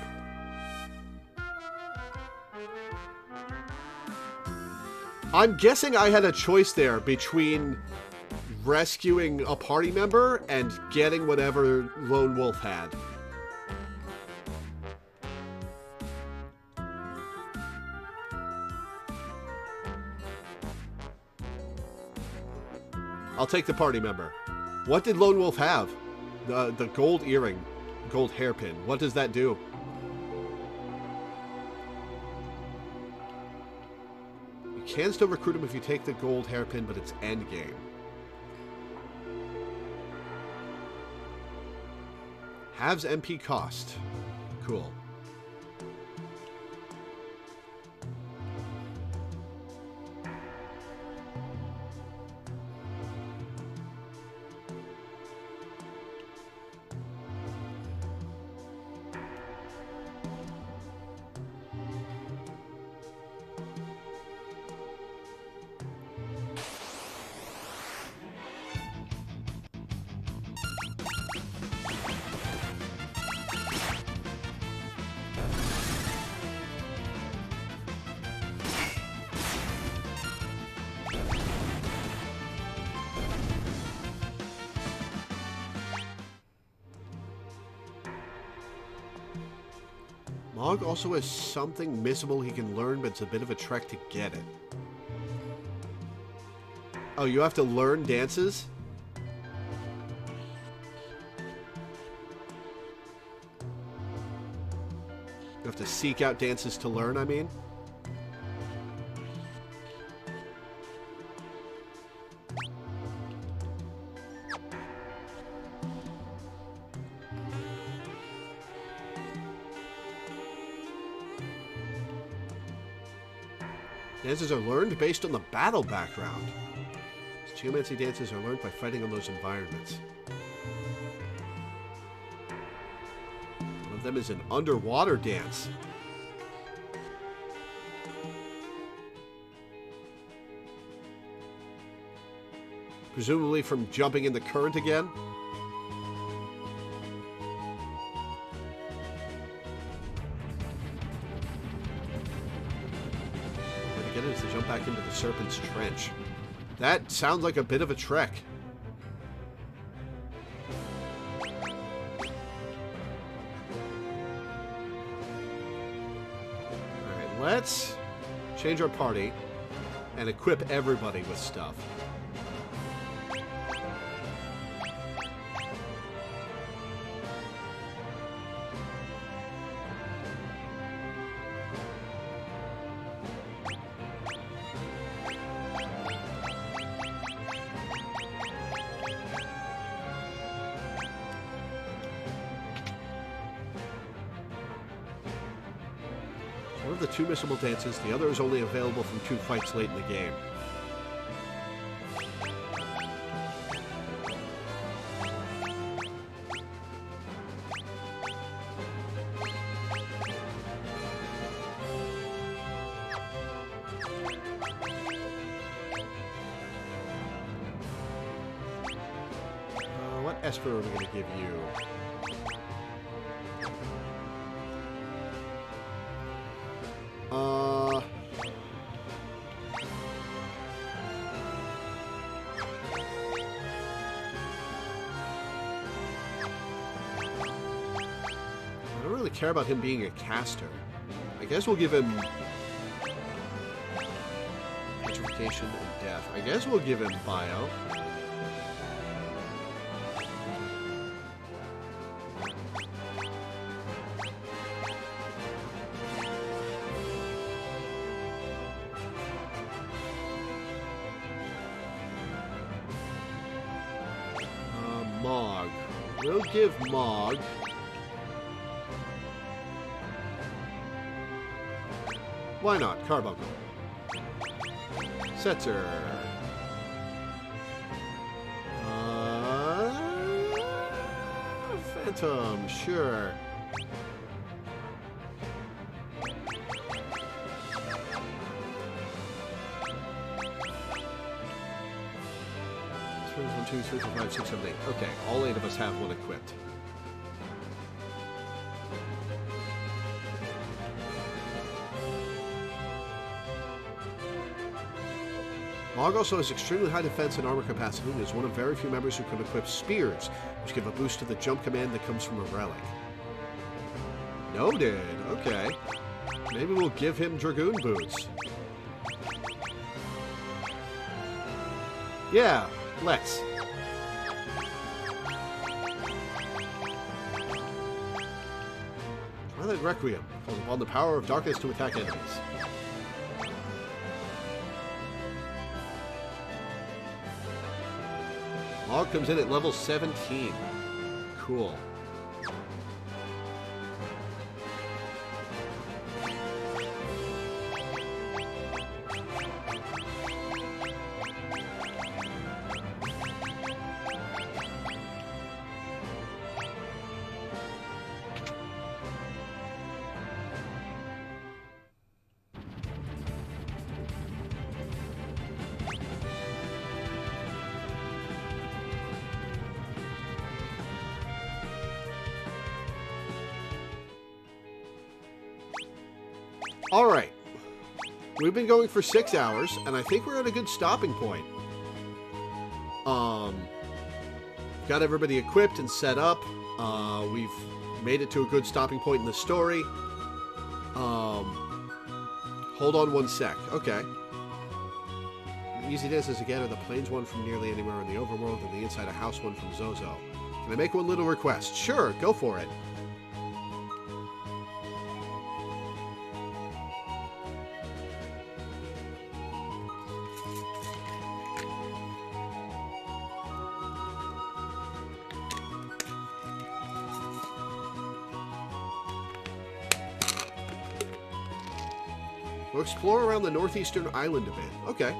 I'm guessing I had a choice there between rescuing a party member and getting whatever Lone Wolf had. I'll take the party member. What did Lone Wolf have? The gold earring. Gold hairpin. What does that do? You can still recruit him if you take the gold hairpin, but it's endgame. Halves MP cost. Cool. Mog also has something missable he can learn, but it's a bit of a trek to get it. Oh, you have to learn dances? You have to seek out dances to learn, I mean? Dances are learned based on the battle background. Geomancy dances are learned by fighting on those environments. One of them is an underwater dance. Presumably from jumping in the current again. Is to jump back into the Serpent's Trench. That sounds like a bit of a trek. Alright, let's change our party and equip everybody with stuff. One of the two missable dances, the other is only available from 2 fights late in the game. What Esper are we going to give you? I don't really care about him being a caster. I guess we'll give him petrification and death. I guess we'll give him bio. Mog. We'll give Mog. Why not? Carbuncle. Setzer. Quantum, sure. One, two, three, four, five, six, seven, eight. Okay, all 8 of us have one equipped. Mog also has extremely high defense and armor capacity and is one of very few members who can equip spears, which give a boost to the jump command that comes from a relic. Noted. Okay. Maybe we'll give him Dragoon boots. Yeah, let's. Twilight Requiem calls upon the power of darkness to attack enemies. Mog comes in at level 17. Cool. Alright. We've been going for 6 hours, and I think we're at a good stopping point. Got everybody equipped and set up. We've made it to a good stopping point in the story. Hold on one sec. Okay. Easy dances again are the plains one from nearly anywhere in the overworld and the inside a house one from Zozo. Can I make one little request? Sure, go for it. We'll explore around the northeastern island a bit. Okay.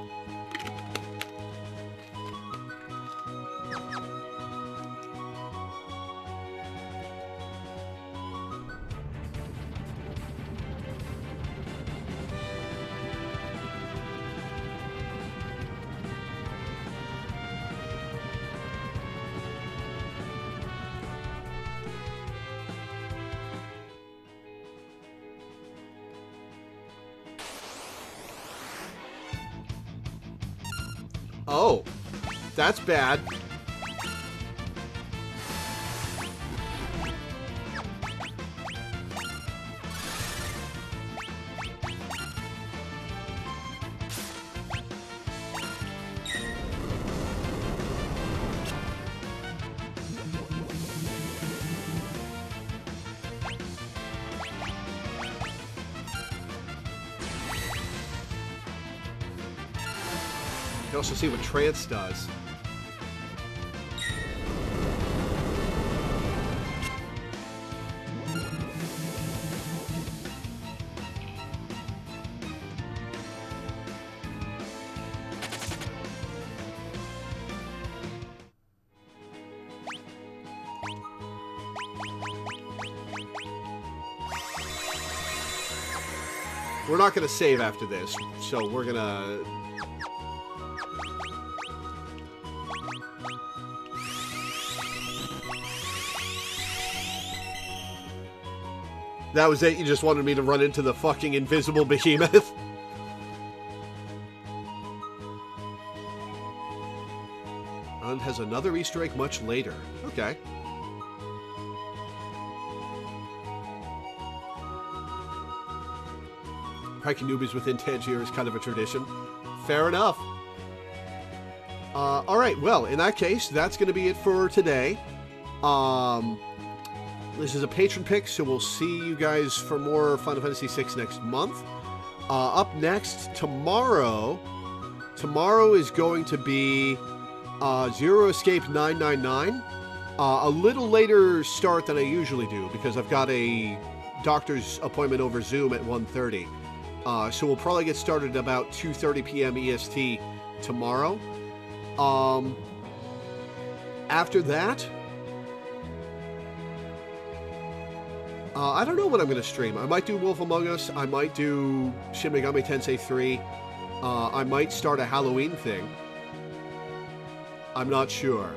Oh, that's bad. You can also see what trance does. We're not going to save after this, so we're going to... That was it? You just wanted me to run into the fucking invisible behemoth? And has another Easter egg much later. Okay. Hiking newbies within Tangier is kind of a tradition. Fair enough. Alright, well, in that case, that's going to be it for today. This is a patron pick, so we'll see you guys for more Final Fantasy VI next month. Up next, tomorrow is going to be Zero Escape 999. A little later start than I usually do, because I've got a doctor's appointment over Zoom at 1:30. So we'll probably get started at about 2:30 p.m. EST tomorrow. After that... I don't know what I'm going to stream. I might do Wolf Among Us. I might do Shin Megami Tensei 3. I might start a Halloween thing. I'm not sure.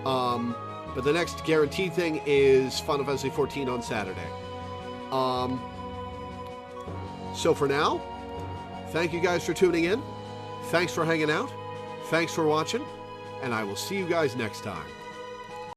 But the next guaranteed thing is Final Fantasy XIV on Saturday. So for now, thank you guys for tuning in. Thanks for hanging out. Thanks for watching. And I will see you guys next time.